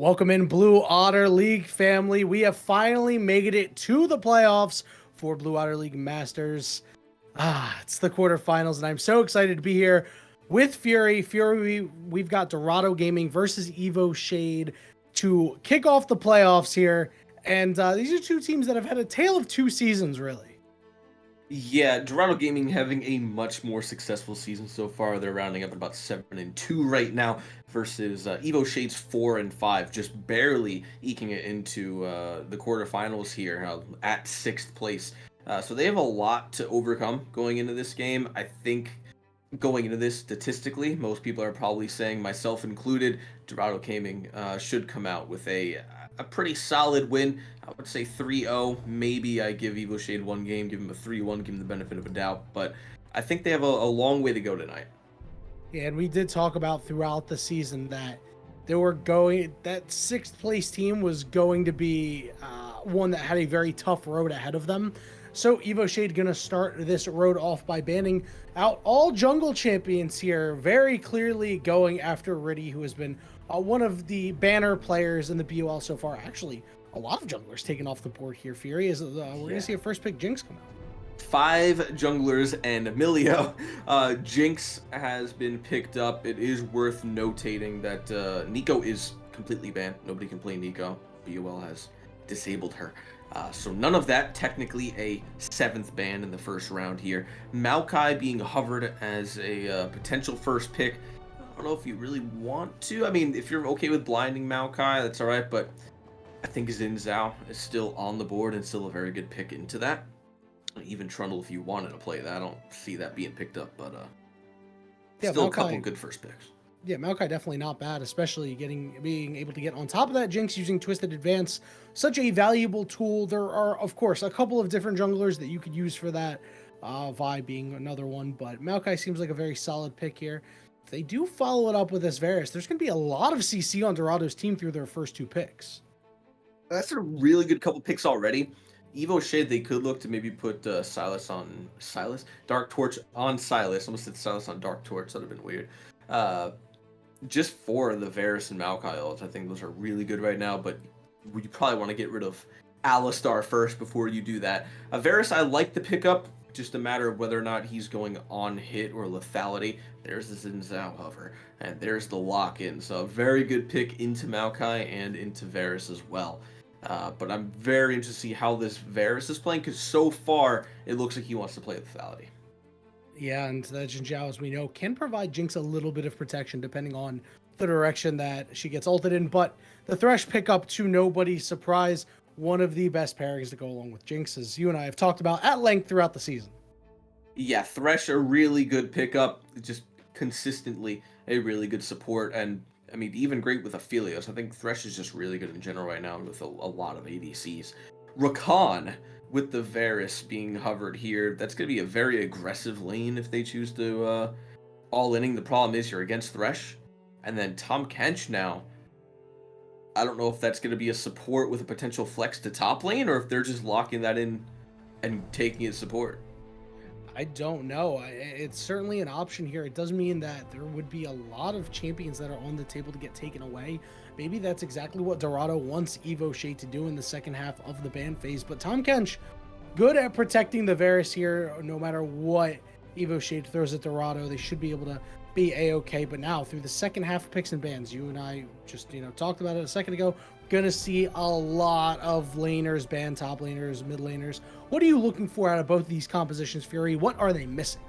Welcome in, Blue Otter League family. We have finally made it to the playoffs for Blue Otter League Masters. It's the quarterfinals, and I'm so excited to be here with Fury. We've got Dorado Gaming versus EVO Shade to kick off the playoffs here. And these are two teams that have had a tale of two seasons, really. Yeah, Dorado Gaming having a much more successful season so far. They're rounding up at about 7-2 right now versus Evo Shades 4-5, just barely eking it into the quarterfinals here at 6th place. So they have a lot to overcome going into this game. I think going into this statistically, most people are probably saying, myself included, Dorado Gaming should come out with a pretty solid win. I would say 3-0. Maybe I give Evo Shade one game, give him a 3-1, give him the benefit of a doubt. But I think they have a long way to go tonight. Yeah, and we did talk about throughout the season that that sixth place team was going to be one that had a very tough road ahead of them. So Evo Shade gonna start this road off by banning out all jungle champions here, very clearly going after Riddy, who has been one of the banner players in the BOL so far. Actually, a lot of junglers taken off the board here. Fury is we're gonna see a first pick Jinx come out. 5 junglers and Emilio. Jinx has been picked up. It is worth notating that Nico is completely banned. Nobody can play Nico. BOL has disabled her. So none of that. Technically a 7th ban in the first round here. Maokai being hovered as a potential first pick. I don't know if you really want to. I mean, if you're okay with blinding Maokai, that's all right. But I think Xin Zhao is still on the board and still a very good pick into that. Even Trundle, if you wanted to play that, I don't see that being picked up, but Yeah, still Maokai, a couple good first picks. Yeah, Maokai definitely not bad, especially being able to get on top of that Jinx using Twisted Advance. Such a valuable tool. There are, of course, a couple of different junglers that you could use for that. Vi being another one, but Maokai seems like a very solid pick here. If they do follow it up with this Varus, there's going to be a lot of CC on Dorado's team through their first 2 picks. That's a really good couple picks already. Evo Shade, they could look to maybe put Dark Torch on Silas. Almost said Silas on Dark Torch. That would have been weird. Just for the Varus and Maokai ults, I think those are really good right now, but you probably want to get rid of Alistar first before you do that. Varus, I like the pickup, just a matter of whether or not he's going on hit or lethality. There's the Xin Zhao hover, and there's the lock-in. So a very good pick into Maokai and into Varus as well. But I'm very interested to see how this Varus is playing, because so far it looks like he wants to play lethality. Yeah, and that Xin Zhao, as we know, can provide Jinx a little bit of protection depending on the direction that she gets ulted in. But the Thresh pickup, to nobody's surprise, one of the best pairings to go along with Jinx, as you and I have talked about at length throughout the season. Yeah, Thresh, a really good pickup, just consistently a really good support, and I mean, even great with Aphelios. I think Thresh is just really good in general right now with a lot of ADCs. Rakan, with the Varus being hovered here, that's going to be a very aggressive lane if they choose to all-inning. The problem is you're against Thresh. And then Tahm Kench now, I don't know if that's going to be a support with a potential flex to top lane, or if they're just locking that in and taking it support. I don't know. It's certainly an option here. It does mean that there would be a lot of champions that are on the table to get taken away. Maybe that's exactly what Dorado wants Evo Shade to do in the second half of the ban phase. But Tahm Kench, good at protecting the Varus here, no matter what Evo Shade throws at Dorado. They should be able to be a-okay. But now, through the second half of picks and bans, you and I just talked about it a second ago, gonna see a lot of laners ban top laners, mid laners. What are you looking for out of both of these compositions, Fury? What are they missing?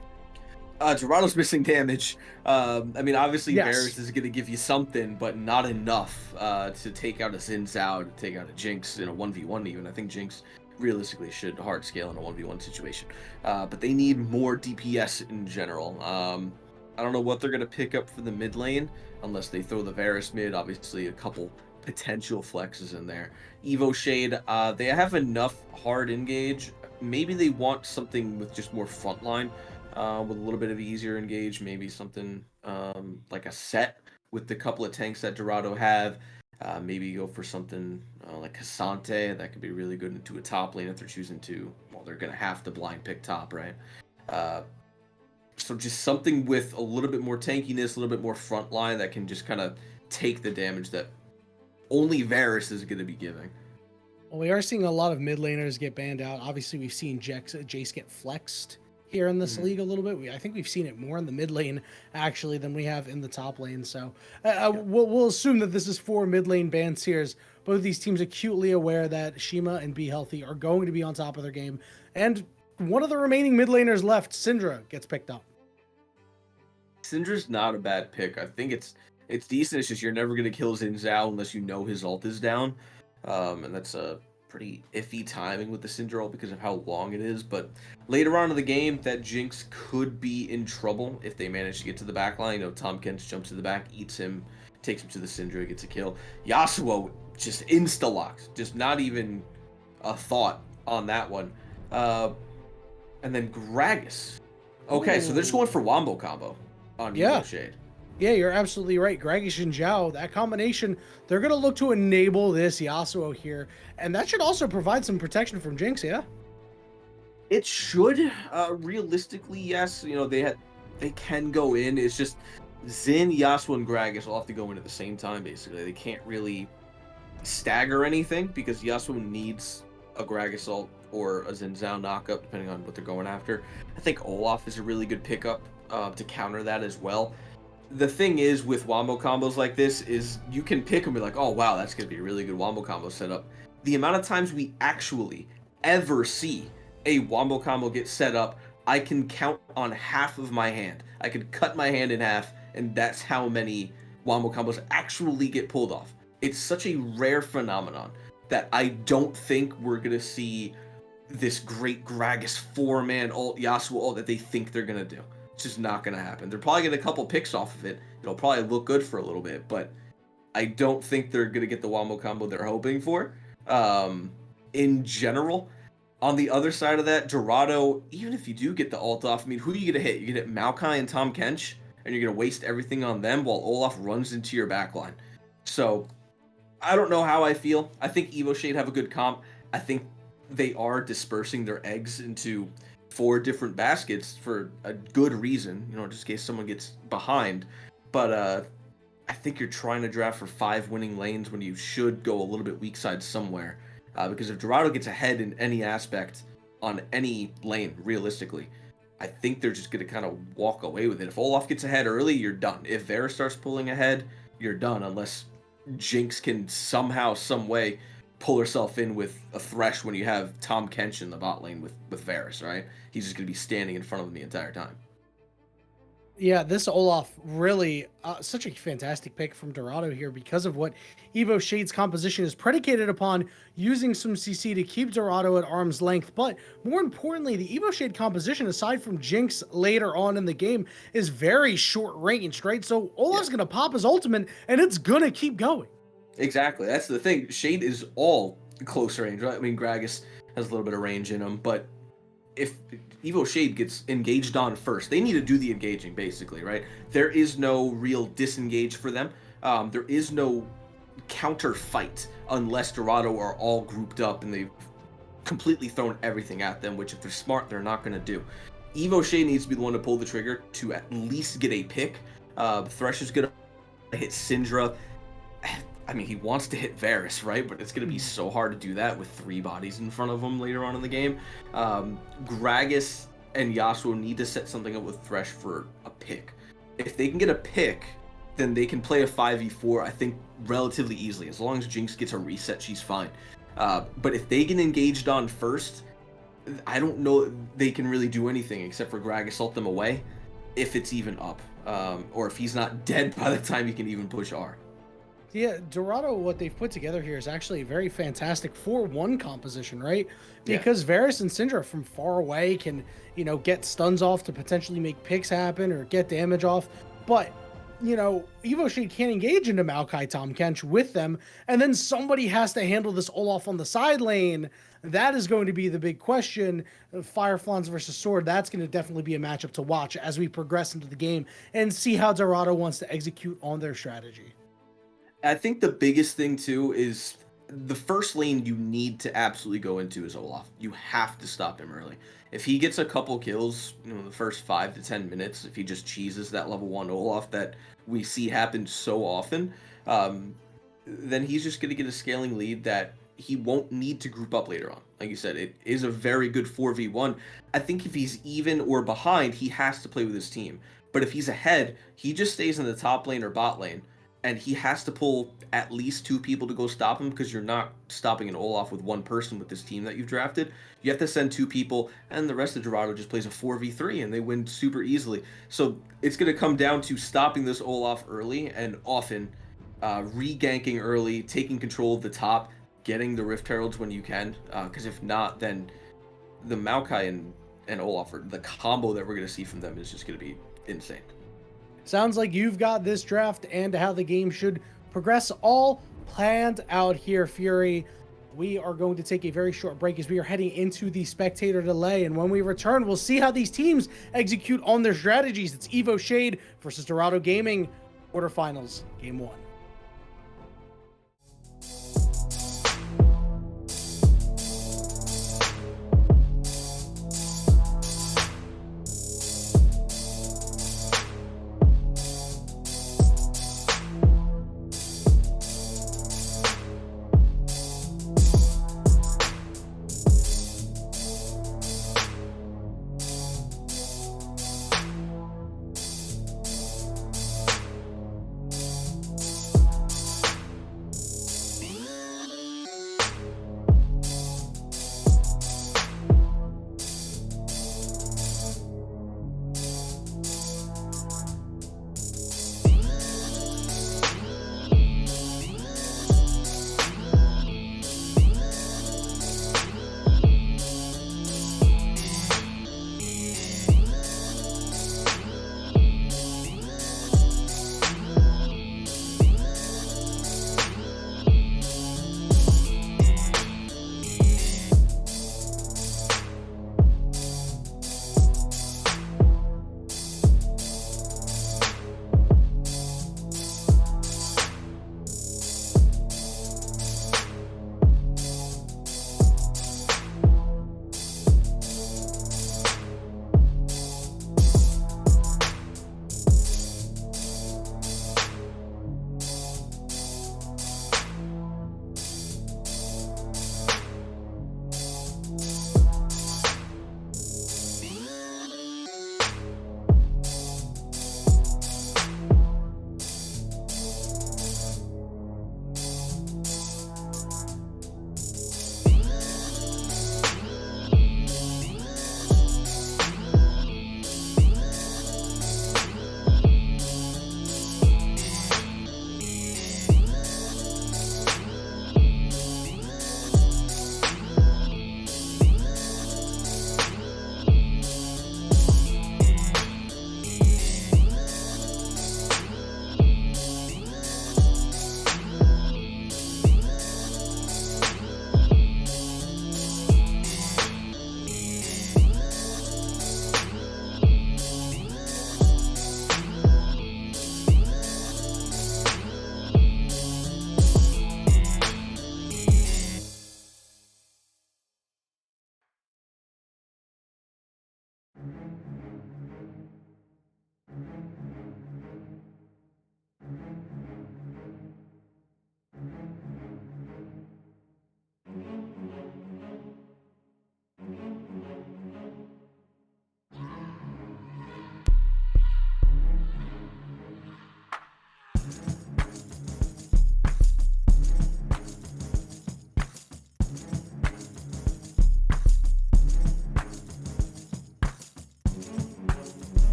Dorado's missing damage. I mean, obviously, Yes. Varus is going to give you something, but not enough to take out a Xin Zhao, to take out a Jinx in a 1v1 even. I think Jinx realistically should hard scale in a 1v1 situation. But they need more DPS in general. I don't know what they're going to pick up for the mid lane, unless they throw the Varus mid. Obviously, a couple potential flexes in there. Evo Shade, they have enough hard engage. Maybe they want something with just more frontline. With a little bit of easier engage, maybe something like a set with the couple of tanks that Dorado have. Maybe go for something like Cassante. That could be really good into a top lane if they're choosing to. Well, they're going to have to blind pick top, right? So just something with a little bit more tankiness, a little bit more frontline that can just kind of take the damage that only Varus is going to be giving. Well, we are seeing a lot of mid laners get banned out. Obviously, we've seen Jace get flexed here in this Mhm. league a little bit. I think we've seen it more in the mid lane actually than we have in the top lane. So Yeah. we'll assume that this is 4 mid lane bans here. As both these teams acutely aware that Shima and Be Healthy are going to be on top of their game, and one of the remaining mid laners left, Syndra, gets picked up. Syndra's not a bad pick. I think it's decent. It's just you're never gonna kill Xin Zhao unless you know his ult is down, and that's a pretty iffy timing with the Syndra ult because of how long it is. But later on in the game, that Jinx could be in trouble if they manage to get to the back line. You know, Tom Kent jumps to the back, eats him, takes him to the Syndra, gets a kill. Yasuo just insta locks, just not even a thought on that one. Uh, and then Gragas. Okay, so they're just going Ooh. for Wombo combo on Yeah. Evo Shade. Yeah, you're absolutely right. Gragish and Zhao, that combination, they're going to look to enable this Yasuo here. And that should also provide some protection from Jinx, yeah? It should, realistically, yes. You know, they can go in. It's just Xin, Yasuo, and Gragas all have to go in at the same time, basically. They can't really stagger anything because Yasuo needs a Gragas ult or a Xin Zhao knockup, depending on what they're going after. I think Olaf is a really good pickup to counter that as well. The thing is with wombo combos like this is you can pick and be like, oh wow, that's gonna be a really good wombo combo setup. The amount of times we actually ever see a wombo combo get set up, I can count on half of my hand. I could cut my hand in half, and that's how many wombo combos actually get pulled off. It's such a rare phenomenon that I don't think we're gonna see this great Gragas 4-man ult Yasuo ult that they think they're gonna do. It's just not going to happen. They're probably getting a couple picks off of it. It'll probably look good for a little bit, but I don't think they're going to get the wombo combo they're hoping for. In general, on the other side of that, Dorado, even if you do get the ult off, I mean, who are you going to hit? You're going to hit Maokai and Tom Kench, and you're going to waste everything on them while Olaf runs into your backline. So, I don't know how I feel. I think Evo Shade have a good comp. I think they are dispersing their eggs into 4 different baskets for a good reason, you know, just in case someone gets behind. But I think you're trying to draft for 5 winning lanes when you should go a little bit weak side somewhere. Because if Dorado gets ahead in any aspect on any lane, realistically, I think they're just going to kind of walk away with it. If Olaf gets ahead early, you're done. If Vera starts pulling ahead, you're done, unless Jinx can somehow, some way pull herself in with a Thresh when you have Tom Kench in the bot lane with Varus, right? He's just going to be standing in front of them the entire time. Yeah, this Olaf really such a fantastic pick from Dorado here because of what Evo Shade's composition is predicated upon using some CC to keep Dorado at arm's length. But more importantly, the Evo Shade composition, aside from Jinx later on in the game, is very short ranged, right? So Olaf's Yeah, going to pop his ultimate and it's going to keep going. exactly. That's the thing. Shade is all close range, right? I mean, Gragas has a little bit of range in him, but if Evo Shade gets engaged on first, they need to do the engaging, basically, right? There is no real disengage for them. There is no counter fight unless Dorado are all grouped up and they've completely thrown everything at them, which if they're smart, they're not going to do. Evo Shade needs to be the one to pull the trigger to at least get a pick. Thresh is going to hit Syndra. I mean, he wants to hit Varus, right? But it's going to be so hard to do that with 3 bodies in front of him later on in the game. Gragas and Yasuo need to set something up with Thresh for a pick. If they can get a pick, then they can play a 5v4, I think, relatively easily. As long as Jinx gets a reset, she's fine. But if they get engaged on first, I don't know they can really do anything except for Gragas ult them away, if it's even up. Or if he's not dead by the time he can even push R. Yeah, Dorado, what they've put together here is actually a very fantastic 4-1 composition, right? Yeah. Because Varus and Syndra from far away can, get stuns off to potentially make picks happen or get damage off. But, Evo Shade can't engage into Maokai Tom Kench with them. And then somebody has to handle this Olaf on the side lane. That is going to be the big question. Fireflans versus Sword, that's going to definitely be a matchup to watch as we progress into the game and see how Dorado wants to execute on their strategy. I think the biggest thing too is the first lane you need to absolutely go into is Olaf. You have to stop him early. If he gets a couple kills, the first 5 to 10 minutes, if he just cheeses that level 1 Olaf that we see happen so often, then he's just going to get a scaling lead that he won't need to group up later on. Like you said, it is a very good 4v1. I think if he's even or behind, he has to play with his team. But if he's ahead, he just stays in the top lane or bot lane, and he has to pull at least 2 people to go stop him, because you're not stopping an Olaf with one person with this team that you've drafted. You have to send 2 people, and the rest of Dorado just plays a 4v3, and they win super easily. So it's going to come down to stopping this Olaf early and often, re-ganking early, taking control of the top, getting the Rift Heralds when you can, because if not, then the Maokai and Olaf, the combo that we're going to see from them is just going to be insane. Sounds like you've got this draft and how the game should progress all planned out here, Fury. We are going to take a very short break as we are heading into the spectator delay. And when we return, we'll see how these teams execute on their strategies. It's EVO Shade versus Dorado Gaming, quarterfinals, game 1.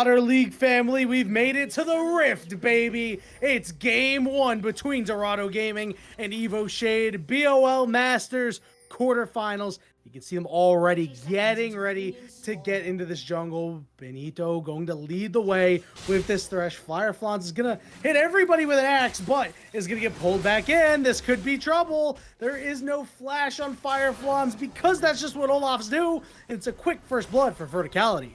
Otter League family, we've made it to the Rift, baby. It's game one between Dorado Gaming and EVO Shade, BOL Masters quarterfinals. You can see them already getting ready to get into this jungle. Benito going to lead the way with this Thresh. Fireflans is going to hit everybody with an axe, but is going to get pulled back in. This could be trouble. There is no flash on Fireflans because that's just what Olafs do. It's a quick first blood for Verticality.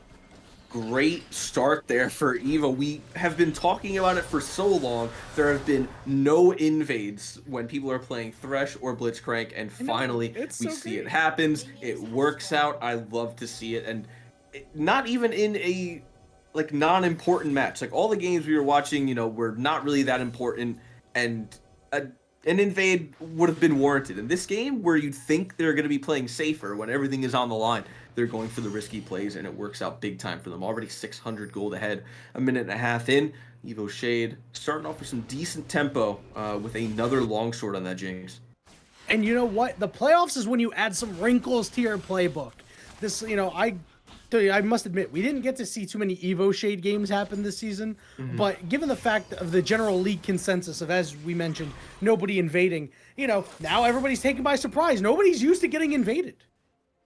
Great start there for EVO. We have been talking about it for so long. There have been no invades when people are playing Thresh or Blitzcrank, and finally we see it happens. It works out. I love to see it, and not even in a like non-important match. Like all the games we were watching, you know, were not really that important, and an invade would have been warranted. In this game, where you'd think they're going to be playing safer when everything is on the line, they're going for the risky plays, and it works out big time for them. Already 600 gold ahead, a minute and a half in. EVO Shade starting off with some decent tempo with another longsword on that Jinx. And you know what? The playoffs is when you add some wrinkles to your playbook. This, you know, I must admit, we didn't get to see too many EVO Shade games happen this season, but given the fact of the general league consensus of, as we mentioned, nobody invading, you know, now everybody's taken by surprise. Nobody's used to getting invaded.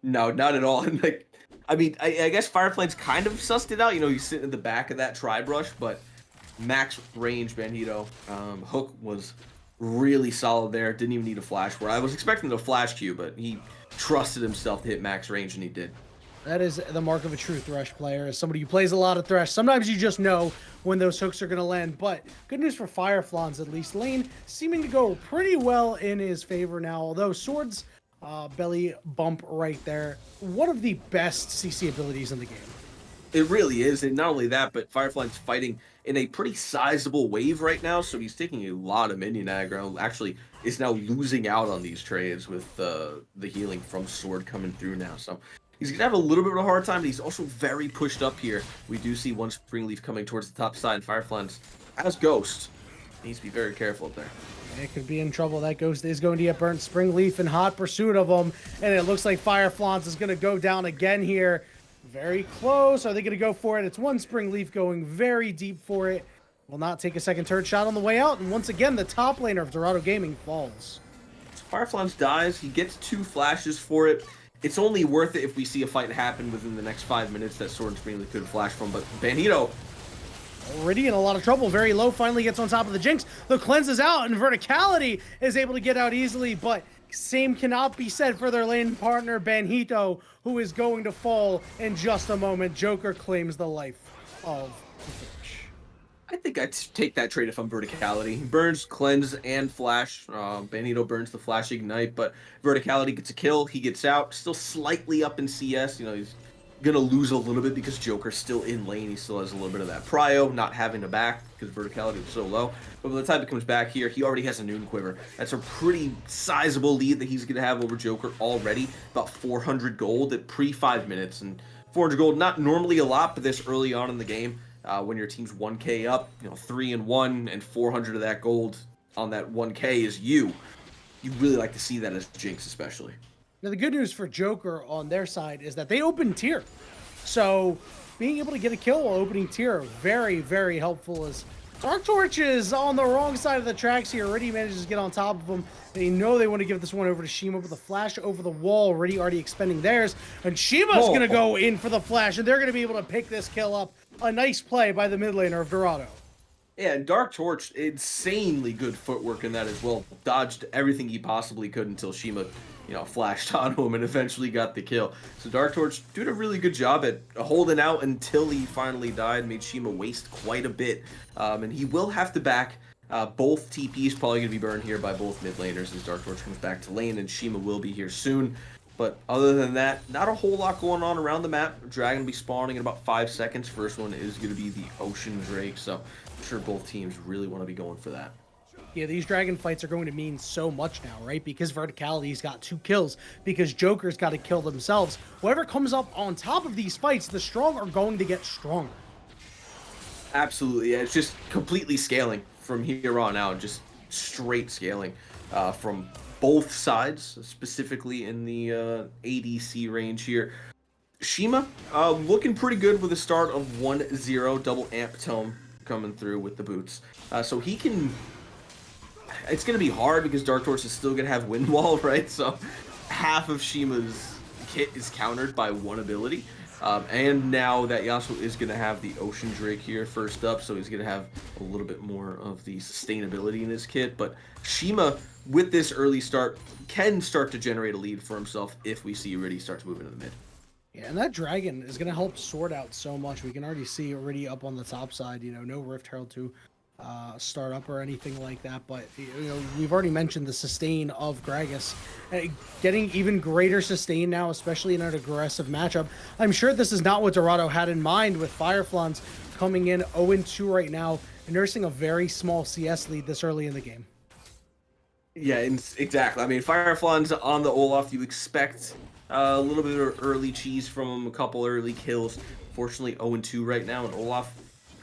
No, not at all. And like, I mean, I guess Fireflame's kind of sussed it out. You know, he's sitting in the back of that tri-brush, but max range Bandito. Hook was really solid there. Didn't even need a flash where I was expecting the flash Q, but he trusted himself to hit max range, and he did. That is the mark of a true Thresh player, as somebody who plays a lot of Thresh. Sometimes you just know when those hooks are going to land, but good news for Fireflans, at least. Lane seeming to go pretty well in his favor now, although Swords belly bump right there. One of the best CC abilities in the game. It really is, and not only that, but Firefly's fighting in a pretty sizable wave right now, so he's taking a lot of minion aggro. Actually, is now losing out on these trades with the healing from Sword coming through now, so he's gonna have a little bit of a hard time, but he's also very pushed up here. We do see one Springleaf coming towards the top side, and Firefly's as Ghost needs to be very careful up there. It could be in trouble. That Ghost is going to get burnt. Springleaf in hot pursuit of him. And it looks like Fireflans is going to go down again here. Very close. Are they going to go for it? It's one Springleaf going very deep for it. Will not take a second turret shot on the way out. And once again, the top laner of Dorado Gaming falls. So Fireflans dies. He gets 2 flashes for it. It's only worth it if we see a fight happen within the next 5 minutes that Sword and Springleaf could flash from. But Bandito already in a lot of trouble. Very low, finally gets on top of the Jinx. The cleanse is out, and Verticality is able to get out easily, but same cannot be said for their lane partner, Benito, who is going to fall in just a moment. Joker claims the life of the Fish. I think I'd take that trade if I'm Verticality. He burns Cleanse and Flash. Benito burns the Flash Ignite, but Verticality gets a kill. He gets out, still slightly up in CS. You know, he's gonna lose a little bit because Joker's still in lane. He still has a little bit of that prio, not having to back because Verticality was so low. But by the time he comes back here, he already has a Noon Quiver. That's a pretty sizable lead that he's gonna have over Joker already. About 400 gold at pre-5 minutes, and 400 gold, not normally a lot, but this early on in the game, when your team's 1k up, you know, 3-1, and 400 of that gold on that 1k is you. You really like to see that as Jinx, especially. Now, the good news for Joker on their side is that they open tier. So being able to get a kill while opening tier, very, very helpful, as Dark Torch is on the wrong side of the tracks here. Already manages to get on top of them. They know they want to give this one over to Shima, but the flash over the wall, already expending theirs. And Shima's going to go in for the flash, and they're going to be able to pick this kill up. A nice play by the mid laner of Dorado. Yeah, and Dark Torch, insanely good footwork in that as well. Dodged everything he possibly could until Shima, you know, flashed on him and eventually got the kill. So Dark Torch doing a really good job at holding out until he finally died, made Shima waste quite a bit. And he will have to back. Both TPs probably going to be burned here by both mid laners as Dark Torch comes back to lane, and Shima will be here soon. But other than that, not a whole lot going on around the map. Dragon will be spawning in about 5 seconds. First one is going to be the Ocean Drake, so I'm sure both teams really want to be going for that. Yeah, these dragon fights are going to mean so much now, right? Because Verticality's got 2 kills, because Joker's got to kill themselves. Whoever comes up on top of these fights, the strong are going to get stronger. Absolutely, yeah, it's just completely scaling from here on out, just straight scaling from both sides, specifically in the ADC range here. Shima, looking pretty good with a start of 1-0, double amp tome coming through with the boots. So he can. It's going to be hard because Dark Horse is still going to have Wind Wall, right? So half of Shima's kit is countered by one ability. And now that Yasuo is going to have the Ocean Drake here first up, so he's going to have a little bit more of the sustainability in his kit. But Shima, with this early start, can start to generate a lead for himself if we see Riddy starts moving to the mid. Yeah, and that dragon is going to help sort out so much. We can already see already up on the top side, you know, no Rift Herald to start up or anything like that. But, you know, we've already mentioned the sustain of Gragas. Getting even greater sustain now, especially in an aggressive matchup. I'm sure this is not what Dorado had in mind with Fireflans coming in 0-2 right now and nursing a very small CS lead this early in the game. Yeah, exactly. I mean, Fireflans on the Olaf, you expect a little bit of early cheese from him, a couple early kills. Fortunately, 0-2 right now, and Olaf,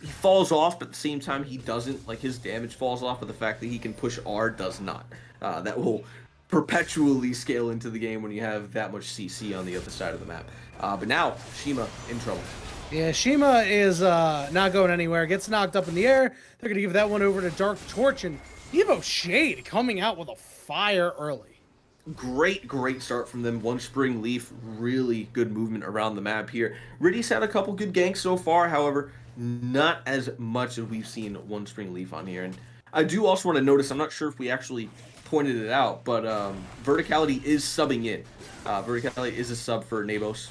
he falls off, but at the same time, he doesn't. Like, his damage falls off, but the fact that he can push R does not. That will perpetually scale into the game when you have that much CC on the other side of the map. But now, Shima in trouble. Yeah, Shima is not going anywhere. Gets knocked up in the air. They're going to give that one over to Dark Torch, and EVO Shade coming out with a fire early. Great start from them. One Spring Leaf, really good movement around the map here. Riddy's had a couple good ganks so far, however, not as much as we've seen One Spring Leaf on here. And I do also want to notice, I'm not sure if we actually pointed it out, but Verticality is subbing in. Verticality is a sub for Nabos,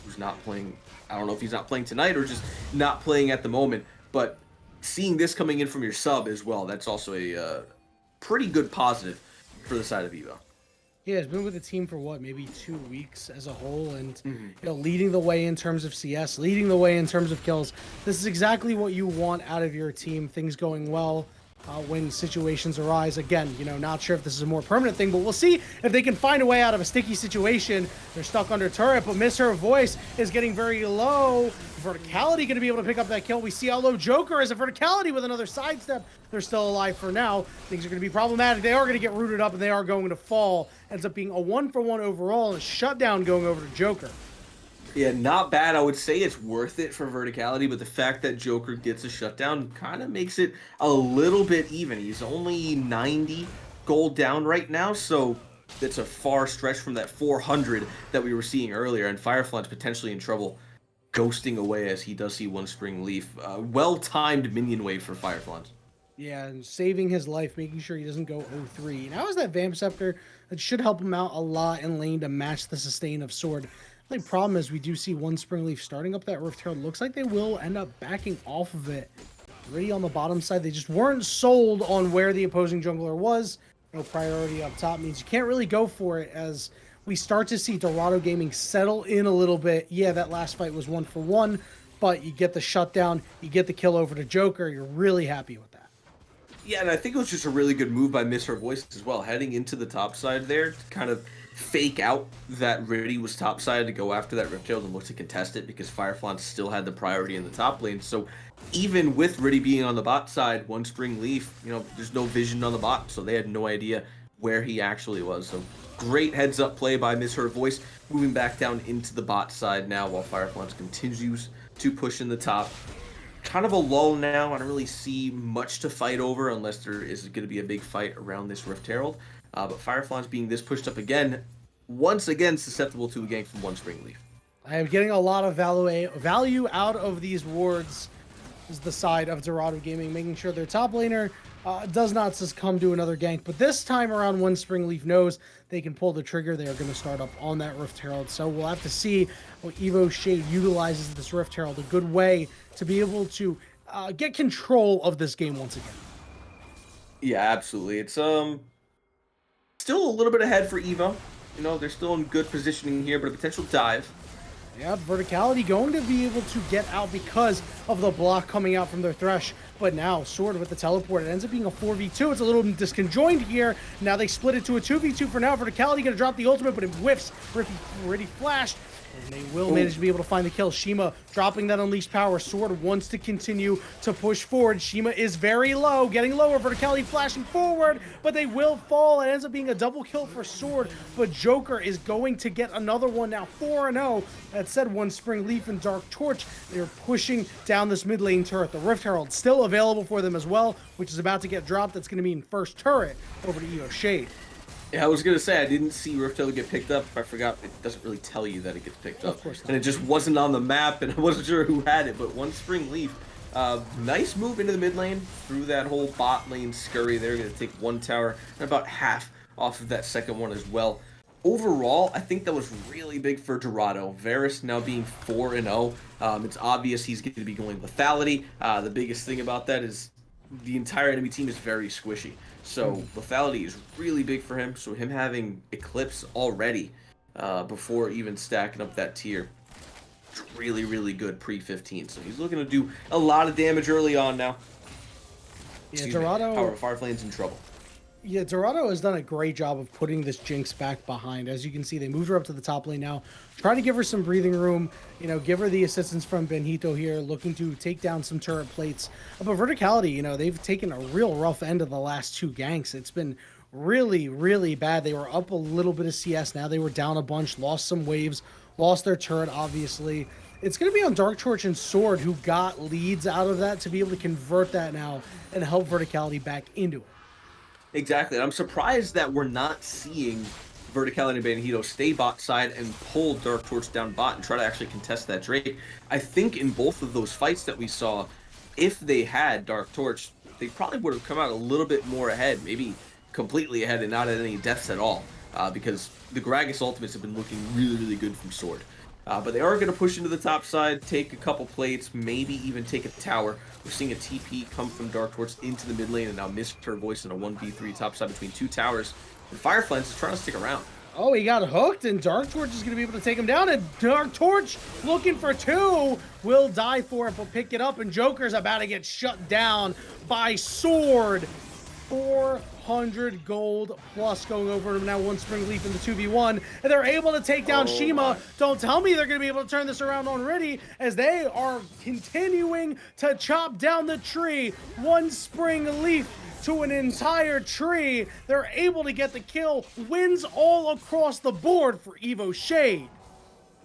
who's not playing. I don't know if he's not playing tonight or just not playing at the moment, but seeing this coming in from your sub as well, that's also a pretty good positive for the side of EVO. Yeah, he's been with the team for what, maybe 2 weeks as a whole, and you know, leading the way in terms of CS, leading the way in terms of kills. This is exactly what you want out of your team. Things going well when situations arise. Again, you know, not sure if this is a more permanent thing, but we'll see if they can find a way out of a sticky situation. They're stuck under turret, but Miss Her Voice is getting very low. Verticality going to be able to pick up that kill. We see how low Joker is. A Verticality with another sidestep. They're still alive for now. Things are going to be problematic. They are going to get rooted up, and they are going to fall. Ends up being a 1-for-1 overall, and a shutdown going over to Joker. Yeah, not bad. I would say it's worth it for Verticality, but the fact that Joker gets a shutdown kind of makes it a little bit even. He's only 90 gold down right now, so it's a far stretch from that 400 that we were seeing earlier, and Firefly's potentially in trouble ghosting away as he does see One Spring Leaf. Well-timed minion wave for Fireflies. Yeah, and saving his life, making sure he doesn't go 0-3. Now is that Vamp Scepter that should help him out a lot in lane to match the sustain of Sword. The only problem is we do see One Spring Leaf starting up that Rift Herald. Looks like they will end up backing off of it. Already on the bottom side, they just weren't sold on where the opposing jungler was. No priority up top means you can't really go for it as we start to see Dorado Gaming settle in a little bit. Yeah, that last fight was 1-for-1, but you get the shutdown, you get the kill over to Joker. You're really happy with that. Yeah, and I think it was just a really good move by Miss Her Voice as well, heading into the top side there to kind of fake out that Riddy was top side to go after that Rift Herald and look to contest it because Firefly still had the priority in the top lane. So even with Riddy being on the bot side, One Spring Leaf, you know, there's no vision on the bot, so they had no idea where he actually was. So great heads up play by Miss Her Voice, moving back down into the bot side now while Firefly continues to push in the top. Kind of a lull now. I don't really see much to fight over unless there is going to be a big fight around this Rift Herald. But Fireflies being this pushed up again, once again susceptible to a gank from One Spring Leaf. I am getting a lot of value out of these wards. Is the side of Dorado Gaming, making sure their top laner does not succumb to another gank. But this time around, One Spring Leaf knows they can pull the trigger. They are going to start up on that Rift Herald. So we'll have to see how EVO Shade utilizes this Rift Herald. A good way to be able to get control of this game once again. Yeah, absolutely. It's still a little bit ahead for EVO. You know, they're still in good positioning here, but a potential dive. Yeah, Verticality going to be able to get out because of the block coming out from their Thresh. But now, Sword with the teleport, it ends up being a 4v2. It's a little disconjoined here. Now they split it to a 2v2 for now. Verticality going to drop the ultimate, but it whiffs. Riddy flashed. And they will manage to be able to find the kill. Shima dropping that unleashed power. Sword wants to continue to push forward. Shima is very low, getting lower. Verticality flashing forward, but they will fall. It ends up being a double kill for Sword, but Joker is going to get another one now. 4-0. That said, one Spring Leaf and Dark Torch. They're pushing down this mid lane turret. The Rift Herald still available for them as well, which is about to get dropped. That's going to mean first turret over to EVO Shade. Yeah, I was gonna say I didn't see Rift Herald get picked up. I forgot it doesn't really tell you that it gets picked up, Of course not. and it just wasn't on the map, and I wasn't sure who had it. But one Spring Leaf, nice move into the mid lane through that whole bot lane scurry. They're gonna take one tower and about half off of that second one as well. Overall, I think that was really big for Dorado. Varus now being 4-0. It's obvious he's going to be going lethality. The biggest thing about that is the entire enemy team is very squishy. So lethality is really big for him. So him having Eclipse already before even stacking up that tier, is really, really good pre-15. So he's looking to do a lot of damage early on now. Yeah, Dorado. Power of Fireflame's in trouble. Yeah, Dorado has done a great job of putting this Jinx back behind. As you can see, they moved her up to the top lane now. Try to give her some breathing room, you know, give her the assistance from Benito here, looking to take down some turret plates. But Verticality, you know, they've taken a real rough end of the last two ganks. It's been really, really bad. They were up a little bit of CS. Now they were down a bunch, lost some waves, lost their turret, obviously. It's going to be on Dark Torch and Sword, who got leads out of that, to be able to convert that now and help Verticality back into it. Exactly. I'm surprised that we're not seeing Verticality and Benito stay bot side and pull Dark Torch down bot and try to actually contest that Drake. I think in both of those fights that we saw, if they had Dark Torch, they probably would have come out a little bit more ahead, maybe completely ahead and not at any deaths at all, because the Gragas ultimates have been looking really, really good from Sword. But they are going to push into the top side, take a couple plates, maybe even take a tower. We're seeing a TP come from Dark Torch into the mid lane and now miss her voice in a 1v3 top side between two towers. And Fireflies is trying to stick around. Oh, he got hooked, and Dark Torch is going to be able to take him down, and Dark Torch, looking for two, will die for it, but pick it up, and Joker's about to get shut down by Sword. 400 gold plus going over to now one Spring Leaf in the 2v1, and they're able to take down Shima. Don't tell me they're going to be able to turn this around already, as they are continuing to chop down the tree. One Spring Leaf to an entire tree. They're able to get the kill. Wins all across the board for EVO Shade.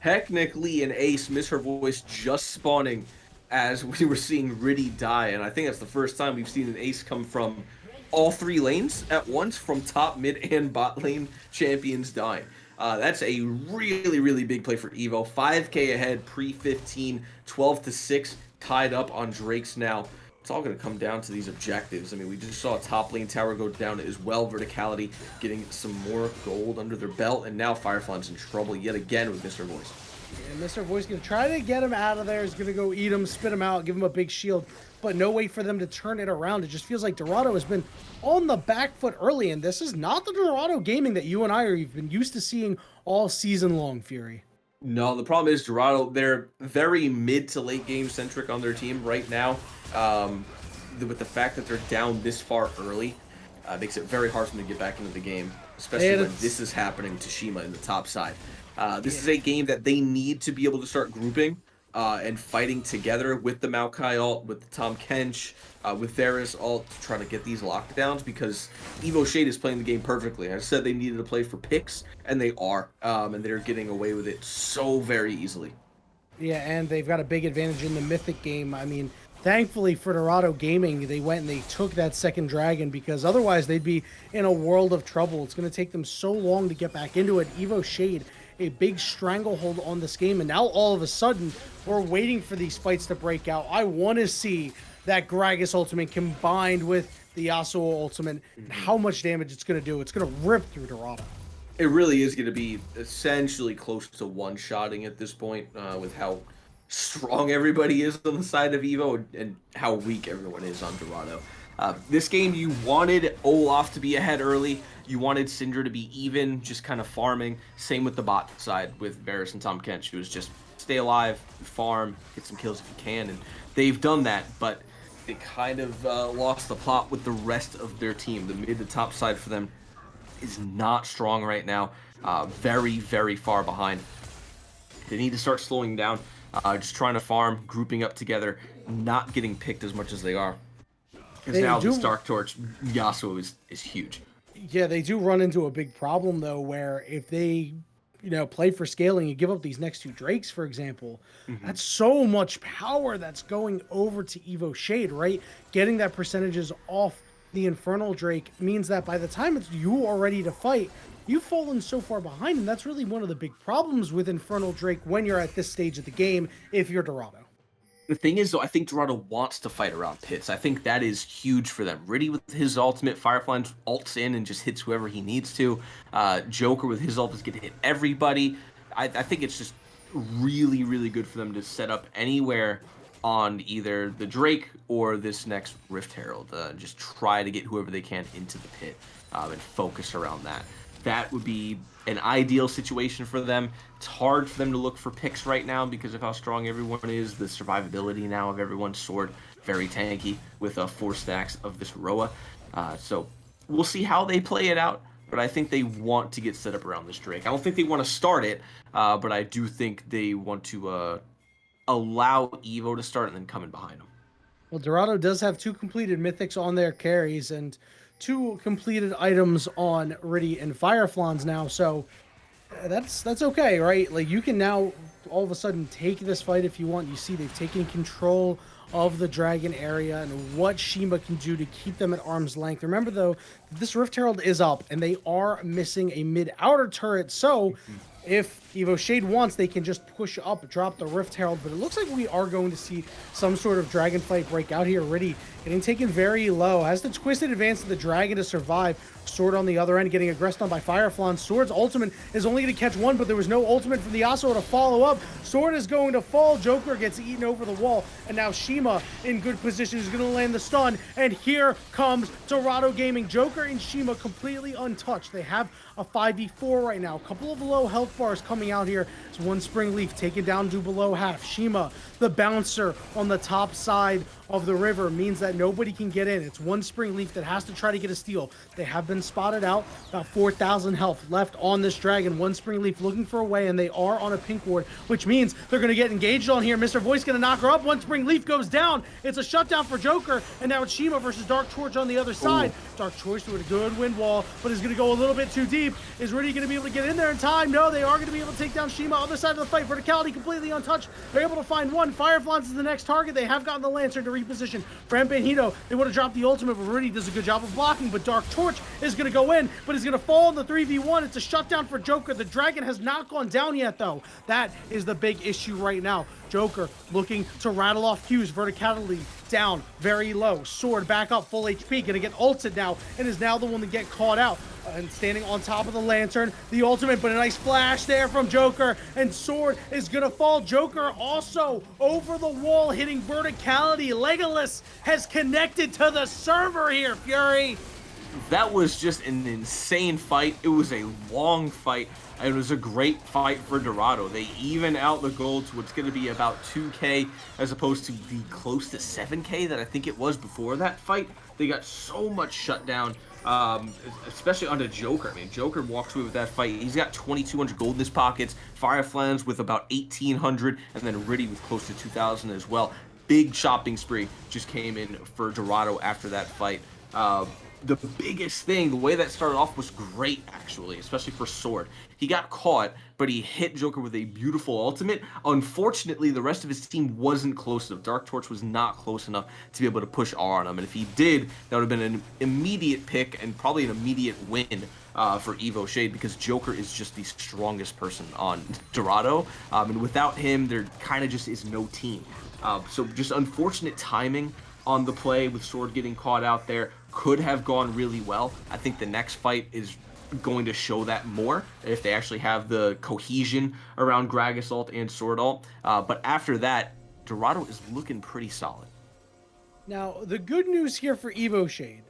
Technically, an Ace miss her voice just spawning as we were seeing Riddy die, and I think that's the first time we've seen an Ace come from all three lanes at once, from top, mid, and bot lane champions dying. That's a really, really big play for EVO. 5k ahead pre-15, 12-6, tied up on Drake's now. It's all going to come down to these objectives. I mean, we just saw a top lane tower go down as well. Verticality getting some more gold under their belt, and now Firefly's in trouble yet again with Mr. Voice. And Mr. Voice going to try to get him out of there. He's going to go eat him, spit him out, give him a big shield, but no way for them to turn it around. It just feels like Dorado has been on the back foot early, and this is not the Dorado gaming that you and I have been used to seeing all season long, Fury. No, the problem is Dorado, they're very mid to late game centric on their team right now. With the fact that they're down this far early, makes it very hard for them to get back into the game, especially when this is happening to Shima in the top side. This is a game that they need to be able to start grouping and fighting together with the Maokai ult, with the Tom Kench, with Varus ult, to try to get these lockdowns, because EVO Shade is playing the game perfectly. I said they needed to play for picks, and they are, and they're getting away with it so very easily. Yeah, and they've got a big advantage in the Mythic game. I mean, thankfully for Dorado Gaming, they went and they took that second dragon, because otherwise they'd be in a world of trouble. It's going to take them so long to get back into it. EVO Shade, a big stranglehold on this game, and now all of a sudden we're waiting for these fights to break out. I want to see that Gragas ultimate combined with the Yasuo ultimate, and how much damage it's going to do. It's going to rip through Dorado. It really is going to be essentially close to one-shotting at this point, with how strong everybody is on the side of EVO and how weak everyone is on Dorado. This game, you wanted Olaf to be ahead early. You wanted Syndra to be even, just kind of farming. Same with the bot side with Varus and Tom Kench, who was just stay alive, farm, get some kills if you can. And they've done that, but they kind of lost the plot with the rest of their team. The mid to top side for them is not strong right now. Very, very far behind. They need to start slowing down, just trying to farm, grouping up together, not getting picked as much as they are. Because They now this do Dark Torch Yasuo is huge. Yeah, they do run into a big problem though, where if they, play for scaling and give up these next two Drakes, for example, Hmm. that's so much power that's going over to Evo Shade, right? Getting that percentages off the Infernal Drake means that by the time it's you are ready to fight, you've fallen so far behind, and that's really one of the big problems with Infernal Drake when you're at this stage of the game, if you're Dorado. The thing is, though, I think Dorado wants to fight around pits. I think that is huge for them. Riddy with his ultimate, Firefly ults in and just hits whoever he needs to. Joker with his ult is going to hit everybody. I think it's just really, really good for them to set up anywhere on either the Drake or this next Rift Herald. Just try to get whoever they can into the pit and focus around that. That would be an ideal situation for them. It's hard for them to look for picks right now because of how strong everyone is. The survivability now of everyone's sword, very tanky with 4 stacks of this Roa. So we'll see how they play it out, but I think they want to get set up around this Drake. I don't think they want to start it, but I do think they want to allow Evo to start and then come in behind them. Well, Dorado does have 2 completed mythics on their carries and 2 completed items on Riddy and Fireflans now, so that's okay, right? Like, you can now all of a sudden take this fight if you want. You see they've taken control of the dragon area and what Shima can do to keep them at arm's length. Remember though, this Rift Herald is up and they are missing a mid-outer turret, so if Evo Shade wants, they can just push up, drop the Rift Herald, but it looks like we are going to see some sort of dragon fight break out here. Riddy getting taken very low, has the twisted advance of the dragon to survive. Sword on the other end getting aggressed on by Fireflan. Sword's ultimate is only going to catch one, but there was no ultimate from the Yasuo to follow up. Sword is going to fall. Joker gets eaten over the wall, and now Shima in good position is going to land the stun, and here comes Dorado Gaming. Joker and Shima completely untouched. They have a 5v4 right now. A couple of low health bars coming out here. It's one Spring Leaf taken down to below half. Shima, the bouncer on the top side of the river, means that nobody can get in. It's one Spring Leaf that has to try to get a steal. They have been spotted out. About 4,000 health left on this dragon. One Spring Leaf looking for a way, and they are on a pink ward, which means they're going to get engaged on here. Mr. Voice going to knock her up. One Spring Leaf goes down. It's a shutdown for Joker, and now it's Shima versus Dark Torch on the other side. Ooh. Dark Torch with a good wind wall, but is going to go a little bit too deep. Is Riddy going to be able to get in there in time? No, they are going to be able to take down Shima. Other side of the fight, verticality completely untouched. They're able to find one. Fireflans is the next target. They have gotten the Lantern to reposition. Fran Benito, they would have dropped the ultimate, but Riddy does a good job of blocking, but Dark Torch is going to go in, but is going to fall in the 3v1. It's a shutdown for Joker. The dragon has not gone down yet, though. That is the big issue right now. Joker looking to rattle off Q's. Verticality down, very low. Sword back up, full HP. Gonna get ulted now, and is now the one to get caught out. And standing on top of the Lantern, the ultimate, but a nice flash there from Joker, and Sword is gonna fall. Joker also over the wall, hitting verticality. Legolas has connected to the server here, Fury. That was just an insane fight. It was a long fight. It was a great fight for Dorado. They even out the gold to what's going to be about 2K as opposed to the close to 7K that I think it was before that fight. They got so much shut down, especially onto Joker. I mean, Joker walks away with that fight. He's got 2,200 gold in his pockets. Fireflans with about 1,800, and then Riddy with close to 2,000 as well. Big shopping spree just came in for Dorado after that fight. The biggest thing, the way that started off was great, actually, especially for Sword. He got caught, but he hit Joker with a beautiful ultimate. Unfortunately, the rest of his team wasn't close enough. Dark Torch was not close enough to be able to push R on him, and if he did, that would have been an immediate pick and probably an immediate win for Evo Shade, because Joker is just the strongest person on Dorado, and without him, there kind of just is no team. So just unfortunate timing on the play with Sword getting caught out there. Could have gone really well. I think the next fight is going to show that more if they actually have the cohesion around Gragas ult and Sword ult. But after that, Dorado is looking pretty solid. Now, the good news here for Evo Shade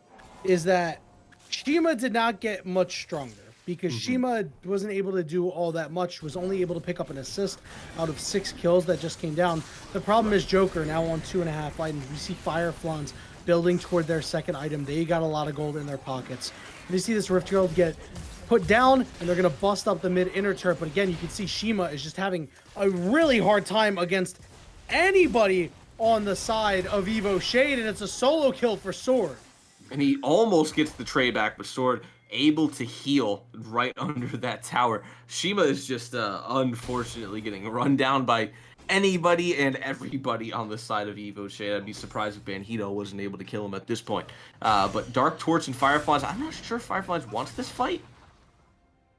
is that Shima did not get much stronger, because Shima wasn't able to do all that much, was only able to pick up an assist out of 6 kills that just came down. The problem is Joker now on 2.5 items. We see Fireflans building toward their second item. They got a lot of gold in their pockets. And you see this Rift Herald get put down, and they're going to bust up the mid inner turret. But again, you can see Shima is just having a really hard time against anybody on the side of Evo Shade, and it's a solo kill for Sword. And he almost gets the tray back, but Sword able to heal right under that tower. Shima is just unfortunately getting run down by anybody and everybody on the side of Evo Shade. I'd be surprised if Banhito wasn't able to kill him at this point. But Dark Torch and Fireflies, I'm not sure Fireflies wants this fight.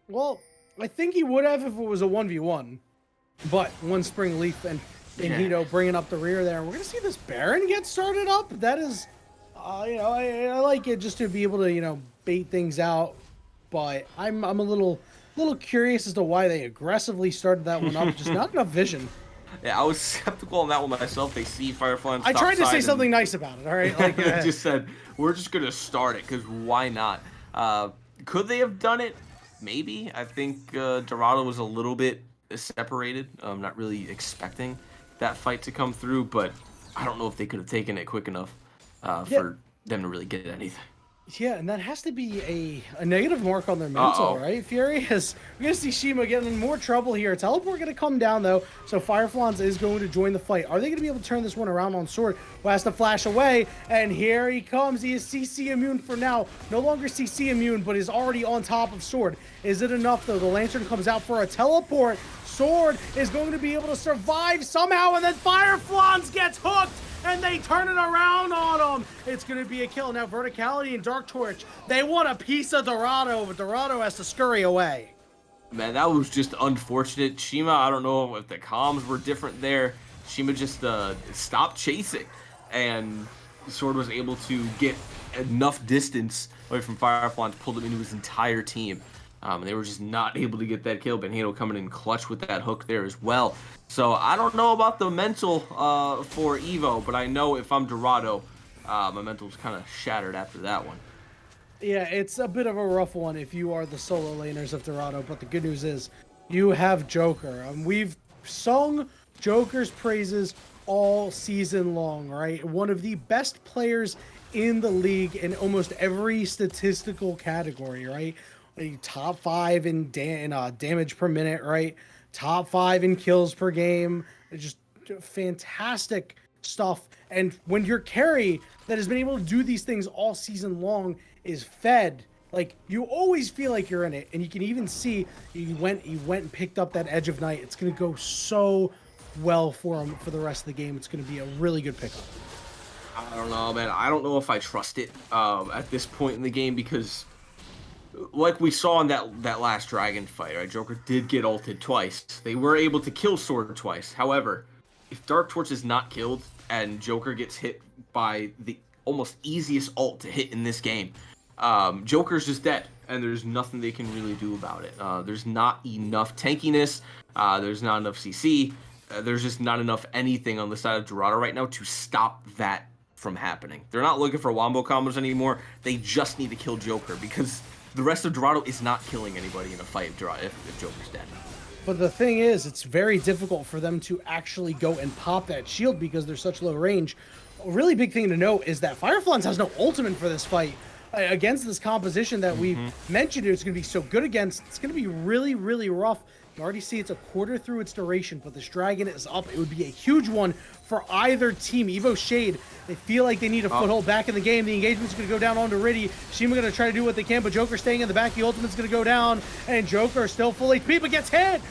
Well, I think he would have if it was a 1v1. But one Spring Leaf and Banhito bringing up the rear there. We're going to see this Baron get started up. That is... you know, I like it just to be able to, you know, bait things out, but I'm a little curious as to why they aggressively started that one up. Just not enough vision. Yeah, I was skeptical on that one myself. They see Firefly. I tried to say something nice about it. All right, like just said we're just gonna start it because why not? Could they have done it? Maybe. I think Dorado was a little bit separated. I'm not really expecting that fight to come through, but I don't know if they could have taken it quick enough. For them to really get anything. Yeah, and that has to be a negative mark on their mental, right, Fury? As we're going to see Shima getting in more trouble here. Teleport going to come down, though, so Fireflans is going to join the fight. Are they going to be able to turn this one around on Sword, who has to flash away? And here he comes. He is CC immune for now. No longer CC immune, but is already on top of Sword. Is it enough, though? The Lantern comes out for a teleport. Sword is going to be able to survive somehow, and then Fireflans gets hooked! And they turn it around on him. It's going to be a kill. Now, Verticality and Dark Torch, they want a piece of Dorado, but Dorado has to scurry away. Man, that was just unfortunate. Shima, I don't know if the comms were different there. Shima just stopped chasing, and Sword was able to get enough distance away from Firefly and pulled him into his entire team. And they were just not able to get that kill. Banhito coming in clutch with that hook there as well. So I don't know about the mental for Evo, but I know if I'm Dorado, my mental's kind of shattered after that one. Yeah, it's a bit of a rough one if you are the solo laners of Dorado, but the good news is you have Joker. We've sung Joker's praises all season long, right? One of the best players in the league in almost every statistical category, right? Top 5 in damage per minute, right? Top 5 in kills per game. Just fantastic stuff. And when your carry that has been able to do these things all season long is fed, like, you always feel like you're in it. And you can even see he went and picked up that Edge of Night. It's going to go so well for him for the rest of the game. It's going to be a really good pickup. I don't know, man. I don't know if I trust it at this point in the game because, like we saw in that last Dragon fight, right? Joker did get ulted twice. They were able to kill Sword twice. However, if Dark Torch is not killed and Joker gets hit by the almost easiest ult to hit in this game, Joker's just dead, and there's nothing they can really do about it. There's not enough tankiness. There's not enough CC. There's just not enough anything on the side of Dorado right now to stop that from happening. They're not looking for wombo combos anymore. They just need to kill Joker because the rest of Dorado is not killing anybody in a fight if Joker's dead. But the thing is, it's very difficult for them to actually go and pop that shield because they're such low range. A really big thing to note is that Fireflans has no ultimate for this fight. Against this composition that we mentioned, it's going to be so good against. It's going to be really, really rough. You already see it's a quarter through its duration, but this dragon is up. It would be a huge one for either team. Evo Shade, they feel like they need a foothold back in the game. The engagement's going to go down onto Riddy. Shima going to try to do what they can, but Joker staying in the back. The ultimate's going to go down, and Joker still full HP, but gets hit,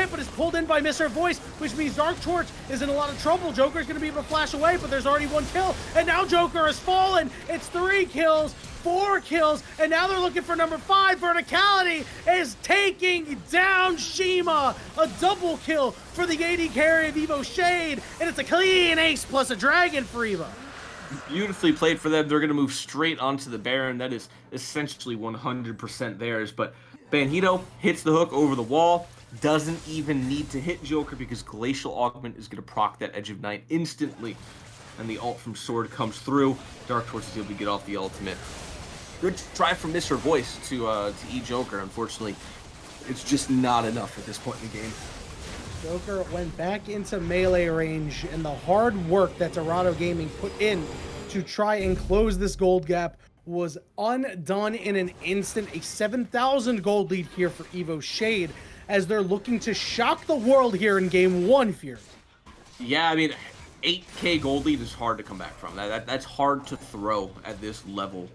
but is pulled in by Mr. Voice, which means Dark Torch is in a lot of trouble. Joker's going to be able to flash away, but there's already one kill, and now Joker has fallen. It's 3 kills. 4 kills, and now they're looking for number 5. Verticality is taking down Shima. A double kill for the AD carry of Evo Shade, and it's a clean ace plus a dragon for Evo. Beautifully played for them. They're going to move straight onto the Baron. That is essentially 100% theirs, but Banhito hits the hook over the wall. Doesn't even need to hit Joker because Glacial Augment is going to proc that Edge of Night instantly, and the ult from Sword comes through. Dark Torch is able to get off the ultimate. Good try from Mr. Voice to E-Joker. Unfortunately, it's just not enough at this point in the game. Joker went back into melee range, and the hard work that Dorado Gaming put in to try and close this gold gap was undone in an instant. A 7,000 gold lead here for EVO Shade as they're looking to shock the world here in game one, Fury. Yeah, I mean, 8K gold lead is hard to come back from. That's hard to throw at this level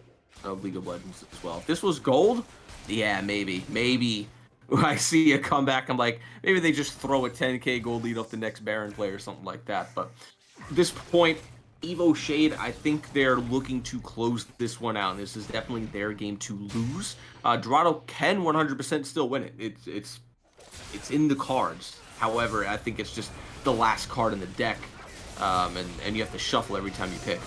of League of Legends as well. If this was gold, yeah, maybe I see a comeback. I'm like, maybe they just throw a 10K gold lead off the next Baron player or something like that. But at this point, EVO Shade, I think they're looking to close this one out. And this is definitely their game to lose. Dorado can 100% still win it. It's in the cards. However, I think it's just the last card in the deck, and you have to shuffle every time you pick.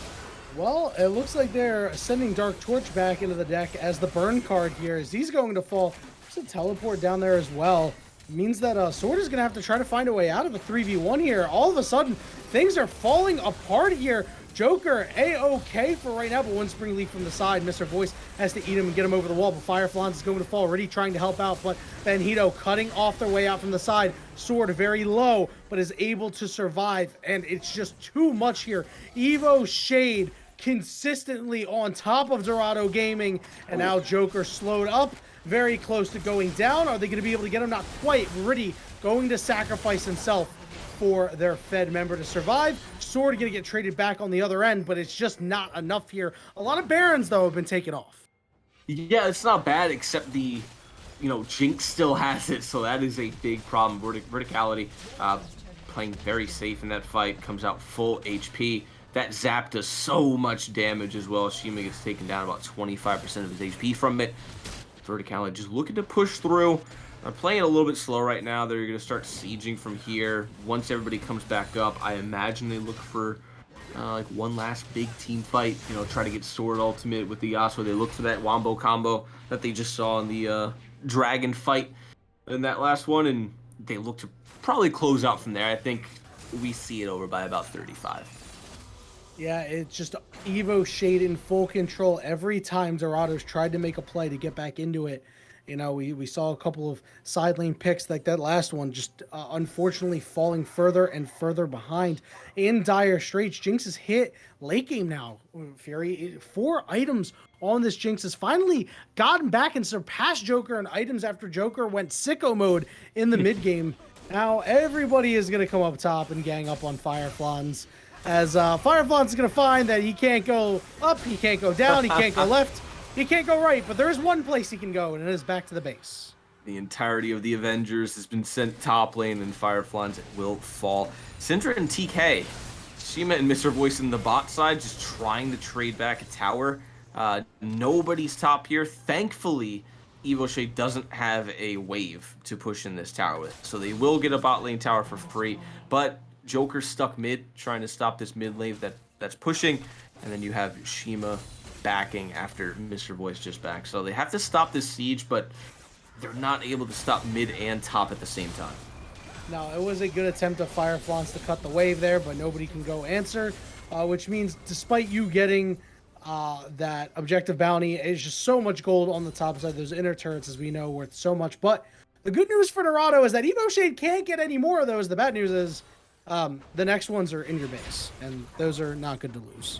Well, it looks like they're sending Dark Torch back into the deck as the burn card here, as he's going to fall. There's a teleport down there as well. It means that Sword is going to have to try to find a way out of a 3v1 here. All of a sudden, things are falling apart here. Joker A-OK for right now, but one Spring Leaf from the side. Mr. Voice has to eat him and get him over the wall, but Fireflans is going to fall, already trying to help out, but Benito cutting off their way out from the side. Sword very low, but is able to survive, and it's just too much here. EVO Shade consistently on top of Dorado Gaming, and now Joker slowed up, very close to going down. Are they going to be able to get him? Not quite. Riddy going to sacrifice himself for their Fed member to survive. Sword going to get traded back on the other end, but it's just not enough here. A lot of Barons, though, have been taken off. Yeah, it's not bad, except the, Jinx still has it, so that is a big problem. Verticality, playing very safe in that fight, comes out full HP. That zap does so much damage as well. Shima gets taken down about 25% of his HP from it. Verticality just looking to push through. I'm playing a little bit slow right now. They're going to start sieging from here. Once everybody comes back up, I imagine they look for like one last big team fight. Try to get Sword Ultimate with the Yasuo. They look for that Wombo combo that they just saw in the Dragon fight in that last one, and they look to probably close out from there. I think we see it over by about 35. Yeah, it's just EVO Shade in full control. Every time Dorado's tried to make a play to get back into it, we saw a couple of side lane picks like that last one, just unfortunately falling further and further behind in dire straits. Jinx is hit late game now, Fury. 4 items on this. Jinx has finally gotten back and surpassed Joker in items after Joker went sicko mode in the mid game. Now everybody is going to come up top and gang up on Fireflans, as Fireflans is going to find that he can't go up, he can't go down, he can't go left, he can't go right, but there is one place he can go, and it is back to the base. The entirety of the Avengers has been sent top lane, and Fireflans will fall. Syndra and TK, Shima and Mr. Voice in the bot side, just trying to trade back a tower. Nobody's top here. Thankfully, EVO Shade doesn't have a wave to push in this tower with, so they will get a bot lane tower for free, but Joker's stuck mid, trying to stop this mid lane that's pushing, and then you have Shima backing after Mr. Voice just back. So they have to stop this siege, but they're not able to stop mid and top at the same time. Now, it was a good attempt of Fireflans to cut the wave there, but nobody can go answer, which means despite you getting that objective bounty, it's just so much gold on the top side. Those inner turrets, as we know, worth so much. But the good news for Dorado is that EVO Shade can't get any more of those. The bad news is the next ones are in your base, and those are not good to lose.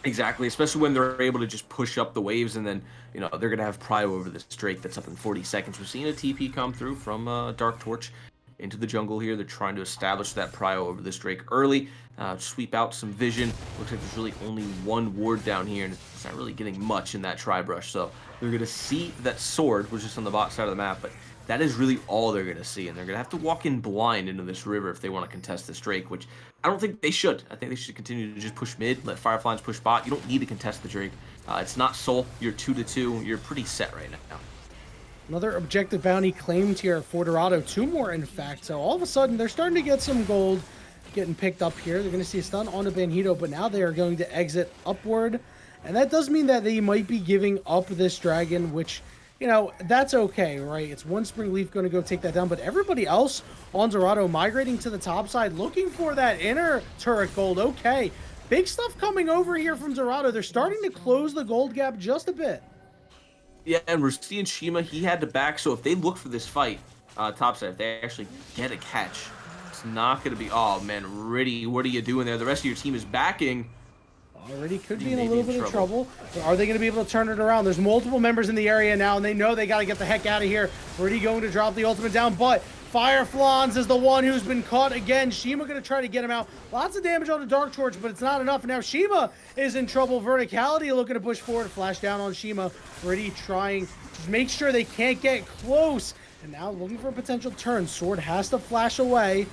Exactly, especially when they're able to just push up the waves, and then they're gonna have prio over this Drake that's up in 40 seconds. We're seeing a TP come through from Dark Torch into the jungle here. They're trying to establish that prio over this Drake early, sweep out some vision. Looks like there's really only one ward down here, and it's not really getting much in that tri-brush. So they're gonna see that Sword, which is on the bot side of the map, but that is really all they're going to see, and they're going to have to walk in blind into this river if they want to contest this Drake, which I don't think they should. I think they should continue to just push mid, let Fireflies push bot. You don't need to contest the Drake. It's not Soul. You're 2-2. You're pretty set right now. Another objective bounty claimed here for Dorado. 2 more, in fact. So all of a sudden, they're starting to get some gold getting picked up here. They're going to see a stun on a Banhito, but now they are going to exit upward. And that does mean that they might be giving up this dragon, which, that's okay, right? It's one Spring Leaf going to go take that down, but everybody else on Dorado migrating to the top side, looking for that inner turret gold. Okay, big stuff coming over here from Dorado. They're starting to close the gold gap just a bit. Yeah, and we're seeing Shima, he had to back, so if they look for this fight, top side, if they actually get a catch, it's not going to be, oh man, Riddy, what are you doing there? The rest of your team is backing. Already could be in a Maybe little in bit of trouble, but are they going to be able to turn it around? There's multiple members in the area now, and they know they got to get the heck out of here. Already going to drop the ultimate down, but Fireflans is the one who's been caught again. Shima going to try to get him out. Lots of damage on the Dark Torch, but it's not enough. And now Shima is in trouble. Verticality looking to push forward. Flash down on Shima. Already trying to make sure they can't get close. And now looking for a potential turn. Sword has to flash away.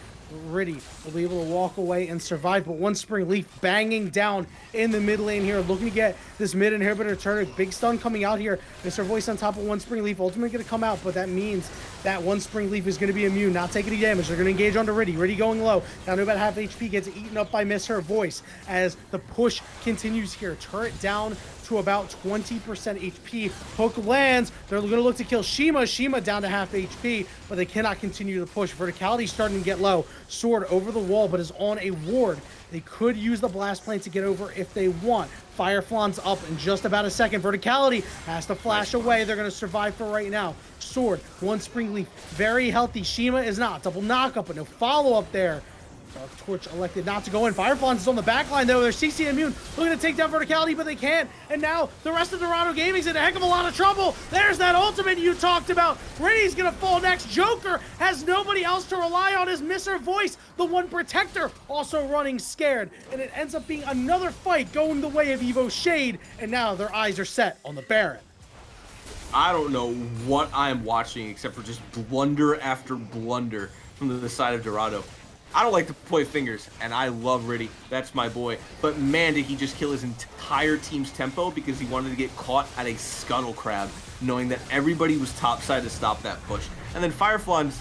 Riddy will be able to walk away and survive, but one Spring Leaf banging down in the mid lane here, looking to get this mid inhibitor turn. Big stun coming out here. Mr. Voice on top of one Spring Leaf, ultimately going to come out, but that means that one Spring Leaf is going to be immune, not taking any damage. They're going to engage onto Riddy. Riddy going low, down to about half HP, gets eaten up by Mr. Voice as the push continues here. Turret down to about 20% HP. Hook lands. They're going to look to kill Shima. Shima down to half HP, but they cannot continue to push. Verticality starting to get low. Sword over the wall, but is on a ward. They could use the blast plane to get over if they want. Fireflans up in just about a second. Verticality has to flash away. They're going to survive for right now. Sword, one Spring Leaf, very healthy. Shima is not. Double knockup, but no follow-up there. Dark Torch elected not to go in. Fireflans is on the back line, though. They're CC immune. Looking to take down Verticality, but they can't. And now the rest of Dorado Gaming's in a heck of a lot of trouble. There's that ultimate you talked about. Riddy's going to fall next. Joker has nobody else to rely on. His Mr. Voice, the one protector, also running scared. And it ends up being another fight going the way of EVO Shade. And now their eyes are set on the Baron. I don't know what I'm watching except for just blunder after blunder from the side of Dorado. I don't like to point fingers, and I love Riddy. That's my boy. But man, did he just kill his entire team's tempo because he wanted to get caught at a scuttle crab, knowing that everybody was topside to stop that push. And then Fireflans,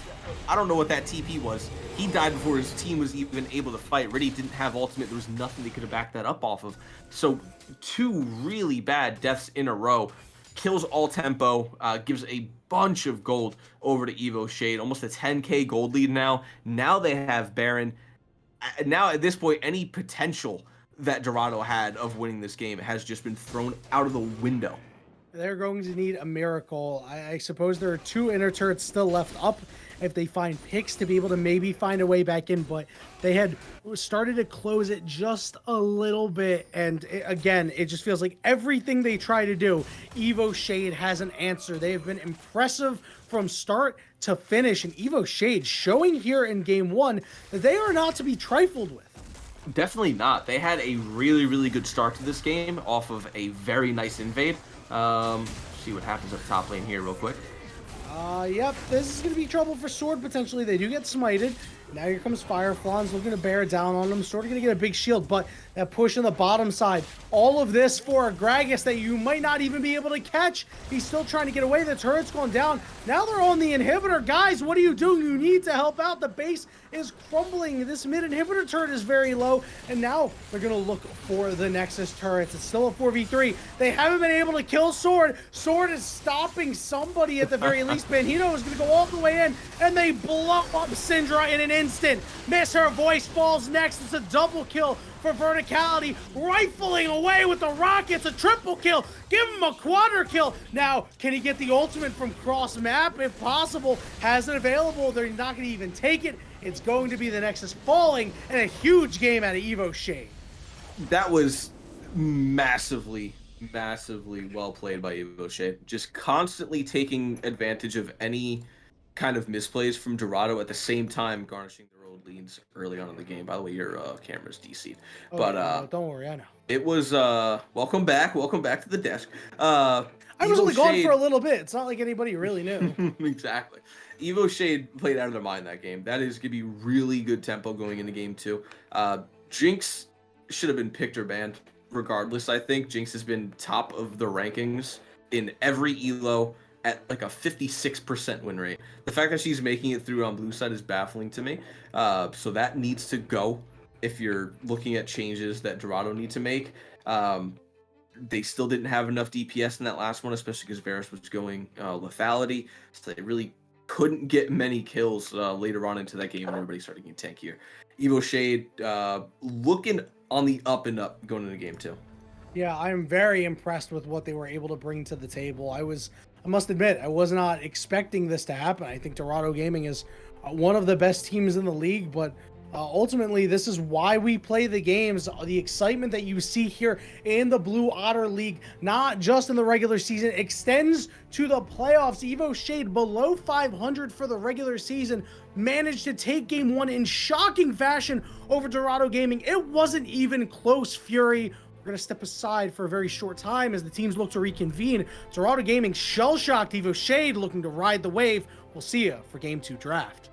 I don't know what that TP was. He died before his team was even able to fight. Riddy didn't have ultimate. There was nothing they could have backed that up off of. So 2 really bad deaths in a row. Kills all tempo, gives a bunch of gold over to EVO Shade, almost a 10k gold lead now. Now they have Baron. Now at this point, any potential that Dorado had of winning this game has just been thrown out of the window. They're going to need a miracle. I suppose there are 2 inner turrets still left up if they find picks to be able to maybe find a way back in, but they had started to close it just a little bit, and again, it just feels like everything they try to do, EVO Shade has an answer. They have been impressive from start to finish, and EVO Shade showing here in game 1 that they are not to be trifled with. Definitely not. They had a really, really good start to this game off of a very nice invade. See what happens at the top lane here real quick. Yep, this is going to be trouble for Sword, potentially. They do get smited. Now here comes Fireflans looking to bear down on them. Sword going to get a big shield, but that push on the bottom side. All of this for a Gragas that you might not even be able to catch. He's still trying to get away. The turret's going down. Now they're on the inhibitor. Guys, what do? You need to help out. The base is crumbling. This mid inhibitor turret is very low, and now they're going to look for the Nexus turrets. It's still a 4v3. They haven't been able to kill Sword. Sword is stopping somebody at the very least. Banhito is going to go all the way in, and they blow up Syndra in an instant. Miss Her Voice falls next. It's a double kill for Verticality, rifling away with the rockets, a triple kill, give him a quadra kill. Now, can he get the ultimate from cross map? If possible, has it available. They're not going to even take it. It's going to be the Nexus falling, and a huge game out of EVO Shade. That was massively well played by EVO Shade. Just constantly taking advantage of any kind of misplays from Dorado at the same time garnishing their own leads early on in the game. By the way, your camera's DC'd. Oh, but no, don't worry, I know. It was welcome back to the desk. I was only gone for a little bit. It's not like anybody really knew. Exactly. EVO Shade played out of their mind that game. That is gonna be really good tempo going into game 2. Jinx should have been picked or banned regardless. I think Jinx has been top of the rankings in every elo at like a 56% win rate. The fact that she's making it through on blue side is baffling to me. So that needs to go if you're looking at changes that Dorado need to make. They still didn't have enough DPS in that last one, especially because Varus was going lethality. So they really couldn't get many kills later on into that game when everybody started getting tankier. EVO Shade looking on the up and up going into game 2. Yeah, I'm very impressed with what they were able to bring to the table. I must admit, I was not expecting this to happen. I think Dorado Gaming is one of the best teams in the league, but Ultimately, this is why we play the games. The excitement that you see here in the Blue Otter League, not just in the regular season, extends to the playoffs. Evo Shade below 500 for the regular season managed to take game one in shocking fashion over Dorado Gaming. It wasn't even close, Fury. We're going to step aside for a very short time as the teams look to reconvene. Dorado Gaming shell-shocked Evo Shade, looking to ride the wave. We'll see you for game 2 draft.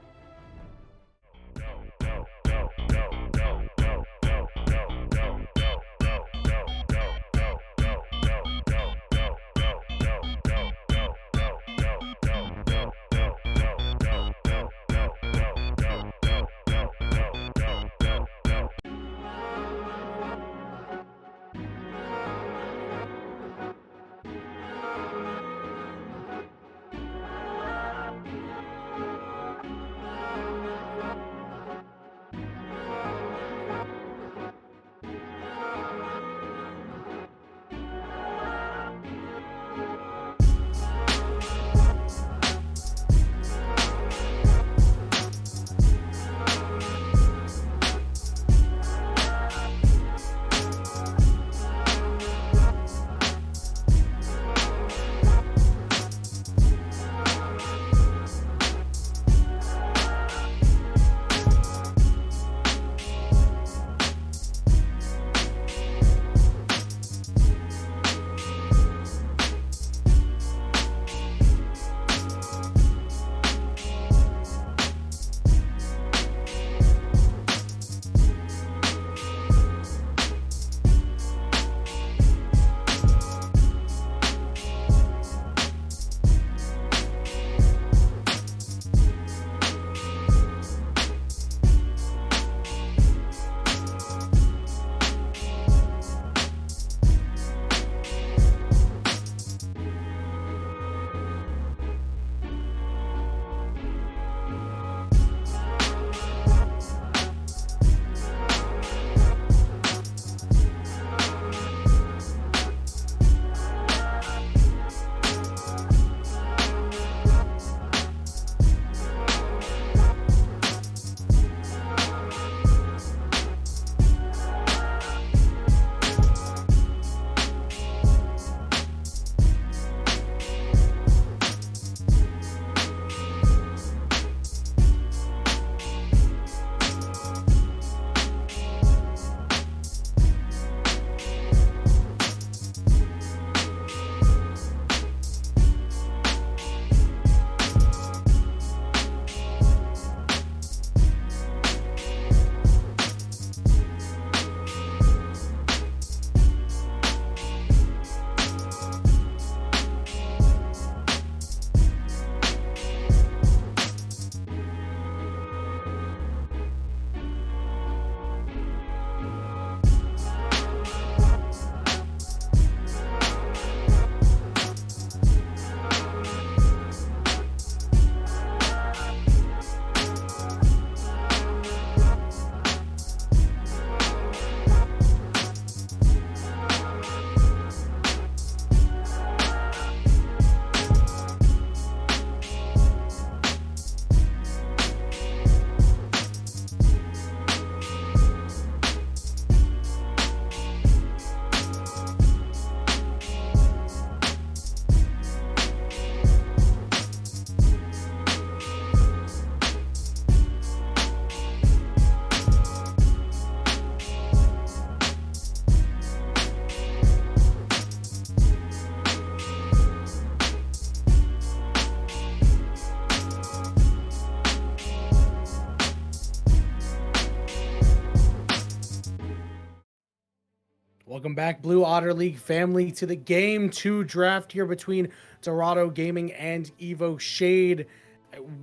Welcome back, Blue Otter League family, to the Game 2 draft here between Dorado Gaming and Evo Shade.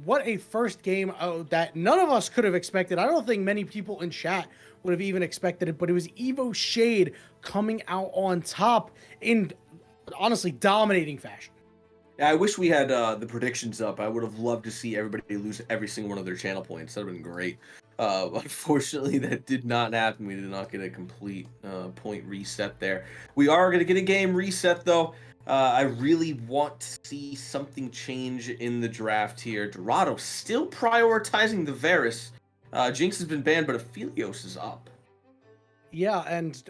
What a first game that none of us could have expected. I don't think many people in chat would have even expected it, but it was Evo Shade coming out on top in, honestly, dominating fashion. Yeah, I wish we had the predictions up. I would have loved to see everybody lose every single one of their channel points. That would have been great. Unfortunately, that did not happen. We did not get a complete point reset there. We are going to get a game reset, though. I really want to see something change in the draft here. Dorado still prioritizing the Varus. Jinx has been banned, but Aphelios is up. Yeah, and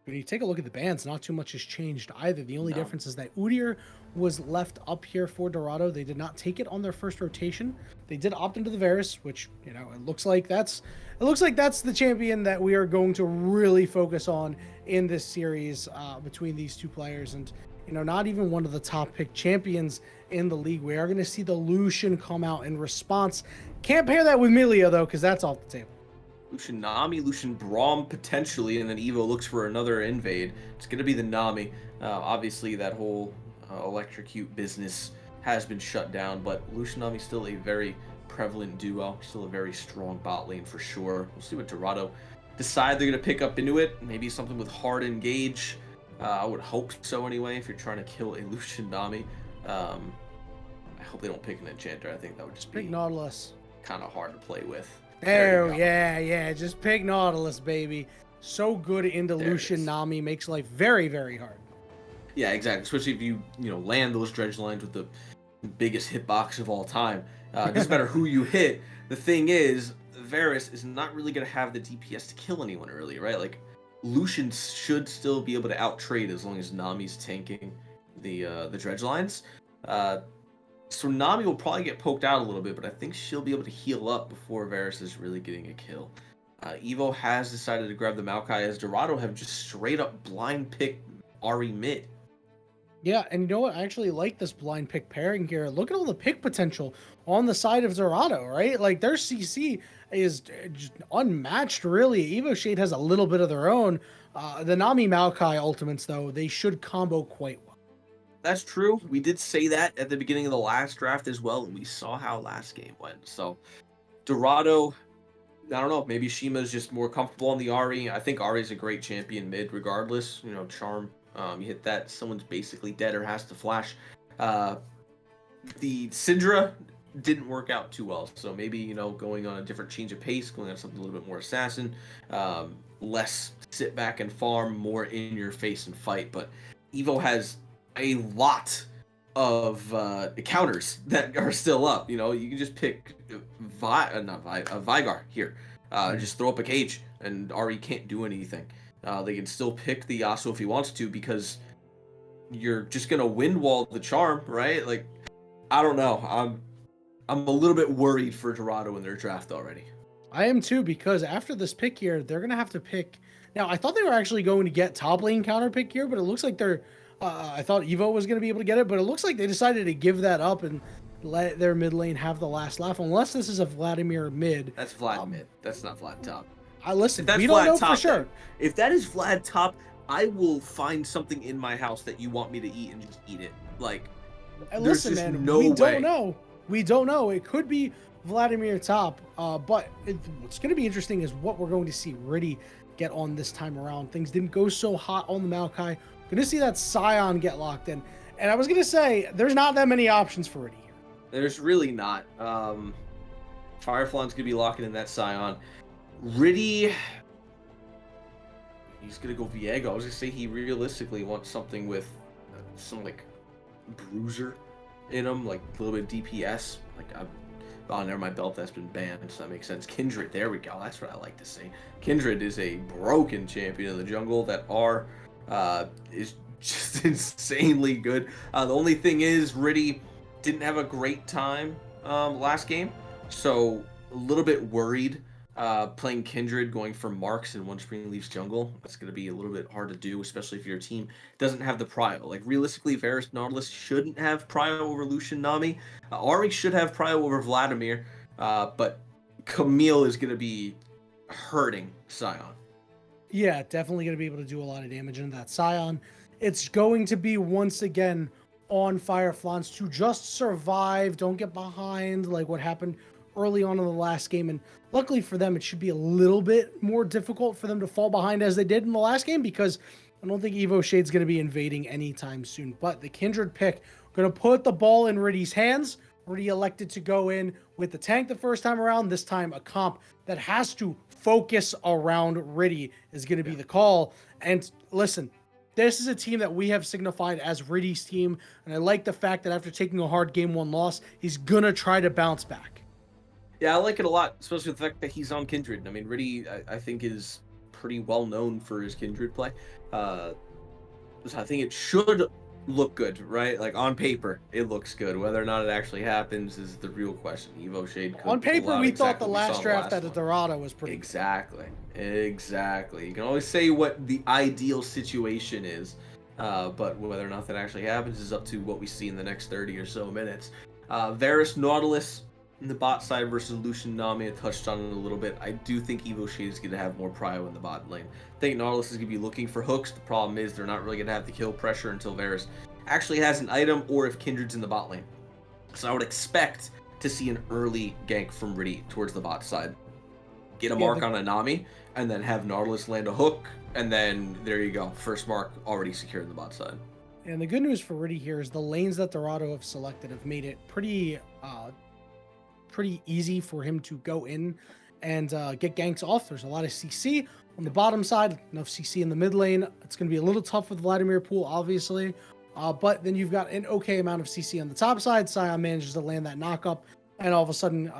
when you take a look at the bans, not too much has changed either. The only No. difference is that Udyr was left up here for Dorado. They did not take it on their first rotation. They did opt into the Varus, which, you know, it looks like that's the champion that we are going to really focus on in this series between these two players. And, you know, not even one of the top pick champions in the league. We are going to see the Lucian come out in response. Can't pair that with Milia though, because that's off the table. Lucian Nami, Lucian Braum potentially, and then Evo looks for another invade. It's going to be the Nami. Obviously, that whole electrocute business has been shut down, but Lucian Nami's still a very prevalent duo, still a very strong bot lane for sure. We'll see what Dorado decide they're going to pick up into it. Maybe something with hard engage. I would hope so anyway, if you're trying to kill a Lucian Nami. I hope they don't pick an enchanter. I think that would just be Pick Nautilus. kind of hard to play with. Oh, yeah. Just pick Nautilus, baby. So good into There it Lucian is. Nami. Makes life very, very hard. Yeah, exactly. Especially if you land those dredge lines with the biggest hitbox of all time. It doesn't matter who you hit. The thing is, Varus is not really going to have the DPS to kill anyone early, right? Like, Lucian should still be able to out-trade as long as Nami's tanking the dredge lines. So Nami will probably get poked out a little bit, but I think she'll be able to heal up before Varus is really getting a kill. EVO has decided to grab the Maokai as Dorado have just straight up blind picked Ahri mid. Yeah, and you know what? I actually like this blind pick pairing here. Look at all the pick potential on the side of Dorado, right? Like, their CC is just unmatched, really. Evo Shade has a little bit of their own. The Nami Maokai ultimates, though, they should combo quite well. That's true. We did say that at the beginning of the last draft as well, and we saw how last game went. So, Dorado, I don't know. Maybe Shima's just more comfortable on the Ahri. I think Ahri's a great champion mid, regardless. You know, charm. You hit that, someone's basically dead or has to flash. The Syndra didn't work out too well, so maybe going on a different change of pace, going on something a little bit more assassin, less sit back and farm, more in your face and fight. But Evo has a lot of counters that are still up. You can just pick Vigar here. Just throw up a cage, and Ahri can't do anything. They can still pick the Yasuo if he wants to, because you're just gonna wind wall the charm, right? Like, I don't know. I'm a little bit worried for Dorado in their draft already. I am too, because after this pick here, they're gonna have to pick. Now, I thought they were actually going to get top lane counter pick here, but it looks like they're. I thought Evo was gonna be able to get it, but it looks like they decided to give that up and let their mid lane have the last laugh. Unless this is a Vladimir mid. That's Vlad mid. That's not Vlad top. Listen, That's we don't Vlad know top, for sure. If that is Vlad top, I will find something in my house that you want me to eat and just eat it. Like, there's Listen, just man, no we way. don't know. We don't know. It could be Vladimir top, but what's going to be interesting is what we're going to see Riddy get on this time around. Things didn't go so hot on the Maokai. Going to see that Scion get locked in. And I was going to say, there's not that many options for Riddy here. There's really not. Firefly's going to be locking in that Scion. Riddy, he's going to go Viego. I was going to say he realistically wants something with some, like, bruiser in him, like a little bit of DPS. Like, oh, never mind, Belt that's been banned, so that makes sense. Kindred, there we go. That's what I like to see. Kindred is a broken champion in the jungle that is just insanely good. The only thing is, Riddy didn't have a great time last game, so a little bit worried playing Kindred, going for marks in One Spring Leaf's jungle. That's going to be a little bit hard to do, especially if your team doesn't have the prio. Like, realistically, Varus Nautilus shouldn't have prio over Lucian Nami. Ahri should have prio over Vladimir, but Camille is going to be hurting Scion. Yeah, definitely going to be able to do a lot of damage in that Scion. It's going to be, once again, on Fireflies to just survive, don't get behind, like what happened early on in the last game. And luckily for them, it should be a little bit more difficult for them to fall behind as they did in the last game, because I don't think Evo Shade's going to be invading anytime soon. But the Kindred pick, going to put the ball in Riddy's hands. Riddy elected to go in with the tank the first time around. This time, a comp that has to focus around Riddy is going to be the call. And listen, this is a team that we have signified as Riddy's team. And I like the fact that after taking a hard game one loss, he's going to try to bounce back. Yeah, I like it a lot, especially the fact that he's on Kindred. I mean, Riddy, I think, is pretty well known for his Kindred play. So I think it should look good, right? Like on paper, it looks good. Whether or not it actually happens is the real question. Evo Shade could On paper, pull out we thought exactly the what we saw last in the draft last out of one. Dorado was pretty Exactly. Exactly. You can always say what the ideal situation is, but whether or not that actually happens is up to what we see in the next 30 or so minutes. Varus Nautilus in the bot side versus Lucian Nami. I touched on it a little bit. I do think Evo Shade is going to have more prio in the bot lane. I think Nautilus is going to be looking for hooks. The problem is they're not really going to have the kill pressure until Varus actually has an item or if Kindred's in the bot lane. So I would expect to see an early gank from Riddy towards the bot side. Get a mark on a Nami, and then have Nautilus land a hook, and then there you go. First mark already secured in the bot side. And the good news for Riddy here is the lanes that Dorado have selected have made it pretty easy for him to go in and get ganks off. There's a lot of CC on the bottom side, enough CC in the mid lane. It's going to be a little tough with Vladimir Pool, obviously. But then you've got an okay amount of CC on the top side. Sion manages to land that knock up, and all of a sudden,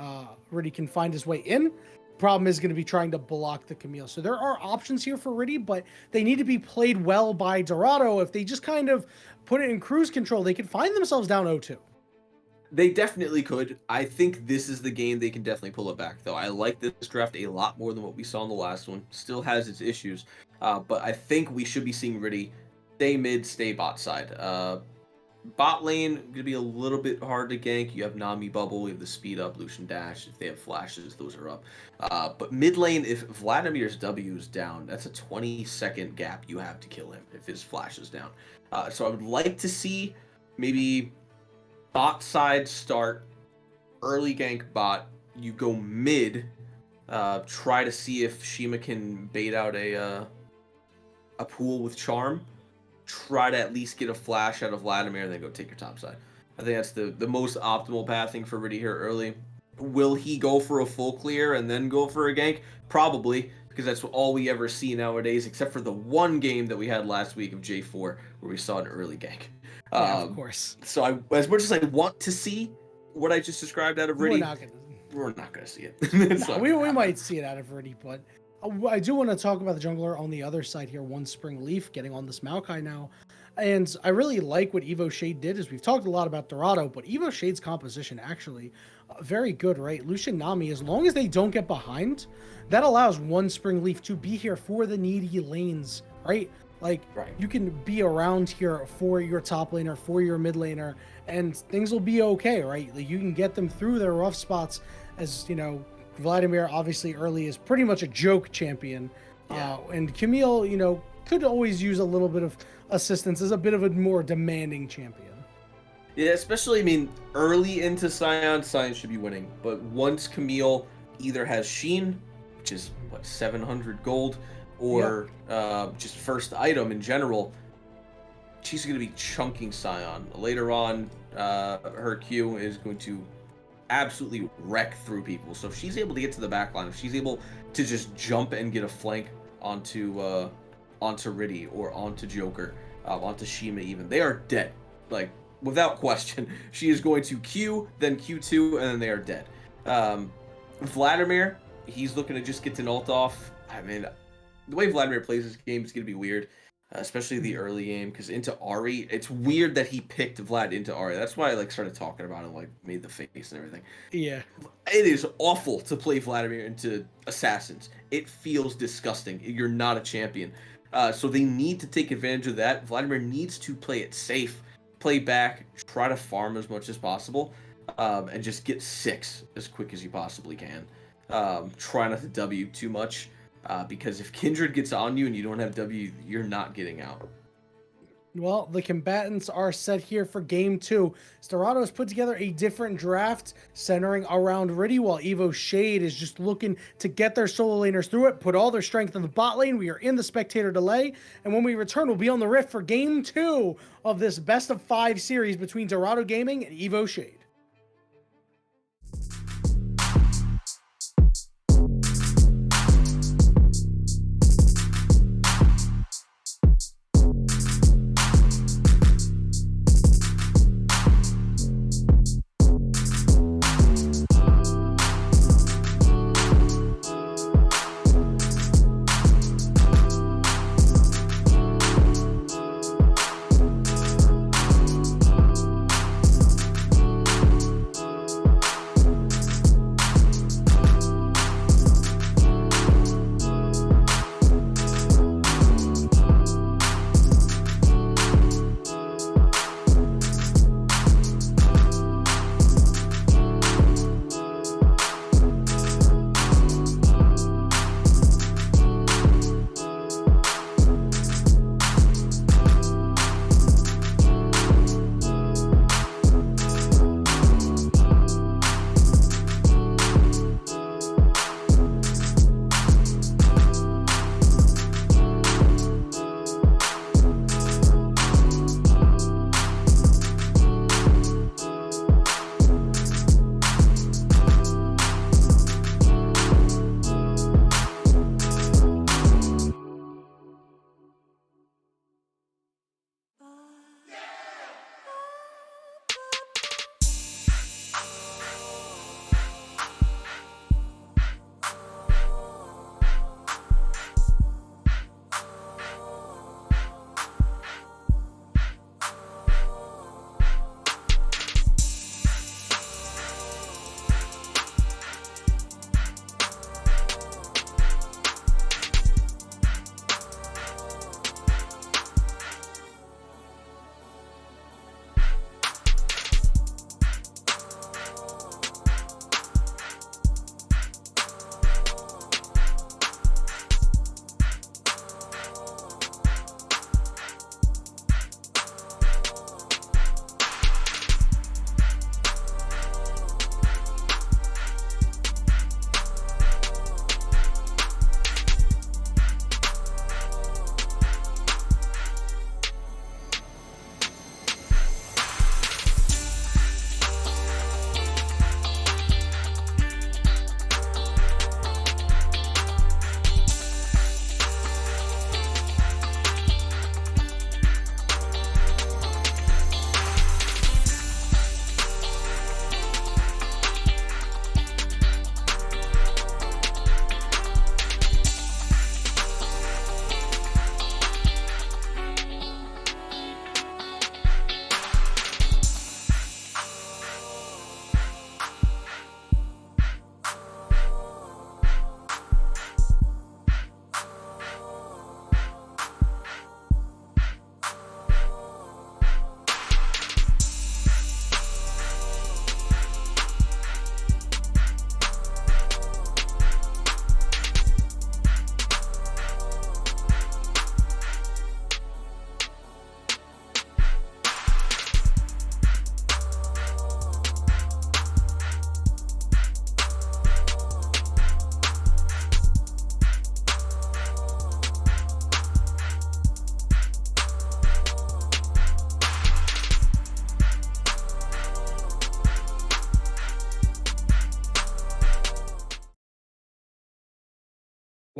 Riddy can find his way in. Problem is going to be trying to block the Camille. So there are options here for Riddy, but they need to be played well by Dorado. If they just kind of put it in cruise control, they could find themselves down 0-2. They definitely could. I think this is the game they can definitely pull it back, though. I like this draft a lot more than what we saw in the last one. Still has its issues, but I think we should be seeing Riddy stay mid, stay bot side. Bot lane going to be a little bit hard to gank. You have Nami Bubble, you have the speed up, Lucian Dash. If they have flashes, those are up. But mid lane, if Vladimir's W is down, that's a 20-second gap you have to kill him if his flash is down. So I would like to see maybe bot side start, early gank bot, you go mid, try to see if Shima can bait out a pool with Charm, try to at least get a flash out of Vladimir, and then go take your top side. I think that's the most optimal pathing for Riddy here early. Will he go for a full clear and then go for a gank? Probably, because that's all we ever see nowadays, except for the one game that we had last week of J4, where we saw an early gank. Yeah, of course. So as much as I want to see what I just described out of Riddy, we're not going to see it. No, we might see it out of Riddy, but I do want to talk about the jungler on the other side here. One Spring Leaf getting on this Maokai now. And I really like what Evo Shade did, is we've talked a lot about Dorado, but Evo Shade's composition actually very good, right? Lucian Nami, as long as they don't get behind, that allows one Spring Leaf to be here for the needy lanes, right? Like, you can be around here for your top laner, for your mid laner, and things will be okay, right? Like, you can get them through their rough spots. As, you know, Vladimir, obviously, early is pretty much a joke champion. Yeah. And Camille, you know, could always use a little bit of assistance as a bit of a more demanding champion. Yeah, especially, I mean, early into Sion should be winning. But once Camille either has Sheen, which is, what, 700 gold, or just first item in general, she's going to be chunking Sion. Later on, her Q is going to absolutely wreck through people. So if she's able to get to the back line, if she's able to just jump and get a flank onto Riddy or onto Joker, onto Shima even, they are dead. Like, without question. She is going to Q, then Q2, and then they are dead. Vladimir, he's looking to just get an ult off. I mean, the way Vladimir plays this game is going to be weird, especially the early game, because into Ahri, it's weird that he picked Vlad into Ahri. That's why I started talking about him, made the face and everything. Yeah. It is awful to play Vladimir into Assassins. It feels disgusting. You're not a champion. So they need to take advantage of that. Vladimir needs to play it safe, play back, try to farm as much as possible, and just get 6 as quick as you possibly can. Try not to W too much. Because if Kindred gets on you and you don't have W, you're not getting out. Well, the combatants are set here for game 2. Dorado has put together a different draft centering around Riddy, while Evo Shade is just looking to get their solo laners through it, put all their strength in the bot lane. We are in the spectator delay, and when we return, we'll be on the Rift for game 2 of this best of 5 series between Dorado Gaming and Evo Shade.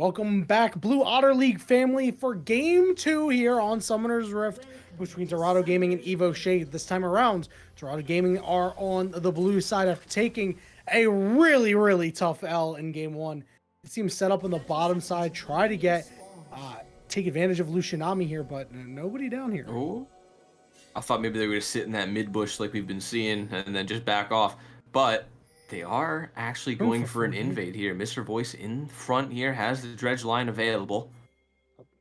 Welcome back, Blue Otter League family, for Game 2 here on Summoner's Rift between Dorado Gaming and EVO Shade. This time around, Dorado Gaming are on the blue side after taking a really tough L in Game 1. It seems set up on the bottom side, try to take advantage of Lucianami here, but nobody down here. Oh, I thought maybe they were going to sit in that mid bush like we've been seeing and then just back off. But they are actually going for an invade here. Mr. Voice in front here has the dredge line available.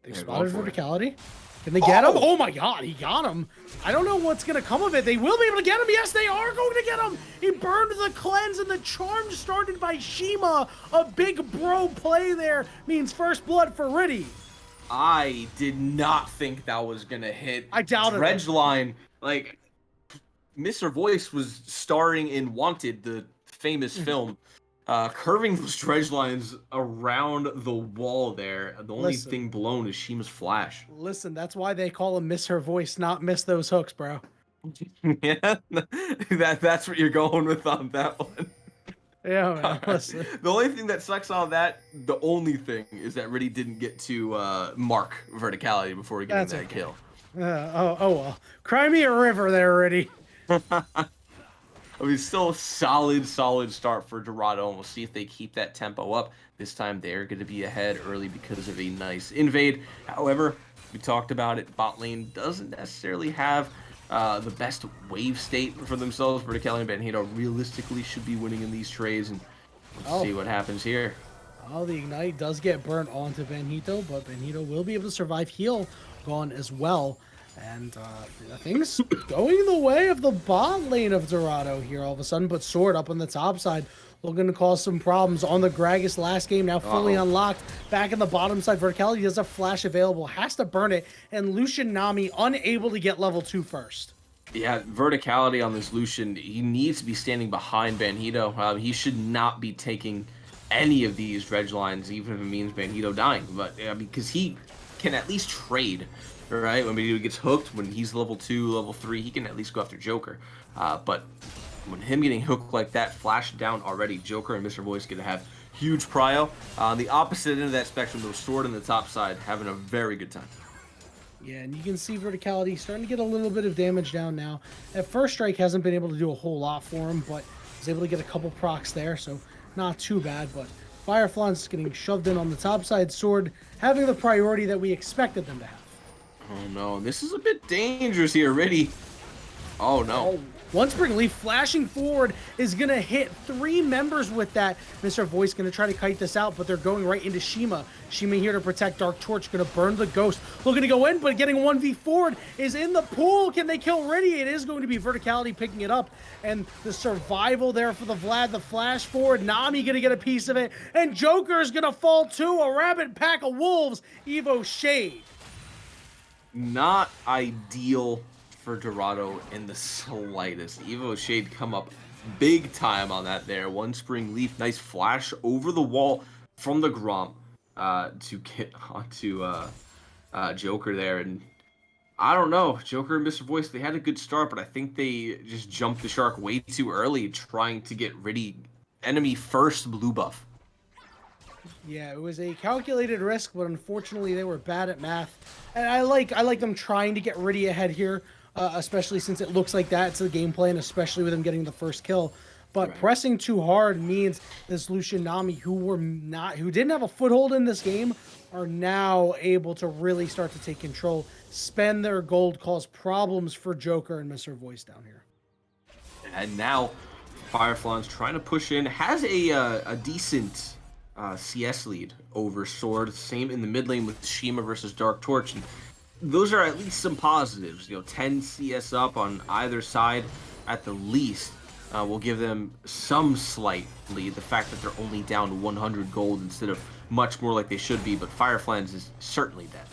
They spotted verticality. Can they get him? Oh my god, he got him. I don't know what's going to come of it. They will be able to get him. Yes, they are going to get him. He burned the cleanse, and the charm started by Shima. A big bro play there means first blood for Riddy. I did not think that was going to hit. I doubted dredge line. Like, Mr. Voice was starring in Wanted, the famous film, curving those dredge lines around the wall there. The only thing blown is Shima's flash. Listen, that's why they call him Miss Her Voice, not Miss Those Hooks, bro. Yeah, that's what you're going with on that one. Yeah, man, listen. The only thing that sucks on that, the only thing, is that Riddy didn't get to mark verticality before he got that kill. Oh well. Cry me a river there, Riddy. I mean, still a solid start for Dorado, and we'll see if they keep that tempo up. This time they're going to be ahead early because of a nice invade. However, we talked about it, bot lane doesn't necessarily have the best wave state for themselves. Verticality and Benito realistically should be winning in these trades, and let's see what happens here. Oh, the Ignite does get burnt onto Benito, but Benito will be able to survive. Heal gone as well. And things going the way of the bot lane of Dorado here all of a sudden, but Sword up on the top side looking to cause some problems on the Gragas last game, now fully unlocked. Back in the bottom side, Verticality does have flash available, has to burn it, and Lucianami unable to get level 2 first. Yeah, verticality on this Lucian, he needs to be standing behind Benito. He should not be taking any of these dredge lines, even if it means Benito dying, but because he can at least trade. Right, when Benito gets hooked, when he's level 2, level 3, he can at least go after Joker. But when him getting hooked like that, flash down already, Joker and Mr. Voice gonna have huge prio. On the opposite end of that spectrum, though, Sword on the top side having a very good time. Yeah, and you can see Verticality starting to get a little bit of damage down now. At first strike hasn't been able to do a whole lot for him, but was able to get a couple procs there, so not too bad. But Firefly's getting shoved in on the top side, Sword having the priority that we expected them to have. Oh no, this is a bit dangerous here, Riddy. Oh no. One Spring Leaf flashing forward is going to hit 3 members with that. Mr. Voice going to try to kite this out, but they're going right into Shima. Shima here to protect Dark Torch, going to burn the Ghost. Looking to go in, but getting 1v forward is in the pool. Can they kill Riddy? It is going to be Verticality picking it up. And the survival there for the Vlad, the flash forward. Nami going to get a piece of it. And Joker is going to fall too. A rabid pack of wolves. EVO Shade. Not ideal for Dorado in the slightest. EVO Shade come up big time on that there. One Spring Leaf, nice flash over the wall from the Gromp to get onto Joker there. And I don't know, Joker and Mr. Voice, they had a good start, but I think they just jumped the shark way too early trying to get Riddy enemy first blue buff. Yeah, it was a calculated risk, but unfortunately they were bad at math. And I like them trying to get Riddy ahead here, especially since it looks like that's the game plan, especially with him getting the first kill. But pressing too hard means this Lucianami, who didn't have a foothold in this game, are now able to really start to take control, spend their gold, cause problems for Joker and Mr. Voice down here. And now Firefly's trying to push in, has a decent CS lead over Sword. Same in the mid lane with Shima versus Dark Torch. And those are at least some positives. 10 CS up on either side at the least will give them some slight lead. The fact that they're only down 100 gold instead of much more like they should be. But Fireflies is certainly dead.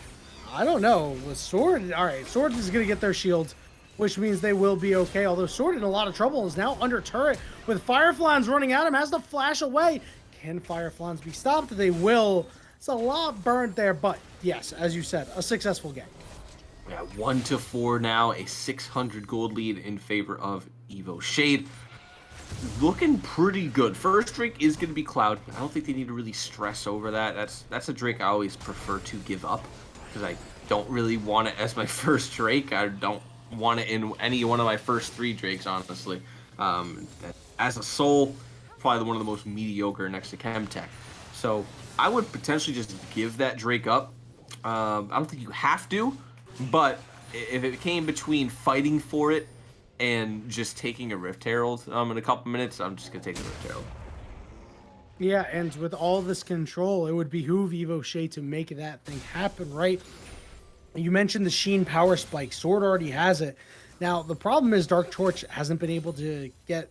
I don't know. With Sword, all right, Sword is going to get their shields, which means they will be okay. Although Sword in a lot of trouble, is now under turret with Fireflies running at him, has the flash away. Can Fireflies be stopped? They will. It's a lot burnt there, but yes, as you said, a successful game. Yeah, 1-4 now, a 600 gold lead in favor of EVO Shade. looking pretty good. First Drake is going to be Cloud. I don't think they need to really stress over that. That's a Drake I always prefer to give up because I don't really want it as my first Drake. I don't want it in any one of my first 3 Drakes, honestly. As a soul, probably one of the most mediocre next to Chemtech. So I would potentially just give that Drake up. I don't think you have to, but if it came between fighting for it and just taking a Rift Herald in a couple minutes, I'm just going to take the Rift Herald. Yeah, and with all this control, it would behoove Evo Shea to make that thing happen, right? You mentioned the Sheen power spike. Sword already has it. Now, the problem is Dark Torch hasn't been able to get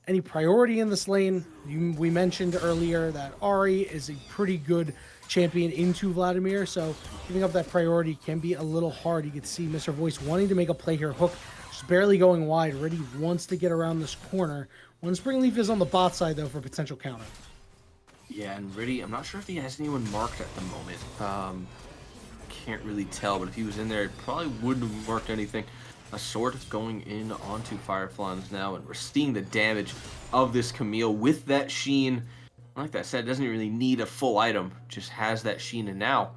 any priority in this lane. We mentioned earlier that Ahri is a pretty good champion into Vladimir, so giving up that priority can be a little hard. You can see Mr. Voice wanting to make a play here. Hook just barely going wide. Riddy wants to get around this corner. One Spring Leaf is on the bot side, though, for potential counter. Yeah, and Riddy, I'm not sure if he has anyone marked at the moment. Can't really tell, but if he was in there, it probably wouldn't have marked anything. A sword going in onto Fireflans now, and we're seeing the damage of this Camille with that Sheen. Like that said, it doesn't really need a full item, just has that Sheen, and now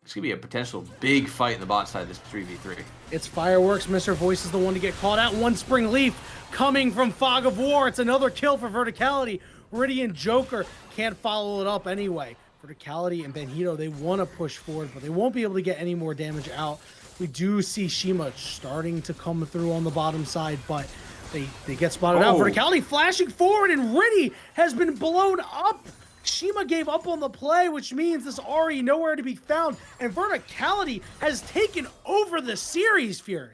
it's going to be a potential big fight in the bot side, this 3v3. It's fireworks. Mr. Voice is the one to get caught out. One Spring Leaf coming from Fog of War. It's another kill for Verticality. Riddy and Joker can't follow it up anyway. Verticality and Benito, they want to push forward, but they won't be able to get any more damage out. We do see Shima starting to come through on the bottom side, but they get spotted out. Verticality flashing forward, and Riddy has been blown up. Shima gave up on the play, which means this Ahri nowhere to be found, and Verticality has taken over the series, Fury.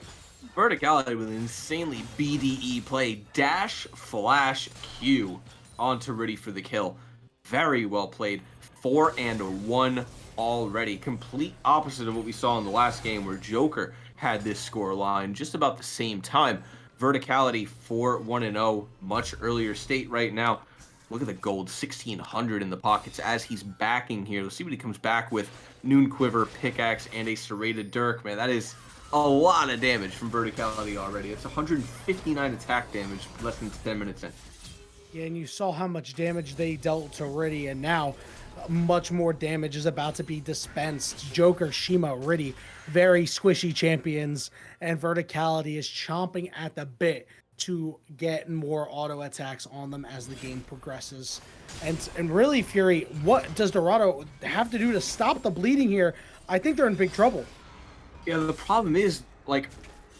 Verticality with an insanely BDE play. Dash, flash, Q onto Riddy for the kill. Very well played. 4-1 already. Complete opposite of what we saw in the last game where Joker had this score line just about the same time. Verticality 4-1-0, much earlier state right now. Look at the gold, 1600 in the pockets as he's backing here. Let's see what he comes back with. Noon Quiver, Pickaxe, and a Serrated Dirk. Man, that is a lot of damage from Verticality already. It's 159 attack damage, less than 10 minutes in. Yeah, and you saw how much damage they dealt to Riddy, and now much more damage is about to be dispensed. Joker, Shima, Riddy, very squishy champions, and Verticality is chomping at the bit to get more auto attacks on them as the game progresses. And really, Fury, what does Dorado have to do to stop the bleeding here? I think they're in big trouble. Yeah, the problem is, like,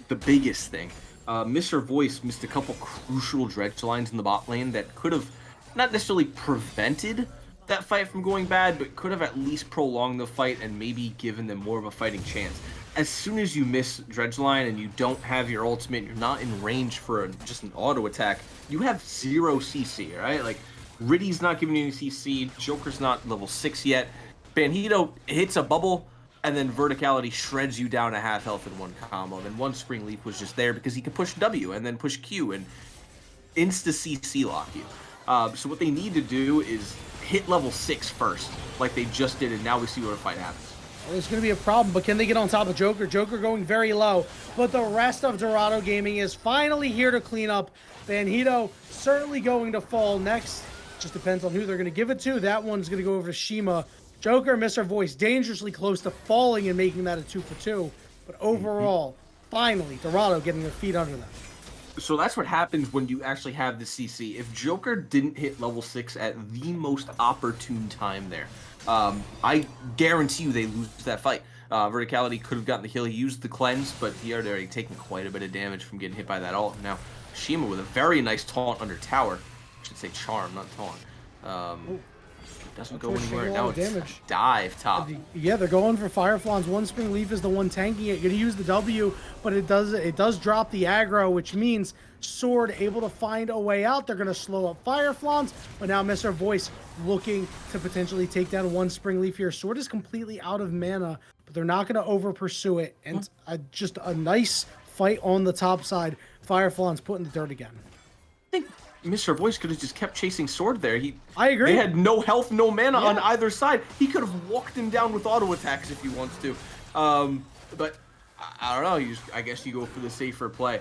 the biggest thing. Mr. Voice missed a couple crucial dredge lines in the bot lane that could have not necessarily prevented that fight from going bad, but could have at least prolonged the fight and maybe given them more of a fighting chance. As soon as you miss dredge line and you don't have your ultimate, you're not in range for just an auto attack, you have 0 CC, right? Like, Riddy's not giving you any CC, Joker's not level 6 yet, Benito hits a bubble, and then Verticality shreds you down to half health in one combo. Then one Spring Leaf was just there because he could push W and then push Q and insta-CC lock you. So what they need to do is hit level 6 first, like they just did, and now we see where the fight happens. Well, there's going to be a problem, but can they get on top of Joker? Joker going very low, but the rest of Dorado Gaming is finally here to clean up. Benito certainly going to fall next. Just depends on who they're going to give it to. That one's going to go over to Shima. Joker and Mr. Voice dangerously close to falling and making that a 2-for-2. But overall, finally, Dorado getting their feet under them. So that's what happens when you actually have the CC. If Joker didn't hit level 6 at the most opportune time there, I guarantee you they lose that fight. Verticality could have gotten the kill. He used the cleanse, but he had already taken quite a bit of damage from getting hit by that ult. Now, Shima with a very nice taunt under tower. I should say charm, not taunt. Doesn't go anywhere. Now it's dive top. Yeah, they're going for Fireflans. One Spring Leaf is the one tanking it. You're gonna use the W, but it does drop the aggro, which means Sword able to find a way out. They're gonna slow up Fireflans, but now Mr. Voice looking to potentially take down one Spring Leaf here. Sword is completely out of mana, but they're not gonna over pursue it. And just a nice fight on the top side. Fireflans put in the dirt again. I think Mr. Voice could have just kept chasing Sword there. I agree. They had no health, no mana on either side. He could have walked him down with auto attacks if he wants to. But I don't know. I guess you go for the safer play.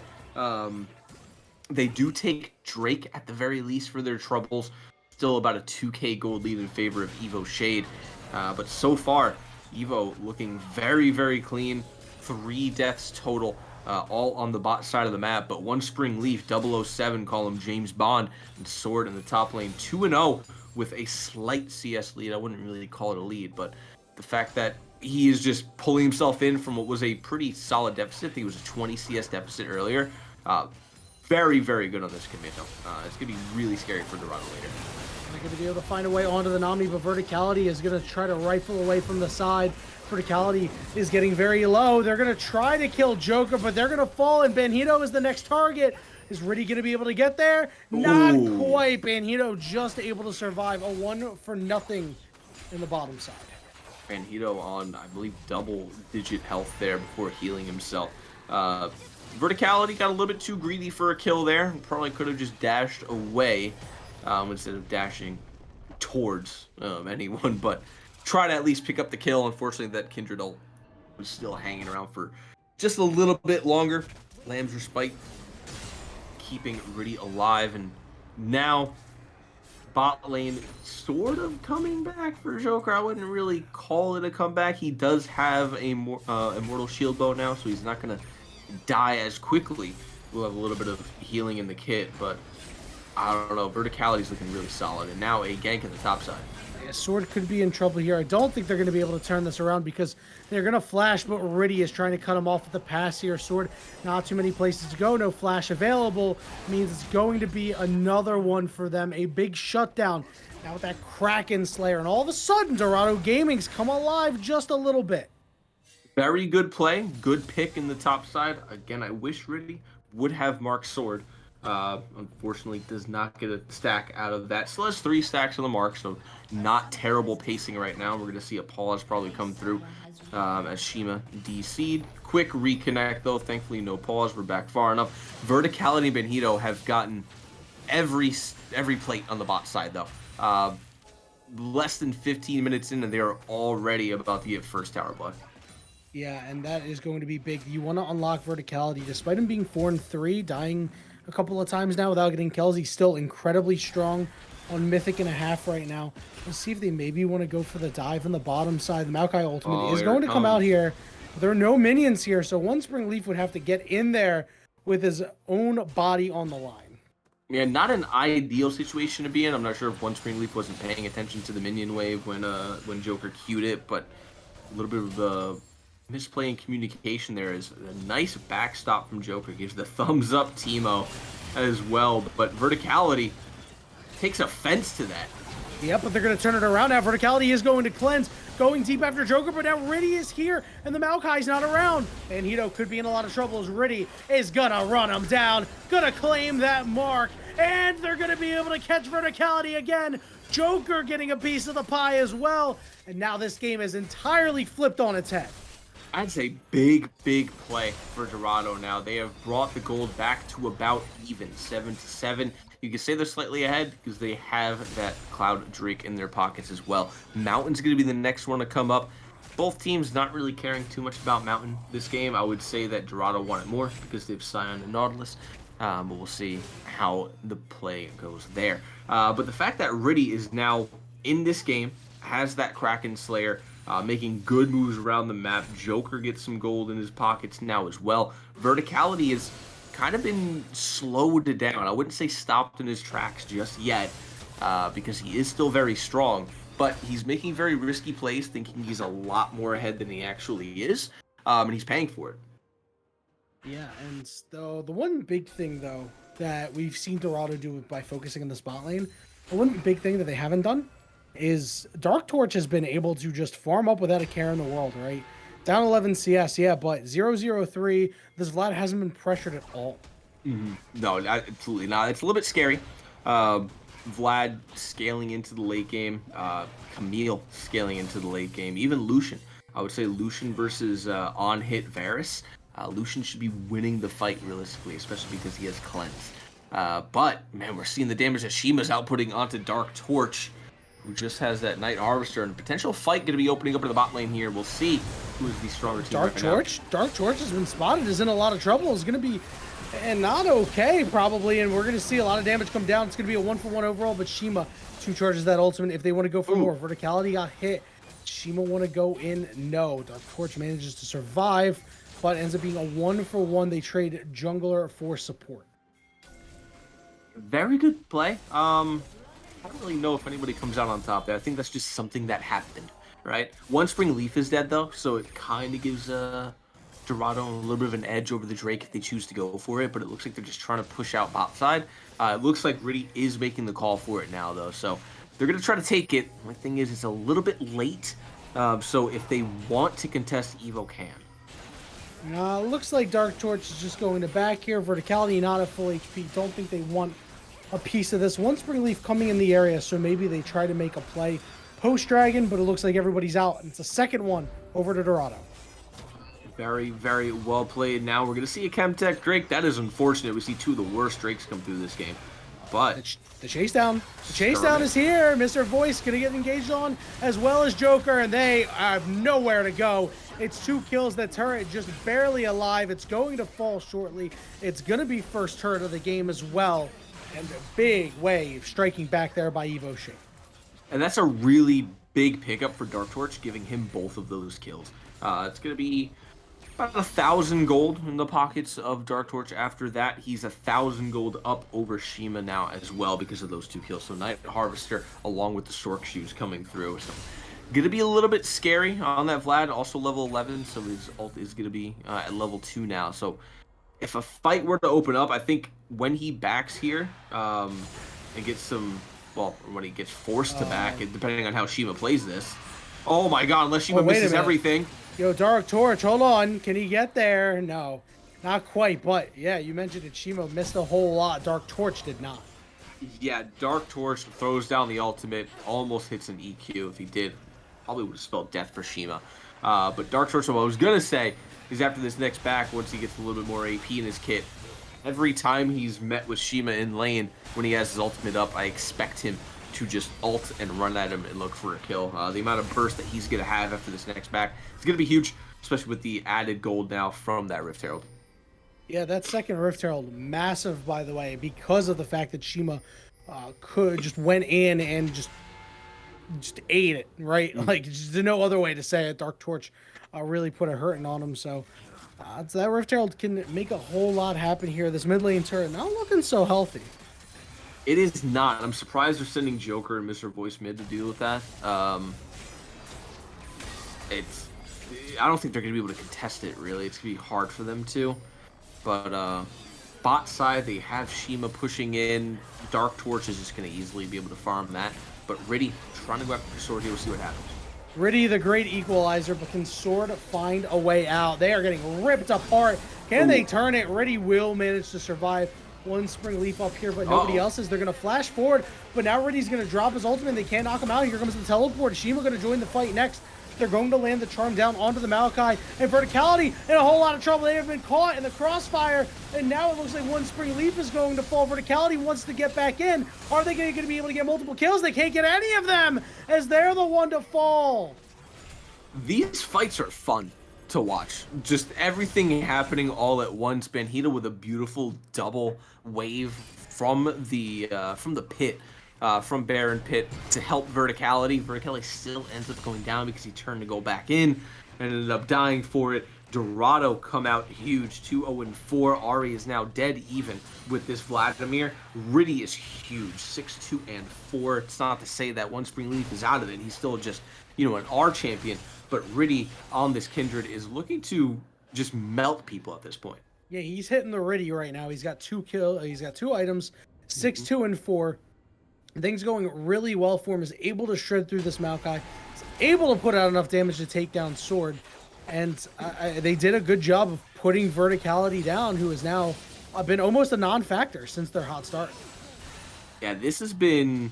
They do take Drake at the very least for their troubles. Still about a 2k gold lead in favor of EVO Shade. But so far, EVO looking very, very clean. 3 deaths total, all on the bot side of the map. But one Spring Leaf, 007, call him James Bond, and Sword in the top lane. 2-0 with a slight CS lead. I wouldn't really call it a lead, but the fact that he is just pulling himself in from what was a pretty solid deficit. I think it was a 20 CS deficit earlier. Very, very good on this commit. It's going to be really scary for Dorado later. They're going to be able to find a way onto the Nami, but Verticality is going to try to rifle away from the side. Verticality is getting very low. They're going to try to kill Joker, but they're going to fall, and Banhito is the next target. Is Riddy going to be able to get there? Not quite. Banhito just able to survive. A 1-for-0 in the bottom side. Banhito on, I believe, double-digit health there before healing himself. Verticality got a little bit too greedy for a kill there. Probably could have just dashed away instead of dashing towards anyone, but try to at least pick up the kill. Unfortunately, that Kindred ult was still hanging around for just a little bit longer. Lamb's Respite keeping Riddy alive, and now bot lane sort of coming back for Joker. I wouldn't really call it a comeback. He does have a Immortal Shield Bow now, so he's not going to die as quickly. We'll have a little bit of healing in the kit, but I don't know. Verticality's looking really solid, and now a gank at the top side. Yeah, Sword could be in trouble here. I don't think they're going to be able to turn this around because they're going to flash, but Riddy is trying to cut him off with the pass here. Sword, not too many places to go. No flash available. Means it's going to be another one for them. A big shutdown. Now with that Kraken Slayer, and all of a sudden, Dorado Gaming's come alive just a little bit. Very good play. Good pick in the top side. Again, I wish Riddy would have marked Sword. Unfortunately, does not get a stack out of that. Still has 3 stacks on the mark, so not terrible pacing right now. We're going to see a pause probably come through as Shima DC'd. Quick reconnect, though. Thankfully, no pause. We're back far enough. Verticality and Banhito have gotten every plate on the bot side, though. Less than 15 minutes in, and they are already about to get first tower block. Yeah, and that is going to be big. You want to unlock Verticality. Despite him being 4-3, dying a couple of times now without getting kills, he's still incredibly strong on Mythic and a half right now. Let's see if they maybe want to go for the dive on the bottom side. The Maokai ultimate is going to come out here. There are no minions here, so one Spring Leaf would have to get in there with his own body on the line. Yeah, not an ideal situation to be in. I'm not sure if one Spring Leaf wasn't paying attention to the minion wave when Joker queued it, but a little bit of the misplay in communication there is a nice backstop from Joker. Gives the thumbs up Teemo as well, but Verticality takes offense to that. Yep, but they're going to turn it around now. Verticality is going to cleanse, going deep after Joker, but now Riddy is here, and the Maokai's not around. And Hito could be in a lot of trouble as Riddy is going to run him down, going to claim that mark, and they're going to be able to catch Verticality again. Joker getting a piece of the pie as well, and now this game is entirely flipped on its head. I'd say big play for Dorado now. They have brought the gold back to about even, 7-7. You can say they're slightly ahead because they have that Cloud Drake in their pockets as well. Mountain's going to be the next one to come up. Both teams not really caring too much about Mountain this game. I would say that Dorado wanted more because they've Scion and Nautilus. But we'll see how the play goes there. But the fact that Riddy is now in this game, has that Kraken Slayer, making good moves around the map. Joker gets some gold in his pockets now as well. Verticality has kind of been slowed down. I wouldn't say stopped in his tracks just yet, because he is still very strong, but he's making very risky plays, thinking he's a lot more ahead than he actually is, and he's paying for it. Yeah, and the one big thing, though, that we've seen Dorado do by focusing on the spot lane, the one big thing that they haven't done is Dark Torch has been able to just farm up without a care in the world, right? Down 11 CS, yeah, but 0-0-3, this Vlad hasn't been pressured at all. No, absolutely not. It's a little bit scary. Vlad scaling into the late game, Camille scaling into the late game, even Lucian. I would say Lucian versus on-hit Varus. Lucian should be winning the fight realistically, especially because he has cleanse. But, man, we're seeing the damage that Shima's outputting onto Dark Torch, who just has that Night Harvester, and a potential fight going to be opening up in the bot lane here. We'll see who is the stronger team. Dark Torch has been spotted, is in a lot of trouble. Is going to be And not okay, probably. And we're going to see a lot of damage come down. It's going to be a 1-for-1 overall, but Shima 2 charges that ultimate if they want to go for more. Verticality got hit. Shima want to go in? No. Dark Torch manages to survive, but ends up being a 1-for-1. They trade jungler for support. Very good play. I don't really know if anybody comes out on top there. I think that's just something that happened, right? One Spring Leaf is dead, though, so it kind of gives Dorado a little bit of an edge over the Drake if they choose to go for it, but it looks like they're just trying to push out bot side. It looks like Riddy is making the call for it now, though, so they're going to try to take it. The thing is, it's a little bit late, so if they want to contest, EVO can. Looks like Dark Torch is just going to back here. Verticality not at full HP. Don't think they want a piece of this. One Spring Leaf coming in the area, so maybe they try to make a play post-Dragon, but it looks like everybody's out, and it's a second one over to Dorado. Very, very well played. Now we're going to see a Chemtech Drake. That is unfortunate. We see 2 of the worst Drakes come through this game. But the chase down. The chase down is here. Mr. Voice going to get engaged on, as well as Joker, and they have nowhere to go. It's 2 kills. The turret just barely alive. It's going to fall shortly. It's going to be first turret of the game as well. And a big wave striking back there by EVO Shape. And that's a really big pickup for Dark Torch, giving him both of those kills. It's going to be about 1,000 gold in the pockets of Dark Torch. After that, he's 1,000 gold up over Shima now as well because of those 2 kills. So Night Harvester along with the Sork Shoes coming through. So going to be a little bit scary on that Vlad. Also level 11, so his ult is going to be at level 2 now. So if a fight were to open up, I think when he backs here and gets some, well, when he gets forced to back, depending on how Shima plays this. Oh my god, unless Shima misses everything. Yo, Dark Torch, hold on. Can he get there? No, not quite. But yeah, you mentioned it. Shima missed a whole lot. Dark Torch did not. Yeah, Dark Torch throws down the ultimate, almost hits an EQ. If he did, probably would have spelled death for Shima. But Dark Torch, what I was going to say, is after this next back, once he gets a little bit more AP in his kit, every time he's met with Shima in lane, when he has his ultimate up, I expect him to just ult and run at him and look for a kill. The amount of burst that he's going to have after this next back is going to be huge, especially with the added gold now from that Rift Herald. Yeah, that second Rift Herald, massive, by the way, because of the fact that Shima could just went in and just ate it, right? Like, just no other way to say it. Dark Torch really put a hurting on him, so that Rift Herald can make a whole lot happen here. This mid lane turret not looking so healthy. It is not. I'm surprised they're sending Joker and Mr. Voice mid to deal with that. I don't think they're going to be able to contest it, really. It's going to be hard for them to. But bot side, they have Shima pushing in. Dark Torch is just going to easily be able to farm that. But Riddy trying to go after the sword here. We'll see what happens. Riddy, the great equalizer, but can Sword find a way out? They are getting ripped apart. Can they turn it? Riddy will manage to survive. One Spring Leaf up here, but nobody else is. They're going to flash forward, but now Riddy's going to drop his ultimate. They can't knock him out. Here comes the teleport. Shima going to join the fight next. They're going to land the charm down onto the Maokai, and Verticality in a whole lot of trouble. They have been caught in the crossfire, and now it looks like one Spring Leaf is going to fall. Verticality wants to get back in. Are they going to be able to get multiple kills? They can't get any of them, as they're the one to fall. These fights are fun to watch. Just everything happening all at once. Banhito with a beautiful double wave from the pit, from Baron Pit to help Verticality. Verticality still ends up going down because he turned to go back in and ended up dying for it. Dorado come out huge, 2-0-4. Ari is now dead even with this Vladimir. Riddy is huge, 6-2 and 4. It's not to say that one Spring Leaf is out of it. He's still just, an R champion. But Riddy on this Kindred is looking to just melt people at this point. Yeah, he's hitting the Riddy right now. He's got 2 kills. He's got 2 items, 6-2 and 4. Things going really well for him. Is able to shred through this Maokai. Is able to put out enough damage to take down Sword. And they did a good job of putting Verticality down, who has now been almost a non-factor since their hot start. Yeah, this has been...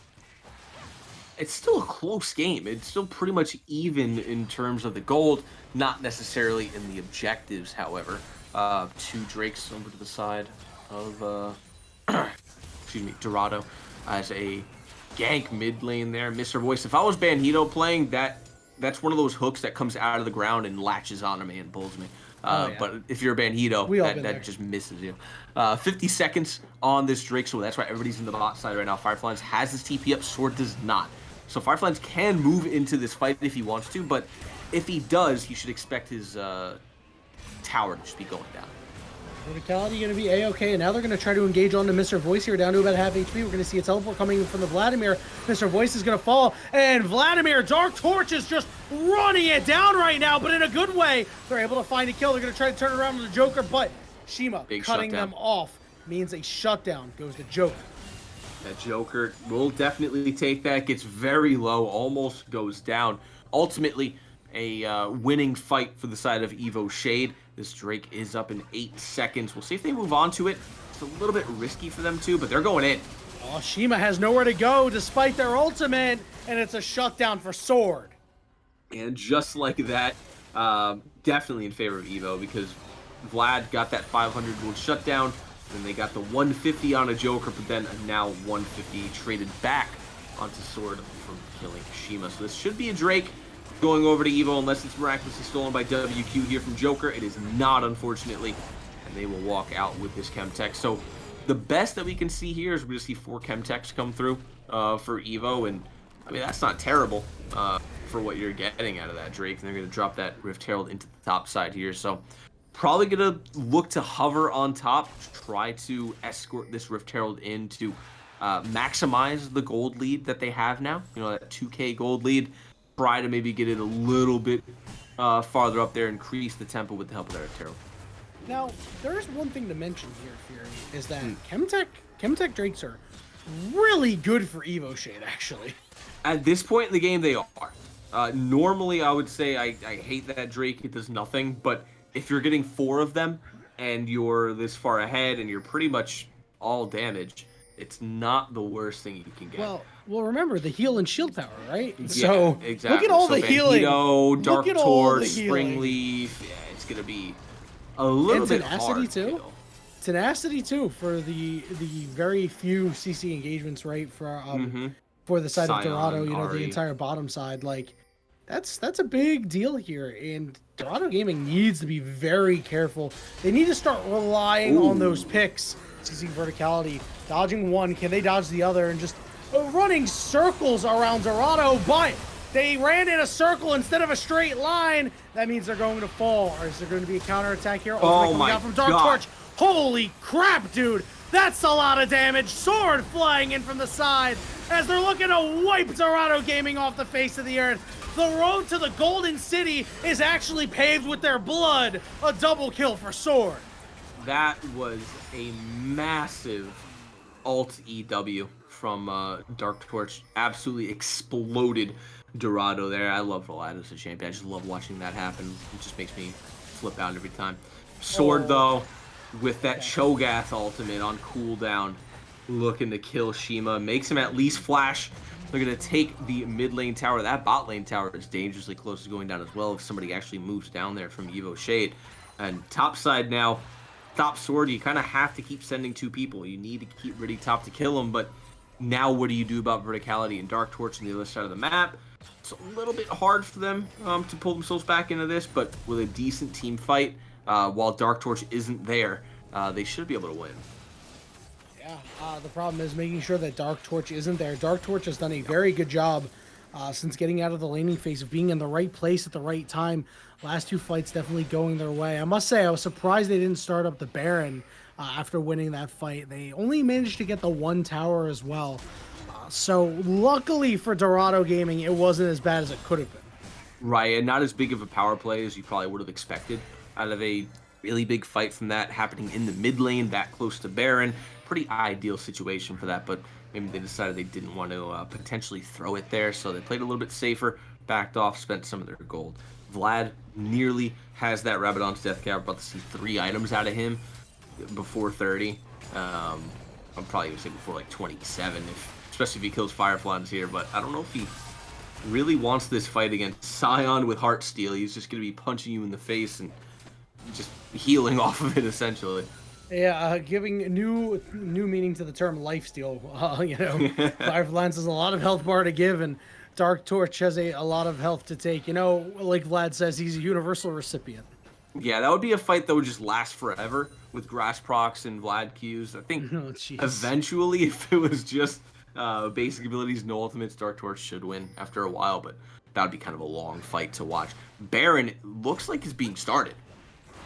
It's still a close game. It's still pretty much even in terms of the gold, not necessarily in the objectives, however. 2 Drakes over to the side of, Dorado as a gank mid lane there. Mr. Voice, if I was Banhito playing, that's one of those hooks that comes out of the ground and latches onto me and pulls me. Oh, yeah. But if you're a Bandido, We all been there. that just misses you. 50 seconds on this Drake, so that's why everybody's in the bot side right now. Fireflies has his TP up, Sword does not. So Fireflies can move into this fight if he wants to, but if he does, he should expect his tower to just be going down. Verticality going to be A-okay, and now they're going to try to engage on the Mr. Voice here, down to about half HP. We're going to see a teleport coming from the Vladimir. Mr. Voice is going to fall, and Vladimir, Dark Torch is just running it down right now, but in a good way. They're able to find a kill. They're going to try to turn it around on the Joker, but Shima cutting them off means a shutdown goes to Joker. That Joker will definitely take that, gets very low, almost goes down. Ultimately, a winning fight for the side of EVO Shade. This Drake is up in 8 seconds. We'll see if they move on to it. It's a little bit risky for them too, but they're going in. Oh, Shima has nowhere to go despite their ultimate, and it's a shutdown for Sword. And just like that, definitely in favor of EVO, because Vlad got that 500 gold shutdown, then they got the 150 on a Joker, but then now 150 traded back onto Sword from killing Shima. So this should be a Drake going over to EVO, unless it's miraculously stolen by WQ here from Joker. It is not, unfortunately, and they will walk out with this Chemtech. So the best that we can see here is we're going to see 4 Chemtechs come through for EVO, and I mean, that's not terrible for what you're getting out of that Drake. And they're going to drop that Rift Herald into the top side here. So probably going to look to hover on top, try to escort this Rift Herald in to maximize the gold lead that they have now. You know, that 2K gold lead. Try to maybe get it a little bit farther up there, increase the tempo with the help of that Rift Herald. Now, there is one thing to mention here, Fury, is that Chemtech Drakes are really good for EVO Shade, actually. At this point in the game, they are. Normally, I would say I hate that Drake. It does nothing. But if you're getting 4 of them and you're this far ahead and you're pretty much all damage, it's not the worst thing you can get. Well, remember the heal and shield power, right? Yeah, so exactly. Look at all the healing. Dark Torch, Spring Leaf. Yeah, it's gonna be a little bit hard. Tenacity too for the very few CC engagements, right? For the side of Dorado, you know, the entire bottom side, like that's a big deal here, and Dorado Gaming needs to be very careful. They need to start relying on those picks. CC verticality, dodging one, can they dodge the other, and just running circles around Dorado, but they ran in a circle instead of a straight line. That means they're going to fall. Or is there going to be a counterattack here? Oh my God. From Dark Torch. Holy crap, dude. That's a lot of damage. Sword flying in from the side as they're looking to wipe Dorado Gaming off the face of the earth. The road to the Golden City is actually paved with their blood. A double kill for Sword. That was a massive alt EW from Dark Torch. Absolutely exploded Dorado there. I love Vlad as a champion. I just love watching that happen. It just makes me flip out every time. Sword, though, with that Cho'Gath ultimate on cooldown, looking to kill Shima. Makes him at least flash. They're going to take the mid lane tower. That bot lane tower is dangerously close to going down as well if somebody actually moves down there from EVO Shade. And top side now, top Sword, you kind of have to keep sending 2 people. You need to keep ready top to kill them, but now what do you do about verticality and Dark Torch on the other side of the map? It's a little bit hard for them to pull themselves back into this, but with a decent team fight, while Dark Torch isn't there, they should be able to win. Yeah, the problem is making sure that Dark Torch isn't there. Dark Torch has done a very good job since getting out of the laning phase of being in the right place at the right time. Last 2 fights definitely going their way. I must say, I was surprised they didn't start up the Baron after winning that fight. They only managed to get the 1 tower as well. So luckily for Dorado Gaming, it wasn't as bad as it could have been. Right, and not as big of a power play as you probably would have expected out of a really big fight from that happening in the mid lane, that close to Baron. Pretty ideal situation for that, but maybe they decided they didn't want to potentially throw it there, so they played a little bit safer, backed off, spent some of their gold. Vlad nearly has that Rabadon's Death Cap. We're about to see 3 items out of him before 30. I'm probably going to say before like 27, especially if he kills Fireflies here, but I don't know if he really wants this fight against Scion with Heartsteel. He's just going to be punching you in the face and just healing off of it, essentially. Yeah, giving new meaning to the term lifesteal. You know, Fireflies has a lot of health bar to give, and Dark Torch has a lot of health to take. You know, like Vlad says, he's a universal recipient. Yeah, that would be a fight that would just last forever with Grass Procs and Vlad Qs. I think Oh, jeez. eventually, if it was just basic abilities, no ultimates, Dark Torch should win after a while, but that would be kind of a long fight to watch. Baron looks like is being started.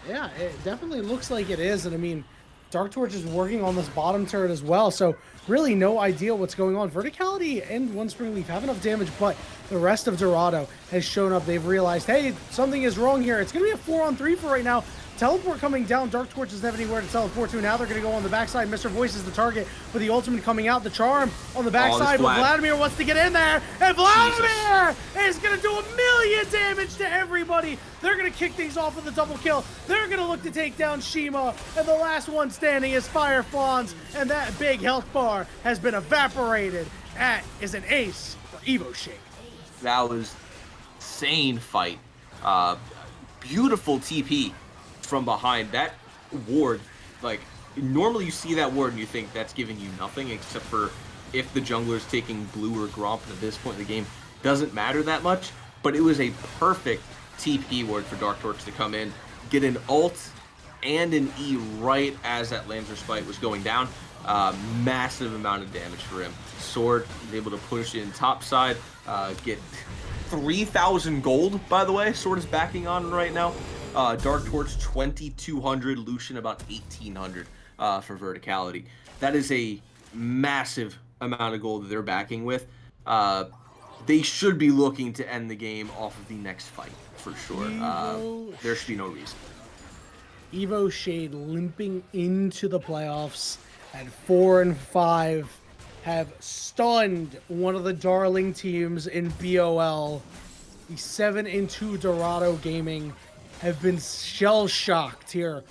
Yeah, it definitely looks like it is. And I mean, Dark Torch is working on this bottom turret as well. So really no idea what's going on. Verticality and One Spring Leaf have enough damage, but the rest of Dorado has shown up. They've realized, hey, something is wrong here. It's going to be a 4-on-3 for right now. Teleport coming down. Dark Torch doesn't have anywhere to teleport to. Now they're going to go on the backside. Mr. Voice is the target with the ultimate coming out. The charm on the backside, but Vladimir wants to get in there. And Vladimir is going to do 1,000,000 damage to everybody. They're going to kick things off with a double kill. They're going to look to take down Shima. And the last one standing is Fire Flans. And that big health bar has been evaporated. That is an ace for Evo Shake. That was insane fight. Beautiful TP from behind. That ward, like, normally you see that ward and you think that's giving you nothing, except for if the jungler's taking blue or Gromp at this point in the game. Doesn't matter that much, but it was a perfect TP ward for Dark Torch to come in, get an ult and an E right as that Lancer Spite was going down. Massive amount of damage for him. Sword was able to push in top side, get 3,000 gold, by the way. Sword is backing on right now. Dark Torch 2,200, Lucian about 1,800 for verticality. That is a massive amount of gold that they're backing with. They should be looking to end the game off of the next fight for sure. There should be no reason. Evo Shade limping into the playoffs at 4-5 have stunned one of the darling teams in BOL. The 7-2 Dorado Gaming have been shell-shocked here.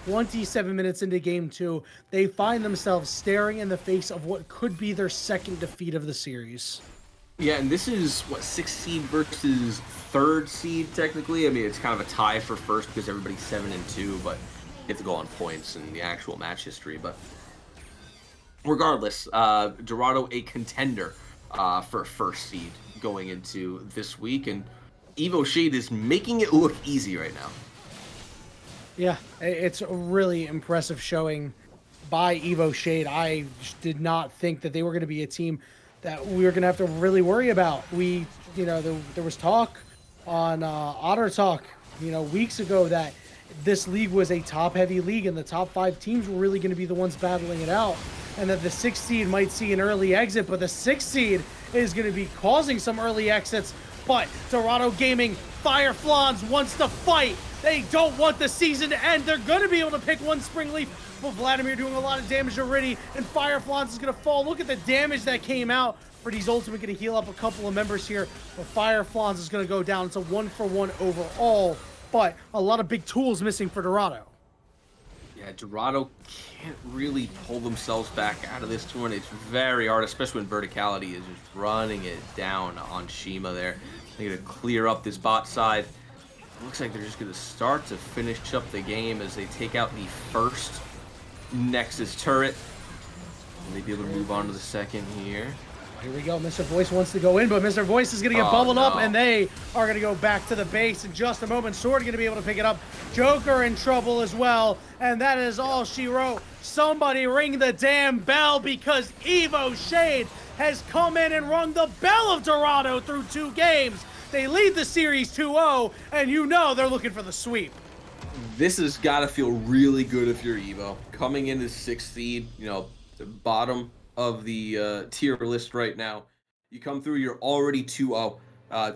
27 minutes into game 2, they find themselves staring in the face of what could be their second defeat of the series. Yeah, and this is, what, 6th seed versus 3rd seed, technically? I mean, it's kind of a tie for first because everybody's 7-2, but you have to go on points and the actual match history. But regardless, Dorado a contender for 1st seed going into this week, and Evo Shade is making it look easy right now. Yeah, it's a really impressive showing by Evo Shade. I did not think that they were going to be a team that we were going to have to really worry about. There was talk on Otter Talk, weeks ago that this league was a top-heavy league and the top 5 teams were really going to be the ones battling it out, and that the 6th seed might see an early exit, but the 6th seed is going to be causing some early exits. But Dorado Gaming, Fire Flans wants to fight. They don't want the season to end. They're going to be able to pick One Spring Leaf, but Vladimir doing a lot of damage already, and Fire Flans is going to fall. Look at the damage that came out. Freddy's ultimate going to heal up a couple of members here, but Fire Flans is going to go down. It's a 1-for-1 overall, but a lot of big tools missing for Dorado. Yeah, Dorado can't really pull themselves back out of this tournament. It's very hard, especially when verticality is just running it down on Shima there. They're going to clear up this bot side. Looks like they're just going to start to finish up the game as they take out the first Nexus turret. And they'll be able to move on to the second here. Here we go. Mr. Voice wants to go in, but Mr. Voice is going to get bubbled up, and they are going to go back to the base in just a moment. Sword going to be able to pick it up. Joker in trouble as well, and that is all she wrote. Somebody ring the damn bell, because Evo Shade has come in and rung the bell of Dorado through 2 games. They lead the series 2-0, and they're looking for the sweep. This has got to feel really good if you're Evo. Coming into 6th seed, the bottom of the tier list right now. You come through, you're already 2-0.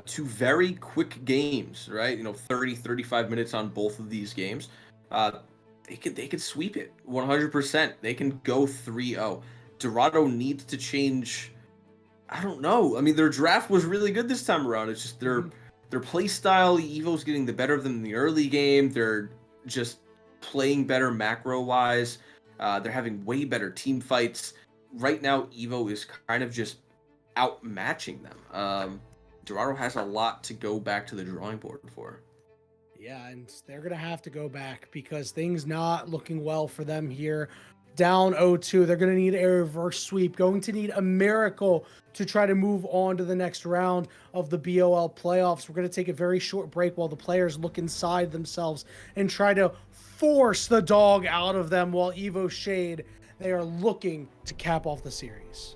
2 very quick games, right? 30, 35 minutes on both of these games. They could sweep it 100%. They can go 3-0. Dorado needs to change. I don't know. I mean, their draft was really good this time around. It's just their play style. Evo's getting the better of them in the early game. They're just playing better macro-wise. They're having way better team fights. Right now, Evo is kind of just outmatching them. Dorado has a lot to go back to the drawing board for. Yeah, and they're going to have to go back because things not looking well for them here. down 0-2. They're going to need a reverse sweep, going to need a miracle to try to move on to the next round of the BOL playoffs. We're going to take a very short break while the players look inside themselves and try to force the dog out of them, while EVO Shade, they are looking to cap off the series.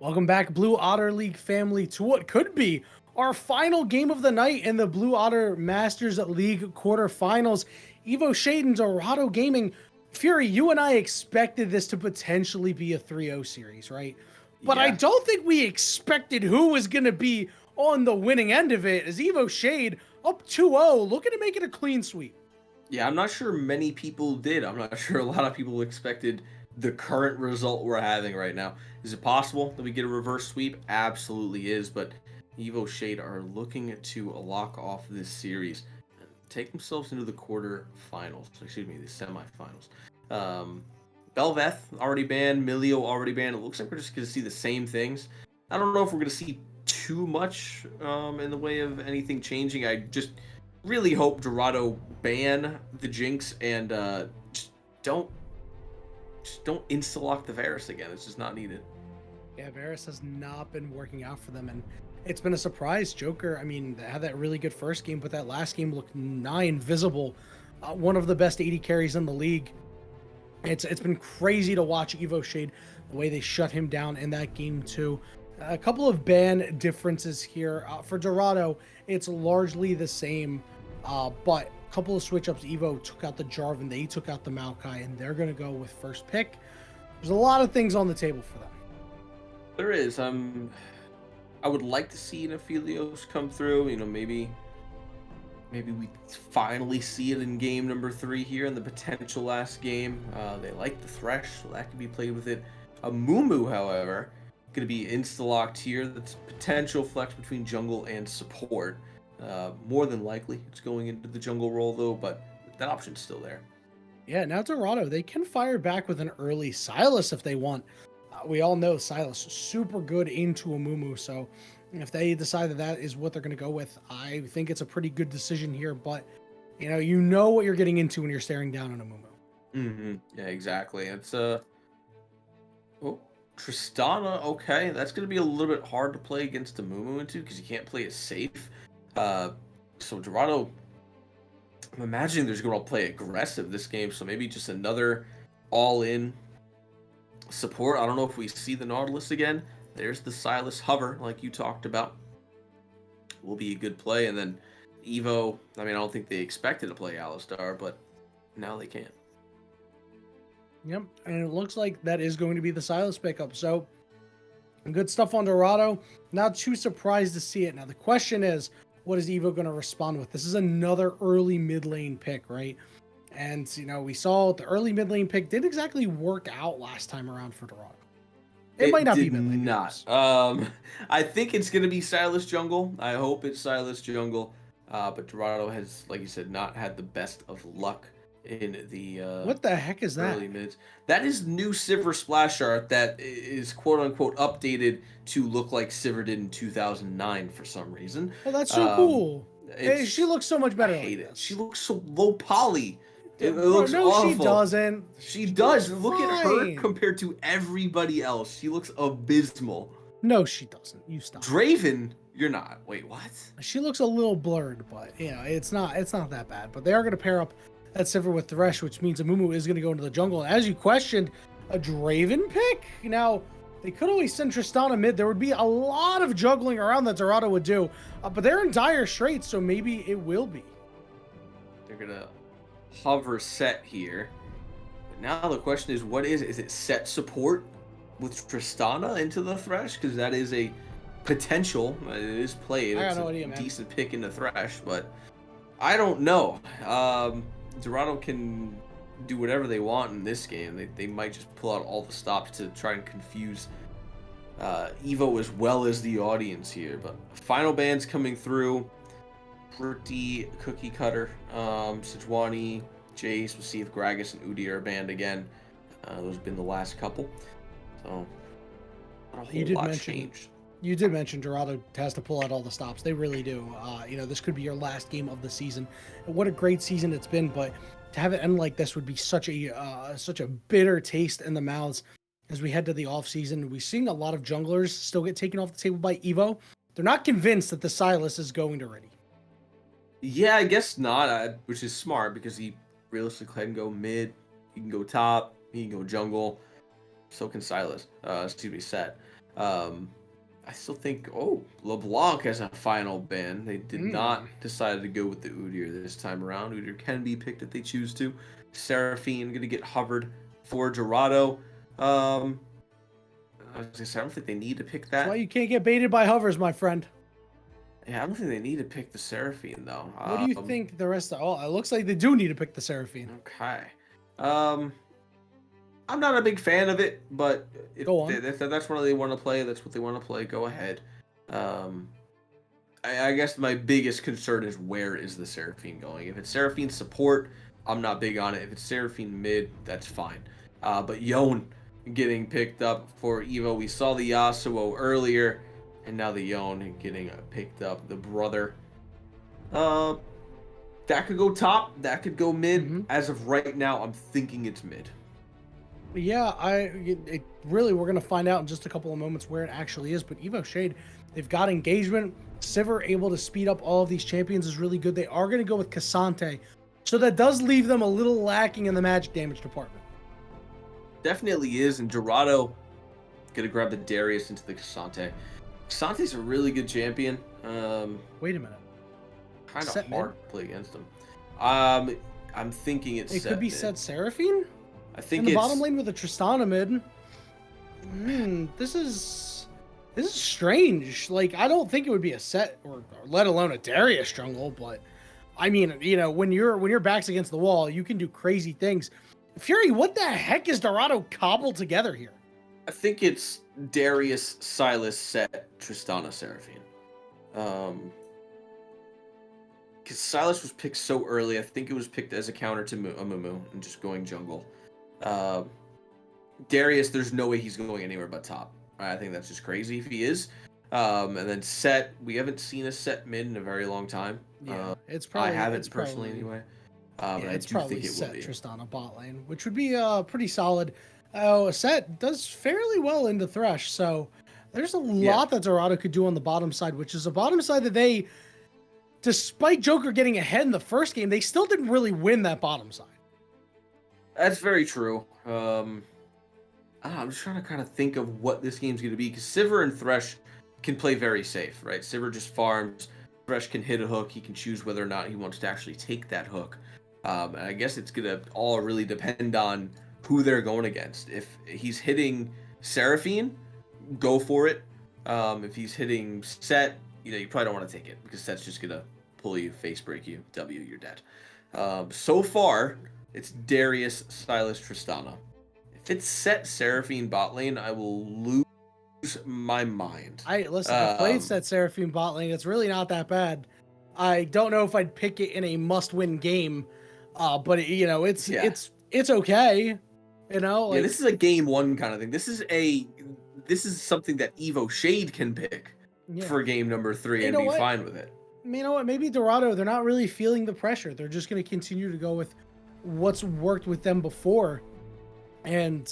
Welcome back, Blue Otter League family, to what could be our final game of the night in the Blue Otter Masters League quarterfinals. EVO Shade and Dorado Gaming. Fury, you and I expected this to potentially be a 3-0 series, right? But I Yeah. don't think we expected who was going to be on the winning end of it, as EVO Shade up 2-0, looking to make it a clean sweep. Yeah, I'm not sure many people did. I'm not sure a lot of people expected the current result we're having right now. Is it possible that we get a reverse sweep? Absolutely is, but Evo Shade are looking to lock off this series and take themselves into the quarterfinals. Excuse me, the semifinals. Belveth already banned, Milio already banned. It looks like we're just going to see the same things. I don't know if we're going to see too much in the way of anything changing. I just really hope Dorado ban the Jinx and don't insta-lock the Varus again. It's just not needed. Yeah, Varus has not been working out for them, and it's been a surprise. Joker, I mean, they had that really good first game, but that last game looked nigh invisible. One of the best 80 carries in the league. It's been crazy to watch Evo Shade, the way they shut him down in that game too. A couple of ban differences here. For Dorado, it's largely the same, but a couple of switch ups. Evo took out the Jarvan, they took out the Maokai, and they're going to go with first pick. There's a lot of things on the table for them. There is. I would like to see an Aphelios come through. You know, maybe we finally see it in game number 3 here in the potential last game. They like the Thresh, so that could be played with it. A Mumu, however, going to be insta-locked here. That's potential flex between jungle and support. More than likely, it's going into the jungle role, though, but that option's still there. Yeah, now Dorado, they can fire back with an early Sylas if they want. We all know Sylas super good into a Mumu, so if they decide that that is what they're going to go with, I think it's a pretty good decision here. But you know what you're getting into when you're staring down on a Mumu. Mm-hmm. Yeah, exactly. It's oh, Tristana. Okay, that's going to be a little bit hard to play against a Mumu into because you can't play it safe. So Dorado, I'm imagining they're going to play aggressive this game. So maybe just another all-in support. I don't know if we see the Nautilus again. There's the Sylas hover, like you talked about. Will be a good play. And then Evo, I mean, I don't think they expected to play Alistar, but now they can. Yep, and it looks like that is going to be the Sylas pickup. So good stuff on Dorado. Not too surprised to see it. Now the question is, what is Evo going to respond with? This is another early mid lane pick, right? And we saw the early mid lane pick didn't exactly work out last time around for Dorado. It might not be mid lane. Not. I think it's going to be Sylas jungle. I hope it's Sylas jungle. But Dorado has, like you said, not had the best of luck in the what the heck is that? Early mids. That is new Sivir splash art that is quote unquote updated to look like Sivir did in 2009 for some reason. Oh, that's so cool. Hey, she looks so much better. I hate it. She looks so low poly. It looks no, awful. she doesn't. She does. Looks Look at her fine. compared to everybody else. She looks abysmal. No, she doesn't. You stop. Draven, you're not. Wait, what? She looks a little blurred, but it's not that bad. But they are going to pair up that Sivir with Thresh, which means a Mumu is going to go into the jungle. And as you questioned, a Draven pick? Now, they could always send Tristana mid. There would be a lot of juggling around that Dorado would do. But they're in dire straits, so maybe it will be. They're going to hover set here. But now the question is, what is it set support with Tristana into the Thresh? Because that is a potential. It is played. It's a decent pick into Thresh, but I don't know. Dorado can do whatever they want in this game. They might just pull out all the stops to try and confuse Evo as well as the audience here. But final bands coming through. Pretty cookie cutter. Sejuani, Jace. We'll see if Gragas and Udi are banned again. Those have been the last couple. So not a whole lot changed. You did mention Dorado has to pull out all the stops. They really do. This could be your last game of the season. And what a great season it's been, but to have it end like this would be such a bitter taste in the mouths as we head to the off season. We've seen a lot of junglers still get taken off the table by Evo. They're not convinced that the Sylas is going to ready. Yeah, I guess not, which is smart because he realistically can go mid, he can go top, he can go jungle. So can Sylas. Set. I still think, LeBlanc has a final ban. They did not decide to go with the Udyr this time around. Udyr can be picked if they choose to. Seraphine going to get hovered for Dorado. I was gonna say, I don't think they need to pick that. That's why you can't get baited by hovers, my friend. Yeah, I don't think they need to pick the Seraphine, though. What do you think the rest of... Oh, it looks like they do need to pick the Seraphine. Okay. I'm not a big fan of it, but if that's what they want to play, that's what they want to play, go ahead. I guess my biggest concern is where is the Seraphine going? If it's Seraphine support, I'm not big on it. If it's Seraphine mid, that's fine. But Yone getting picked up for EVO. We saw the Yasuo earlier, and now the Yone getting picked up. The brother. That could go top. That could go mid. As of right now, I'm thinking it's mid. Yeah, we're going to find out in just a couple of moments where it actually is. But EVO Shade, they've got engagement. Sivir able to speed up all of these champions is really good. They are going to go with Cassante. So that does leave them a little lacking in the magic damage department. Definitely is. And Dorado going to grab the Darius into the Cassante. Cassante's a really good champion. Wait a minute. Kind of hard to play against him. I'm thinking it could be set Seraphine? I think in the bottom lane with a Tristana mid. This is strange. Like, I don't think it would be a set or let alone a Darius jungle, but I mean, you know, when your back's against the wall, you can do crazy things. Fury, what the heck is Dorado cobbled together here? I think it's Darius, Silas, Set, Tristana, Seraphine. Because Silas was picked so early, I think it was picked as a counter to Amumu and just going jungle. Darius, there's no way he's going anywhere but top. I think that's just crazy if he is. And then Set, we haven't seen a Set mid in a very long time. Yeah, it's probably. I haven't personally anyway. But it's I do probably think it Set will be. Tristana bot lane, which would be pretty solid. Set does fairly well into Thresh, so there's a lot that Dorado could do on the bottom side, which is a bottom side that they, despite Joker getting ahead in the first game, they still didn't really win that bottom side. That's very true. I'm just trying to kind of think of what this game's going to be, because Sivir and Thresh can play very safe, right? Sivir just farms. Thresh can hit a hook. He can choose whether or not he wants to actually take that hook. And I guess it's going to all really depend on who they're going against. If he's hitting Seraphine, go for it. If he's hitting Set, you probably don't want to take it, because Set's just going to pull you, face break you, W, you're dead. So far, it's Darius, Silas, Tristana. If it's Set Seraphine bot lane, I will lose my mind. I played Set Seraphine bot lane. It's really not that bad. I don't know if I'd pick it in a must-win game, but it's okay. This is a game one kind of thing. This is something that EVO Shade can pick for game number 3 and be fine with it. You know what? Maybe Dorado, they're not really feeling the pressure. They're just going to continue to go with what's worked with them before, and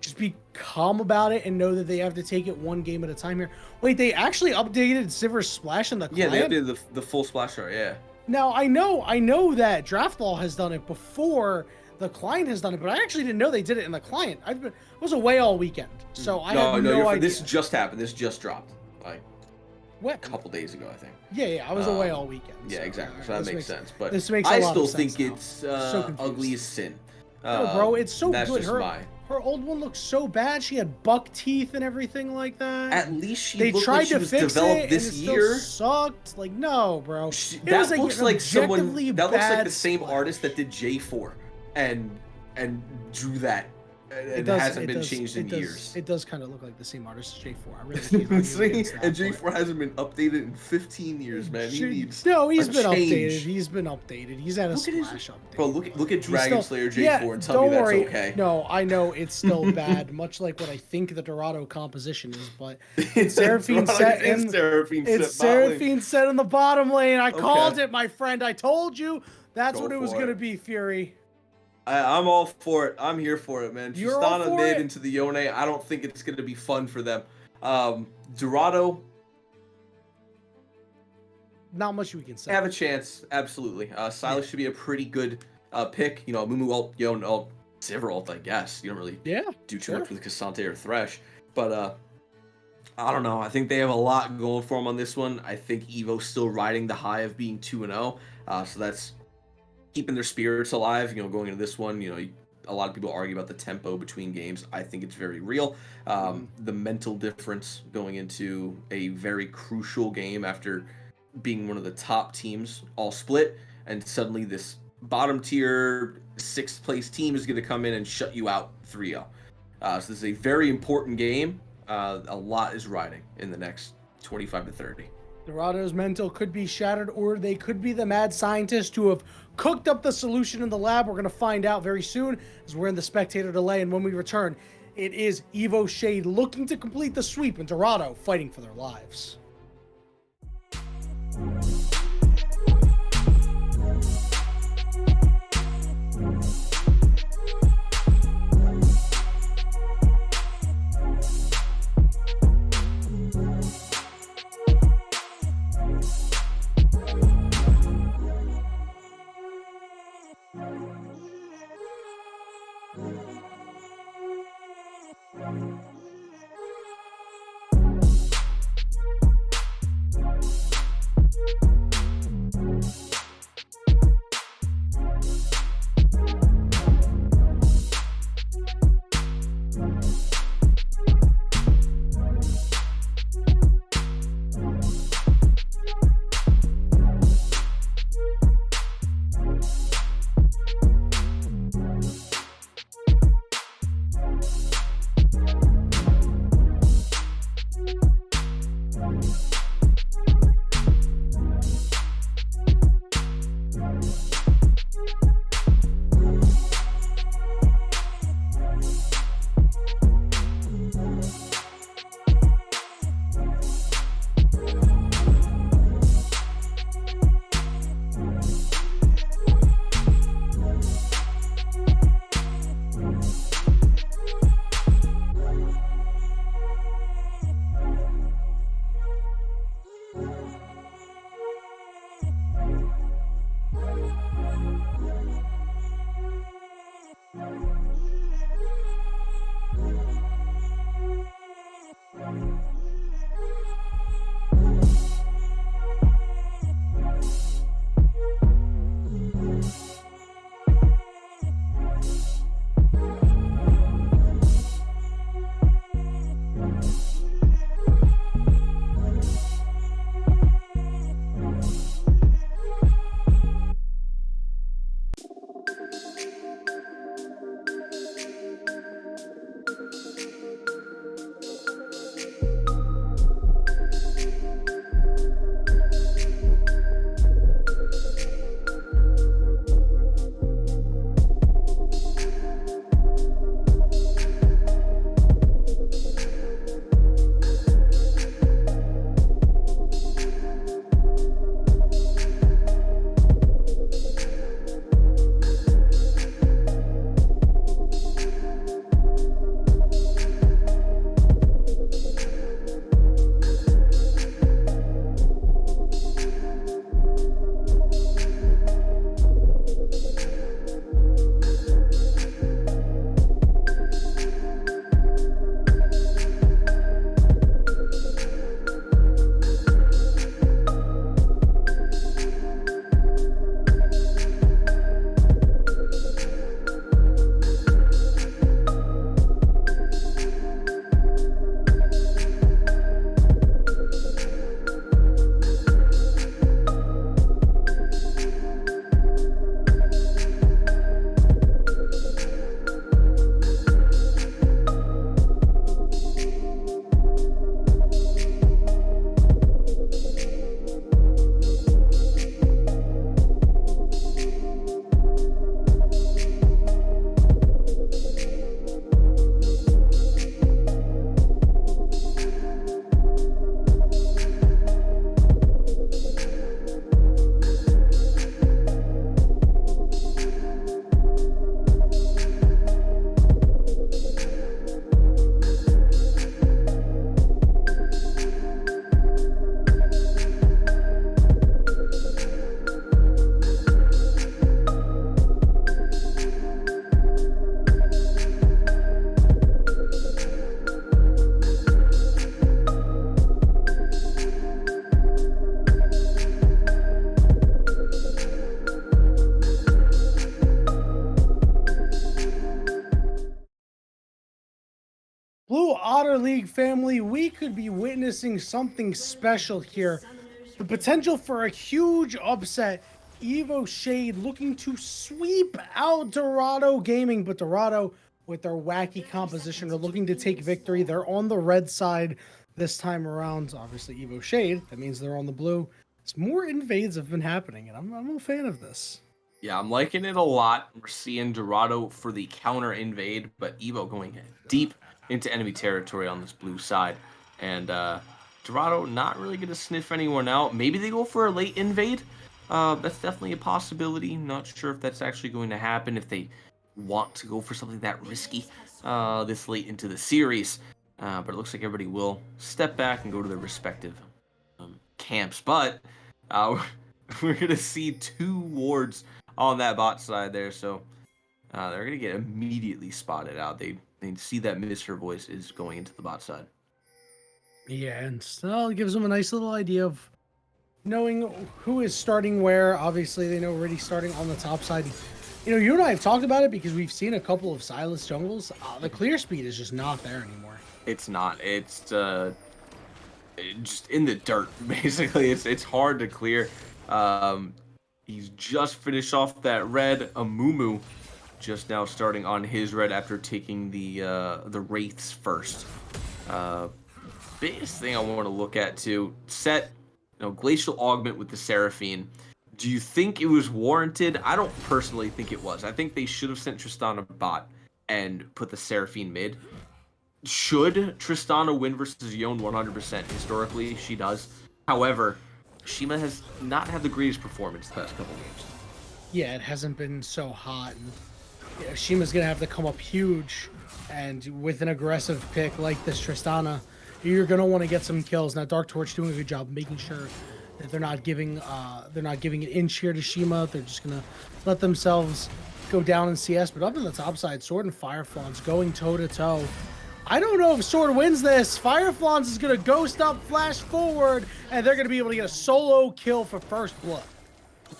just be calm about it and know that they have to take it one game at a time here. Wait, they actually updated Sivir's splash in the client? Yeah, they updated the full splash art, yeah. Now, I know that Draftball has done it before the client has done it, but I actually didn't know they did it in the client. I was away all weekend, so I had no idea. This just happened. This just dropped, like a couple days ago, I think. Yeah, I was away all weekend. Yeah, so, exactly. So that makes sense. But this makes I a lot still of sense think now. it's So ugly as sin. No, bro, it's so that's good. Just her old one looks so bad. She had buck teeth and everything like that. At least they looked tried like she to was fix developed it, this and it year. Still sucked. Like, no, bro. That looks like someone. That looks like the same splash. artist that did J4 and drew that. It hasn't been changed in years. It does kind of look like the same artist as J4. I really can't argue against that, and J4 hasn't been updated in 15 years, man. He's been updated. He's been updated. He's had a splash update. Bro, look at Dragon Slayer J4 and tell me that's okay. No, I know it's still bad, much like what I think the Dorado composition is, but Seraphine set in the bottom lane. I called it, my friend. I told you that's what it was going to be, Fury. I'm all for it. I'm here for it, man. You're all Tristana for mid it? into the Yone. I don't think it's going to be fun for them. Dorado. Not much we can say. Have a chance, absolutely. Silas should be a pretty good pick. Mumu ult, Yone ult, Sivir ult, I guess. You don't really do too much with Cassante or Thresh. But I don't know. I think they have a lot going for them on this one. I think Evo's still riding the high of being 2-0. So that's keeping their spirits alive, going into this one. A lot of people argue about the tempo between games. I think it's very real. The mental difference going into a very crucial game after being one of the top teams all split, and suddenly this bottom tier 6th place team is going to come in and shut you out 3-0. So this is a very important game. A lot is riding in the next 25 to 30. Dorado's mental could be shattered, or they could be the mad scientists who have cooked up the solution in the lab. We're going to find out very soon as we're in the spectator delay. And when we return, it is EVO Shade looking to complete the sweep and Dorado fighting for their lives. Blue Otter League family, we could be witnessing something special here. The potential for a huge upset. Evo Shade looking to sweep out Dorado Gaming, but Dorado, with their wacky composition, are looking to take victory. They're on the red side this time around. Obviously, Evo Shade, that means they're on the blue. It's more invades have been happening, and I'm a fan of this. Yeah, I'm liking it a lot. We're seeing Dorado for the counter invade, but Evo going deep into enemy territory on this blue side. And Dorado not really going to sniff anyone out. Maybe they go for a late invade. That's definitely a possibility. Not sure if that's actually going to happen, if they want to go for something that risky this late into the series. But it looks like everybody will step back and go to their respective camps. But we're going to see 2 wards on that bot side there. So they're going to get immediately spotted out. They see that Mr. Voice is going into the bot side. Yeah, and so it gives them a nice little idea of knowing who is starting where. Obviously, they know Riddy starting on the top side. You know, you and I have talked about it because we've seen a couple of Silas jungles. The clear speed is just not there anymore. It's not. It's just in the dirt, basically. It's hard to clear. He's just finished off that red. Amumu just now starting on his red after taking the Wraiths first. Biggest thing I want to look at too, set Glacial Augment with the Seraphine. Do you think it was warranted? I don't personally think it was. I think they should have sent Tristana bot and put the Seraphine mid. Should Tristana win versus Yone 100%? Historically, she does. However, Shima has not had the greatest performance the past couple games. Yeah, it hasn't been so hot. And, yeah, Shima's going to have to come up huge. And with an aggressive pick like this Tristana, you're going to want to get some kills. Now, Dark Torch doing a good job making sure that they're not giving an inch here to Shima. They're just going to let themselves go down in CS. But up in the top side, Sword and Fireflaunt's going toe-to-toe. I don't know if Sword wins this. Fireflaunt's is going to ghost up, flash forward, and they're going to be able to get a solo kill for first blood.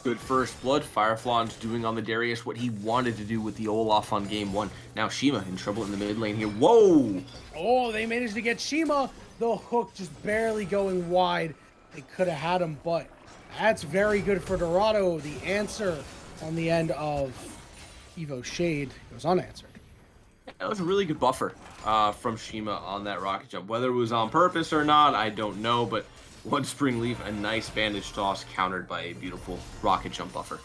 Good first blood. Fireflaunt's doing on the Darius what he wanted to do with the Olaf on game 1. Now Shima in trouble in the mid lane here. Whoa! Oh, they managed to get Shima. The hook just barely going wide. They could have had him, but that's very good for Dorado. The answer on the end of Evo Shade goes unanswered. That was a really good buffer from Shima on that rocket jump. Whether it was on purpose or not, I don't know, but one Spring Leaf, a nice bandage toss countered by a beautiful rocket jump buffer.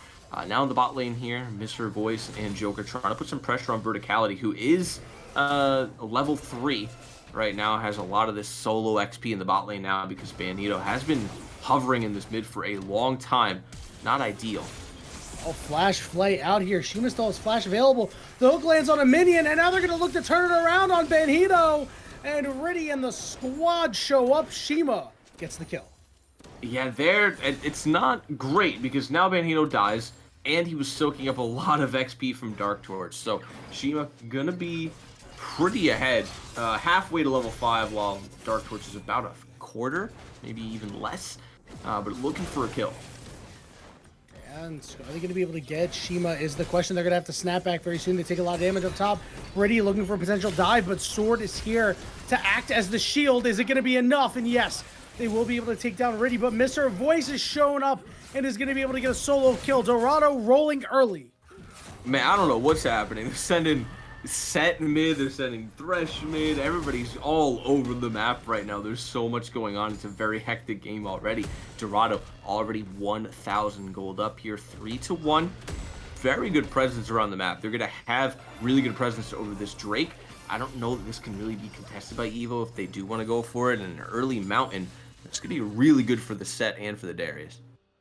Now in the bot lane here, Mr. Voice and Joker trying to put some pressure on Verticality, who is level 3 right now, has a lot of this solo XP in the bot lane now because Bandito has been hovering in this mid for a long time. Not ideal. Oh, Flash Flight out here. Shima still has Flash available. The hook lands on a minion, and now they're going to look to turn it around on Banhito. And Riddy and the squad show up. Shima gets the kill. Yeah, it's not great because now Banhito dies, and he was soaking up a lot of XP from Dark Torch. So Shima going to be pretty ahead, halfway to level 5, while Dark Torch is about a quarter, maybe even less, but looking for a kill. And are they going to be able to get Shima is the question. They're going to have to snap back very soon. They take a lot of damage up top. Riddy looking for a potential dive, but Sword is here to act as the shield. Is it going to be enough? And yes, they will be able to take down Riddy, but Mr. Voice is showing up and is going to be able to get a solo kill. Dorado rolling early. Man, I don't know what's happening. They're sending Set mid, they're sending Thresh mid. Everybody's all over the map right now. There's so much going on. It's a very hectic game already. Dorado already 1,000 gold up here, 3-1. Very good presence around the map. They're going to have really good presence over this Drake. I don't know that this can really be contested by EVO if they do want to go for it in an early mountain. It's going to be really good for the Set and for the Darius.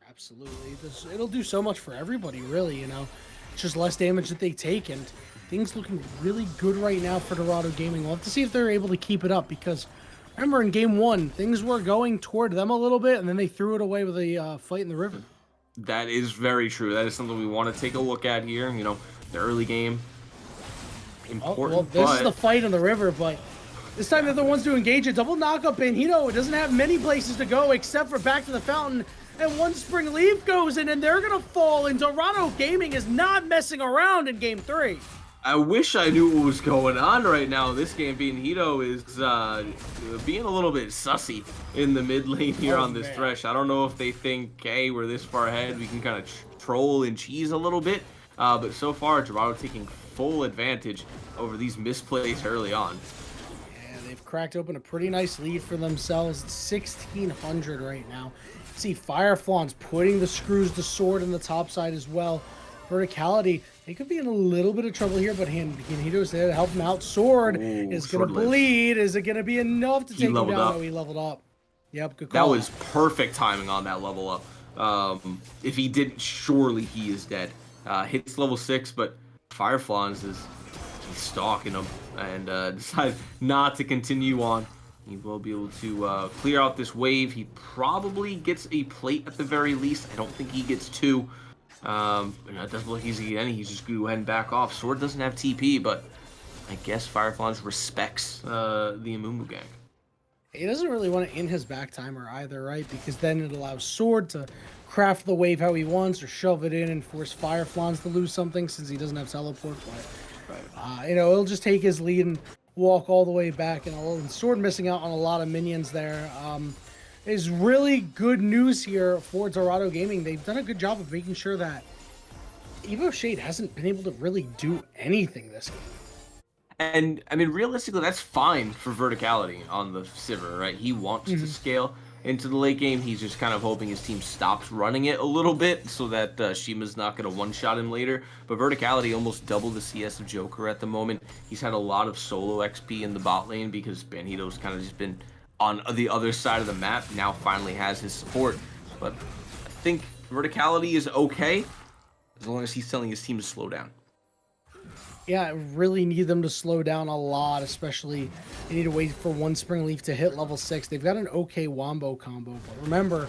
Absolutely. It'll do so much for everybody, really, you know. It's just less damage that they take, and things looking really good right now for Dorado Gaming. We'll have to see if they're able to keep it up, because remember in game 1, things were going toward them a little bit, and then they threw it away with a fight in the river. That is very true. That is something we want to take a look at here. You know, the early game, important. Well, this is the fight in the river, but this time they're the ones to engage it. Double knock up Banhito. It doesn't have many places to go except for back to the fountain. And one Spring Leaf goes in, and they're going to fall. And Dorado Gaming is not messing around in game 3. I wish I knew what was going on right now. This game, Hito is being a little bit sussy in the mid lane here Oh on this man. Thresh. I don't know if they think, hey, we're this far ahead, we can kind of troll and cheese a little bit. But so far, Dorado taking full advantage over these misplays early on. Yeah, they've cracked open a pretty nice lead for themselves. It's 1,600 right now. See Fireflon's putting the screws to sword in the top side as well. Verticality, they could be in a little bit of trouble here, but Hito's there to help him out. Sword Oh, is going sword to lives. bleed. Is it going to be enough to He take him leveled down? up. Oh, he leveled up. Yep, good That call. was perfect timing on that level up. If he didn't, surely he is dead. Hits level 6, but Fireflons he's stalking him and decided not to continue on. He will be able to clear out this wave. He probably gets a plate at the very least. I don't think he gets 2. It doesn't look like he's getting any. He's just going to go ahead and back off. Sword doesn't have TP, but I guess Fireflons respects the Amumu gang. He doesn't really want to end his back timer either, right? Because then it allows Sword to craft the wave how he wants or shove it in and force Fireflons to lose something since he doesn't have teleport. But, it'll just take his lead and walk all the way back. And Sword missing out on a lot of minions there. Is really good news here for Dorado Gaming. They've done a good job of making sure that EVO Shade hasn't been able to really do anything this game. And I mean, realistically, that's fine for verticality on the Sivir, right? He wants to scale into the late game. He's just kind of hoping his team stops running it a little bit so that Shima's not going to one-shot him later. But verticality almost double the CS of Joker at the moment. He's had a lot of solo XP in the bot lane because Banhito's kind of just been on the other side of the map. Now finally has his support. But I think verticality is okay as long as he's telling his team to slow down. Yeah, I really need them to slow down a lot, especially they need to wait for one Spring Leaf to hit level 6. They've got an okay Wombo combo, but remember,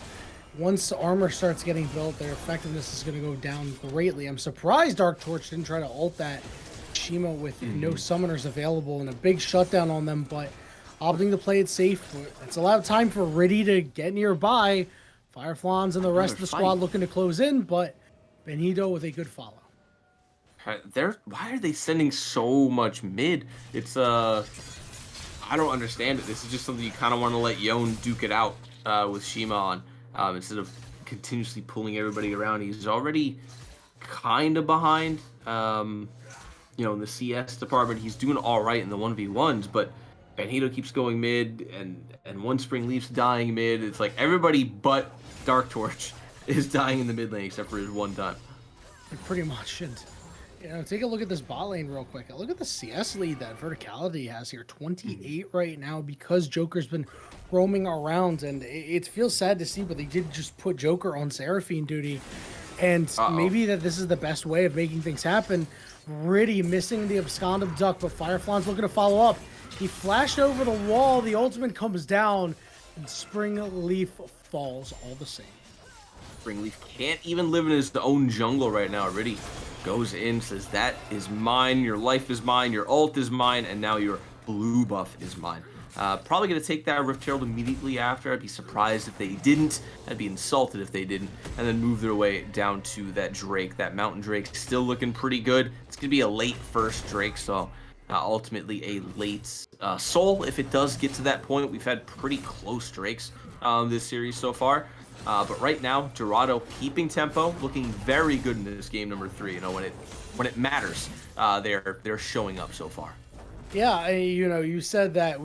once armor starts getting built, their effectiveness is going to go down greatly. I'm surprised Dark Torch didn't try to ult that Shima with no summoners available and a big shutdown on them, but opting to play it safe. It's a lot of time for Riddy to get nearby. Fireflons and the rest of the squad looking to close in, but Benito with a good follow. Why are they sending so much mid? It's I don't understand it. This is just something you kind of want to let Yon duke it out with Shima on instead of continuously pulling everybody around. He's already kind of behind. In the CS department, he's doing all right in the 1v1s, but Benito keeps going mid, and one Spring Leaf's dying mid. It's like everybody but Dark Torch is dying in the mid lane except for his one time. Pretty much. And take a look at this bot lane real quick. Look at the CS lead that Verticality has here, 28 right now, because Joker's been roaming around, and it feels sad to see, but they did just put Joker on Seraphine duty, and maybe that this is the best way of making things happen. Riddy missing the Abscond of Duck, but Fireflon's looking to follow up. He flashed over the wall, the ultimate comes down, and Spring Leaf falls all the same. Spring Leaf can't even live in his own jungle right now. Riddy goes in, says, that is mine, your life is mine, your ult is mine, and now your blue buff is mine. Probably going to take that Rift Herald immediately after. I'd be surprised if they didn't. I'd be insulted if they didn't. And then move their way down to that Drake, that Mountain Drake. Still looking pretty good. It's going to be a late first Drake, so ultimately a late Soul if it does get to that point. We've had pretty close Drakes this series so far. But right now, Dorado keeping tempo, looking very good in this game number 3. When it matters, they're showing up so far. Yeah, you said that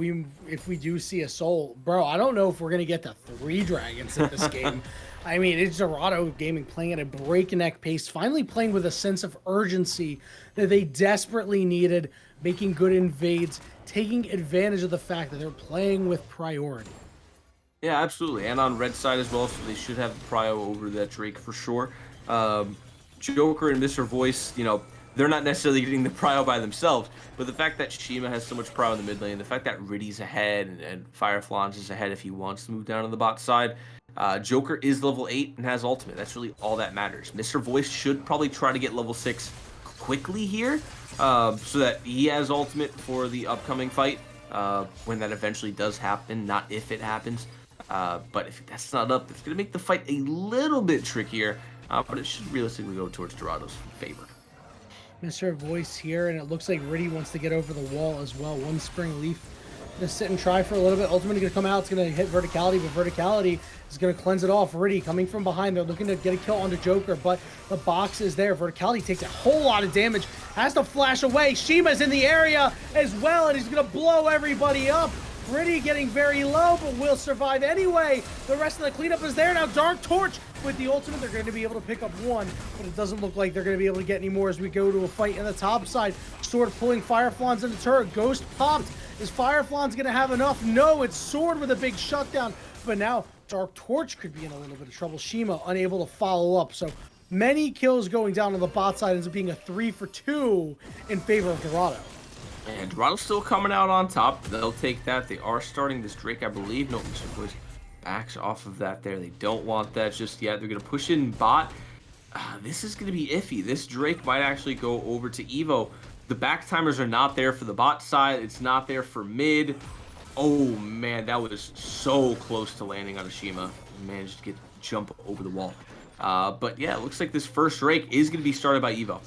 if we do see a Soul, bro, I don't know if we're gonna get to 3 dragons in this game. I mean, it's Dorado Gaming playing at a breakneck pace, finally playing with a sense of urgency that they desperately needed, making good invades, taking advantage of the fact that they're playing with priority. Yeah, absolutely. And on red side as well, so they should have the prio over that Drake for sure. Joker and Mr. Voice, they're not necessarily getting the prio by themselves, but the fact that Shima has so much prio in the mid lane, the fact that Riddy's ahead and Fireflons is ahead if he wants to move down to the bot side. Joker is level 8 and has ultimate. That's really all that matters. Mr. Voice should probably try to get level 6 quickly here so that he has ultimate for the upcoming fight when that eventually does happen, not if it happens. But if that's not up, it's going to make the fight a little bit trickier, but it should realistically go towards Dorado's favor. Mr. Voice here, and it looks like Riddy wants to get over the wall as well. One Spring Leaf. Gonna sit and try for a little bit. Ultimately gonna come out. It's gonna hit Verticality, but Verticality is gonna cleanse it off. Riddy coming from behind. They're looking to get a kill onto Joker, but the box is there. Verticality takes a whole lot of damage. Has to flash away. Shima's in the area as well, and he's gonna blow everybody up. Riddy getting very low, but will survive anyway. The rest of the cleanup is there. Now Dark Torch with the ultimate. They're going to be able to pick up one, but it doesn't look like they're going to be able to get any more as we go to a fight in the top side. Sword pulling Fireflans into turret. Ghost popped. Is Fireflans going to have enough? No, it's Sword with a big shutdown. But now Dark Torch could be in a little bit of trouble. Shima unable to follow up. So many kills going down on the bot side. Ends up being a 3 for 2 in favor of Dorado. And Dorado's still coming out on top. They'll take that. They are starting this Drake, I believe. No, Mr. Boys backs off of that there. They don't want that just yet. They're going to push in bot. This is going to be iffy. This Drake might actually go over to EVO. The back timers are not there for the bot side. It's not there for mid. Oh, man, that was so close to landing on Ashima. Managed to jump over the wall. But, yeah, it looks like this first Drake is going to be started by EVO.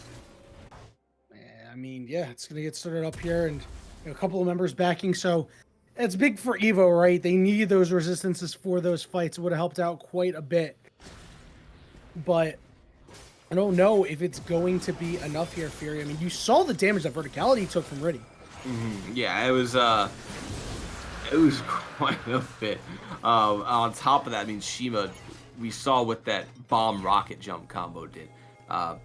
I mean, yeah, it's going to get started up here, and a couple of members backing, so it's big for EVO, right? They need those resistances for those fights. It would have helped out quite a bit. But I don't know if it's going to be enough here, Fury. I mean, you saw the damage that Verticality took from Riddy. Yeah, it was quite a bit. On top of that, I mean, Shima, we saw what that bomb rocket jump combo did.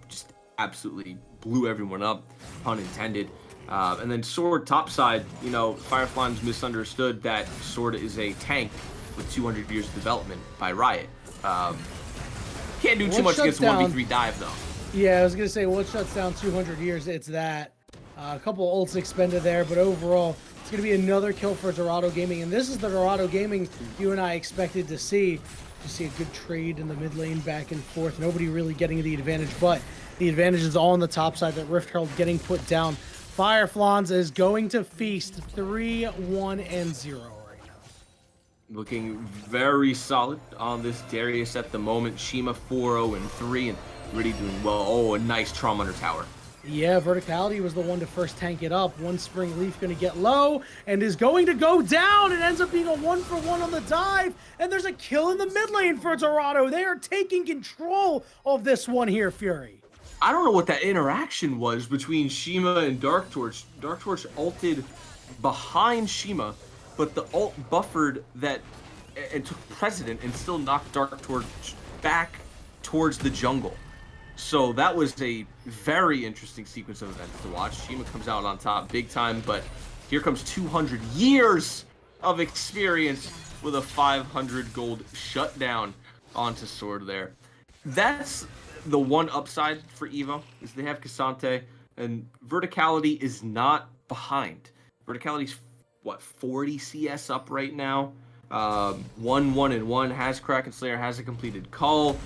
Just absolutely blew everyone up, pun intended. And then Sword topside, you know, Fireflies misunderstood that Sword is a tank with 200 years of development by Riot. Can't do too much against a 1v3 dive, though. Yeah, I was going to say, what shuts down 200 years? It's that. A couple of ults expended there, but overall, it's going to be another kill for Dorado Gaming. And this is the Dorado Gaming you and I expected to see. To see a good trade in the mid lane back and forth. Nobody really getting the advantage, but the advantage is all on the top side. That Rift Herald getting put down. Fireflans is going to feast 3-1-0 right now. Looking very solid on this Darius at the moment. Shima 4-0-3 and really doing well. Oh, a nice trauma under tower. Yeah, Verticality was the one to first tank it up. One Spring Leaf going to get low and is going to go down. It ends up being a 1-for-1 on the dive. And there's a kill in the mid lane for Dorado. They are taking control of this one here, Fury. I don't know what that interaction was between Shima and Dark Torch. Dark Torch ulted behind Shima, but the ult buffered that and took precedent and still knocked Dark Torch back towards the jungle. So that was a very interesting sequence of events to watch. Shima comes out on top big time, but here comes 200 years of experience with a 500 gold shutdown onto Sword there. That's the one upside for EVO, is they have Cassante, and Verticality is not behind. Verticality's, what, 40 CS up right now? 1-1-1, has Kraken Slayer, has a completed call.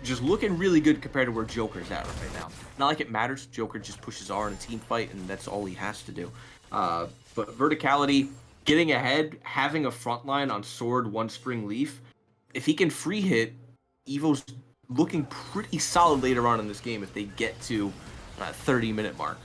Just looking really good compared to where Joker's at right now. Not like it matters. Joker just pushes R in a team fight, and that's all he has to do. But Verticality, getting ahead, having a front line on Sword, one Spring Leaf. If he can free hit, EVO's looking pretty solid later on in this game if they get to that 30-minute mark.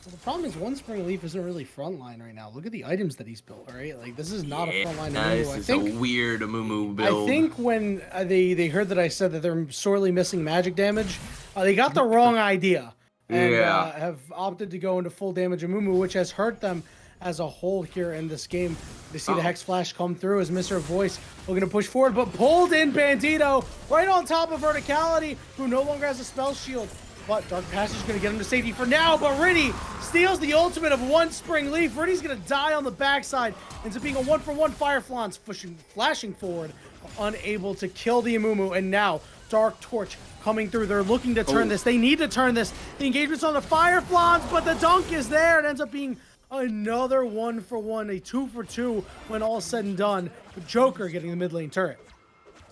Well, the problem is one Spring Leaf isn't really frontline right now. Look at the items that he's built, right? Like, this is not a frontline Amumu. This is a weird Amumu build. I think when they heard that I said that they're sorely missing magic damage, they got the wrong idea. And have opted to go into full damage Amumu, which has hurt them as a whole here in this game. They see the Hex Flash come through as Mr. Voice looking to push forward, but pulled in Bandito right on top of Verticality, who no longer has a spell shield. But Dark Passage is going to get him to safety for now, but Riddy steals the ultimate of one Spring Leaf. Riddy's going to die on the backside. Ends up being a 1-for-1 Fireflans, flashing forward, unable to kill the Amumu. And now Dark Torch coming through. They're looking to turn this. They need to turn this. The engagement's on the Fireflans, but the dunk is there. It ends up being another 1-for-1, a 2-for-2 when all is said and done. With Joker getting the mid lane turret.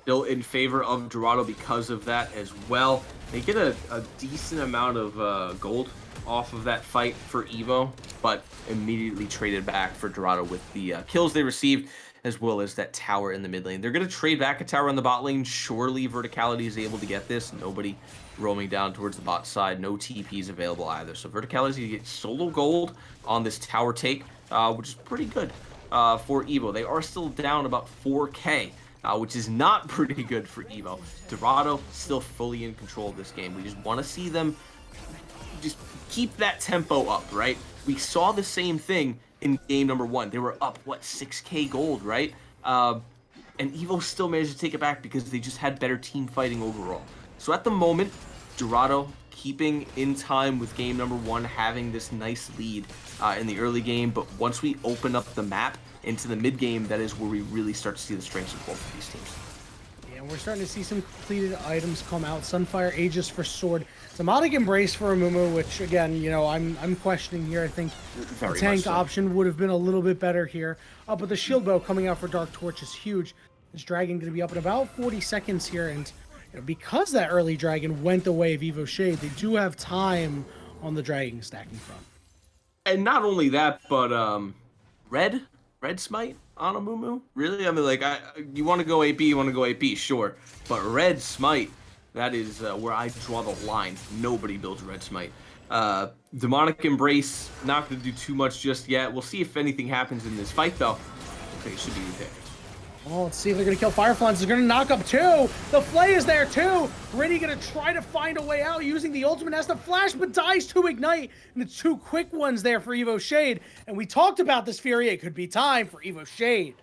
Still in favor of Dorado because of that as well. They get a decent amount of gold off of that fight for EVO, but immediately traded back for Dorado with the kills they received. as well as that tower in the mid lane. They're going to trade back a tower in the bot lane. Surely Verticality is able to get this. Nobody roaming down towards the bot side. No TPs available either. So Verticality gets solo gold on this tower take, which is pretty good for EVO. They are still down about 4K. Which is not pretty good for EVO. Dorado still fully in control of this game. We just want to see them just keep that tempo up, right? We saw the same thing in game number 1. They were up, what, 6K gold, right? And EVO still managed to take it back because they just had better team fighting overall. So at the moment, Dorado keeping in time with game number 1, having this nice lead in the early game. But once we open up the map into the mid game, that is where we really start to see the strengths of both of these teams. Yeah, we're starting to see some completed items come out. Sunfire Aegis for sword. Demonic Embrace for Amumu, which again, you know, I'm questioning here. I think Very the tank so. option would have been a little bit better here. But the shield bow coming out for Dark Torch is huge. This dragon going to be up in about 40 seconds here, and you know, because that early dragon went the way of EVO Shade, they do have time on the dragon stacking front. And not only that, but Red Smite on Amumu? Really? I mean, like, you want to go AP, you want to go AP, sure. But Red Smite, that is where I draw the line. Nobody builds Red Smite. Demonic Embrace, not going to do too much just yet. We'll see if anything happens in this fight, though. Okay, it should be picked. Well, let's see if they're going to kill Fireflies. They're going to knock up 2. The Flay is there too. Riddy going to try to find a way out using the ultimate as the flash, but dies to Ignite. And it's 2 quick ones there for EVO Shade. And we talked about this, Fury. It could be time for EVO Shade.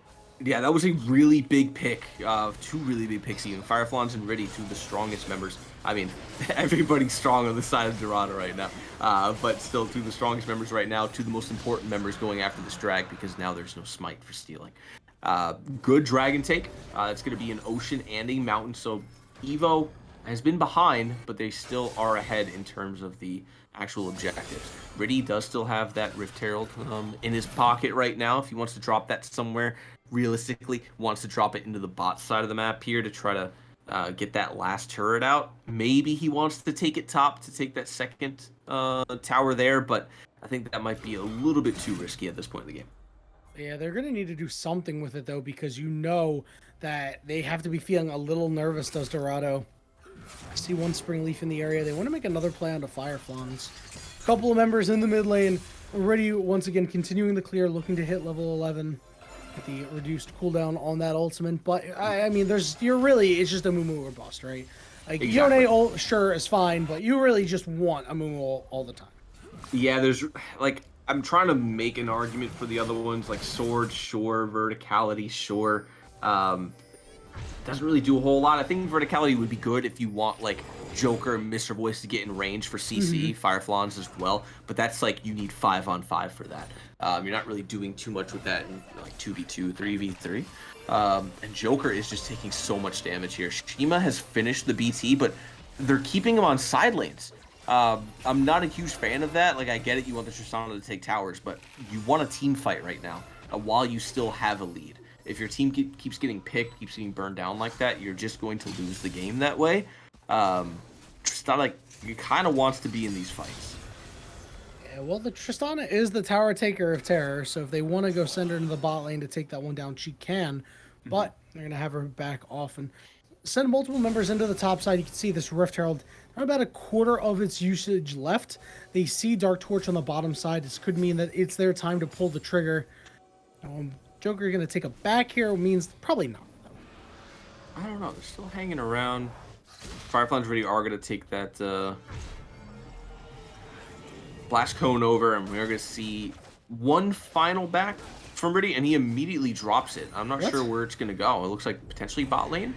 Yeah, that was a really big pick. 2 really big picks even. Fireflies and Riddy, 2 of the strongest members. I mean, everybody's strong on the side of Dorado right now. But still 2 of the strongest members right now. 2 of the most important members going after this drag because now there's no smite for stealing. Good dragon take. It's going to be an ocean and a mountain. So EVO has been behind, but they still are ahead in terms of the actual objectives. Riddy does still have that Rift Herald in his pocket right now. If he wants to drop that somewhere, realistically, wants to drop it into the bot side of the map here to try to get that last turret out. Maybe he wants to take it top to take that second tower there, but I think that might be a little bit too risky at this point in the game. Yeah, they're going to need to do something with it, though, because you know that they have to be feeling a little nervous, does Dorado. I see 1 Spring Leaf in the area. They want to make another play onto Fireflies. A couple of members in the mid lane. Already, once again, continuing the clear, looking to hit level 11 with the reduced cooldown on that ultimate. But, I mean, it's just a Mumu or bust, right? Like, Exactly. Yone, sure, is fine, but you really just want a Mumu all the time. Yeah, there's, like, I'm trying to make an argument for the other ones, like Sword, sure, Verticality, sure. Doesn't really do a whole lot. I think Verticality would be good if you want, like, Joker and Mr. Voice to get in range for CC, Fireflies as well, but that's, like, you need 5-on-5 for that. You're not really doing too much with that in, like, 2v2, 3v3. And Joker is just taking so much damage here. Shima has finished the BT, but they're keeping him on side lanes. I'm not a huge fan of that. Like, I get it, you want the Tristana to take towers, but you want a team fight right now while you still have a lead. If your team keeps getting picked, keeps getting burned down like that, you're just going to lose the game that way. Tristana, like, he kind of wants to be in these fights. Yeah, well, the Tristana is the tower taker of terror, so if they want to go send her into the bot lane to take that one down, she can, but they're going to have her back off and send multiple members into the top side. You can see this Rift Herald, about a quarter of its usage left. They see Dark Torch on the bottom side. This could mean that it's their time to pull the trigger. Joker going to take a back here, means probably not. I don't know. They're still hanging around. Fireflies really are going to take that Blast Cone over, and we're going to see one final back from Riddy, and he immediately drops it. I'm not sure where it's going to go. It looks like potentially bot lane.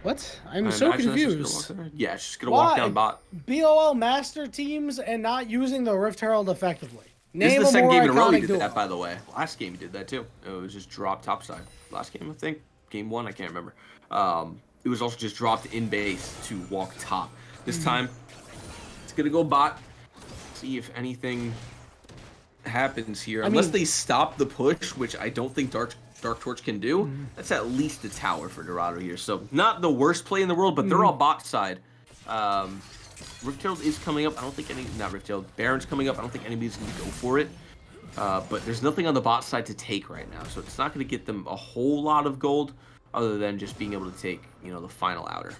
What? I'm so confused. Yeah, it's just going to walk down bot. BOL master teams and not using the Rift Herald effectively. This is the second game in a row he did that, by the way. Last game he did that too. It was just dropped topside. Last game, I think. Game 1, I can't remember. It was also just dropped in base to walk top. This time, it's going to go bot. See if anything happens here. Unless they stop the push, which I don't think Dark Torch can do. That's at least a tower for Dorado here. So not the worst play in the world, but they're all bot side. Rift Herald is coming up. I don't think not Rift Herald. Baron's coming up. I don't think anybody's going to go for it. But there's nothing on the bot side to take right now, so it's not going to get them a whole lot of gold other than just being able to take, the final outer.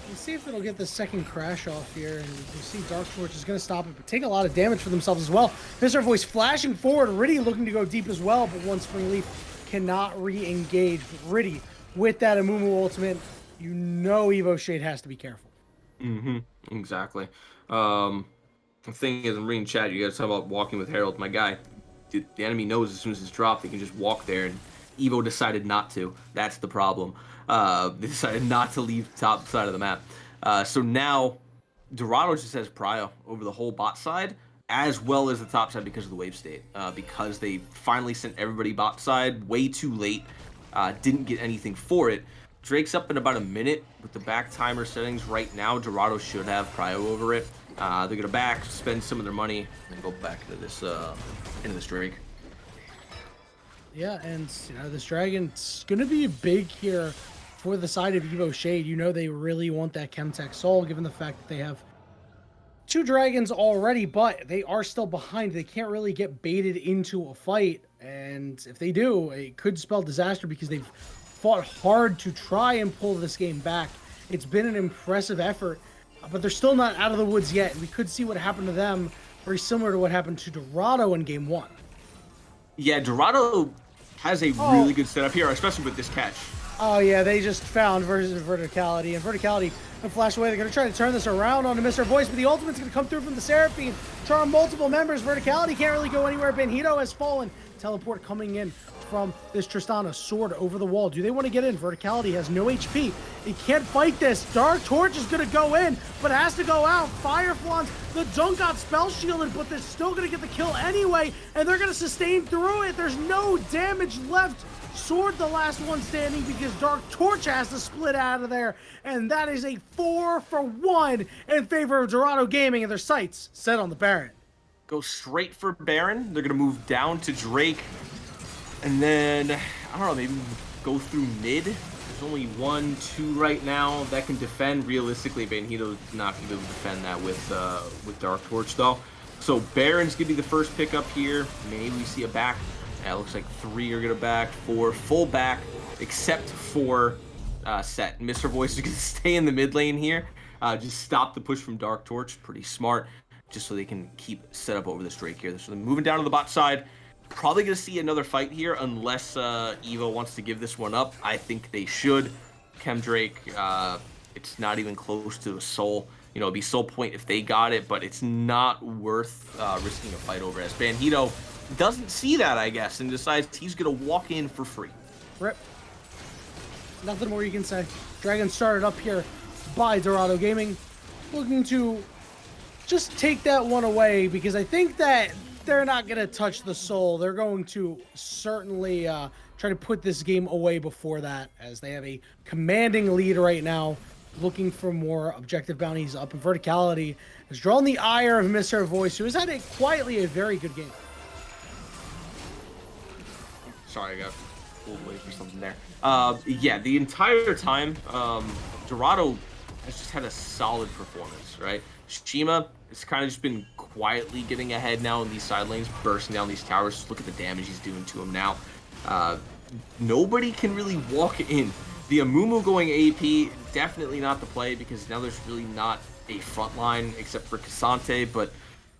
Let's see if it'll get the second crash off here, and you see Dark Torch is going to stop it, but take a lot of damage for themselves as well. Mr. Voice flashing forward, Riddy looking to go deep as well, but one Spring Leaf cannot re-engage. But Riddy, with that Amumu ultimate, you know Evo Shade has to be careful. Exactly. The thing is, I'm reading chat, you guys talk about walking with Herald. My guy, the enemy knows as soon as it's dropped, they can just walk there, and Evo decided not to. That's the problem. They decided not to leave the top side of the map. So now, Dorado just has prio over the whole bot side, as well as the top side because of the wave state. Because they finally sent everybody bot side way too late, didn't get anything for it. Drake's up in about a minute with the back timer settings right now. Dorado should have prio over it. They're gonna back, spend some of their money, and go back into this Drake. Yeah, and this Dragon's gonna be big here for the side of Evo Shade. They really want that Chemtech Soul, given the fact that they have 2 dragons already, but they are still behind. They can't really get baited into a fight, and if they do, it could spell disaster because they've fought hard to try and pull this game back. It's been an impressive effort, but they're still not out of the woods yet. We could see what happened to them, very similar to what happened to Dorado in Game 1. Yeah, Dorado has a really good setup here, especially with this catch. Oh yeah, they just found verticality, and verticality and flash away. They're going to try to turn this around onto Mr. Voice, but the ultimate's going to come through from the Seraphine. Charm multiple members. Verticality can't really go anywhere. Benhito has fallen. Teleport coming in from this Tristana. Sword over the wall. Do they want to get in? Verticality has no HP. He can't fight this. Dark Torch is going to go in, but has to go out. Fireflons. The Dunk got spell shielded, but they're still going to get the kill anyway, and they're going to sustain through it. There's no damage left. Sword the last one standing because Dark Torch has to split out of there, and that is a 4-for-1 in favor of Dorado Gaming, and their sights set on the Baron. Go straight for Baron. They're going to move down to Drake, and then, I don't know, maybe go through mid. There's only 1, 2 right now that can defend. Realistically, Benhito's not going to be able to defend that with Dark Torch, though. So Baron's going to be the first pickup here. Maybe we see a back. Yeah, it looks like 3 are going to back, 4 full back, except for Set. Mr. Voice is going to stay in the mid lane here. Just stop the push from Dark Torch. Pretty smart, just so they can keep Set up over this Drake here. So they're moving down to the bot side. Probably going to see another fight here unless EVO wants to give this one up. I think they should. Chem Drake, it's not even close to a soul. It'd be soul point if they got it, but it's not worth risking a fight over, as Benhito doesn't see that, I guess, and decides he's going to walk in for free. Rip. Nothing more you can say. Dragon started up here by Dorado Gaming, looking to just take that one away, because I think that they're not going to touch the soul. They're going to certainly try to put this game away before that, as they have a commanding lead right now, looking for more objective bounties up. And Verticality has drawn the ire of Mr. Voice, who has had quietly a very good game. Sorry, I got pulled away for something there. Yeah, the entire time, Dorado has just had a solid performance, right? Shima has kind of just been quietly getting ahead now in these side lanes, bursting down these towers. Just look at the damage he's doing to him now. Nobody can really walk in. The Amumu going AP, definitely not the play, because now there's really not a front line except for Cassante, but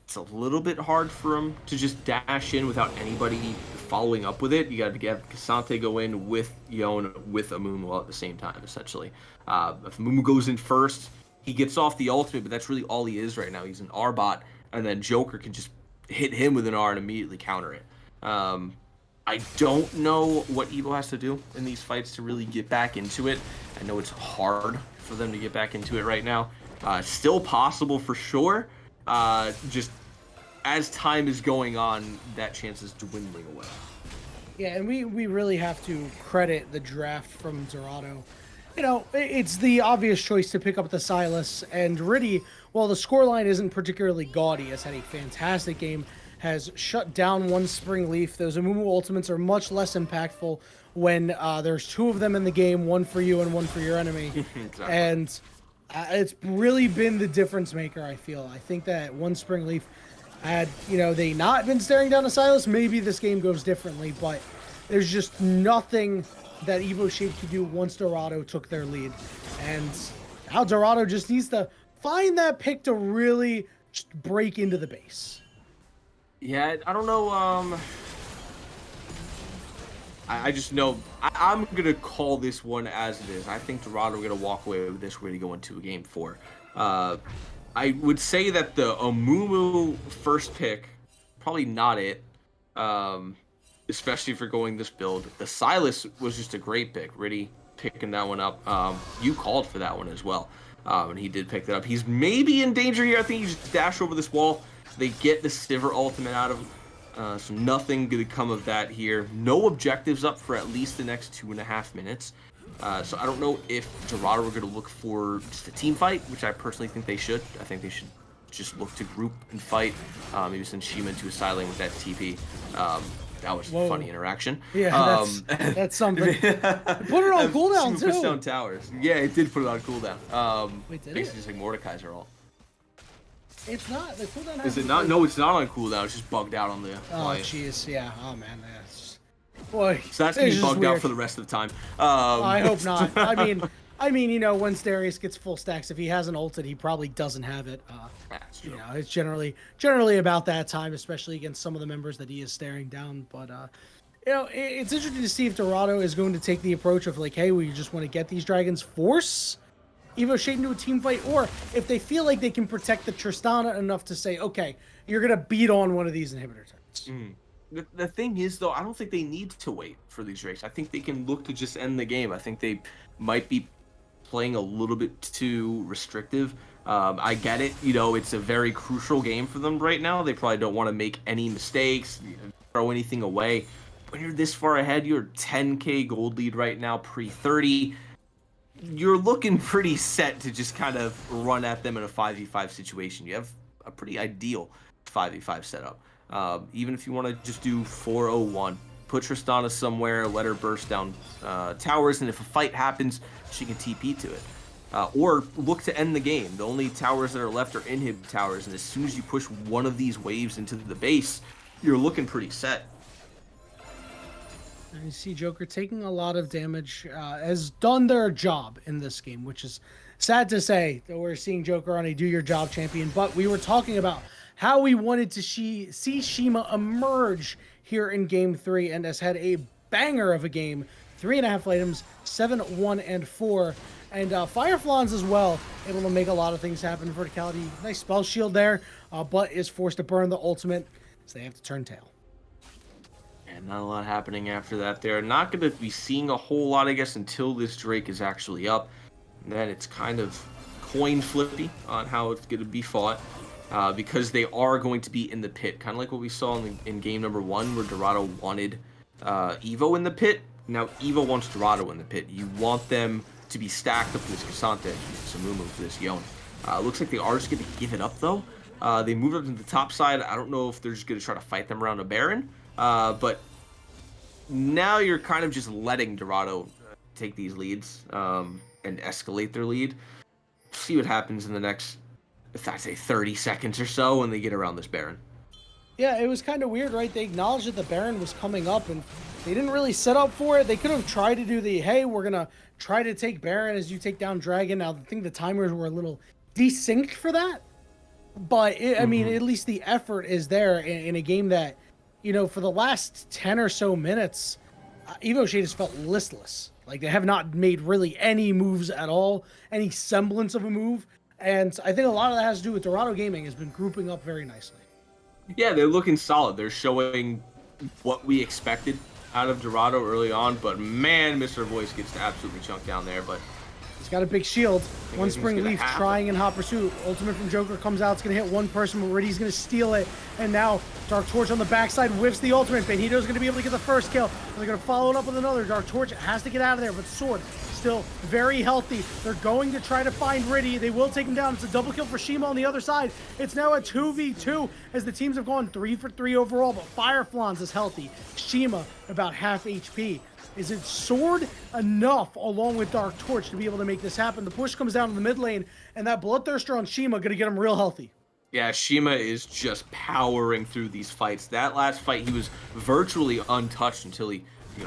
it's a little bit hard for him to just dash in without anybody following up with it. You got to have Cassante go in with Yon with Amumu at the same time, essentially. If Amumu goes in first, he gets off the ultimate, but that's really all he is right now. He's an R bot, and then Joker can just hit him with an R and immediately counter it. I don't know what EVO has to do in these fights to really get back into it. I know it's hard for them to get back into it right now. Still possible for sure. Just as time is going on, that chance is dwindling away. Yeah, and we really have to credit the draft from Dorado. It's the obvious choice to pick up the Silas, and Riddy, while the scoreline isn't particularly gaudy, has had a fantastic game, has shut down one Spring Leaf. Those Amumu ultimates are much less impactful when there's 2 of them in the game, 1 for you and 1 for your enemy. Exactly. And it's really been the difference maker, I feel. I think that one Spring Leaf Had, they not been staring down a Silas, maybe this game goes differently, but there's just nothing that EVO Shape could do once Dorado took their lead. And now Dorado just needs to find that pick to really just break into the base. Yeah, I don't know. I just know I'm gonna call this one as it is. I think Dorado are gonna walk away with this. We're gonna go into a game 4. I would say that the Amumu first pick, probably not it. Especially for going this build. The Silas was just a great pick. Really picking that one up. You called for that one as well. And he did pick that up. He's maybe in danger here. I think he just dashed over this wall. They get the Sivir ultimate out of him. So nothing going to come of that here. No objectives up for at least the next 2.5 minutes. So I don't know if Dorado are going to look for just a team fight, which I personally think they should. I think they should just look to group and fight. Maybe send Shima into a side lane with that TP. That was a funny interaction. Yeah, that's something. Put it on cooldown too. Down towers. Yeah, it did put it on cooldown. Wait, did basically just like Mordekaiser all. It's not. The cooldown. Is it not? No, it's not on cooldown. It's just bugged out on the. Oh jeez, yeah. Oh man, that's. Boy. So that's gonna be bugged out for the rest of the time. I hope not. I mean, once Darius gets full stacks, if he hasn't ulted, he probably doesn't have it. That's true. It's generally about that time, especially against some of the members that he is staring down. But it's interesting to see if Dorado is going to take the approach of like, hey, we just want to get these dragons, force EVO Shade into a team fight, or if they feel like they can protect the Tristana enough to say, okay, you're gonna beat on one of these inhibitor turns. The thing is, though, I don't think they need to wait for these drakes. I think they can look to just end the game. I think they might be playing a little bit too restrictive. I get it. It's a very crucial game for them right now. They probably don't want to make any mistakes, throw anything away. When you're this far ahead, you're 10k gold lead right now, pre-30. You're looking pretty set to just kind of run at them in a 5v5 situation. You have a pretty ideal 5v5 setup. Even if you want to just do 4-0-1, put Tristana somewhere, let her burst down towers, and if a fight happens, she can TP to it. Or look to end the game. The only towers that are left are inhib towers, and as soon as you push one of these waves into the base, you're looking pretty set. And you see Joker taking a lot of damage, has done their job in this game, which is sad to say that we're seeing Joker on a do your job champion, but we were talking about how we wanted to see Shima emerge here in game 3 and has had a banger of a game. 3.5 items, 7, 1, and 4. And Fireflans as well, able to make a lot of things happen. Verticality, nice spell shield there, but is forced to burn the ultimate, so they have to turn tail. And not a lot happening after that. They're not going to be seeing a whole lot, I guess, until this Drake is actually up. And then it's kind of coin flippy on how it's going to be fought. Because they are going to be in the pit. Kind of like what we saw in game number 1, where Dorado wanted EVO in the pit. Now EVO wants Dorado in the pit. You want them to be stacked up for this Cassante, Samumu for this Yone. Looks like they are just going to give it up, though. They moved up to the top side. I don't know if they're just going to try to fight them around a Baron. But now you're kind of just letting Dorado take these leads and escalate their lead. See what happens in the next, if I'd say 30 seconds or so, when they get around this Baron. Yeah, it was kind of weird, right? They acknowledged that the Baron was coming up, and they didn't really set up for it. They could have tried to do the, hey, we're going to try to take Baron as you take down Dragon. Now, I think the timers were a little desynced for that. But, I mean, at least the effort is there in a game that, for the last 10 or so minutes, EVO Shade has felt listless. Like, they have not made really any moves at all, any semblance of a move. And I think a lot of that has to do with Dorado Gaming has been grouping up very nicely. Yeah, they're looking solid. They're showing what we expected out of Dorado early on, but man, Mr. Voice gets absolutely chunked down there. But he's got a big shield. One Spring Leaf trying in hot pursuit. Ultimate from Joker comes out. It's going to hit one person, but Riddy's going to steal it. And now Dark Torch on the backside whiffs the ultimate. Benito's going to be able to get the first kill. They're going to follow it up with another. Dark Torch has to get out of there, but Sword still very healthy. They're going to try to find Riddy. They will take him down. It's a double kill for Shima on the other side. It's now a 2v2 as the teams have gone 3 for 3 overall, but Fireflans is healthy. Shima about half HP. Is it Sword enough along with Dark Torch to be able to make this happen? The push comes down to the mid lane, and that Bloodthirster on Shima going to get him real healthy. Yeah, Shima is just powering through these fights. That last fight, he was virtually untouched until he,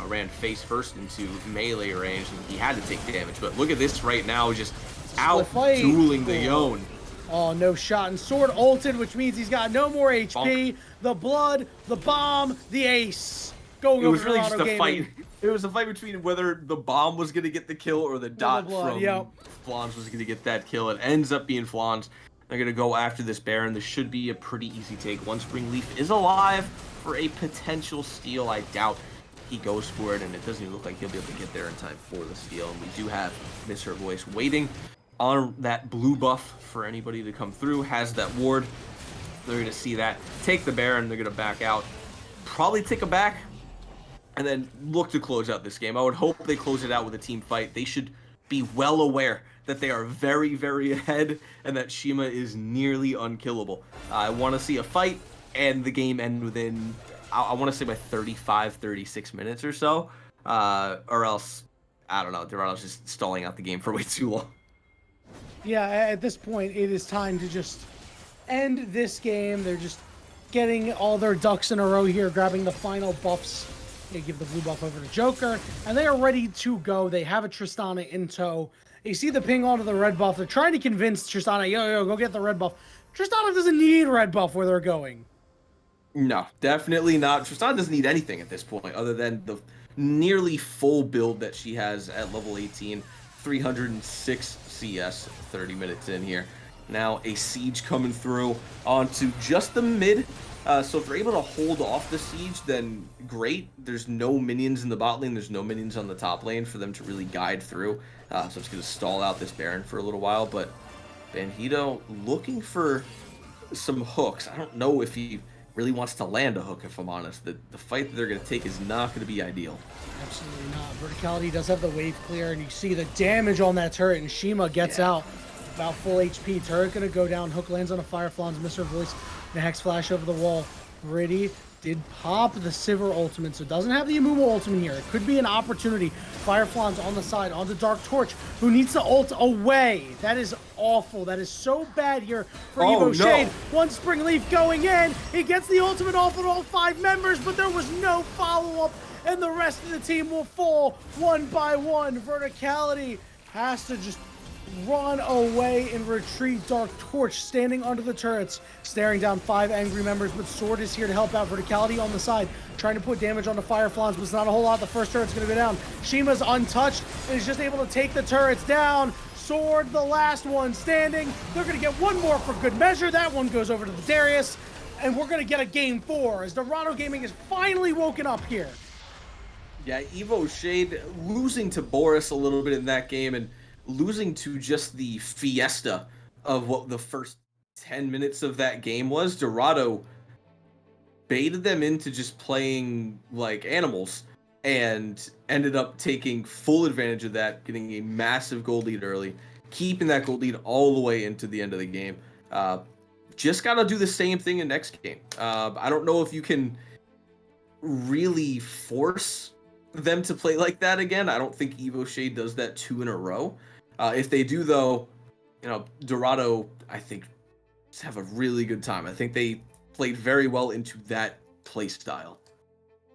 ran face first into melee range, and he had to take damage. But look at this right now, just out fight. dueling the Yone. Oh, no shot. And Sword ulted, which means he's got no more HP. Bonk. The blood, the bomb, the ace. Going It over was really just Dorado a Gaming. fight. It was a fight between whether the bomb was going to get the kill or the dot blood, from yep. Flans was going to get that kill. It ends up being Flans. They're going to go after this Baron. This should be a pretty easy take. One Spring Leaf is alive for a potential steal. I doubt he goes for it, and it doesn't even look like he'll be able to get there in time for the steal. And we do have Miss Her Voice waiting on that blue buff for anybody to come through. Has that ward. They're going to see that. Take the Baron. They're going to back out. Probably take a back. And then look to close out this game. I would hope they close it out with a team fight. They should be well aware that they are very, very ahead and that Shima is nearly unkillable. I want to see a fight and the game end within, I want to say by 35, 36 minutes or so. Or else, I don't know, Dorado's just stalling out the game for way too long. Yeah, at this point, it is time to just end this game. They're just getting all their ducks in a row here, grabbing the final buffs. They give the blue buff over to Joker, and they are ready to go. They have a Tristana in tow. You see the ping onto the red buff. They're trying to convince Tristana, yo, go get the red buff. Tristana doesn't need red buff where they're going. No, definitely not. Tristana doesn't need anything at this point other than the nearly full build that she has at level 18. 306 CS, 30 minutes in here. Now a siege coming through onto just the mid. So if they're able to hold off the siege, then great. There's no minions in the bot lane. There's no minions on the top lane for them to really guide through. So it's going to stall out this Baron for a little while. But Bandido looking for some hooks. I don't know if he really wants to land a hook, if I'm honest. The fight that they're going to take is not going to be ideal. Absolutely not. Verticality does have the wave clear, and you see the damage on that turret, and Shima gets out about full HP. Turret going to go down. Hook lands on a Fireflans. Mr. Voice. The Hex Flash over the wall. Gritty did pop the Sivir ultimate, so doesn't have the Amumu ultimate here. It could be an opportunity. Fireflans on the side, onto Dark Torch, who needs to ult away. That is awful. That is so bad here for EVO Shade. One Spring Leaf going in. He gets the ultimate off of all 5 members, but there was no follow-up, and the rest of the team will fall one by one. Verticality has to just run away and retreat. Dark Torch standing under the turrets, staring down 5 angry members, but Sword is here to help out. Verticality on the side, trying to put damage on the Fireflans, but it's not a whole lot. The first turret's going to go down. Shima's untouched and is just able to take the turrets down. Sword, the last one standing. They're going to get one more for good measure. That one goes over to the Darius, and we're going to get a game 4 as Dorado Gaming is finally woken up here. Yeah, EVO Shade losing to Boris a little bit in that game, and losing to just the fiesta of what the first 10 minutes of that game was. Dorado baited them into just playing like animals and ended up taking full advantage of that, getting a massive gold lead early, keeping that gold lead all the way into the end of the game. Just got to do the same thing in next game. I don't know if you can really force them to play like that again. I don't think EVO Shade does that 2 in a row. If they do, though, Dorado, I think, have a really good time. I think they played very well into that play style.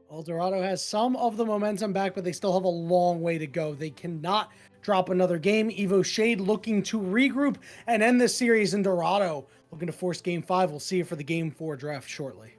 Well, Dorado has some of the momentum back, but they still have a long way to go. They cannot drop another game. EVO Shade looking to regroup and end this series, in Dorado looking to force Game 5. We'll see you for the Game 4 draft shortly.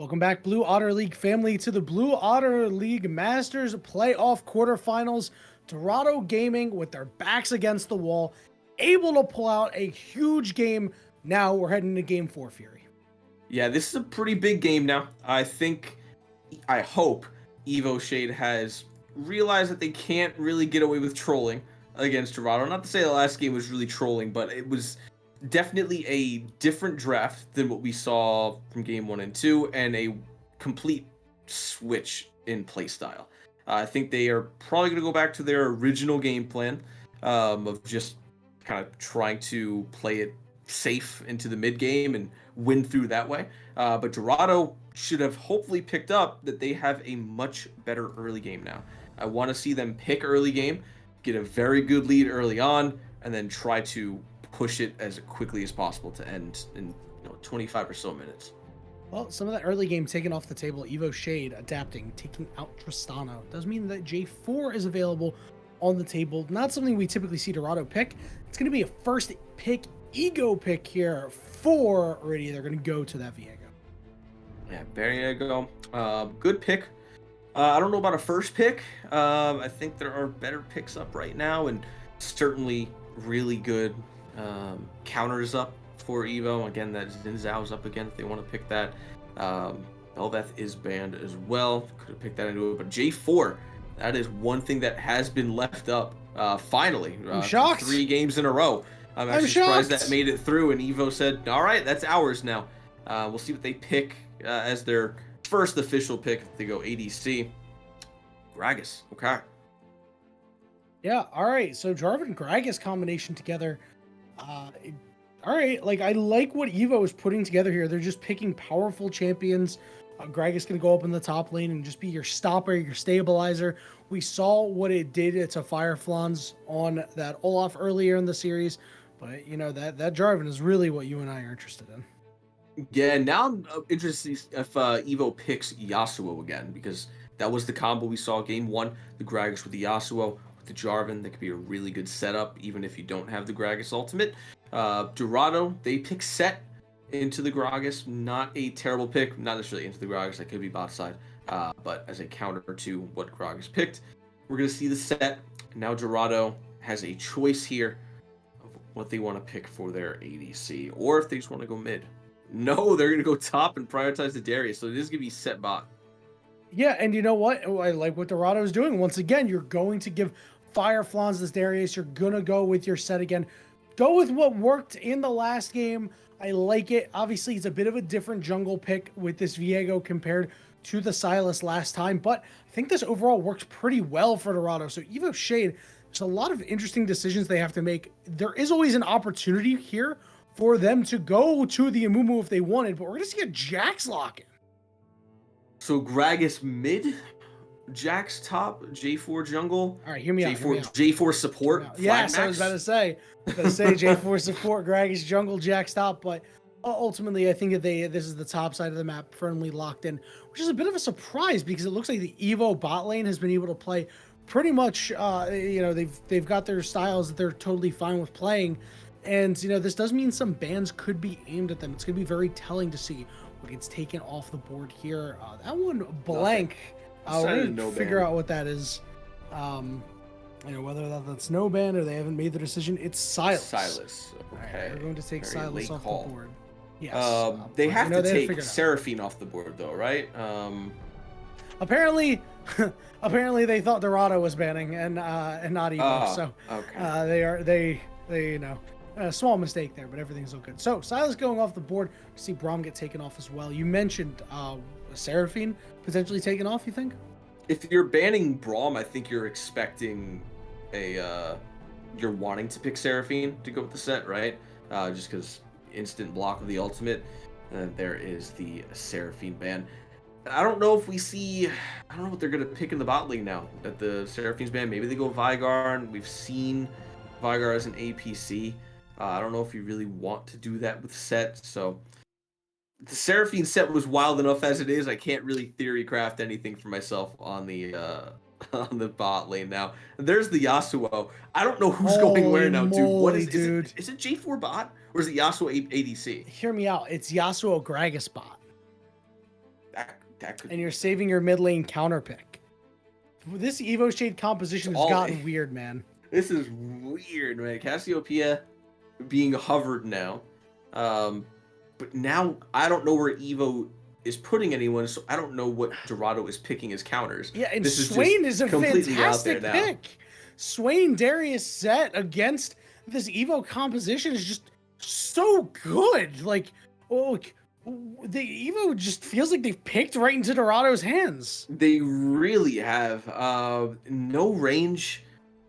Welcome back, Blue Otter League family, to the Blue Otter League Masters Playoff Quarterfinals. Dorado Gaming, with their backs against the wall, able to pull out a huge game. Now we're heading to Game 4, Fury. Yeah, this is a pretty big game now. I hope EVO Shade has realized that they can't really get away with trolling against Dorado. Not to say the last game was really trolling, but it was definitely a different draft than what we saw from game 1 and 2, and a complete switch in playstyle. I think they are probably going to go back to their original game plan of just kind of trying to play it safe into the mid game and win through that way. But Dorado should have hopefully picked up that they have a much better early game now. I want to see them pick early game, get a very good lead early on, and then try to push it as quickly as possible to end in 25 or so minutes. Well, some of that early game taken off the table. EVO Shade adapting, taking out Tristano. Does mean that J4 is available on the table. Not something we typically see Dorado pick. It's going to be a first pick, ego pick here for Iridia. They're going to go to that Viego. Yeah, Viego. Good pick. I don't know about a first pick. I think there are better picks up right now, and certainly really good counters up for EVO. Again, that Xin Zhao's up again if they want to pick that. Elveth is banned as well. Could have picked that into it. But J4, that is one thing that has been left up finally. I'm shocked. 3 games in a row. I'm actually surprised that made it through, and EVO said, all right, that's ours now. We'll see what they pick as their first official pick. They go ADC. Gragas. Okay. Yeah, all right. So Jarvan and Gragas combination together. All right, like I like what EVO is putting together here. They're just picking powerful champions. Gragas going to go up in the top lane and just be your stopper, your stabilizer. We saw what it did to Fireflans on that Olaf earlier in the series, but that Jarvan is really what you and I are interested in. Yeah, now I'm interested if EVO picks Yasuo again, because that was the combo we saw game 1, the Gragas with the Yasuo. The Jarvan, that could be a really good setup, even if you don't have the Gragas ultimate. Dorado, they pick Set into the Gragas. Not a terrible pick. Not necessarily into the Gragas. That could be bot side. But as a counter to what Gragas picked, we're going to see the Set. Now Dorado has a choice here of what they want to pick for their ADC. Or if they just want to go mid. No, they're going to go top and prioritize the Darius. So it is going to be Set bot. Yeah, and you know what? I like what Dorado is doing. Once again, you're going to give Fireflans this Darius. You're going to go with your Set again. Go with what worked in the last game. I like it. Obviously, it's a bit of a different jungle pick with this Viego compared to the Sylas last time, but I think this overall works pretty well for Dorado. So EVO Shade, there's a lot of interesting decisions they have to make. There is always an opportunity here for them to go to the Amumu if they wanted, but we're going to see a Jax lock-in. So Gragas mid, Jax top, J4 jungle. All right, hear me out. J4 support. Yes, I was about to say J4 support, Gragas jungle, Jax top, but ultimately I think that this is the top side of the map firmly locked in, which is a bit of a surprise because it looks like the EVO bot lane has been able to play pretty much. They've got their styles that they're totally fine with playing, and this does mean some bans could be aimed at them. It's going to be very telling to see what gets taken off the board here. That one blank. We're gonna figure out what that is. Whether that's no ban or they haven't made the decision. It's Sylas. Okay. We're going to take Very Sylas off call. the board. Yes. They have to take figure Seraphine off the board, though, right? Apparently, they thought Dorado was banning and not EVO. So okay. they a small mistake there, but everything's all good. So Sylas going off the board. We see Braum get taken off as well. You mentioned Seraphine potentially taken off, you think? If you're banning Braum, I think you're expecting you're wanting to pick Seraphine to go with the Set, right? Just because instant block of the ultimate. And there is the Seraphine ban. I don't know if we see. I don't know what they're gonna pick in the bot lane now at the Seraphine's ban. Maybe they go Vigar, and we've seen Vigar as an APC. I don't know if you really want to do that with Set. So the Seraphine Set was wild enough as it is. I can't really theory craft anything for myself on the bot lane now. And there's the Yasuo. I don't know who's going where now, dude. What is it? Is it J4 bot or is it Yasuo ADC? Hear me out. It's Yasuo Gragas bot. That could. And you're saving your mid lane counter pick. This Evo Shade composition has gotten weird, man. This is weird, man. Cassiopeia being hovered now. But now I don't know where Evo is putting anyone, so I don't know what Dorado is picking as counters. Yeah, and this Swain is a completely fantastic pick. Swain Darius set against this Evo composition is just so good. Like, the Evo just feels like they've picked right into Dorado's hands. They really have. No range.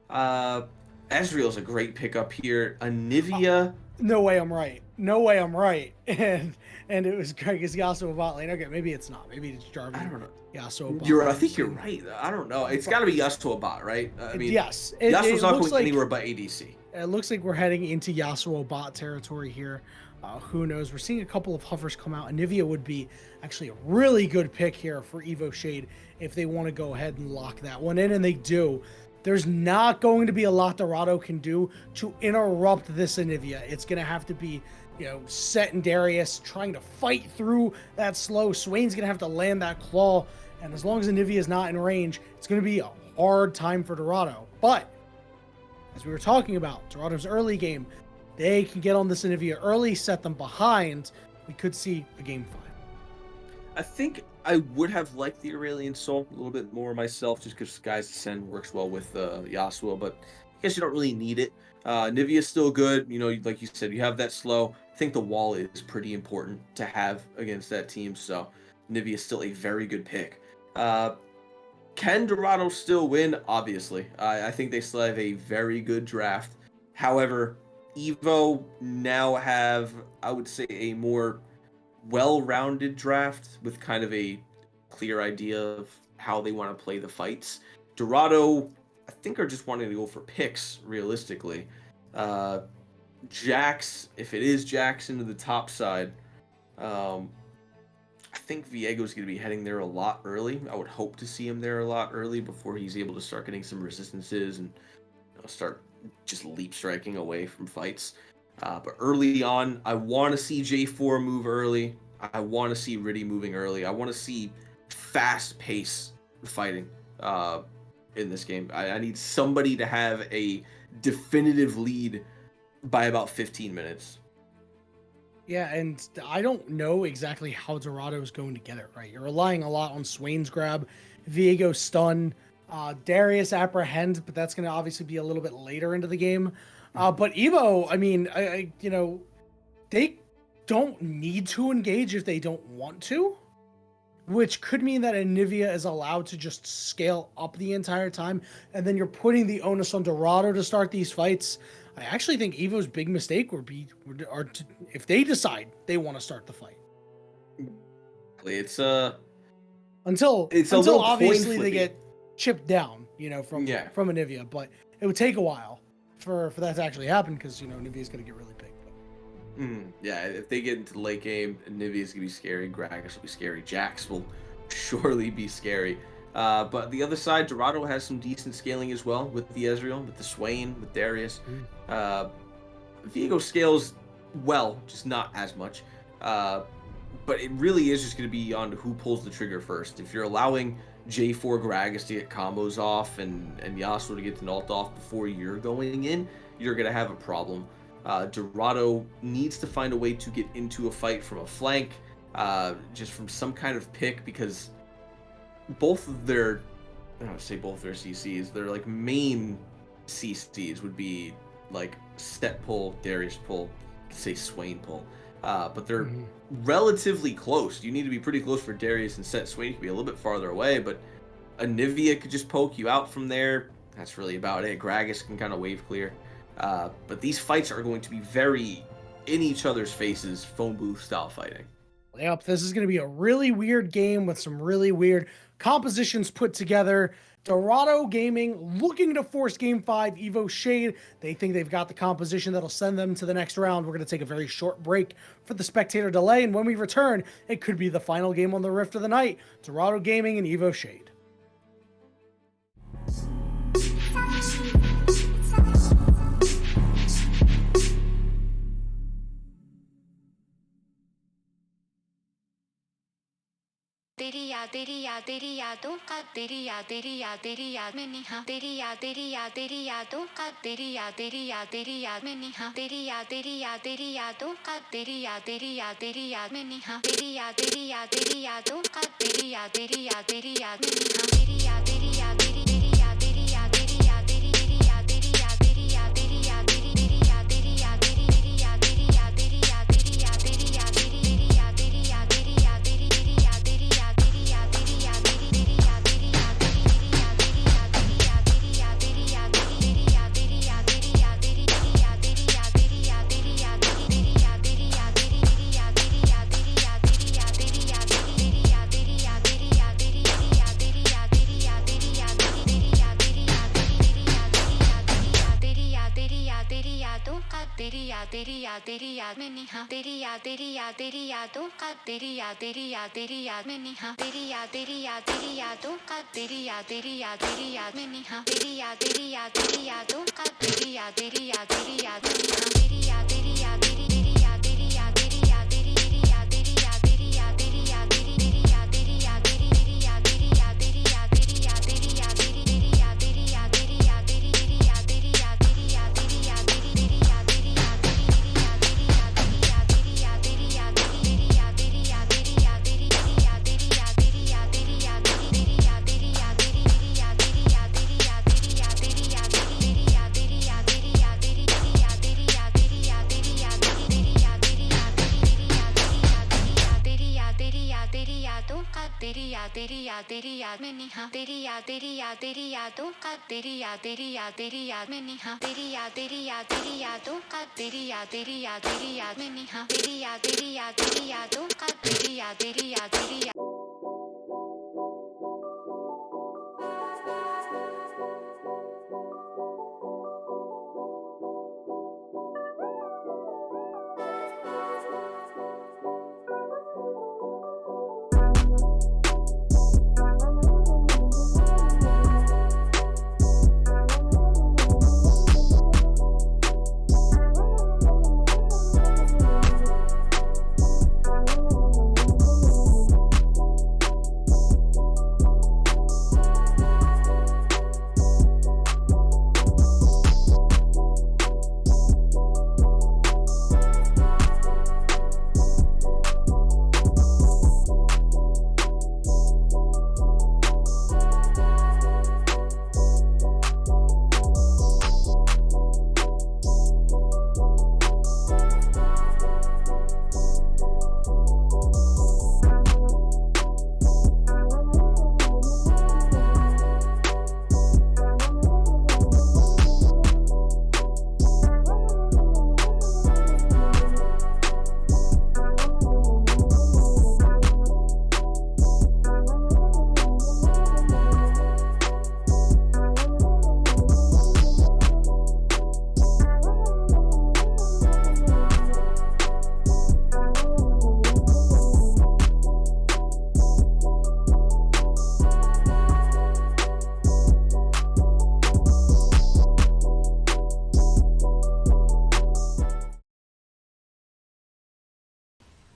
Ezreal's a great pickup here. Anivia. No way I'm right. No way I'm right. And it was Gragas Yasuo bot lane. Okay, maybe it's not. Maybe it's Jarvan. I don't know. Yasuo bot. I think you're right. I don't know. It's got to be Yasuo bot, right? I mean, yes. Yasuo's not going anywhere but ADC. It looks like we're heading into Yasuo bot territory here. Who knows? We're seeing a couple of hovers come out. Anivia would be actually a really good pick here for Evo Shade if they want to go ahead and lock that one in, and they do. There's not going to be a lot Dorado can do to interrupt this Anivia. It's going to have to be, Set and Darius trying to fight through that slow. Swain's going to have to land that claw, and as long as Anivia is not in range, it's going to be a hard time for Dorado. But, as we were talking about, Dorado's early game, they can get on this Anivia early, set them behind. We could see a game 5. I think I would have liked the Aurelion Soul a little bit more myself, just because Sky's Descent works well with Yasuo, but I guess you don't really need it. Nivea's still good. Like you said, you have that slow. I think the wall is pretty important to have against that team, so Nivea's still a very good pick. Can Dorado still win? Obviously. I think they still have a very good draft. However, EVO now have, I would say, a more well-rounded draft with kind of a clear idea of how they want to play the fights. Dorado, I think, are just wanting to go for picks, realistically. Jax, if it is Jax into the top side, I think Viego's going to be heading there a lot early. I would hope to see him there a lot early before he's able to start getting some resistances and start just leap striking away from fights. But early on, I want to see J4 move early. I want to see Riddy moving early. I want to see fast pace fighting in this game. I need somebody to have a definitive lead by about 15 minutes. Yeah, and I don't know exactly how Dorado is going to get it right. You're relying a lot on Swain's grab, Viego stun, Darius apprehend, but that's going to obviously be a little bit later into the game. But Evo, I mean, they don't need to engage if they don't want to, which could mean that Anivia is allowed to just scale up the entire time, and then you're putting the onus on Dorado to start these fights. I actually think Evo's big mistake if they decide they want to start the fight. It's until obviously they get chipped down, from Anivia, but it would take a while for that to actually happen because Nivea's gonna get really big. Yeah, if they get into the late game, Nivea's gonna be scary, Gragas will be scary, Jax will surely be scary. But the other side, Dorado has some decent scaling as well with the Ezreal, with the Swain, with Darius. Viego scales well, just not as much. But it really is just going to be on who pulls the trigger first. If you're allowing J4 Gragas to get combos off and Yasuo to get an ult off before you're going in, you're going to have a problem. Dorado needs to find a way to get into a fight from a flank, just from some kind of pick, because both of their CCs, their like main CCs would be like Set pull, Darius pull, say Swain pull. But they're relatively close. You need to be pretty close for Darius and Set. Swain could be a little bit farther away, but Anivia could just poke you out from there. That's really about it. Gragas can kind of wave clear. But these fights are going to be very in each other's faces, phone booth style fighting. Yep, this is going to be a really weird game with some really weird compositions put together. Dorado Gaming looking to force Game 5 Evo Shade. They think they've got the composition that'll send them to the next round. We're going to take a very short break for the spectator delay, and when we return, it could be the final game on the Rift of the night. Dorado Gaming and Evo Shade. तेरी यादों का तेरी याद में निहा तेरी यादों का तेरी याद में निहा तेरी यादों का तेरी याद में निहा तेरी यादों का तेरी याद में निहा तेरी याद में निहा तेरी यादों का तेरी याद में निहा तेरी यादों का तेरी याद में निहा तेरी यादों का तेरी याद में निहा तेरी तेरी याद में निहा तेरी यादों का तेरी याद में निहा तेरी यादों का तेरी याद में निहा तेरी यादों का तेरी याद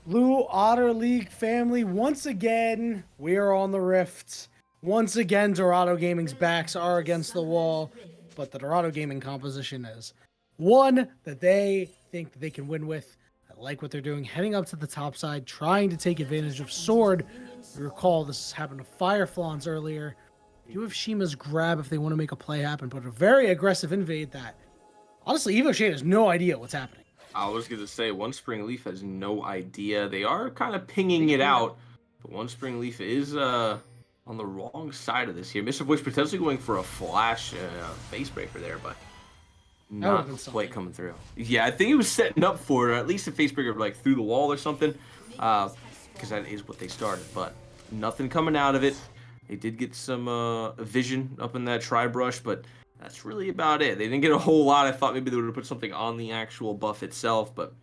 Blue Otter League family, once again, we are on the Rift. Once again, Dorado Gaming's backs are against the wall, but the Dorado Gaming composition is one that they think that they can win with. I like what they're doing, heading up to the top side, trying to take advantage of Sword. You recall this happened to Fireflons earlier. Do have Shima's grab if they want to make a play happen, but a very aggressive invade that. Honestly, Evo Shade has no idea what's happening. I was going to say, One Spring Leaf has no idea. They are kind of pinging it out, but One Spring Leaf is on the wrong side of this here. Mr. Voice potentially going for a flash face breaker there, but not quite coming through. Yeah, I think he was setting up for it, or at least a face breaker like through the wall or something, because that is what they started, but nothing coming out of it. They did get some vision up in that tri-brush, but that's really about it. They didn't get a whole lot. I thought maybe they would have put something on the actual buff itself, but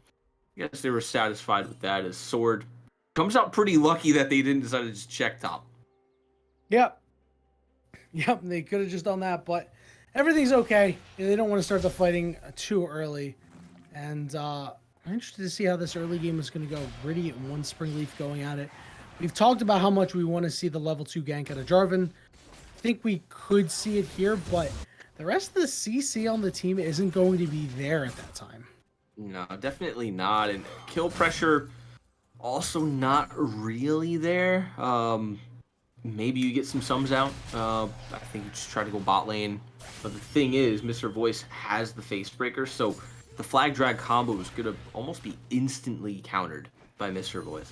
I guess they were satisfied with that, as Sword comes out pretty lucky that they didn't decide to just check top. Yep, they could have just done that, but everything's okay. They don't want to start the fighting too early, and I'm interested to see how this early game is going to go. Riddy and One Spring Leaf going at it. We've talked about how much we want to see the level 2 gank out of Jarvan. I think we could see it here, but the rest of the CC on the team isn't going to be there at that time. No, definitely not. And kill pressure also not really there. Maybe you get some sums out. I think you just try to go bot lane. But the thing is, Mr. Voice has the face breaker, so the flag drag combo is going to almost be instantly countered by Mr. Voice.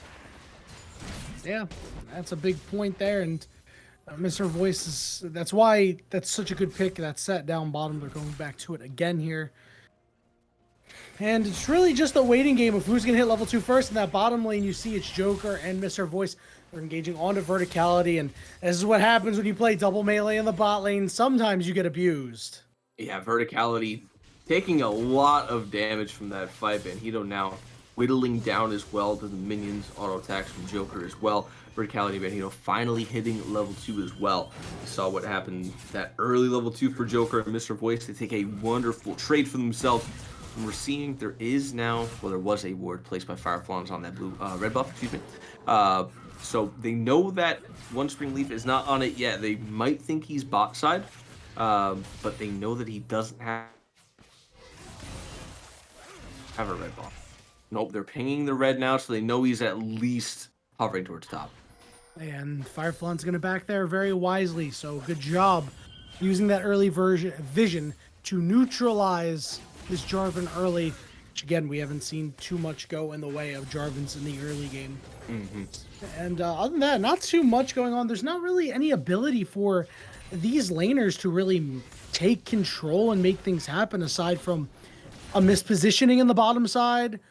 Yeah, that's a big point there, and Mr. Voice is, that's why that's such a good pick. That set down bottom, they're going back to it again here. And it's really just a waiting game of who's going to hit level 2 first. In that bottom lane, you see it's Joker and Mr. Voice. They're engaging onto verticality, and this is what happens when you play double melee in the bot lane. Sometimes you get abused. Yeah, verticality taking a lot of damage from that fight. Bandido now whittling down as well to the minions, auto attacks from Joker as well. Verticality Bandido finally hitting level 2 as well. We saw what happened that early level 2 for Joker and Mr. Voice. They take a wonderful trade for themselves. And we're seeing there is now, well, there was a ward placed by Fireflons on that blue, red buff, excuse me. So they know that One Spring Leaf is not on it yet. They might think he's bot side, but they know that he doesn't have a red buff. Nope, they're pinging the red now, so they know he's at least hovering towards top. And Fireflon's going to back there very wisely, so good job using that early vision to neutralize this Jarvan early, which again, we haven't seen too much go in the way of Jarvans in the early game. And other than that, not too much going on. There's not really any ability for these laners to really take control and make things happen aside from a mispositioning in the bottom side.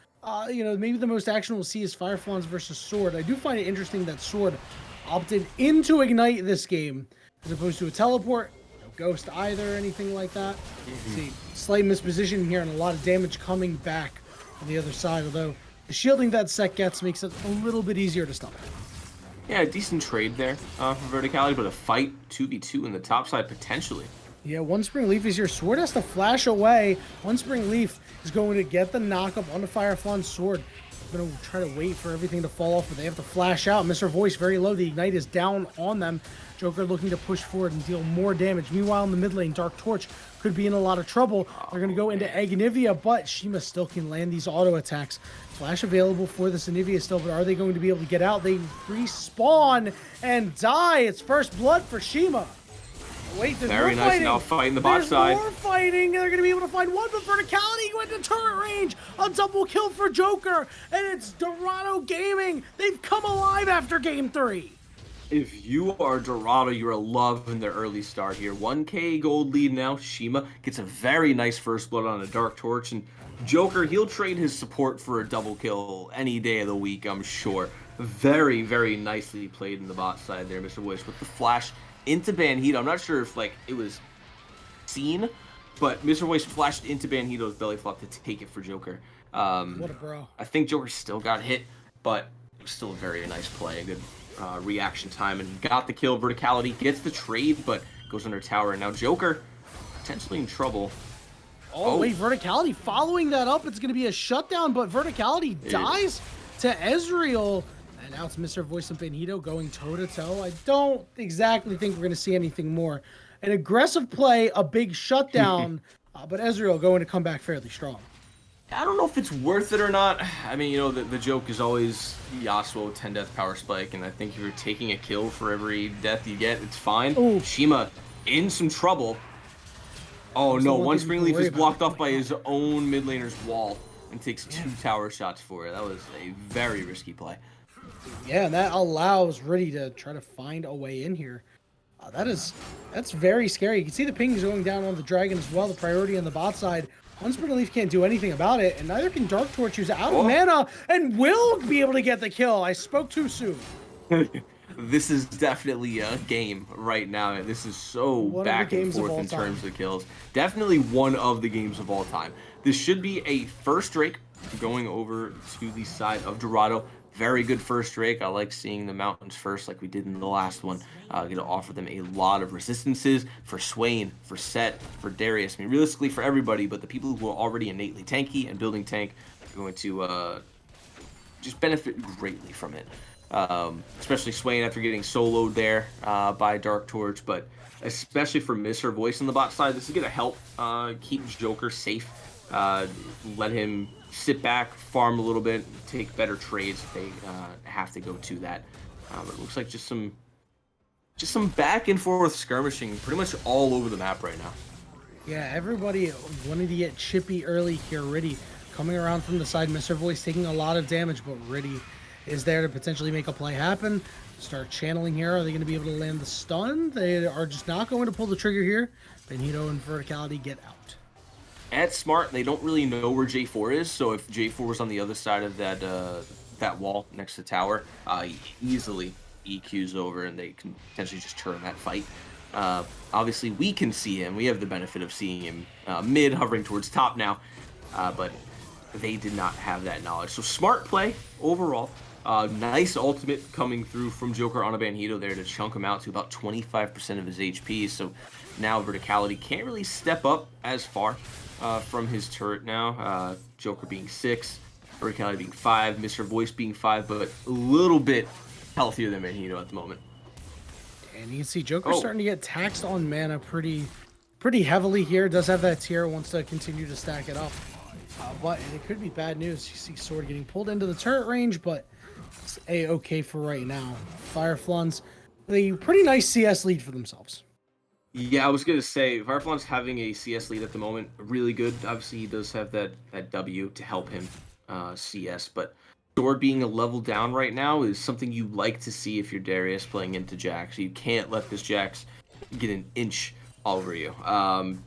You know, maybe the most action we'll see is Fireflons versus Sword. I do find it interesting that Sword opted into Ignite this game as opposed to a teleport. Ghost either, anything like that. See, slight misposition here and a lot of damage coming back on the other side, although the shielding that Sec gets makes it a little bit easier to stomach. Yeah, a decent trade there for verticality, but a fight 2v2 in the top side potentially. Yeah, One Spring Leaf is your Sword has to flash away. One Spring Leaf is going to get the knockup on the Fireflon's Sword. Going to try to wait for everything to fall off, but they have to flash out. Mr. Voice very low. The Ignite is down on them. Joker looking to push forward and deal more damage. Meanwhile, in the mid lane, Dark Torch could be in a lot of trouble. They're going to go into Agnivia, but Shima still can land these auto attacks. Flash available for the Anivia still, but are they going to be able to get out? They respawn and die. It's first blood for Shima. Wait, there's very more nice fighting. Now fighting the bot side. More fighting. They're going to be able to find one, but verticality went to turret range. A double kill for Joker, and it's Dorado Gaming. They've come alive after game 3. If you are Dorado, you're loving their early start here. 1k gold lead now. Shima gets a very nice first blood on a Dark Torch, and Joker, he'll trade his support for a double kill any day of the week, I'm sure. Very, very nicely played in the bot side there, Mr. Wish, with the flash into Bandido. I'm not sure if like it was seen, but Mr. Voice flashed into Bandido's belly flop to take it for Joker. What a bro. I think Joker still got hit, but it was still a very nice play, a good reaction time, and got the kill. Verticality gets the trade, but goes under tower, and now Joker potentially in trouble. Oh, wait, Verticality following that up. It's going to be a shutdown, but Verticality dies to Ezreal. And now it's Mr. Voice and Bandido going toe-to-toe. I don't exactly think we're going to see anything more. An aggressive play, a big shutdown, but Ezreal going to come back fairly strong. I don't know if it's worth it or not. I mean, you know, the joke is always Yasuo 10 death power spike, and I think if you're taking a kill for every death you get, it's fine. Ooh. Shima in some trouble. Oh no, One Spring Leaf is blocked off by his own mid laner's wall and takes 2 tower shots for it. That was a very risky play. Yeah, and that allows Riddy to try to find a way in here. That's very scary. You can see the pings going down on the Dragon as well, the priority on the bot side. One Spring Leaf can't do anything about it, and neither can Dark Torch, who's out of mana and will be able to get the kill. I spoke too soon. This is definitely a game right now. This is so back and forth in terms of kills. Definitely one of the games of all time. This should be a first Drake going over to the side of Dorado. Very good first Drake. I like seeing the mountains first like we did in the last one. Going to offer them a lot of resistances for Swain, for Set, for Darius. I mean, realistically for everybody, but the people who are already innately tanky and building tank are going to just benefit greatly from it. especially Swain after getting soloed there by Dark Torch, but especially for Mr. Voice on the bot side, this is going to help keep Joker safe. Let him sit back, farm a little bit, take better trades if they have to go to that. But it looks like just some back and forth skirmishing pretty much all over the map right now. Yeah, everybody wanted to get chippy early here. Riddy coming around from the side. Mr. Voice taking a lot of damage, but Riddy is there to potentially make a play happen. Start channeling here. Are they going to be able to land the stun? They are just not going to pull the trigger here. Benito and Verticality get out. At Smart, they don't really know where J4 is, so if J4 was on the other side of that wall next to the tower, easily EQs over and they can potentially just turn that fight. Obviously, we can see him. We have the benefit of seeing him mid, hovering towards top now, but they did not have that knowledge. So smart play overall. Nice ultimate coming through from Joker on a Banhito there to chunk him out to about 25% of his HP. So now Verticality can't really step up as far from his turret now. Joker being 6, Verticality being 5, Mr. Voice being 5, but a little bit healthier than Banhito at the moment. And you can see Joker starting to get taxed on mana pretty heavily here. Does have that tier, wants to continue to stack it up. But it could be bad news. You see Sword getting pulled into the turret range, but it's a-okay for right now. Fireflons, a pretty nice CS lead for themselves. Yeah, I was going to say, Fireflon's having a CS lead at the moment. Really good. Obviously, he does have that W to help him CS, but Sword being a level down right now is something you like to see if you're Darius playing into Jax. You can't let this Jax get an inch all over you.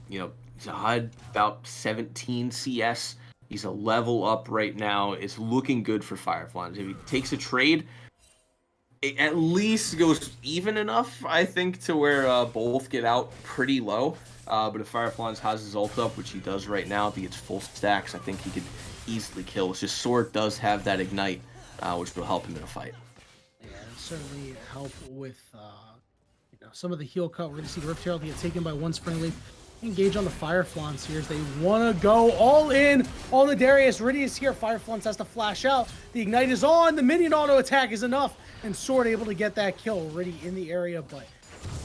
He's had about 17 CS. He's a level up right now. It's looking good for Fireflies. If he takes a trade, it at least goes even enough, I think, to where both get out pretty low. But if Fireflies has his ult up, which he does right now, if he gets full stacks, I think he could easily kill. It's just Sword does have that ignite, which will help him in a fight. Yeah, it'll certainly help with some of the heal cut. We're going to see the Rift Herald get taken by one Spring Leaf. Engage on the Fireflons here as they want to go all in on the Darius. Riddy is here. Fireflons has to flash out. The Ignite is on. The minion auto attack is enough. And Sword able to get that kill. Riddy in the area, but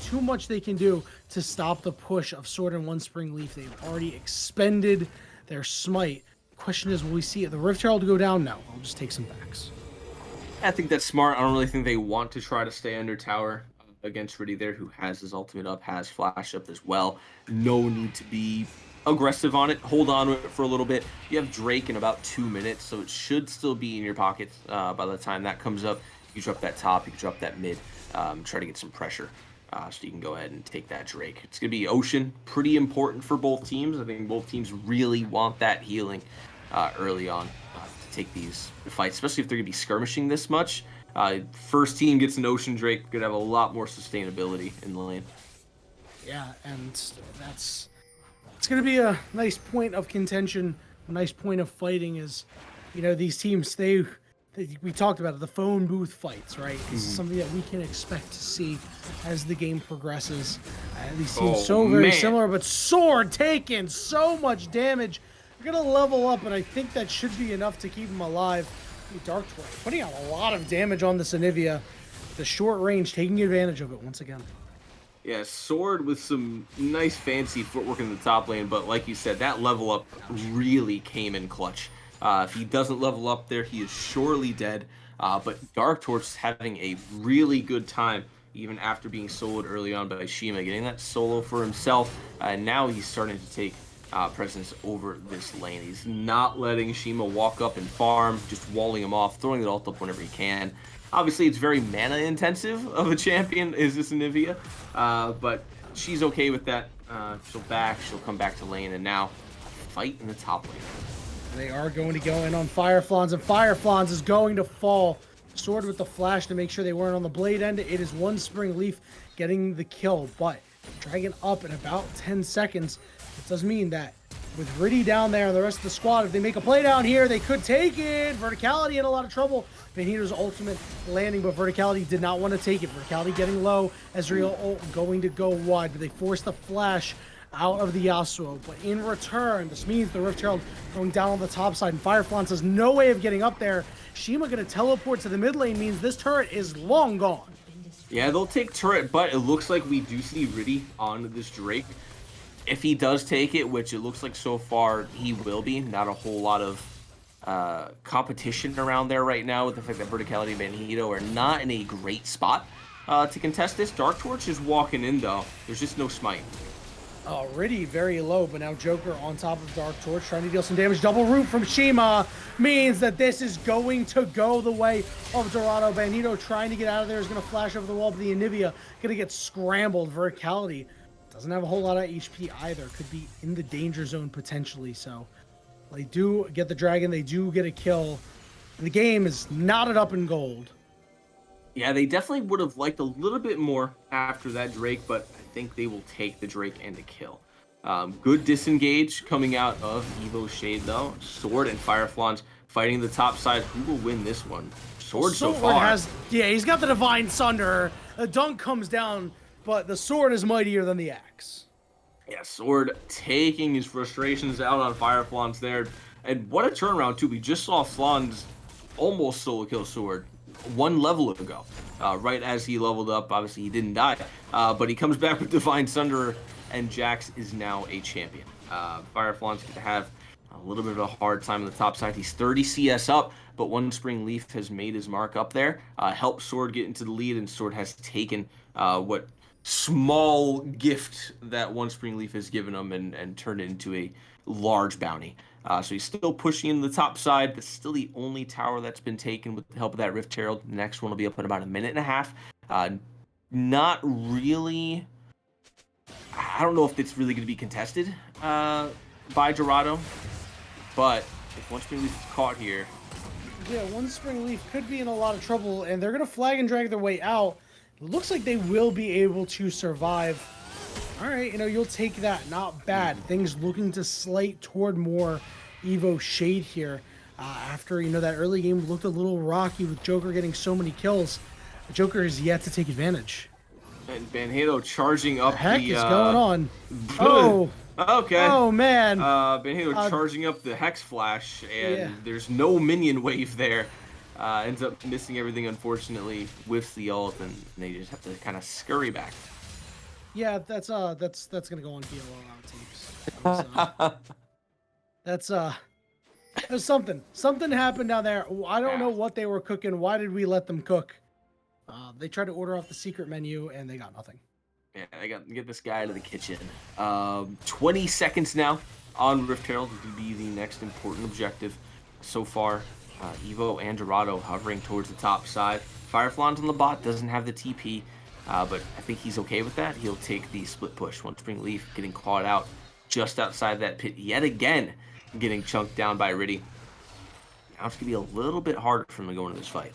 too much they can do to stop the push of Sword and one Spring Leaf. They've already expended their smite. Question is, will we see the Rift Herald go down? No. I'll just take some backs. I think that's smart. I don't really think they want to try to stay under tower against Riddy there, who has his ultimate up, has flash up as well. No need to be aggressive on it. Hold on to it for a little bit. You have Drake in about 2 minutes, so it should still be in your pockets by the time that comes up. You drop that top, you can drop that mid, try to get some pressure. So you can go ahead and take that Drake. It's going to be Ocean, pretty important for both teams. I think both teams really want that healing early on to take these fights, especially if they're going to be skirmishing this much. First team gets an Ocean Drake, could have a lot more sustainability in the lane. Yeah, and it's going to be a nice point of contention, a nice point of fighting is, these teams, we talked about it, the phone booth fights, right? This is something that we can expect to see as the game progresses. These teams very similar, but Sword taking so much damage. They're going to level up, and I think that should be enough to keep them alive. Dark Torch putting out a lot of damage on the Anivia. The short range taking advantage of it once again. Yeah, Sword with some nice fancy footwork in the top lane, but like you said, that level up really came in clutch. If he doesn't level up there, he is surely dead. But Dark Torch is having a really good time, even after being soloed early on by Shima, getting that solo for himself. And now he's starting to take presence over this lane. He's not letting Shima walk up and farm, just walling him off, throwing the ult up whenever he can. Obviously, it's very mana intensive of a champion, is this Anivia, but she's okay with that. She'll come back to lane, and now fight in the top lane. They are going to go in on Fireflons, and Fireflons is going to fall. Sword with the flash to make sure they weren't on the blade end. It is one Spring Leaf getting the kill, but Dragon up in about 10 seconds. It does mean that with Riddy down there and the rest of the squad, if they make a play down here, they could take it. Verticality in a lot of trouble. Banhito's ultimate landing, but Verticality did not want to take it. Verticality getting low. Ezreal ult going to go wide, but they force the flash out of the Yasuo. But in return, this means the Rift Herald going down on the top side, and Fireflance has no way of getting up there. Shima going to teleport to the mid lane, means this turret is long gone. Yeah, they'll take turret, but it looks like we do see Riddy on this Drake. If he does take it, which it looks like so far he will be, not a whole lot of competition around there right now, with the fact that Verticality and Banhito are not in a great spot to contest this. Dark Torch is walking in, though. There's just no smite. Already very low, but now Joker on top of Dark Torch trying to deal some damage. Double root from Shima means that this is going to go the way of Dorado. Banhito trying to get out of there is going to flash over the wall, but the Anivia going to get scrambled. Verticality doesn't have a whole lot of HP either. Could be in the danger zone potentially, so they do get the dragon. They do get a kill. The game is knotted up in gold. Yeah, they definitely would have liked a little bit more after that Drake, but I think they will take the Drake and the kill. Good disengage coming out of EVO Shade, though. Sword and Fireflans fighting the top side. Who will win this one? Sword so far. He's got the Divine Sunder. The dunk comes down, but the sword is mightier than the axe. Yeah, Sword taking his frustrations out on Fireflans there. And what a turnaround, too. We just saw Flans almost solo kill Sword one level ago. Right as he leveled up, obviously he didn't die. But he comes back with Divine Sunder, and Jax is now a champion. Fireflans going to have a little bit of a hard time on the top side. He's 30 CS up, but One Spring Leaf has made his mark up there. Helped Sword get into the lead, and Sword has taken what small gift that One Spring Leaf has given him and turned it into a large bounty. So he's still pushing in the top side. That's still the only tower that's been taken with the help of that Rift Herald. The next one will be up in about a minute and a half. Not really... I don't know if it's really going to be contested by Dorado, but if One Spring Leaf is caught here... Yeah, One Spring Leaf could be in a lot of trouble, and they're going to flag and drag their way out. It looks like they will be able to survive. All right, you'll take that. Not bad. Things looking to slate toward more EVO Shade here. After, that early game looked a little rocky with Joker getting so many kills. The Joker is yet to take advantage. And Banhito charging up the heck is going on? Oh. Okay. Oh, man. Banhito charging up the Hex Flash, and there's no minion wave there. Ends up missing everything, unfortunately, with the ult, and they just have to kind of scurry back. Yeah, that's gonna go on BOL tapes. There's something. Something happened down there. I don't know what they were cooking. Why did we let them cook? They tried to order off the secret menu and they got nothing. Yeah, they got to get this guy out of the kitchen. 20 seconds now on Rift Herald to be the next important objective. So far, EVO and Dorado hovering towards the top side. Fireflans on the bot doesn't have the TP. But I think he's okay with that. He'll take the split push. One Spring Leaf getting caught out just outside that pit yet again, getting chunked down by Riddy. Now it's going to be a little bit harder for him to go into this fight.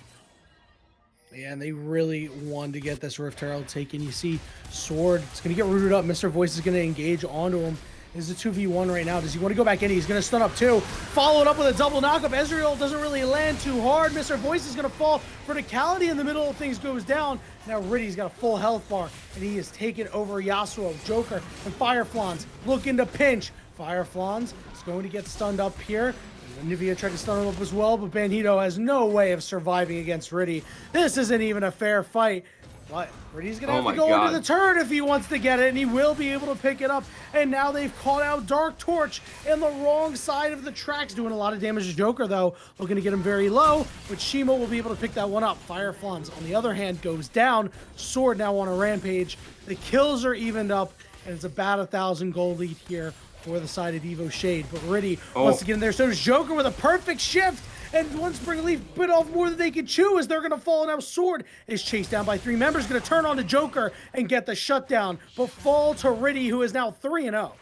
Yeah, and they really wanted to get this Rift Herald taken. You see Sword, it's going to get rooted up. Mr. Voice is going to engage onto him. This is a 2v1 right now. Does he want to go back in? He's going to stun up too. Followed up with a double knockup. Ezreal doesn't really land too hard. Mr. Voice is going to fall. Verticality in the middle of things goes down. Now Riddy's got a full health bar, and he is taken over Yasuo, Joker, and Fireflans looking to pinch. Fireflans is going to get stunned up here. Nivea tried to stun him up as well, but Banhito has no way of surviving against Riddy. This isn't even a fair fight. But Riddy's going to have to go into the turret if he wants to get it, and he will be able to pick it up. And now they've caught out Dark Torch in the wrong side of the tracks, doing a lot of damage to Joker, though, looking to get him very low. But Shima will be able to pick that one up. Fireflans, on the other hand, goes down. Sword now on a rampage. The kills are evened up, and it's about 1,000 gold lead here for the side of EVO Shade. But Riddy wants to get in there. So does Joker with a perfect shift. And One Spring Leaf bit off more than they could chew as they're going to fall. Now Sword is chased down by 3 members. Going to turn on to Joker and get the shutdown. But fall to Riddy, who is now 3-0.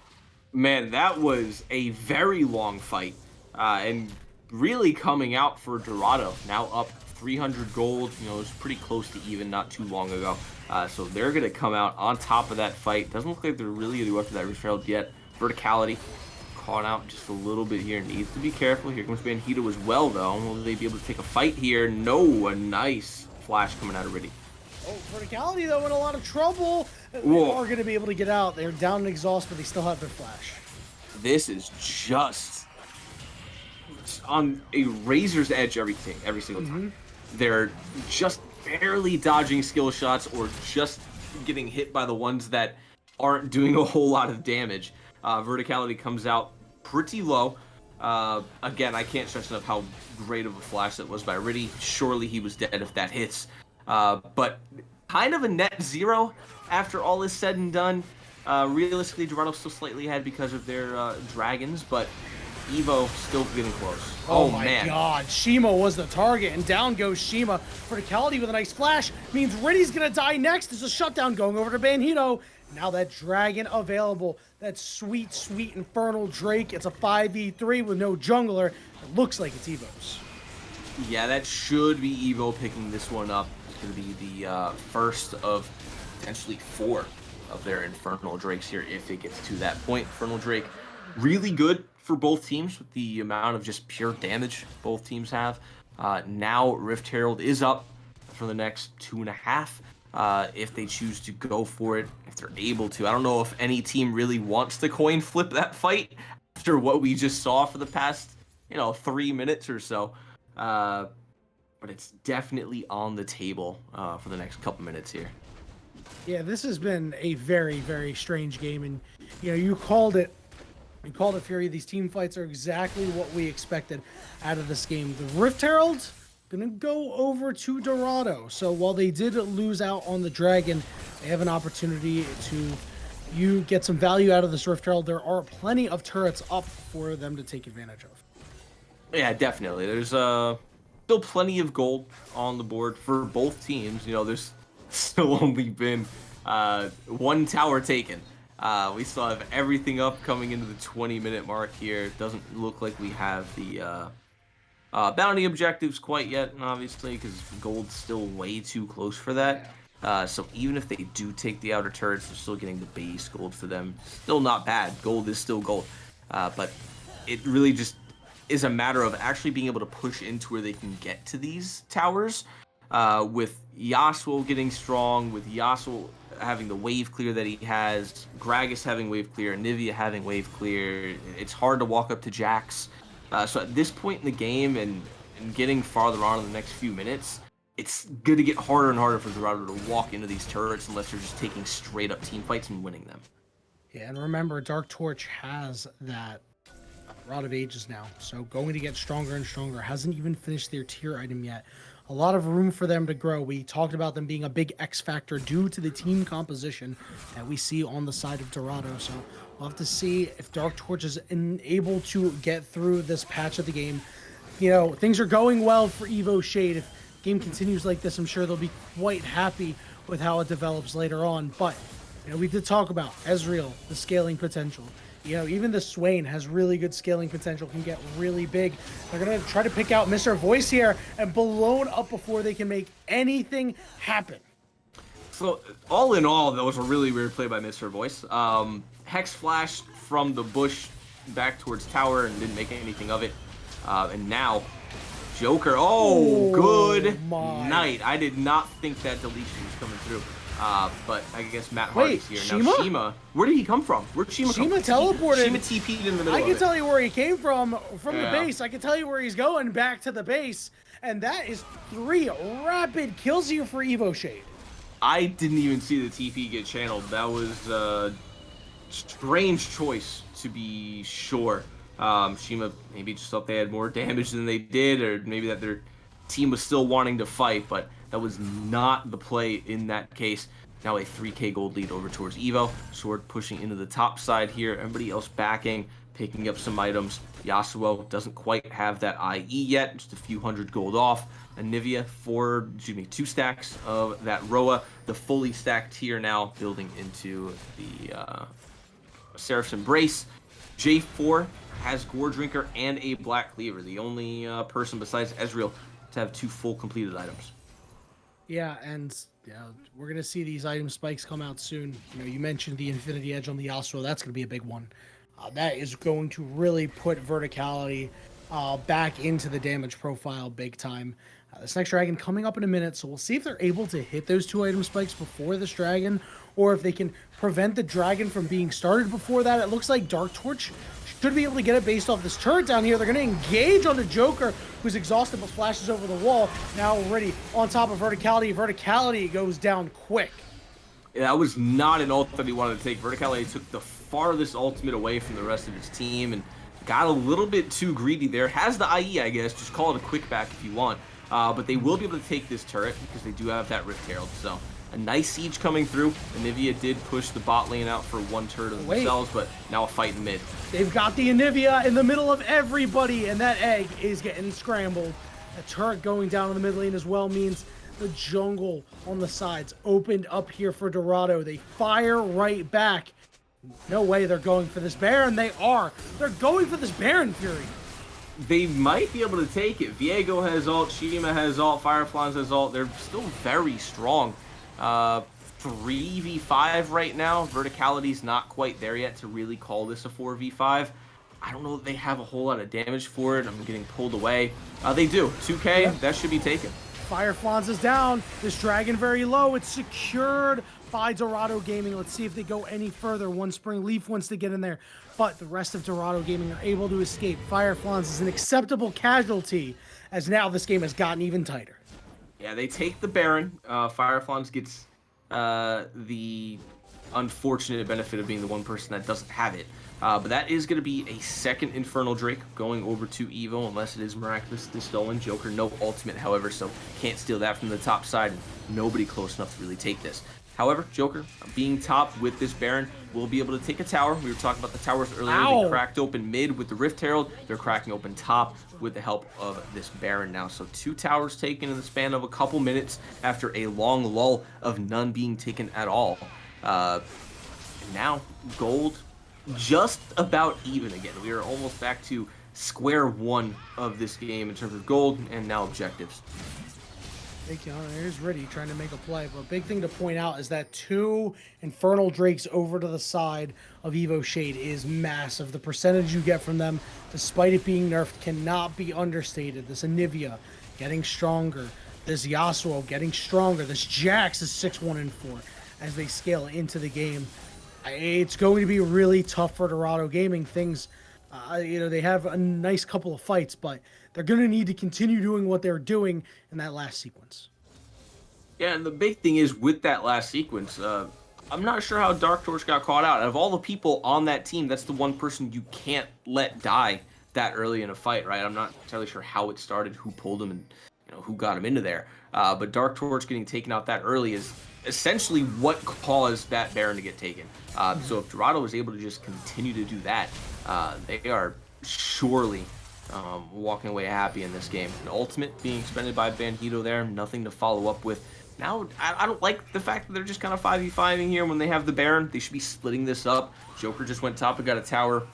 Man, that was a very long fight. And really coming out for Dorado. Now up 300 gold. It was pretty close to even not too long ago. So they're going to come out on top of that fight. Doesn't look like they're really going to go after that Rift Herald yet. Verticality caught out just a little bit here. Needs to be careful. Here comes Banhito as well, though. Will they be able to take a fight here? No. A nice flash coming out of Riddy. Oh, Verticality, though, in a lot of trouble. They Whoa. are going to be able to get out. They're down and exhaust, but they still have their flash. This is just on a razor's edge every single time. They're just barely dodging skill shots or just getting hit by the ones that aren't doing a whole lot of damage. Verticality comes out pretty low. Again, I can't stress enough how great of a flash that was by Riddy. Surely he was dead if that hits. But kind of a net zero after all is said and done. Realistically, Dorado still slightly ahead because of their dragons, but EVO still getting close. Oh my man. god, Shima was the target, and down goes Shima. Verticality with a nice flash means Riddy's gonna die next. There's a shutdown going over to Banhito. Now that dragon available, that sweet, sweet Infernal Drake. It's a 5v3 with no jungler. It looks like it's EVO's. Yeah, that should be EVO picking this one up. It's going to be the first of potentially 4 of their Infernal Drakes here if it gets to that point. Infernal Drake, really good for both teams with the amount of just pure damage both teams have. Now Rift Herald is up for the next 2.5 if they choose to go for it, if they're able to. I don't know if any team really wants to coin flip that fight after what we just saw for the past, 3 minutes or so. But it's definitely on the table for the next couple minutes here. Yeah, this has been a very, very strange game, and you called it. You called it, Fury. These team fights are exactly what we expected out of this game. The Rift Herald gonna go over to Dorado. So while they did lose out on the Dragon, they have an opportunity to get some value out of this Rift Herald. There are plenty of turrets up for them to take advantage of. Yeah, definitely. There's still plenty of gold on the board for both teams. There's still only been 1 tower taken. We still have everything up coming into the 20-minute mark here. It doesn't look like we have the bounty objectives quite yet, obviously, because gold's still way too close for that. So even if they do take the outer turrets, they're still getting the base gold for them. Still not bad. Gold is still gold. But it really just is a matter of actually being able to push into where they can get to these towers. With Yasuo getting strong, with Yasuo having the wave clear that he has, Gragas having wave clear, Nivea having wave clear, it's hard to walk up to Jax. So at this point in the game and getting farther on in the next few minutes, it's going to get harder and harder for Dorado to walk into these turrets unless they're just taking straight up team fights and winning them. Yeah, and remember, Dark Torch has that Rod of Ages now, so going to get stronger and stronger. Hasn't even finished their tier item yet. A lot of room for them to grow. We talked about them being a big X factor due to the team composition that we see on the side of Dorado. So we'll have to see if Dark Torch is able to get through this patch of the game. Things are going well for Evo Shade. If the game continues like this, I'm sure they'll be quite happy with how it develops later on. But we did talk about Ezreal, the scaling potential. Even the Swain has really good scaling potential, can get really big. They're going to try to pick out Mr. Voice here and blown up before they can make anything happen. So, all in all, that was a really weird play by Mr. Voice. Hex flashed from the bush back towards tower and didn't make anything of it. And now, Joker. Oh, good night. I did not think that deletion was coming through. But I guess Matt Hardy's here. Shima? Now, Shima, where did he come from? Where'd Shima come from? Teleported. Shima TP'd in the middle I of can it. tell you where he came from the base. I can tell you where he's going, back to the base. And that is 3 rapid kills here for Evo Shade. I didn't even see the TP get channeled. That was a strange choice, to be sure. Shima maybe just thought they had more damage than they did, or maybe that their team was still wanting to fight, but that was not the play in that case. Now a 3k gold lead over towards Evo. Sword pushing into the top side here. Everybody else backing, picking up some items. Yasuo doesn't quite have that IE yet, just a few hundred gold off. And Nivea, 2 stacks of that Roa. The fully stacked tier now building into the Seraph's Embrace. J4 has Gore Drinker and a Black Cleaver, the only person besides Ezreal to have 2 full completed items. Yeah, and we're going to see these item spikes come out soon. You mentioned the Infinity Edge on the Yasuo. That's going to be a big one. That is going to really put Verticality back into the damage profile big time. This next dragon coming up in a minute, so we'll see if they're able to hit those 2 item spikes before this dragon, or if they can prevent the dragon from being started before that. It looks like Dark Torch should be able to get it based off this turret down here. They're going to engage on the Joker, who's exhausted but flashes over the wall. Now already on top of Verticality. Verticality goes down quick. Yeah, that was not an ult that he wanted to take. Verticality took the farthest ultimate away from the rest of his team and got a little bit too greedy there. Has the IE, I guess. Just call it a quick back if you want. But they will be able to take this turret because they do have that Rift Herald. So a nice siege coming through. Anivia did push the bot lane out for 1 turret of themselves, but now a fight in mid. They've got the Anivia in the middle of everybody, and that egg is getting scrambled. A turret going down in the mid lane as well means the jungle on the sides opened up here for Dorado. They fire right back. No way they're going for this Baron. They are. They're going for this Baron Fury. They might be able to take it. Viego has ult, Shima has ult, Fireflies has ult. They're still very strong. 3v5 right now. Verticality's not quite there yet to really call this a 4v5. I don't know that they have a whole lot of damage for it. I'm getting pulled away. They do. 2k, Yeah. That should be taken. Fireflies is down. This dragon very low. It's secured by Dorado Gaming. Let's see if they go any further. One Spring Leaf wants to get in there, but the rest of Dorado Gaming are able to escape. Fireflies is an acceptable casualty, as now this game has gotten even tighter. Yeah, they take the Baron. Fireflies gets the unfortunate benefit of being the one person that doesn't have it. But that is going to be a second Infernal Drake going over to EVO, unless it is miraculously stolen. Joker, no ultimate, however, so can't steal that from the top side. Nobody close enough to really take this. However, Joker, being top with this Baron, will be able to take a tower. We were talking about the towers earlier. Ow. They cracked open mid with the Rift Herald. They're cracking open top with the help of this Baron now. So 2 towers taken in the span of a couple minutes after a long lull of none being taken at all. And now, gold just about even again. We are almost back to square one of this game in terms of gold and now objectives. Here's Riddy trying to make a play, but a big thing to point out is that 2 Infernal Drakes over to the side of Evo Shade is massive. The percentage you get from them, despite it being nerfed, cannot be understated. This Anivia getting stronger. This Yasuo getting stronger. This Jax is 6-1 and 4 as they scale into the game. It's going to be really tough for Dorado Gaming. Things, they have a nice couple of fights, but they're going to need to continue doing what they're doing in that last sequence. Yeah, and the big thing is with that last sequence, I'm not sure how Dark Torch got caught out. Out of all the people on that team, that's the one person you can't let die that early in a fight, right? I'm not entirely sure how it started, who pulled him, and who got him into there. But Dark Torch getting taken out that early is essentially what caused that Baron to get taken. So if Dorado was able to just continue to do that, they are surely walking away happy in this game. An ultimate being expended by Bandido there, nothing to follow up with. Now, I don't like the fact that they're just kind of 5v5ing here when they have the Baron. They should be splitting this up. Joker just went top and got a tower.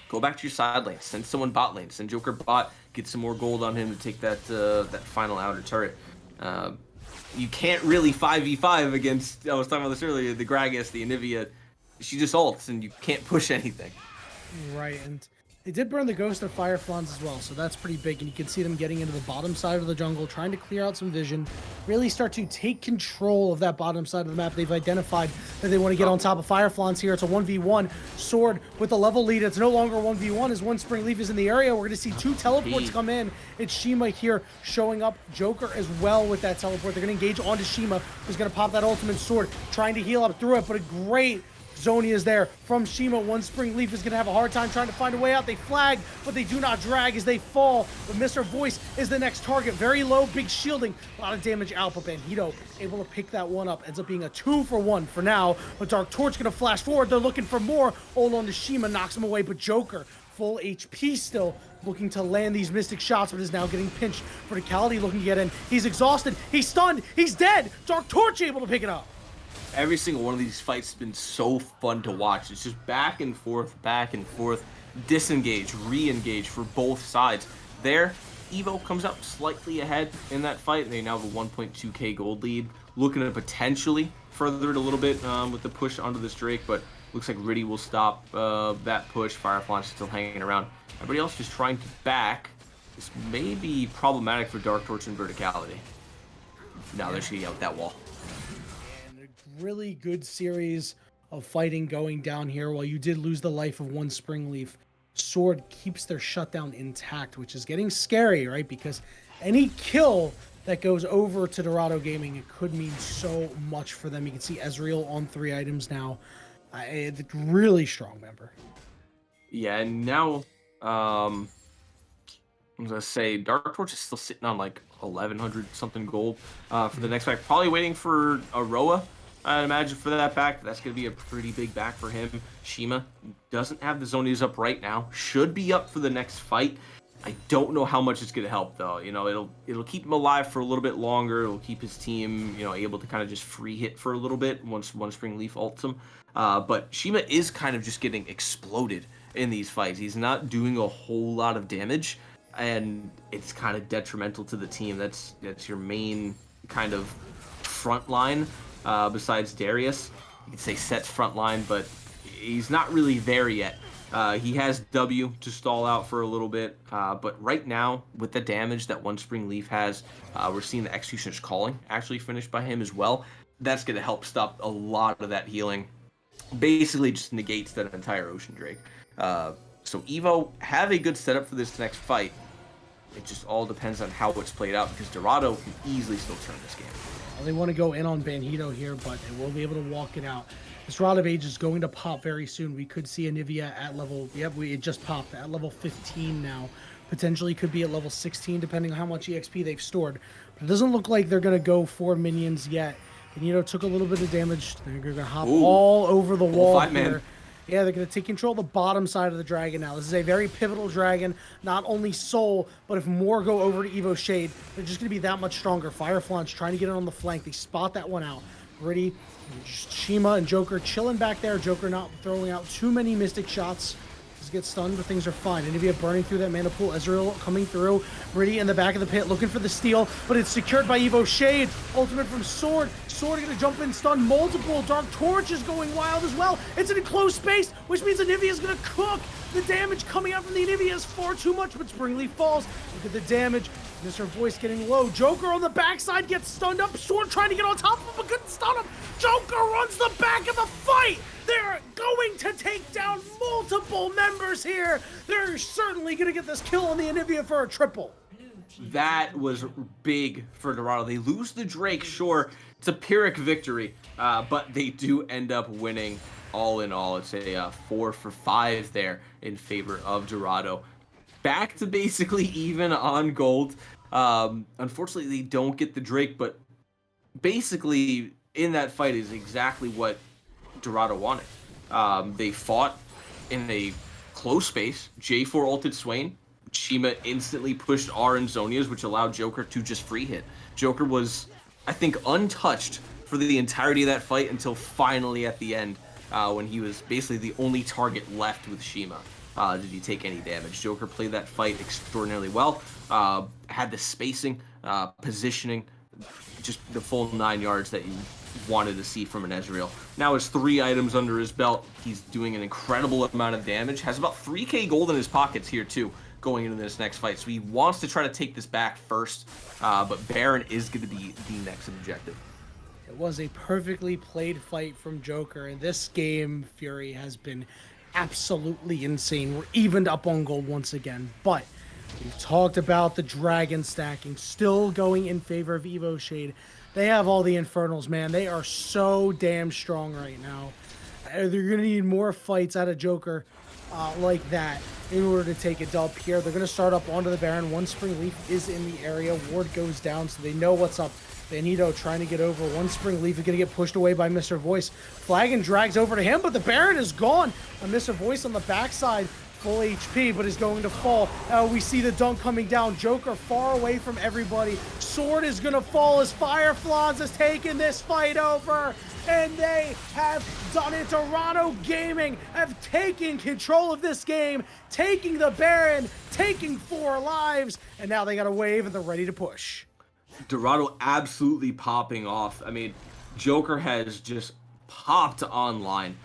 Go back to your side lane. Send someone bot lane. Send Joker bot. Get some more gold on him to take that that final outer turret. You can't really 5v5 against, I was talking about this earlier, the Gragas, the Anivia. She just ults and you can't push anything. Right, and they did burn the Ghost of Fireflies as well, so that's pretty big, and you can see them getting into the bottom side of the jungle, trying to clear out some vision, really start to take control of that bottom side of the map. They've identified that they want to get on top of Fireflies here. It's a 1v1. Sword with a level lead. It's no longer 1v1 as one Spring Leaf is in the area. We're going to see 2 teleports come in. It's Shima here showing up. Joker as well with that teleport. They're going to engage onto Shima, who's going to pop that ultimate sword, trying to heal up through it, but a great Zoni is there from Shima. One Spring Leaf is going to have a hard time trying to find a way out. They flag, but they do not drag as they fall. But Mr. Voice is the next target. Very low, big shielding. A lot of damage out, but Bandido able to pick that one up. Ends up being a 2-for-1 for now. But Dark Torch going to flash forward. They're looking for more. Hold on to Shima, knocks him away. But Joker, full HP still, looking to land these mystic shots, but is now getting pinched. Verticality looking to get in. He's exhausted. He's stunned. He's dead. Dark Torch able to pick it up. Every single one of these fights has been so fun to watch. It's just back and forth, disengage, re-engage for both sides. There, EVO comes out slightly ahead in that fight. They now have a 1.2k gold lead. Looking to potentially further it a little bit with the push onto this Drake, but looks like Riddy will stop that push. Firefly's still hanging around. Everybody else just trying to back This may be problematic for Dark Torch and Verticality. Now they're shooting out that wall. And a really good series of fighting going down here. While you did lose the life of one Spring Leaf, Sword keeps their shutdown intact, which is getting scary, right? Because any kill that goes over to Dorado Gaming, it could mean so much for them. You can see Ezreal on 3 items now. It's really strong member. Yeah, and now, I'm gonna say Dark Torch is still sitting on like 1,100 something gold for the next back. Probably waiting for Aroa, I'd imagine, for that back. That's gonna be a pretty big back for him. Shima doesn't have the Zonias up right now. Should be up for the next fight. I don't know how much it's gonna help though. You know, it'll keep him alive for a little bit longer. It'll keep his team, you know, able to kind of just free hit for a little bit once one Spring Leaf ults him. But Shima is kind of just getting exploded in these fights. He's not doing a whole lot of damage, and it's kind of detrimental to the team. That's your main kind of front line, besides Darius. You could say Set's front line, but he's not really there yet. He has W to stall out for a little bit, but right now, with the damage that one Spring Leaf has, we're seeing the Executioner's Calling actually finished by him as well. That's going to help stop a lot of that healing. Basically just negates that entire Ocean Drake. So EVO have a good setup for this next fight. It just all depends on how it's played out, because Dorado can easily still turn this game. Well, they want to go in on Banhito here, but they will be able to walk it out. This Rod of Age is going to pop very soon. We could see Anivia at level, it just popped at level 15 now. Potentially could be at level 16, depending on how much EXP they've stored. But it doesn't look like they're going to go for minions yet. Banhito took a little bit of damage. They're going to hop all over the wall here. Man. Yeah, they're going to take control of the bottom side of the dragon now. This is a very pivotal dragon. Not only Soul, but if more go over to Evo Shade, they're just going to be that much stronger. Fireflaunch trying to get it on the flank. They spot that one out. Gritty, Shima, and Joker chilling back there. Joker not throwing out too many Mystic shots. Just get stunned, but things are fine. Anivia burning through that mana pool. Ezreal coming through. Gritty in the back of the pit looking for the steal, but it's secured by Evo Shade. Ultimate from Sword. Sword gonna jump in, stun multiple. Dark Torch is going wild as well. It's an enclosed space, which means Anivia is gonna cook. The damage coming out from the Anivia is far too much, but Springleaf falls. Look at the damage. Mr. Voice getting low. Joker on the backside gets stunned up. Sword trying to get on top of him, but couldn't stun him. Joker runs the back of the fight. They're going to take down multiple members here. They're certainly going to get this kill on the Anivia for a triple. That was big for Dorado. They lose the Drake, sure. It's a Pyrrhic victory, but they do end up winning. All in all, it's a 4 for 5 there in favor of Dorado. Back to basically even on gold. Unfortunately, they don't get the Drake, but basically in that fight is exactly what Dorado wanted. They fought in a close space. J4 ulted Swain. Shima instantly pushed R and Zonias, which allowed Joker to just free hit. Joker was, I think, untouched for the entirety of that fight until finally at the end, when he was basically the only target left with Shima. Did he take any damage? Joker played that fight extraordinarily well. Had the spacing, positioning, just the full 9 yards that you wanted to see from an Ezreal. Now has 3 items under his belt. He's doing an incredible amount of damage. Has about 3k gold in his pockets here too, going into this next fight. So he wants to try to take this back first, but Baron is going to be the next objective. It was a perfectly played fight from Joker, and this game, Fury, has been absolutely insane. We're evened up on gold once again, but we've talked about the dragon stacking still going in favor of Evo Shade. They have all the Infernals, man. They are so damn strong right now. They're going to need more fights out of Joker like that in order to take a dub here. They're going to start up onto the Baron. One Spring Leaf is in the area. Ward goes down, so they know what's up. Banhito trying to get over. One Spring Leaf is going to get pushed away by Mr. Voice. Flagon drags over to him, but the Baron is gone. And Mr. Voice on the backside, full HP, but is going to fall. We see the dunk coming down. Joker far away from everybody. Sword is going to fall as Fireflaunch has taken this fight over. And they have done it. Dorado Gaming have taken control of this game, taking the Baron, taking 4 lives, and now they got a wave and they're ready to push. Dorado absolutely popping off. I mean, Joker has just popped online.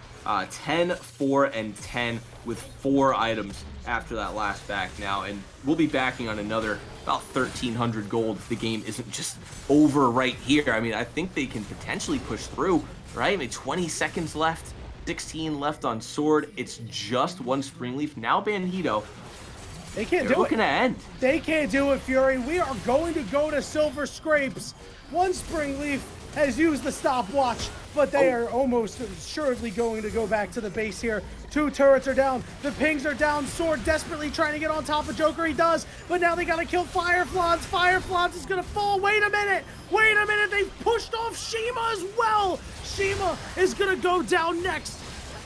10, 4, and 10 with 4 items after that last back now. And we'll be backing on another about 1,300 gold if the game isn't just over right here. I mean, I think they can potentially push through, right? I mean, 20 seconds left, 16 left on sword. It's just one spring leaf. Now Bandido. They can't They're do looking it. to end. They can't do it, Fury. We are going to go to Silver Scrapes. One spring leaf has used the stopwatch, but they are almost assuredly going to go back to the base here. 2 turrets are down. The pings are down. Sword desperately trying to get on top of Joker. He does, but now they got to kill Fireflons. Fireflons is going to fall. Wait a minute. Wait a minute. They've pushed off Shima as well. Shima is going to go down next,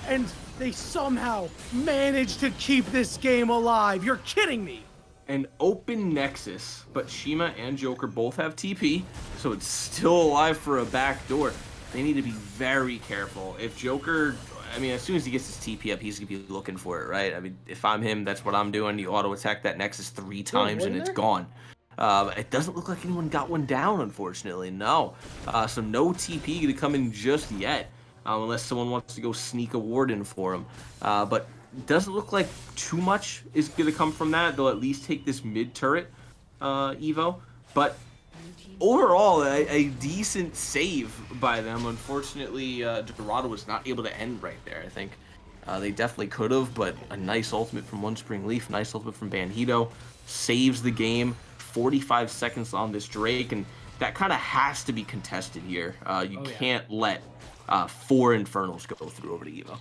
and they somehow managed to keep this game alive. You're kidding me. An open Nexus, but Shima and Joker both have TP, so it's still alive for a backdoor. They need to be very careful. If Joker, I mean, as soon as he gets his TP up, he's going to be looking for it, right? I mean, if I'm him, that's what I'm doing. You auto-attack that Nexus 3 times, and it's gone. It doesn't look like anyone got one down, unfortunately. No. So no TP going to come in just yet, unless someone wants to go sneak a ward in for him. But doesn't look like too much is going to come from that. They'll at least take this mid turret, EVO. But overall, a decent save by them. Unfortunately, Dorado was not able to end right there, I think. They definitely could have, but a nice ultimate from One Spring Leaf, nice ultimate from Bandido, saves the game. 45 seconds on this Drake, and that kind of has to be contested here. You can't let 4 Infernals go through over to EVO.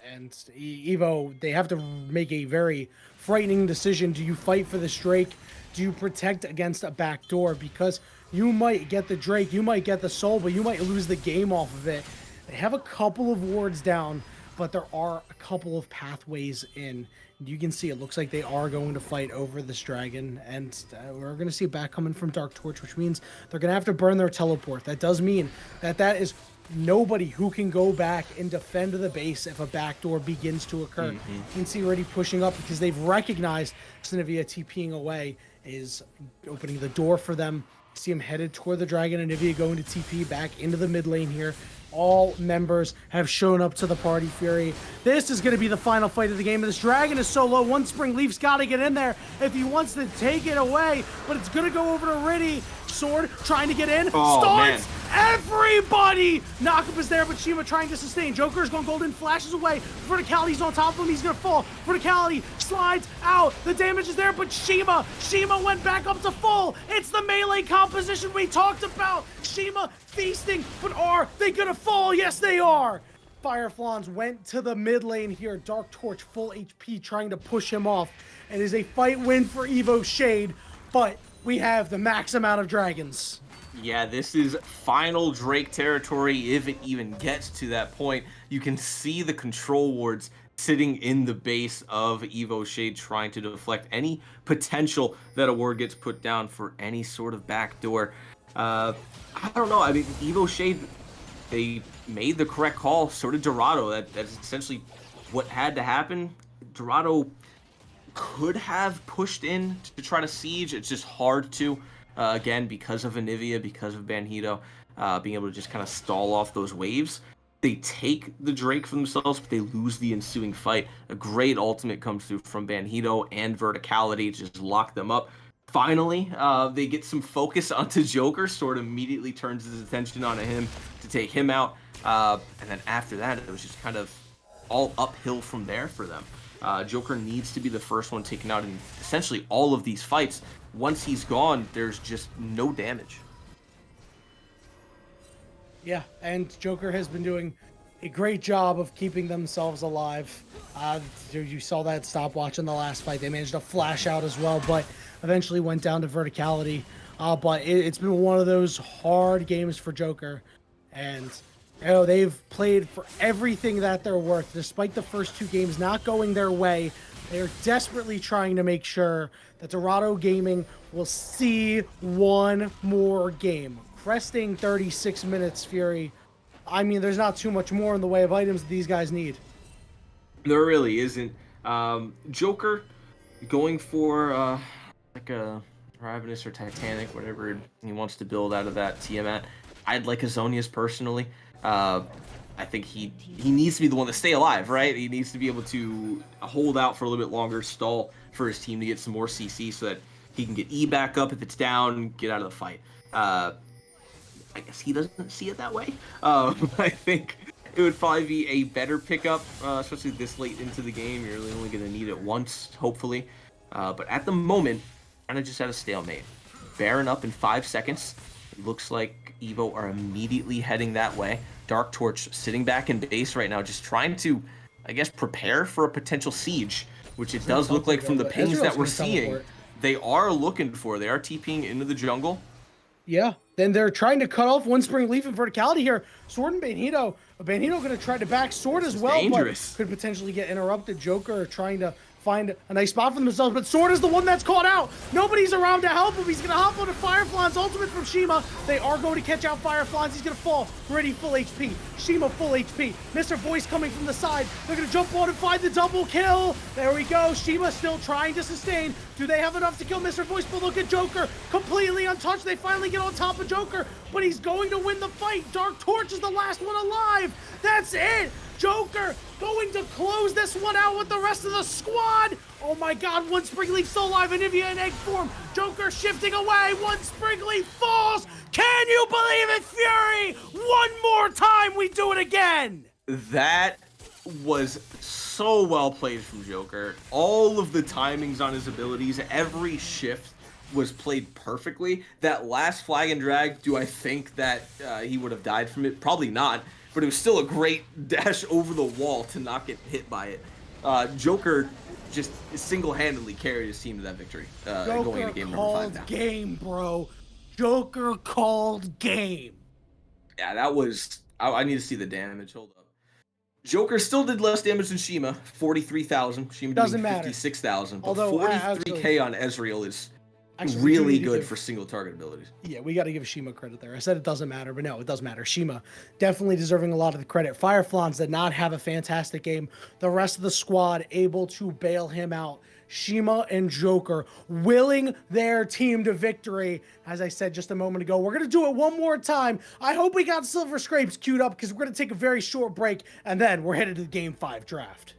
And EVO, they have to make a very frightening decision. Do you fight for this Drake? Do you protect against a backdoor? Because you might get the Drake, you might get the soul, but you might lose the game off of it. They have a couple of wards down, but there are a couple of pathways in. You can see it looks like they are going to fight over this dragon, and we're going to see it back coming from Dark Torch, which means they're going to have to burn their teleport. That does mean that is nobody who can go back and defend the base if a backdoor begins to occur. You can see already pushing up because they've recognized Sinivia TPing away is opening the door for them. See him headed toward the dragon, and Nivea going to TP back into the mid lane here. All members have shown up to the party, Fury. This is going to be the final fight of the game. This dragon is so low. One Spring Leaf's got to get in there if he wants to take it away, but it's going to go over to Riddy. Sword trying to get in. Starts everybody. Knockup is there, but Shima trying to sustain. Joker's going golden, flashes away. Verticality's on top of him. He's going to fall. Verticality slides out. The damage is there, but Shima went back up to full. It's the melee composition we talked about. Shima feasting, but are they going to fall? Yes, they are. Fireflons went to the mid lane here. Dark Torch full HP trying to push him off. It is a fight win for Evo Shade, but we have the max amount of dragons. Yeah, this is final Drake territory if it even gets to that point. You can see the control wards sitting in the base of Evo Shade trying to deflect any potential that a ward gets put down for any sort of backdoor. I don't know. I mean, Evo Shade, they made the correct call. So did Dorado. That's essentially what had to happen. Dorado could have pushed in to try to siege. It's just hard to, again, because of Anivia, because of Bandido, being able to just kind of stall off those waves. They take the Drake for themselves, but they lose the ensuing fight. A great ultimate comes through from Bandido and Verticality to just lock them up. Finally, they get some focus onto Joker, sort of immediately turns his attention onto him to take him out. And then after that, it was just kind of all uphill from there for them. Joker needs to be the first one taken out in essentially all of these fights. Once he's gone, there's just no damage. Yeah, and Joker has been doing a great job of keeping themselves alive. You saw that stopwatch in the last fight. They managed to flash out as well, but eventually went down to Verticality. But it's been one of those hard games for Joker. And you know, they've played for everything that they're worth. Despite the first 2 games not going their way, they are desperately trying to make sure that Dorado Gaming will see one more game. Cresting 36 minutes, Fury. I mean, there's not too much more in the way of items that these guys need. There really isn't. Joker going for like a Ravenous or Titanic, whatever he wants to build out of that Tiamat. I'd like Azonius personally. I think he needs to be the one to stay alive, right? He needs to be able to hold out for a little bit longer, stall for his team to get some more CC so that he can get E back up if it's down, get out of the fight. I guess he doesn't see it that way. I think it would probably be a better pickup, especially this late into the game. You're really only going to need it once, hopefully. But at the moment, kind of just at a stalemate. Baron up in 5 seconds. It looks like EVO are immediately heading that way. Dark Torch sitting back in base right now, just trying to, I guess, prepare for a potential siege, which it does look like from the pings that we're seeing. They are looking for. They are TPing into the jungle. Yeah, then they're trying to cut off One Spring Leaf and verticality here. Sword and Banito. Banito going to try to back Sword as well, dangerous. but could potentially get interrupted. Joker trying to find a nice spot for themselves, but Sword is the one that's caught out. Nobody's around to help him. He's going to hop on a Firefly's ultimate from Shima. They are going to catch out Fireflies. He's going to fall. Ready, full HP. Shima full HP. Mr. Voice coming from the side. They're going to jump on and find the double kill. There we go. Shima still trying to sustain. Do they have enough to kill Mr. Voice? But look at Joker. Completely untouched. They finally get on top of Joker, but he's going to win the fight. Dark Torch is the last one alive. That's it. Joker going to close this one out with the rest of the squad. Oh my god, One Spring Leaf still alive in Eevee in egg form. Joker shifting away. One Spring Leaf falls. Can you believe it, Fury? One more time, we do it again. That was so well played from Joker. All of the timings on his abilities, every shift was played perfectly. That last flag and drag, do I think that he would have died from it? Probably not. But it was still a great dash over the wall to not get hit by it. Joker just single-handedly carried his team to that victory going into game number 5 now. Game, bro. Joker called game. Yeah, that was... I need to see the damage. Hold up. Joker still did less damage than Shima, 43,000. Shima doing 56,000. But 43k on Ezreal is really good for single target abilities. Yeah, we got to give Shima credit there. I said it doesn't matter, but no, it does matter. Shima definitely deserving a lot of the credit. Fireflans did not have a fantastic game. The rest of the squad able to bail him out. Shima and Joker willing their team to victory. As I said just a moment ago, we're going to do it one more time. I hope we got Silver Scrapes queued up because we're going to take a very short break and then we're headed to the Game 5 draft.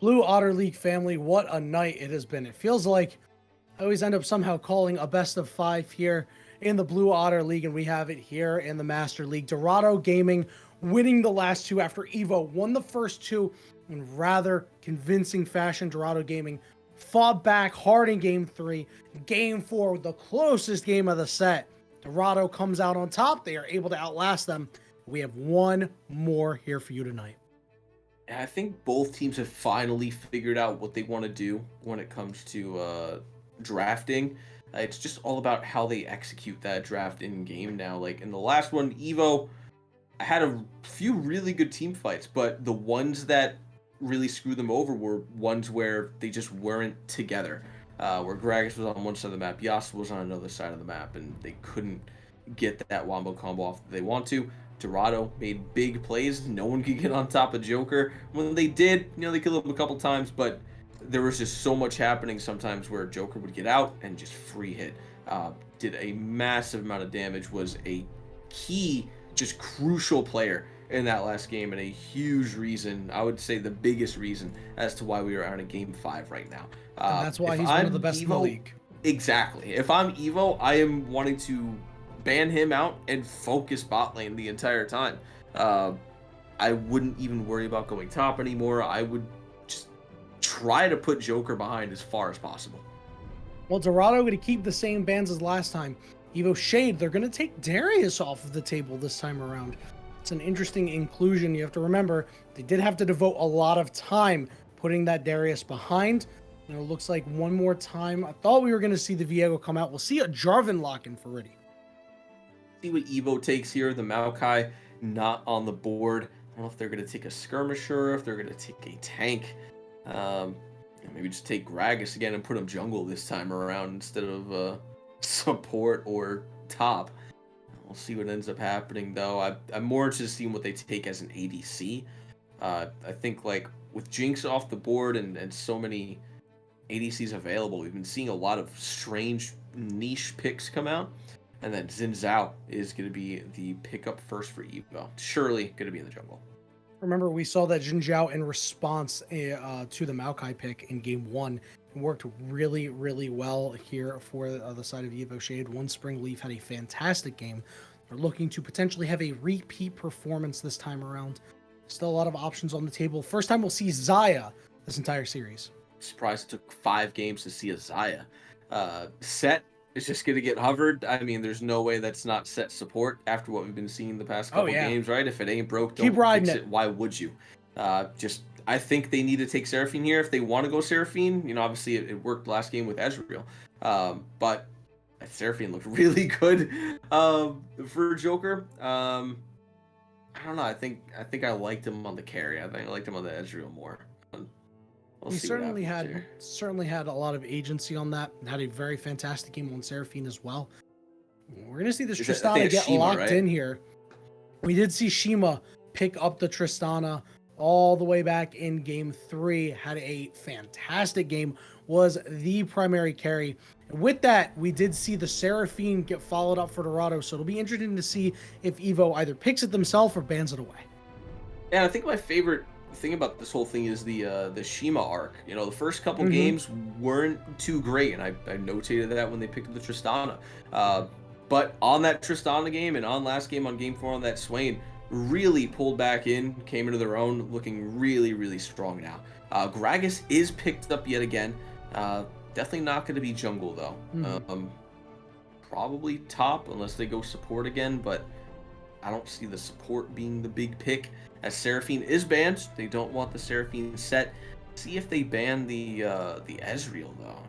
Blue Otter League family, what a night it has been. It feels like I always end up somehow calling a best of 5 here in the Blue Otter League, and we have it here in the Master League. Dorado Gaming winning the last two after EVO won the first two in rather convincing fashion. Dorado Gaming fought back hard in game 3. Game 4, the closest game of the set. Dorado comes out on top. They are able to outlast them. We have one more here for you tonight. I think both teams have finally figured out what they want to do when it comes to drafting. It's just all about how they execute that draft in game now. Like in the last one, EVO, I had a few really good team fights, but the ones that really screwed them over were ones where they just weren't together. Where Gragas was on one side of the map, Yasuo was on another side of the map, and they couldn't get that wombo combo off that they want to. Dorado made big plays. No one could get on top of Joker. When they did, they killed him a couple times, but there was just so much happening sometimes where Joker would get out and just free hit. Did a massive amount of damage, was a key, just crucial player in that last game, and a huge reason, I would say the biggest reason, as to why we are on a game 5 right now. And that's why he's one of the best in the league. Exactly. If I'm EVO, I am wanting to ban him out and focus bot lane the entire time. I wouldn't even worry about going top anymore. I would just try to put Joker behind as far as possible. Well, Dorado going to keep the same bans as last time. EVO Shade, they're going to take Darius off of the table this time around. It's an interesting inclusion. You have to remember, they did have to devote a lot of time putting that Darius behind. It looks like one more time. I thought we were going to see the Viego come out. We'll see a Jarvan lock in for Riddy. See what EVO takes here. The Maokai not on the board. I don't know if they're going to take a skirmisher, if they're going to take a tank. Maybe just take Gragas again and put him jungle this time around instead of support or top. We'll see what ends up happening, though. I'm more interested in seeing what they take as an ADC. I think, like, with Jinx off the board and so many ADCs available, we've been seeing a lot of strange niche picks come out. And then Xin Zhao is going to be the pickup first for EVO. Surely going to be in the jungle. Remember, we saw that Xin Zhao in response to the Maokai pick in game 1. It worked really, really well here for the side of EVO Shade. One Spring Leaf had a fantastic game. They're looking to potentially have a repeat performance this time around. Still a lot of options on the table. First time we'll see Xayah this entire series. Surprised it took 5 games to see a Xayah. Set is just going to get hovered. I mean, there's no way that's not set support after what we've been seeing the past couple games, right? If it ain't broke, don't fix it. Why would you? I think they need to take Seraphine here if they want to go Seraphine. Obviously it worked last game with Ezreal. But Seraphine looked really good for Joker. I don't know. I think I liked him on the carry. I think I liked him on the Ezreal more. He certainly had a lot of agency on that. Had a very fantastic game on Seraphine as well. We're gonna see this Tristana get locked in here. We did see Shima pick up the Tristana all the way back in game 3. Had a fantastic game. Was the primary carry. With that, we did see the Seraphine get followed up for Dorado. So it'll be interesting to see if EVO either picks it themselves or bans it away. Yeah, I think my favorite thing about this whole thing is the Shima arc. The first couple games weren't too great, and I notated that when they picked up the Tristana. But on that Tristana game and on last game on game 4 on that Swain, really pulled back in, came into their own, looking really, really strong now. Gragas is picked up yet again. Definitely not going to be jungle, though. Probably top, unless they go support again, but I don't see the support being the big pick. As Seraphine is banned, they don't want the Seraphine set. See if they ban the Ezreal, though.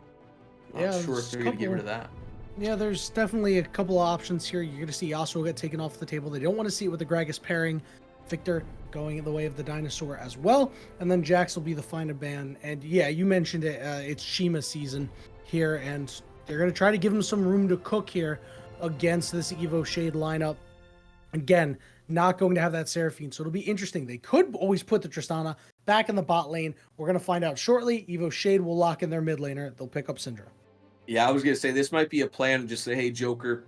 Not sure if they're going to get rid of that. Yeah, there's definitely a couple of options here. You're going to see Yasuo get taken off the table. They don't want to see it with the Gragas pairing. Victor going in the way of the dinosaur as well. And then Jax will be the final ban. And yeah, you mentioned it. It's Shima season here. And they're going to try to give him some room to cook here against this EVO Shade lineup. Again, not going to have that Seraphine. So it'll be interesting. They could always put the Tristana back in the bot lane. We're going to find out shortly. EVO Shade will lock in their mid laner. They'll pick up Syndra. Yeah, I was going to say this might be a plan to just say, hey, Joker,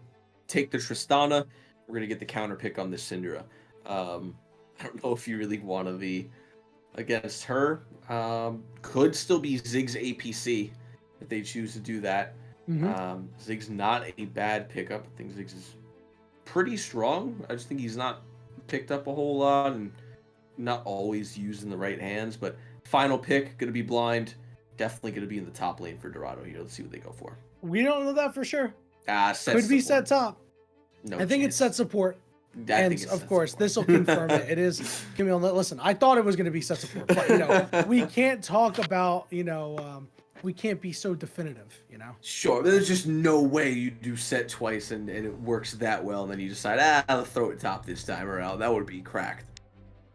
take the Tristana. We're going to get the counter pick on this Syndra. I don't know if you really want to be against her. Could still be Zig's APC if they choose to do that. Zig's not a bad pickup. I think Zig's is pretty strong. I just think he's not picked up a whole lot and not always used in the right hands. But final pick, going to be blind. Definitely going to be in the top lane for Dorado here. Let's see what they go for. We don't know that for sure. Set Could be support. set top. No I think it's set support. I think And it's of set course, support. this will confirm it. It is. Camille, listen, I thought it was going to be set support, but you know, we can't talk about, you know, we can't be so definitive, you know. Sure, there's just no way you do set twice and it works that well, and then you decide, I'll throw it top this time around. That would be cracked.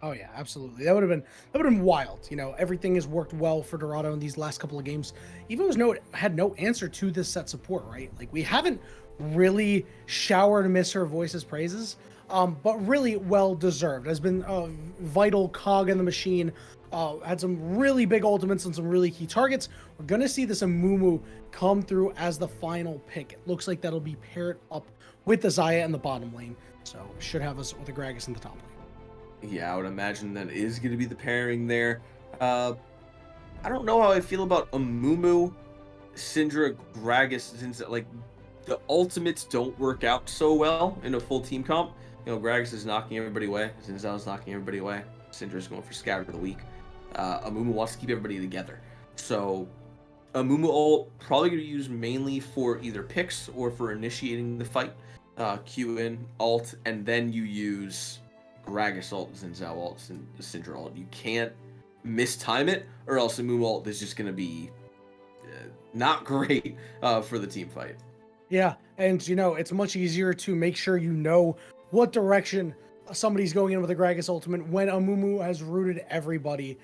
Oh yeah, absolutely. That would have been wild. You know, everything has worked well for Dorado in these last couple of games. EVO had no answer to this set support, right? Like we haven't really showered Miss Her Voice's praises, but really well deserved. Has been a vital cog in the machine. Had some really big ultimates on some really key targets. We're gonna see this Amumu come through as the final pick. It looks like that'll be paired up with the Xayah in the bottom lane, so should have us with the Gragas in the top lane. Yeah, I would imagine that is going to be the pairing there. I don't know how I feel about Amumu, Syndra, Gragas, since like the ultimates don't work out so well in a full team comp. You know, Gragas is knocking everybody away, Zinzal's knocking everybody away, Syndra's going for scatter of the week. Amumu wants to keep everybody together. So Amumu ult probably going to use mainly for either picks or for initiating the fight. Q in, ult, and then you use Gragas ult, Zinzal ult, and Syndra ult. You can't mistime it, or else Amumu ult is just going to be not great for the team fight. Yeah, and you know, it's much easier to make sure you know what direction somebody's going in with a Gragas ultimate when Amumu has rooted everybody.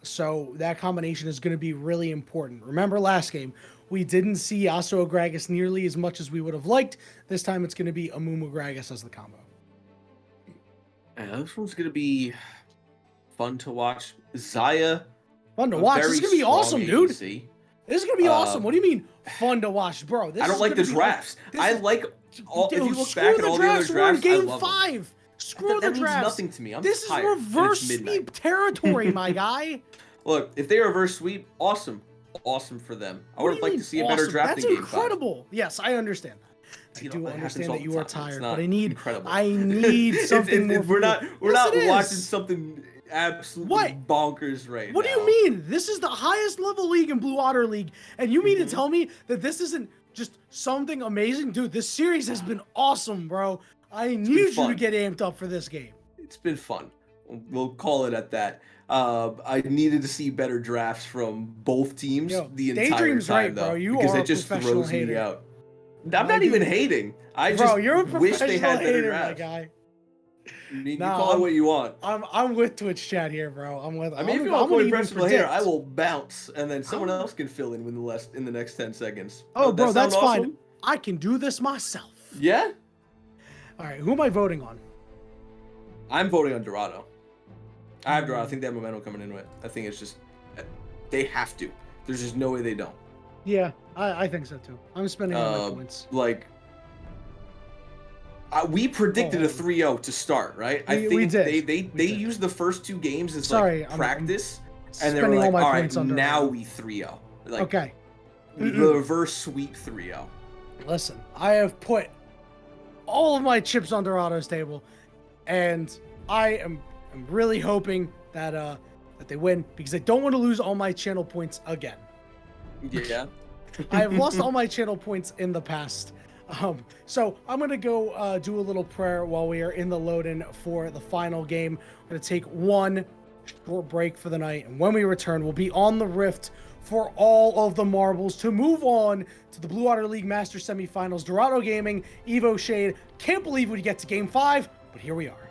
So that combination is going to be really important. Remember last game, we didn't see Yasuo Gragas nearly as much as we would have liked. This time it's going to be Amumu Gragas as the combo. This one's going to be fun to watch. Xayah. Fun to watch. This is going to be awesome, dude. ADC. This is going to be awesome. What do you mean fun to watch, bro? I don't like the drafts. I like all. Dude, if you look screw back at the all drafts. the other drafts, We're in I game love them. 5. Screw That the means drafts. nothing to me. I'm This is tired, and reverse it's midnight. sweep territory, my guy. Look, if they reverse sweep, awesome for them. I would like to see a better draft That's in game 5. incredible. Yes, I understand that. I You know, do that happens understand all that the you are time. It's tired, not but I need incredible. something more. We're not Yes, it watching is. something absolutely What? bonkers right What now. do you mean? This is the highest level league in Blue Water League, and you mean to tell me that this isn't just something amazing? Dude, this series has been awesome, bro. I need you to fun. get amped up for this game. It's been fun. We'll call it at that. I needed to see better drafts from both teams Yo, the entire Daydream's time, right, though, bro. You because are it a just professional throws me hater. out. I'm not even hating. I Bro, just you're a wish they professional had better hater, my drafts. guy. You Nah, call it what you want. I'm with Twitch chat here, bro. I'm with. I mean, if you I'm want to gonna call me even professional hater, I predict. will bounce, and then someone I'm- else can fill in in the next 10 seconds. Oh, Does bro, that that's sound fine. awesome? I can do this myself. Yeah, All right, who am I voting on? I'm voting on Dorado. I have Dorado. I think they have momentum coming into it. I think it's just they have to. There's just no way they don't. Yeah, I think so too. I'm spending all my points. Like, we predicted Oh. a 3-0 to start, right? I We think did. they We did. used the first 2 games as Sorry, like I'm practice, and they were Spending like, all my all right, points on now Dorado. we 3-0. Like, Okay, reverse sweep 3-0. listen, I have put all of my chips on Dorado's table, and I'm really hoping that that they win because I don't want to lose all my channel points again. Yeah. I have lost all my channel points in the past. So I'm going to go do a little prayer while we are in the load-in for the final game. I'm going to take one short break for the night. And when we return, we'll be on the Rift for all of the marbles to move on to the Blue Water League Masters semifinals. Dorado Gaming, EVO Shade. Can't believe we get to Game 5, but here we are.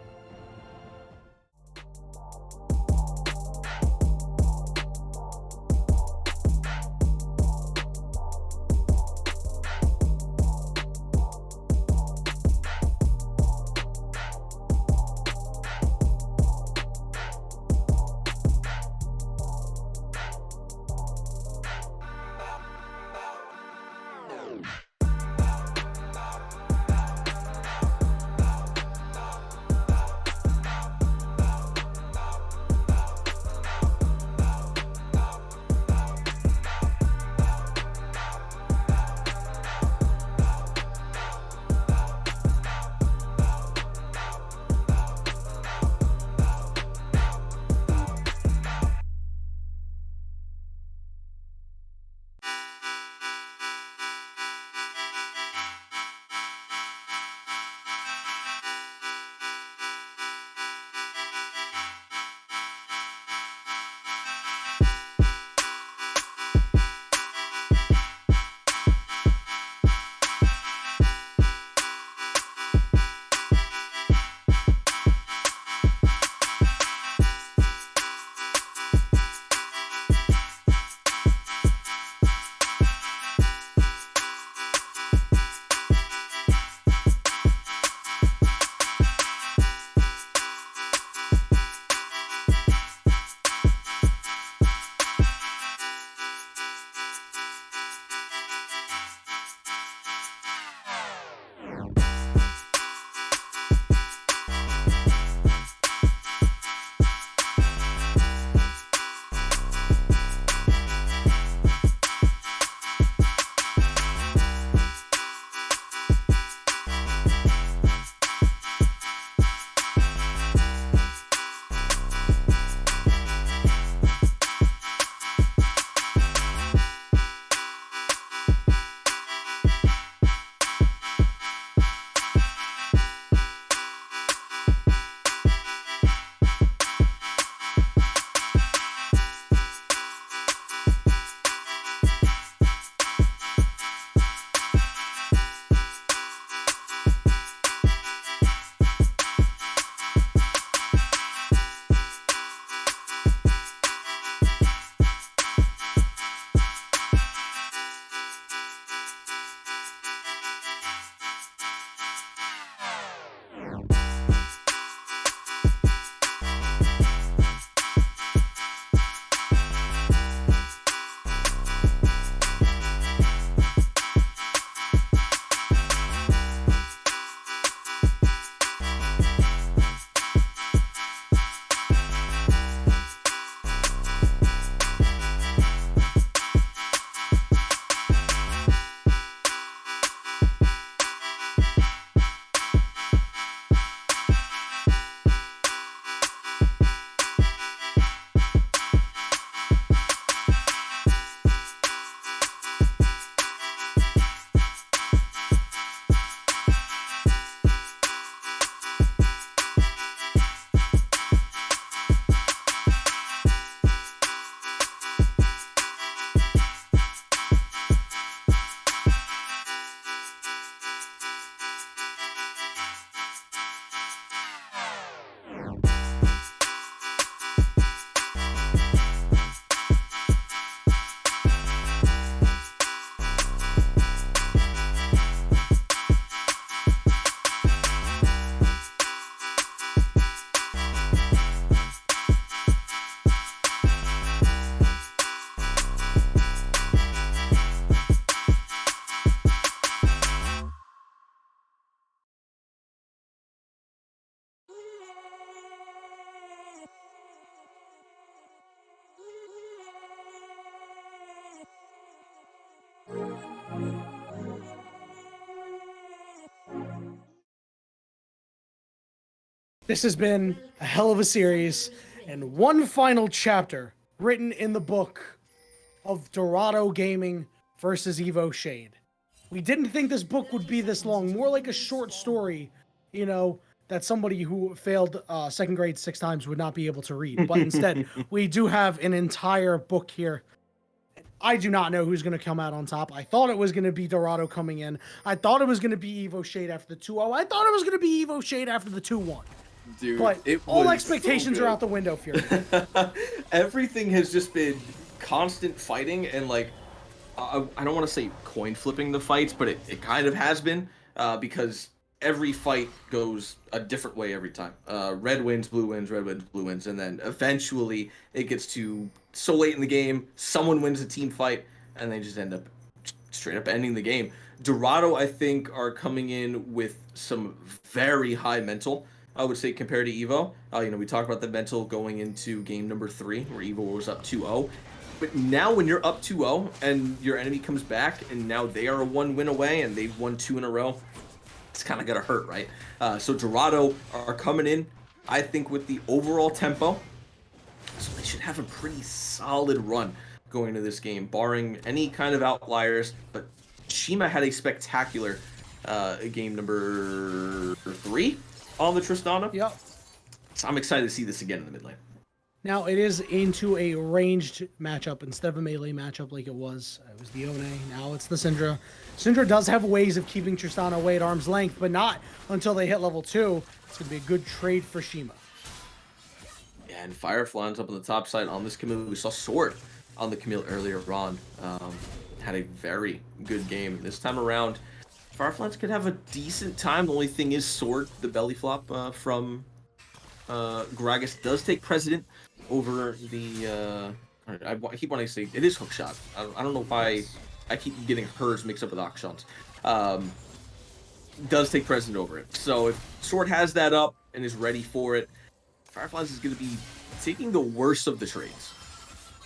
This has been a hell of a series and one final chapter written in the book of Dorado Gaming versus Evo Shade. We didn't think this book would be this long, more like a short story, you know, that somebody who failed second grade 6 times would not be able to read. But instead, we do have an entire book here. I do not know who's going to come out on top. I thought it was going to be Dorado coming in. I thought it was going to be Evo Shade after the 2-0. I thought it was going to be Evo Shade after the 2-1. Dude, But it all was expectations so are good. out the window, Fury. Everything has just been constant fighting, and like I don't want to say coin flipping the fights, but it kind of has been because every fight goes a different way every time. Red wins, blue wins, red wins, blue wins, and then eventually it gets to so late in the game, someone wins a team fight, and they just end up straight up ending the game. Dorado, I think, are coming in with some very high mental, I would say, compared to Evo. We talked about the mental going into game number 3, where Evo was up 2-0. But now when you're up 2-0 and your enemy comes back and now they are a 1 win away and they've won 2 in a row, it's kind of going to hurt, right? So Dorado are coming in, I think, with the overall tempo. So they should have a pretty solid run going into this game, barring any kind of outliers. But Shima had a spectacular game number 3 on the Tristana. Yep. So I'm excited to see this again in the mid lane. Now it is into a ranged matchup instead of a melee matchup like it was. It was the One, now it's the Syndra. Syndra does have ways of keeping Tristana away at arm's length, but not until they hit level 2. It's going to be a good trade for Shima. Yeah, and Fireflies up on the top side on this Camille. We saw Sword on the Camille earlier on. Had a very good game. This time around, Fireflies could have a decent time. The only thing is Sword, the belly flop from Gragas, does take precedent over the I keep wanting to say it is hookshot. I don't know why I keep getting hers mixed up with Akshans. Does take precedent over it. So if Sword has that up and is ready for it, Fireflies is going to be taking the worst of the trades.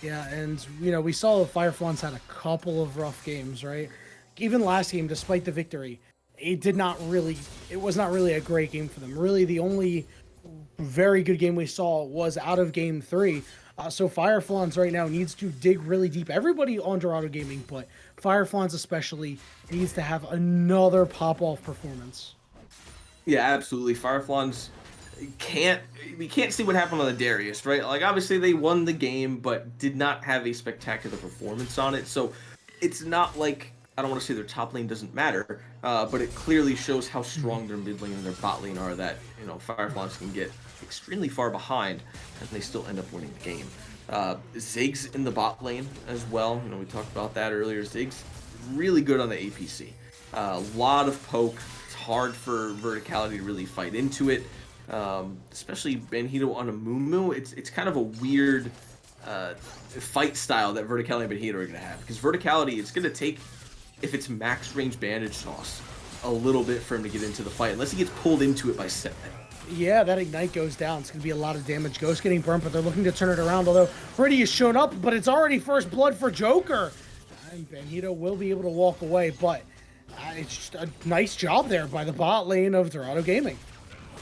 Yeah, and we saw the Fireflies had a couple of rough games, right? Even last game, despite the victory, it was not really a great game for them. Really, the only very good game we saw was out of game 3. So Fireflies right now needs to dig really deep. Everybody on Dorado Gaming, but Fireflies especially, needs to have another pop-off performance. Yeah, absolutely. Fireflies we can't see what happened on the Darius, right? Like, obviously they won the game, but did not have a spectacular performance on it. So it's not like, I don't want to say their top lane doesn't matter, but it clearly shows how strong their mid lane and their bot lane are, that Fireflies can get extremely far behind and they still end up winning the game. Ziggs in the bot lane as well. We talked about that earlier. Ziggs really good on the APC. A lot of poke. It's hard for Verticality to really fight into it. Especially Banhito on a Mumu. It's kind of a weird fight style that Verticality and Banhito are going to have, because Verticality, it's going to take, if it's max range bandage toss, a little bit for him to get into the fight, unless he gets pulled into it by Set. Yeah, that Ignite goes down. It's going to be a lot of damage. Ghost getting burnt, but they're looking to turn it around, although Freddy has shown up, but it's already first blood for Joker. And Banhito will be able to walk away, but it's just a nice job there by the bot lane of Dorado Gaming.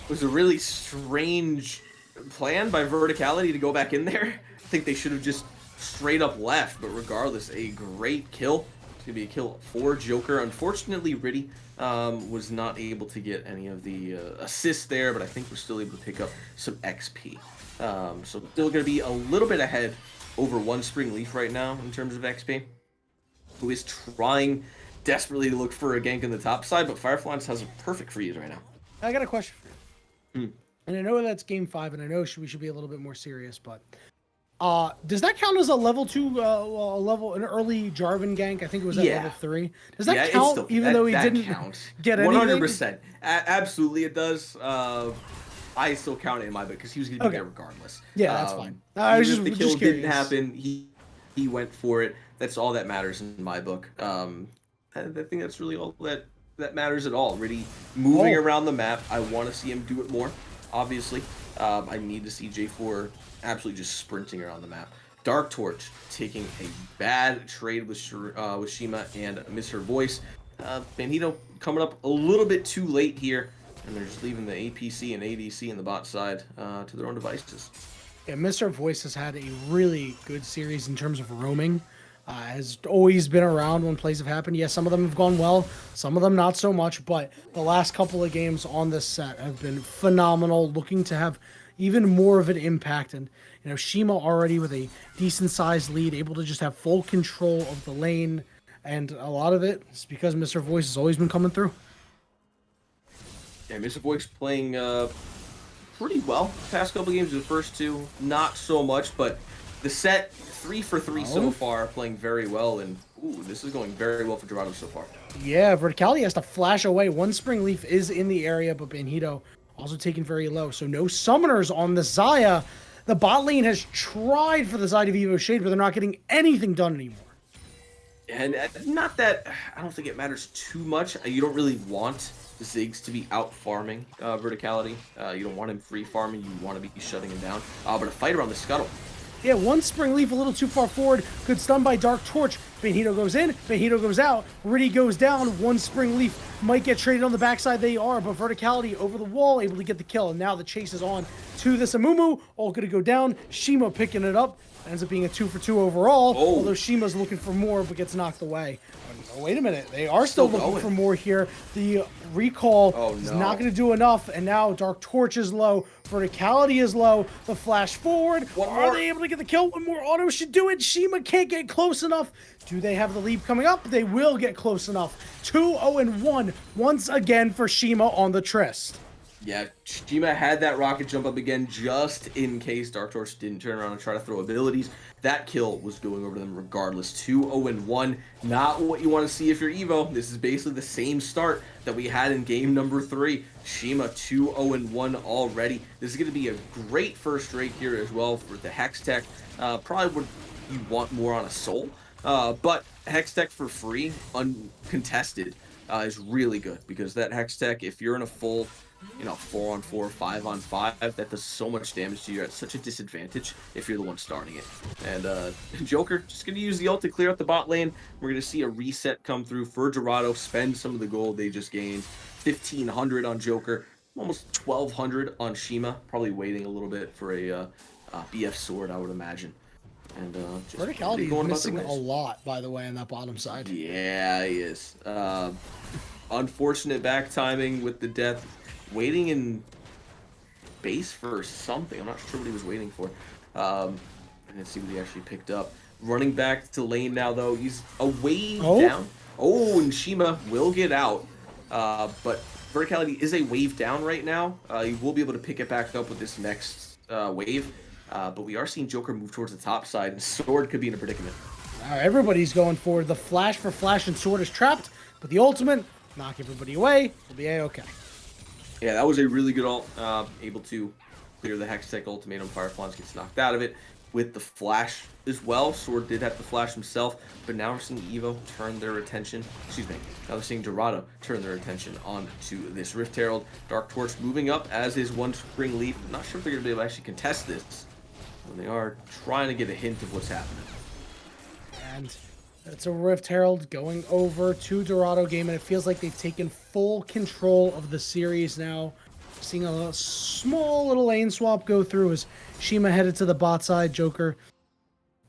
It was a really strange plan by Verticality to go back in there. I think they should have just straight up left, but regardless, a great kill. It's going to be a kill for Joker. Unfortunately, Riddy was not able to get any of the assists there, but I think we're still able to pick up some XP. So still going to be a little bit ahead over one Spring Leaf right now in terms of XP, who is trying desperately to look for a gank on the top side, but Fireflies has a perfect freeze right now. I got a question for you. And I know that's game 5, and I know we should be a little bit more serious, but does that count as a level 2, an early Jarvan gank? I think it was at level 3. Does that count, still, even though he didn't get anything? 100%. Absolutely it does. I still count it in my book because he was going to be there regardless. Yeah, that's fine. Even if the kill didn't happen, he went for it. That's all that matters in my book. I think that's really all that matters at all. Really moving around the map. I want to see him do it more, obviously. I need to see J4 absolutely just sprinting around the map. Dark Torch taking a bad trade with Shima and Miss Her Voice. Bandito coming up a little bit too late here, and they're just leaving the APC and ADC in the bot side to their own devices. Yeah, Mr. Voice has had a really good series in terms of roaming. Has always been around when plays have happened. Yes, some of them have gone well, some of them not so much, but the last couple of games on this set have been phenomenal, looking to have even more of an impact. And, you know, Shima already with a decent-sized lead, able to just have full control of the lane, and a lot of it is because Mr. Voice has always been coming through. Yeah, Mr. Voice playing pretty well the past couple games. The first two, not so much, but the set 3 for 3 so far, playing very well, and ooh, this is going very well for Dorado so far. Yeah, Verticality has to flash away. One Spring Leaf is in the area, but Banhito also taken very low. So no summoners on the Xayah. The bot lane has tried for the side of EVO Shade, but they're not getting anything done anymore. And not that, I don't think it matters too much. You don't really want the Ziggs to be out farming Verticality. You don't want him free farming. You want to be shutting him down. But a fight around the scuttle. Yeah, one Spring Leaf a little too far forward. Good stun by Dark Torch. Banhito goes in. Banhito goes out. Riddy goes down. One Spring Leaf might get traded on the backside. They are, but Verticality over the wall, able to get the kill. And now the chase is on to this Amumu. All going to go down. Shima picking it up. Ends up being a 2 for 2 overall. Oh. Although Shima's looking for more, but gets knocked away. Oh, wait a minute. They are still looking for more here. The recall is not going to do enough. And now Dark Torch is low. Verticality is low. The flash forward. Are they able to get the kill? One more auto should do it. Shima can't get close enough. Do they have the lead coming up? They will get close enough. 2-0-1 once again for Shima on the Tryst. Yeah, Shima had that rocket jump up again just in case Dark Torch didn't turn around and try to throw abilities. That kill was going over to them regardless. 2-0-1, not what you want to see if you're EVO. This is basically the same start that we had in game number 3. Shima 2-0-1 already. This is going to be a great first rate here as well for the Hex Tech. Probably what you want more on a Soul. But Hex Tech for free, uncontested, is really good because that Hex Tech, if you're in a full 4-on-4, 5-on-5, that does so much damage to you. You're at such a disadvantage if you're the one starting it. And Joker just going to use the ult to clear out the bot lane. We're going to see a reset come through for Dorado, spend some of the gold they just gained. 1,500 on Joker, almost 1,200 on Shima. Probably waiting a little bit for a BF sword, I would imagine. And Verticality is missing a lot, by the way, on that bottom side. Yeah, he is. Unfortunate back timing with the death. Waiting in base for something. I'm not sure what he was waiting for. Let's see what he actually picked up. Running back to lane now, though. He's a wave down. Oh, and Shima will get out. But Verticality is a wave down right now. He will be able to pick it back up with this next wave. But we are seeing Joker move towards the top side, and Sword could be in a predicament. Everybody's going forward. The flash for Flash and Sword is trapped, but the ultimate, knock everybody away, will be A-okay. Yeah, that was a really good ult. Able to clear the Hex Tech ultimatum. Fireflies gets knocked out of it with the flash as well. Sword did have to flash himself, but now we're seeing EVO turn their attention. Now we're seeing Dorado turn their attention onto this Rift Herald. Dark Torch moving up as is one Spring Leaf. I'm not sure if they're going to be able to actually contest this. They are trying to get a hint of what's happening. And it's a Rift Herald going over to Dorado game, and it feels like they've taken full control of the series now. Seeing a small little lane swap go through as Shima headed to the bot side. Joker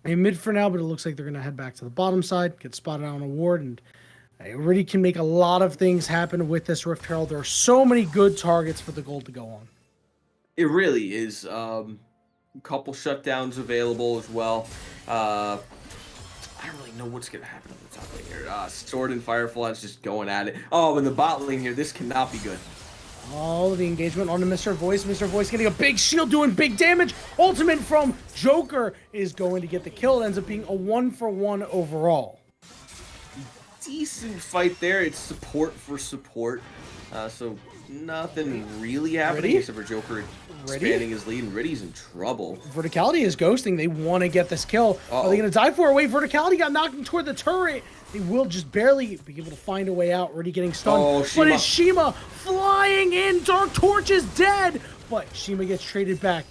in mid for now, but it looks like they're going to head back to the bottom side, get spotted on a ward, and it really can make a lot of things happen with this Rift Herald. There are so many good targets for the gold to go on. It really is. Couple shutdowns available as well. I don't really know what's going to happen on the top lane here. Sword and Fireflies just going at it. Oh, and the bot lane here, this cannot be good. Oh, the engagement on Mr. Voice. Mr. Voice getting a big shield, doing big damage. Ultimate from Joker is going to get the kill. It ends up being a 1-for-1 overall. Decent fight there. It's support for support. So nothing really happening except for Joker expanding his lead, and Riddy's in trouble. Verticality is ghosting. They want to get this kill. Are they going to die for it? Wait, Verticality got knocked toward the turret. They will just barely be able to find a way out. Riddy getting stunned. But it's Shima flying in. Dark Torch is dead. But Shima gets traded back.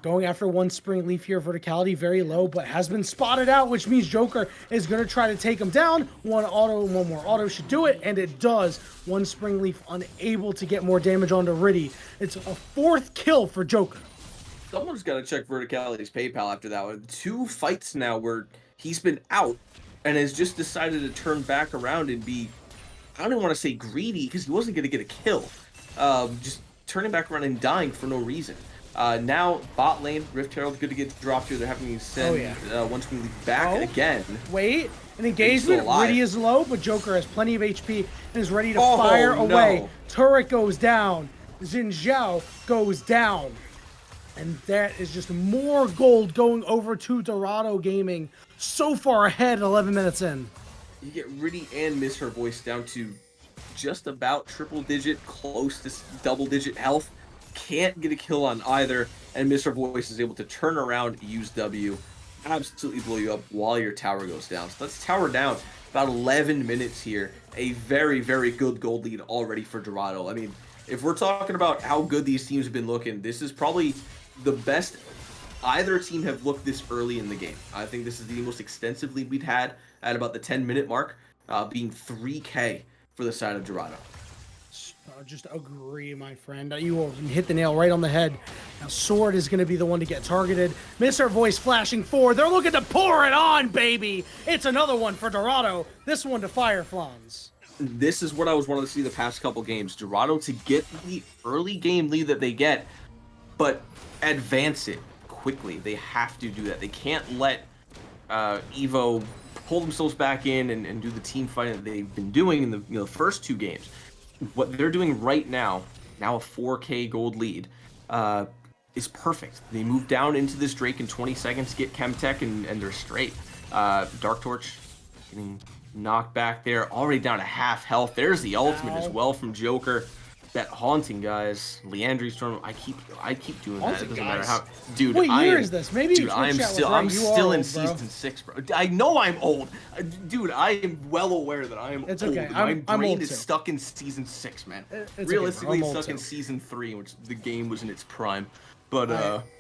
The Going after one Spring Leaf here. Verticality very low, but has been spotted out, which means Joker is going to try to take him down. One more auto should do it, and it does. One Spring Leaf unable to get more damage onto Riddy. It's a 4th kill for Joker. Someone's got to check Verticality's PayPal after that one. 2 fights now where he's been out and has just decided to turn back around and be, I don't even want to say greedy, because he wasn't going to get a kill. Just turning back around and dying for no reason. Now, bot lane, Rift Herald good to get dropped here. They're having to send one Spring Leaf back again. Wait, an engagement. Riddy is low, but Joker has plenty of HP and is ready to fire away. Turret goes down. Xin Zhao goes down. And that is just more gold going over to Dorado Gaming. So far ahead, 11 minutes in. You get Riddy and Miss Her Voice down to just about triple digit, close to double digit health. Can't get a kill on either, and Miss Her Voice is able to turn around, use W, absolutely blow you up while your tower goes down. So that's tower down. About 11 minutes here. A very, very good gold lead already for Dorado. I mean, if we're talking about how good these teams have been looking, this is probably the best either team have looked this early in the game. I think this is the most extensive lead we'd had at about the 10-minute mark, being 3K for the side of Dorado. Just agree, my friend. You hit the nail right on the head. Now, Sword is going to be the one to get targeted. Miss Her Voice flashing forward. They're looking to pour it on, baby. It's another one for Dorado. This one to Fireflans. This is what I was wanting to see the past couple games. Dorado to get the early game lead that they get, but advance it quickly. They have to do that. They can't let EVO pull themselves back in and do the team fighting that they've been doing in the first 2 games. What they're doing right now a 4K gold lead, is perfect. They move down into this Drake in 20 seconds, get Chemtech, and they're straight. Dark Torch getting knocked back there, already down to half health. There's the ultimate as well from Joker. That haunting, guys. Leandry Storm. I keep doing that. It doesn't matter how. Dude, what year is this? Maybe dude, I'm still in season 6, bro. I know I'm old, dude. I am well aware that I am old. Okay. My brain is stuck in season 6, man. Realistically, okay, stuck in season 3, which the game was in its prime. But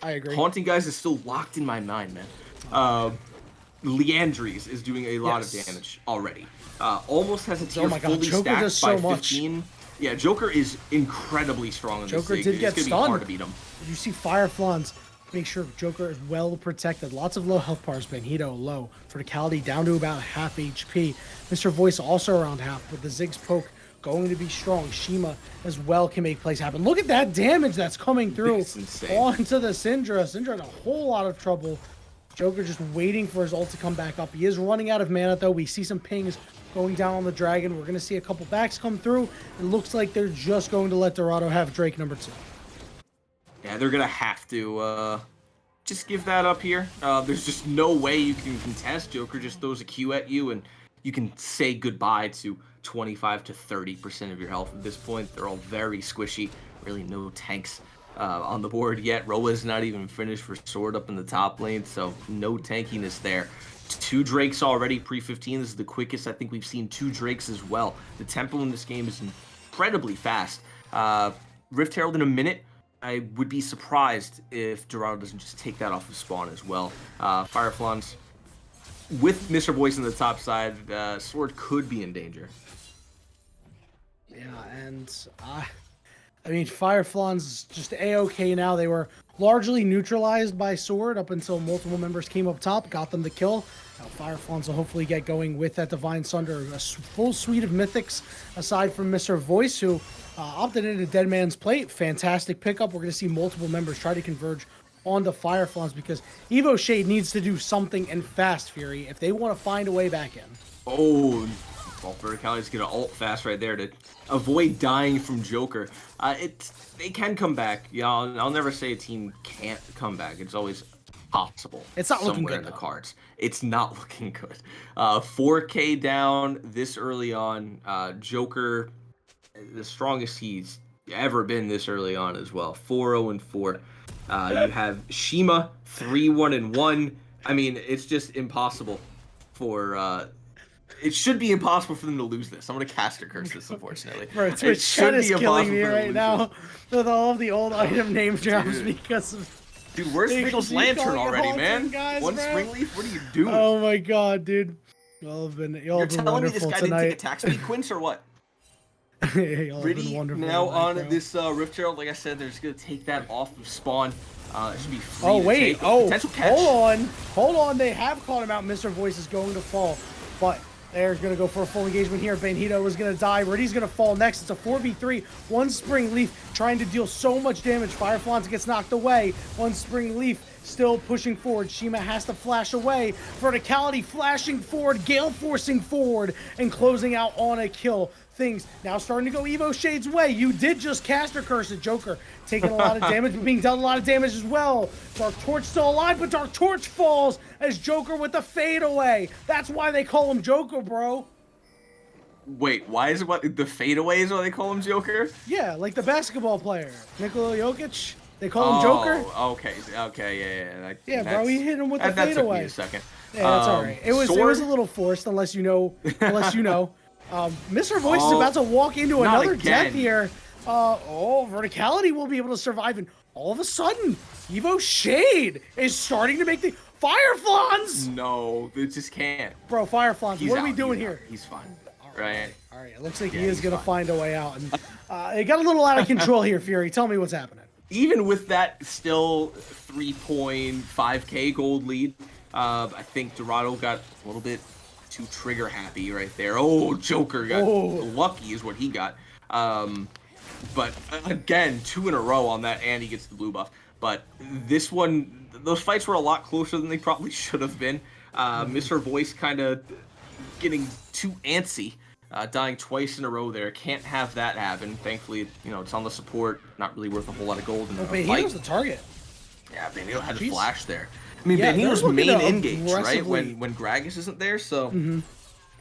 I agree. Haunting, guys, is still locked in my mind, man. Leandry's is doing a lot of damage already. Almost has a tier fully stacked by 15. Yeah, Joker is incredibly strong in this league. Did get it's stunned. Be hard to beat him. You see Fireflans. Make sure Joker is well protected. Lots of low health bars. Benito low. Verticality down to about half HP. Mr. Voice also around half, with the Ziggs poke going to be strong. Shima as well can make plays happen. Look at that damage that's coming through onto the Syndra. Syndra in a whole lot of trouble. Joker just waiting for his ult to come back up. He is running out of mana, though. We see some pings going down on the Dragon. We're going to see a couple backs come through. It looks like they're just going to let Dorado have Drake number 2. Yeah, they're going to have to just give that up here. There's just no way you can contest. Joker just throws a Q at you, and you can say goodbye to 25 to 30% of your health at this point. They're all very squishy. Really no tanks on the board yet. Roa's not even finished for Sword up in the top lane, so no tankiness there. 2 Drakes already pre-15. This is the quickest I think we've seen 2 Drakes as well. The tempo in this game is incredibly fast. Rift Herald in a minute. I would be surprised if Dorado doesn't just take that off of spawn as well. Fireflans with Mr. Voice on the top side, Sword could be in danger. Yeah, and I mean, Fireflans just A-okay now. They were largely neutralized by Sword up until multiple members came up top, got them the kill. Now Fireflans will hopefully get going with that Divine Sunder. A full suite of mythics aside from Mr. Voice, who opted into Dead Man's Plate. Fantastic pickup. We're going to see multiple members try to converge onto Fireflans because Evo Shade needs to do something and fast, Fury, if they want to find a way back in. Oh, Verticality's going to ult fast right there to avoid dying from Joker. They can come back. Yeah, I'll never say a team can't come back. It's always possible. It's not looking somewhere good in the though. cards. It's not looking good. 4K down this early on. Joker, the strongest he's ever been this early on as well. 4-0-4. You have Shima 3-1-1. I mean, it's just impossible for. It should be impossible for them to lose this. I'm gonna caster curse this, unfortunately. Bro, Twitch chat is killing me right now with all of the old item name drops because of Dude, where's They Nicholas keep Lantern calling it already, Halton, man? guys, One bro. Springleaf? What are you doing? Oh my god, dude. Y'all have been You're been telling me this wonderful guy didn't take tonight. attack speed, Quince, or what? Y'all have been Gritty wonderful now tonight, on bro. this Rift Herald. Like I said, they're just gonna take that off of spawn. It should be free Oh to wait, take. oh, Potential catch. hold on. They have caught him out. Mr. Voice is going to fall, but they're gonna go for a full engagement here. Benito is gonna die. Riddy's gonna fall next. It's a 4v3. One Spring Leaf trying to deal so much damage. Fireflons gets knocked away. One Spring Leaf still pushing forward. Shima has to flash away. Verticality flashing forward. Gale forcing forward and closing out on a kill. Things now starting to go Evo Shade's way. You did just caster curse at Joker, taking a lot of damage, but being dealt a lot of damage as well. Dark Torch still alive, but Dark Torch falls as Joker with the fadeaway. That's why they call him Joker, bro. Wait, why is it what the fadeaway is why they call him Joker? Yeah, like the basketball player, Nikola Jokic. They call him Joker. Oh, okay, yeah. Yeah, bro, he hit him with the that took me fadeaway. a second. Yeah, that's all right. It was Sword? a little forced, unless you know. Mr. Voice is Oh, about to walk into not another again. death here. Verticality will be able to survive, and all of a sudden, Evo Shade is starting to make the Fireflons. No, they just can't. Bro, Fireflons, He's what are we out, doing he's here? out, He's fine. Right. All right, it looks like Yeah, he is he's gonna fine. find a way out, and it got a little out of control here. Fury, tell me what's happening. Even with that still 3.5k gold lead, I think Dorado got a little bit too trigger happy right there. Oh, Joker got lucky is what he got. But again, 2 in a row on that, and he gets the blue buff. But this one, those fights were a lot closer than they probably should have been. Mr. Voice kind of getting too antsy. Dying twice in a row there. Can't have that happen. Thankfully, it's on the support. Not really worth a whole lot of gold in a But he fight. was the target. Yeah, Benito had Jeez. a flash there. I mean, Yeah, Benito's they're looking main to engage, right? aggressively- When Gragas isn't there, so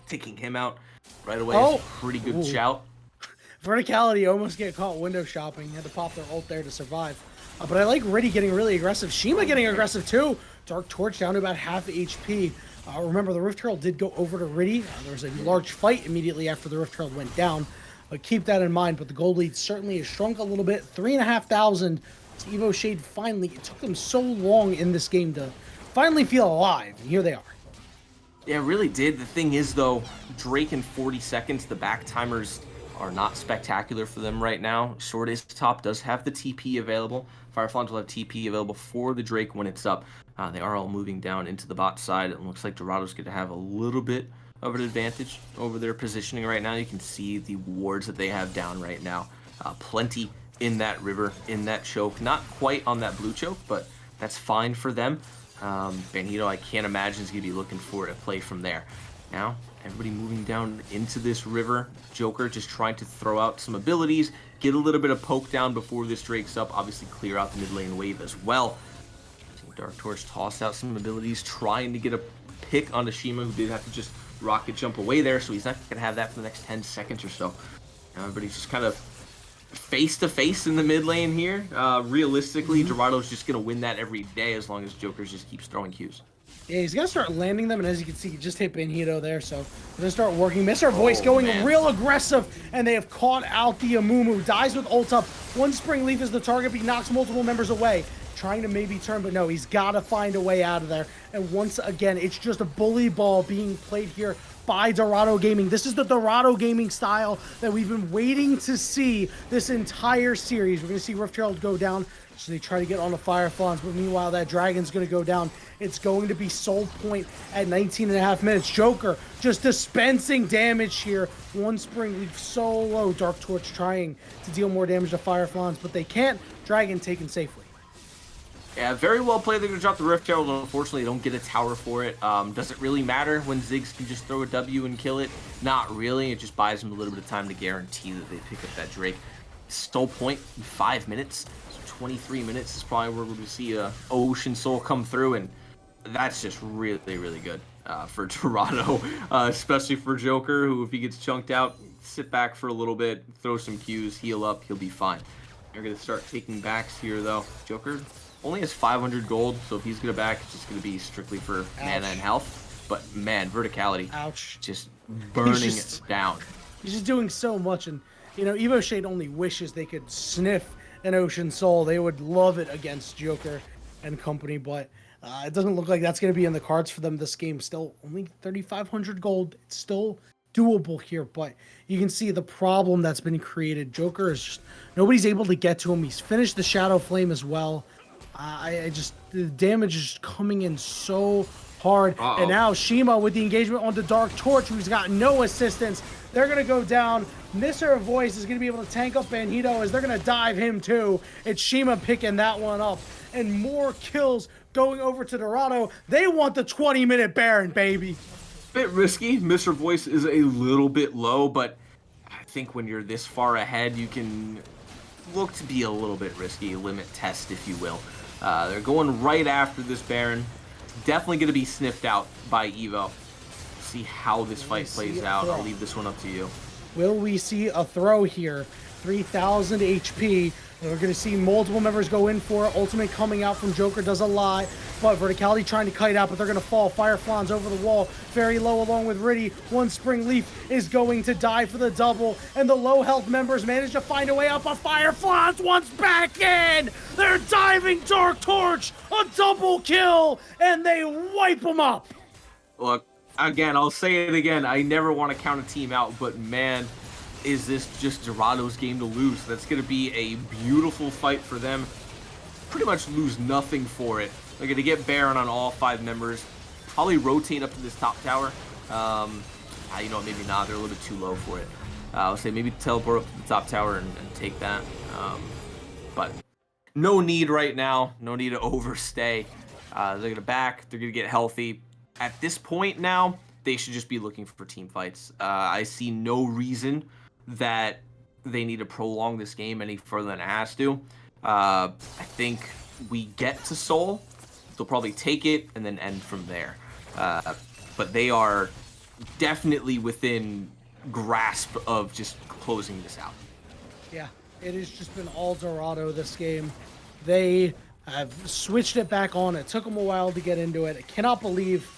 taking him out right away Oh. is a pretty good Ooh. shout. Verticality almost get caught window shopping. Had to pop their ult there to survive. But I like Riddy getting really aggressive. Shima getting aggressive too. Dark Torch down to about half HP. Remember, the Rift Herald did go over to Riddy. There was a large fight immediately after the Rift Herald went down. But keep that in mind. But the gold lead certainly has shrunk a little bit. 3,500. Evo Shade finally, it took them so long in this game to finally feel alive. And here they are. Yeah, it really did. The thing is, though, Drake in 40 seconds, the back timers are not spectacular for them right now. Short Ace Top does have the TP available. Fireflons will have TP available for the Drake when it's up. They are all moving down into the bot side. It looks like Dorado's going to have a little bit of an advantage over their positioning right now. You can see the wards that they have down right now. Plenty in that river, in that choke. Not quite on that blue choke, but that's fine for them. Benito, I can't imagine, is going to be looking for a play from there. Now, everybody moving down into this river. Joker just trying to throw out some abilities, get a little bit of poke down before this Drake's up. Obviously, clear out the mid lane wave as well. Dark Torch tossed out some abilities, trying to get a pick on Shima, who did have to just rocket jump away there, so he's not going to have that for the next 10 seconds or so. Now everybody's just kind of face-to-face in the mid lane here. Realistically, Dorado's just going to win that every day as long as Joker's just keeps throwing Qs. Yeah, he's got to start landing them, and as you can see, he just hit Benito there, so we're going to start working. Mr. Voice going real aggressive, and they have caught out the Amumu. Dies with ult up. One Spring Leaf is the target, but he knocks multiple members away. Trying to maybe turn, but no, he's got to find a way out of there. And once again, it's just a bully ball being played here by Dorado Gaming. This is the Dorado Gaming style that we've been waiting to see this entire series. We're going to see Rift Herald go down, so they try to get on the Fireflons, but meanwhile, that Dragon's going to go down. It's going to be Soul Point at 19.5 minutes. Joker just dispensing damage here. One Spring Leaf solo. Dark Torch trying to deal more damage to Fireflons, but they can't. Dragon taken safely. Yeah, very well played. They're going to drop the Rift Herald. Unfortunately, they don't get a tower for it. Does it really matter when Ziggs can just throw a W and kill it? Not really. It just buys them a little bit of time to guarantee that they pick up that Drake. Soul Point in 5 minutes. So 23 minutes is probably where we'll see a Ocean Soul come through, and that's just really, really good for Dorado, especially for Joker, who if he gets chunked out, sit back for a little bit, throw some Qs, heal up, he'll be fine. They're going to start taking backs here, though. Joker only has 500 gold, so if he's going to back, it's just going to be strictly for mana and health. But, man, verticality. Just burning it down. He's just doing so much, and, Evo Shade only wishes they could sniff an Ocean Soul. They would love it against Joker. and company, but it doesn't look like that's going to be in the cards for them this game. Still only 3,500 gold. It's still doable here, but you can see the problem that's been created. Joker is just, nobody's able to get to him. He's finished the Shadow Flame as well. I just, the damage is just coming in so hard. And now Shima with the engagement on the Dark Torch, who's got no assistance. They're going to go down. Mr. Voice is going to be able to tank up Banhito as they're going to dive him too. It's Shima picking that one up. And more kills going over to Dorado. They want the 20-minute Baron, baby. Bit risky. Mr. Voice is a little bit low, but I think when you're this far ahead, you can look to be a little bit risky, limit test, if you will. They're going right after this Baron. Definitely going to be sniffed out by EVO. See how this fight plays out. I'll leave this one up to you. Will we see a throw here? 3,000 HP. And we're going to see multiple members go in for it. Ultimate coming out from Joker does a lot. But Verticality trying to kite out, but they're going to fall. Fireflans over the wall. Very low along with Riddy. One Spring Leaf is going to die for the double. And the low health members manage to find a way up. A Fireflans once back in. They're diving Dark Torch. A double kill. And they wipe them up. Look, again, I'll say it again. I never want to count a team out, but man, is this just Dorado's game to lose. That's going to be a beautiful fight for them. Pretty much lose nothing for it. They're going to get Baron on all 5 members. Probably rotate up to this top tower. You know, maybe not. They're a little bit too low for it. I'll say maybe teleport up to the top tower and take that. But no need right now. No need to overstay. They're going to back. They're going to get healthy. At this point now, they should just be looking for team fights. I see no reason that they need to prolong this game any further than it has to. I think we get to Seoul. They'll probably take it and then end from there. But they are definitely within grasp of just closing this out. Yeah, it has just been all Dorado this game. They have switched it back on. It took them a while to get into it. I cannot believe,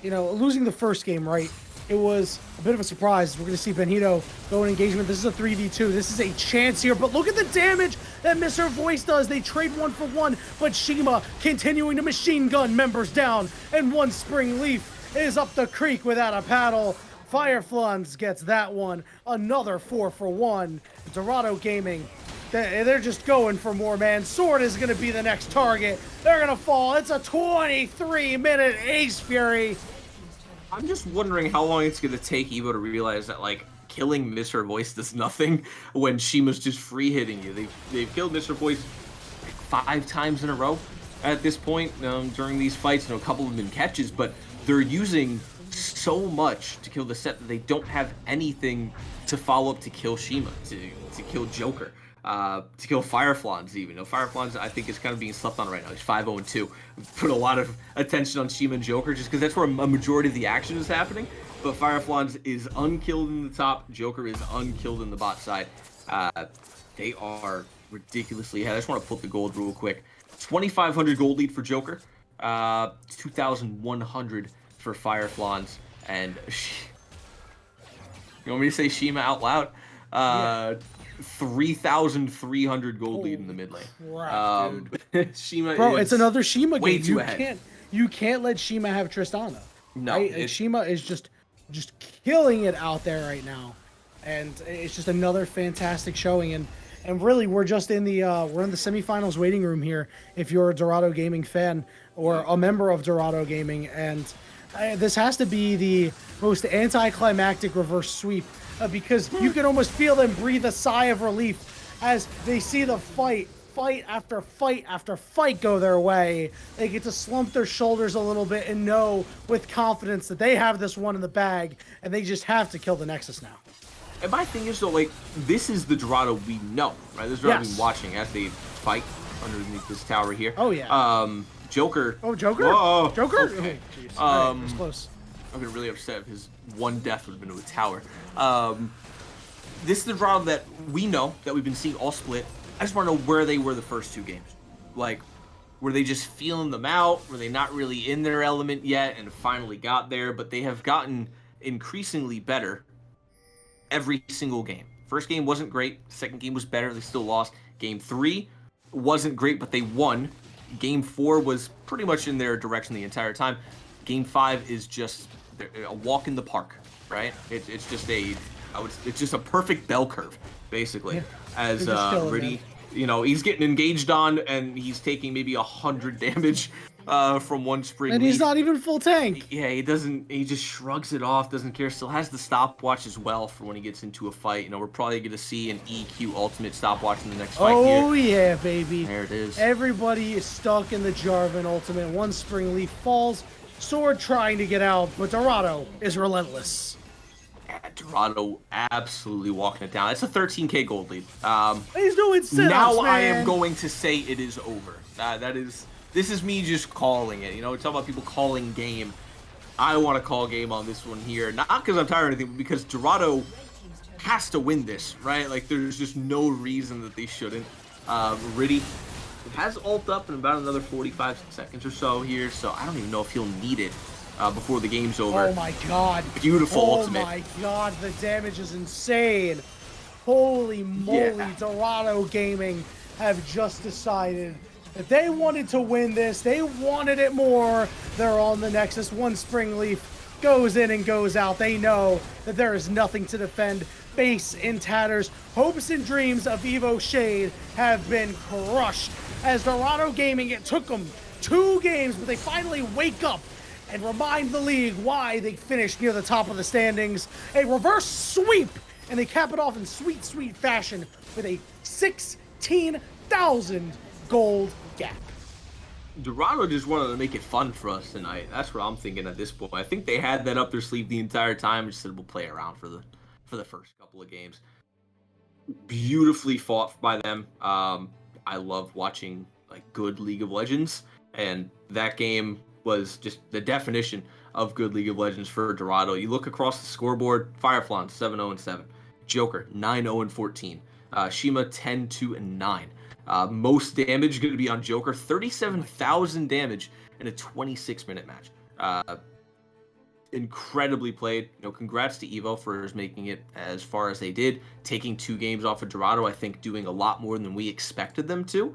you know, losing the first game, right? It was a bit of a surprise. We're going to see Banhito go in engagement. This is a 3v2. This is a chance here, but look at the damage that Mr. Voice does. They trade 1 for 1, but Shima continuing to machine gun members down, and one Spring Leaf is up the creek without a paddle. Fireflans gets that one. Another 4 for 1. Dorado Gaming, they're just going for more, man. Sword is going to be the next target. They're going to fall. It's a 23-minute Ace Fury. I'm just wondering how long it's going to take EVO to realize that, like, killing Mr. Voice does nothing when Shima's just free hitting you. They've killed Mr. Voice like 5 times in a row at this point during these fights. You know, a couple of them in catches, but they're using so much to kill the set that they don't have anything to follow up to kill Shima, to kill Joker. To kill Fireflans even. Now, Fireflans, I think, is kind of being slept on right now. He's 5-0-2. Put a lot of attention on Shima and Joker just because that's where a majority of the action is happening. But Fireflans is unkilled in the top. Joker is unkilled in the bot side. They are ridiculously ahead. I just want to put the gold real quick. 2,500 gold lead for Joker. 2,100 for Fireflans. And you want me to say Shima out loud? Yeah. 3,300 gold lead in the mid lane. Right, dude. Shima Bro, is it's another Shima way game. too ahead. You can't let Shima have Tristana. No, right? And Shima is just killing it out there right now, and it's just another fantastic showing. And really, we're just in the semifinals waiting room here. If you're a Dorado Gaming fan or a member of Dorado Gaming, and this has to be the most anticlimactic reverse sweep. Because you can almost feel them breathe a sigh of relief as they see the fight after fight after fight go their way. They get to slump their shoulders a little bit and know with confidence that they have this one in the bag, and they just have to kill the Nexus now. And my thing is, though, like, this is the Dorado we know, right? This is Dorado we've been watching as they fight underneath this tower here. Oh, yeah. Joker. Oh, Joker? Whoa. Joker? Okay. Oh, right, it was close. I'm getting really upset if his one death would have been to a tower. This is the Dorado that we know, that we've been seeing all split. I just want to know where they were the first 2 games. Like, were they just feeling them out? Were they not really in their element yet and finally got there? But they have gotten increasingly better every single game. First game wasn't great. Second game was better. They still lost. Game 3 wasn't great, but they won. Game 4 was pretty much in their direction the entire time. Game 5 is just a walk in the park, right? It's just it's just a perfect bell curve, basically. Yeah. As They're just chilling, Riddy, man. he's getting engaged on, and he's taking maybe 100 damage from one spring And leaf. he's not even full tank. Yeah, he just shrugs it off, doesn't care, still has the stopwatch as well for when he gets into a fight. We're probably going to see an EQ ultimate stopwatch in the next fight here. Oh, yeah, baby. There it is. Everybody is stuck in the Jarvan ultimate. One spring leaf falls. Sword trying to get out, but Dorado is relentless. Yeah, Dorado absolutely walking it down. It's a 13k gold lead. He's doing sit-ups, Now man. I am going to say it is over. This is me just calling it. We're talking about people calling game. I want to call game on this one here. Not because I'm tired or anything, but because Dorado has to win this, right? Like, there's just no reason that they shouldn't. Riddy has ult up in about another 45 seconds or so here, so I don't even know if he'll need it before the game's over. Oh my god. Beautiful ultimate. Oh my god, the damage is insane. Holy moly, Yeah. Dorado Gaming have just decided that they wanted to win this. They wanted it more. They're on the Nexus. One spring leaf goes in and goes out. They know that there is nothing to defend. Base in tatters. Hopes and dreams of EVO Shade have been crushed. As Dorado Gaming, it took them 2 games, but they finally wake up and remind the league why they finished near the top of the standings. A reverse sweep, and they cap it off in sweet, sweet fashion with a 16,000 gold gap. Dorado just wanted to make it fun for us tonight. That's what I'm thinking at this point. I think they had that up their sleeve the entire time. Just said we'll play around for the first couple of games. Beautifully fought by them. I love watching like good League of Legends, and that game was just the definition of good League of Legends for Dorado. You look across the scoreboard: Fireflon 7-0-7, Joker 9-0-14, Shima 10-2-9. Most damage going to be on Joker, 37,000 damage in a 26-minute match. Incredibly played. Congrats to EVO for making it as far as they did, taking 2 games off of Dorado. I think doing a lot more than we expected them to.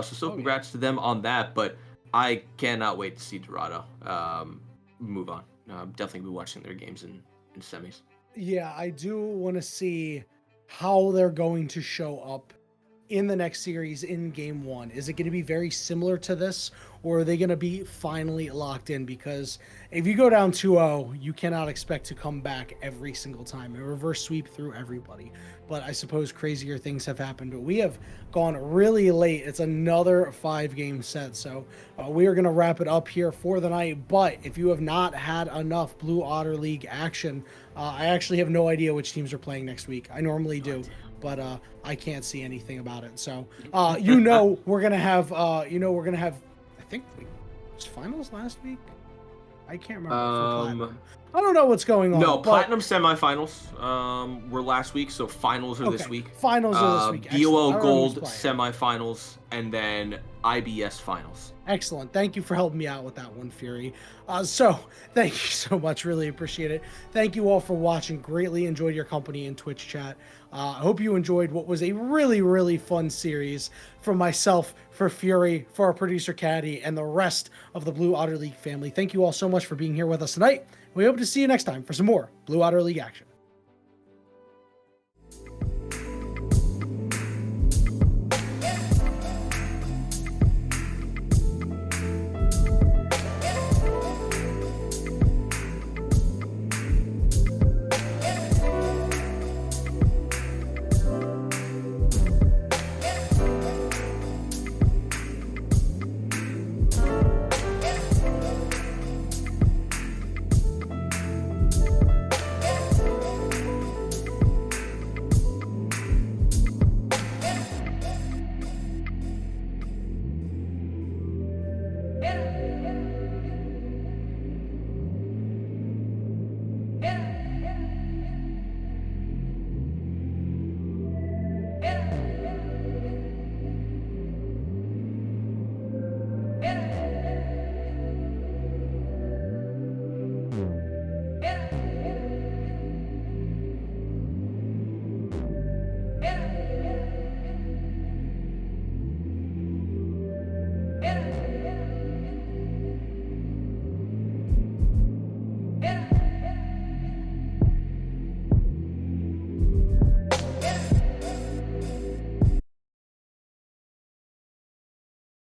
So congrats to them on that. But I cannot wait to see Dorado move on. Definitely be watching their games in semis. Yeah, I do want to see how they're going to show up in the next series in game 1. Is it going to be very similar to this, or are they going to be finally locked in? Because if you go down 2-0, you cannot expect to come back every single time and reverse sweep through everybody. But I suppose crazier things have happened. But we have gone really late. It's another 5-game set. So we are going to wrap it up here for the night. But if you have not had enough Blue Otter League action, I actually have no idea which teams are playing next week. I normally do, but I can't see anything about it. So we're gonna have I think it was finals last week. I can't remember. For Platinum. I don't know what's going on. No, but Platinum semifinals were last week, so finals are this week. Finals are this week. BOL Excellent. I don't know Gold who's playing. semifinals, and then IBS finals. Excellent. Thank you for helping me out with that one, Fury. So thank you so much. Really appreciate it. Thank you all for watching. Greatly enjoyed your company in Twitch chat. I hope you enjoyed what was a really, really fun series from myself, for Fury, for our producer Caddy, and the rest of the Blue Otter League family. Thank you all so much for being here with us tonight. We hope to see you next time for some more Blue Otter League action.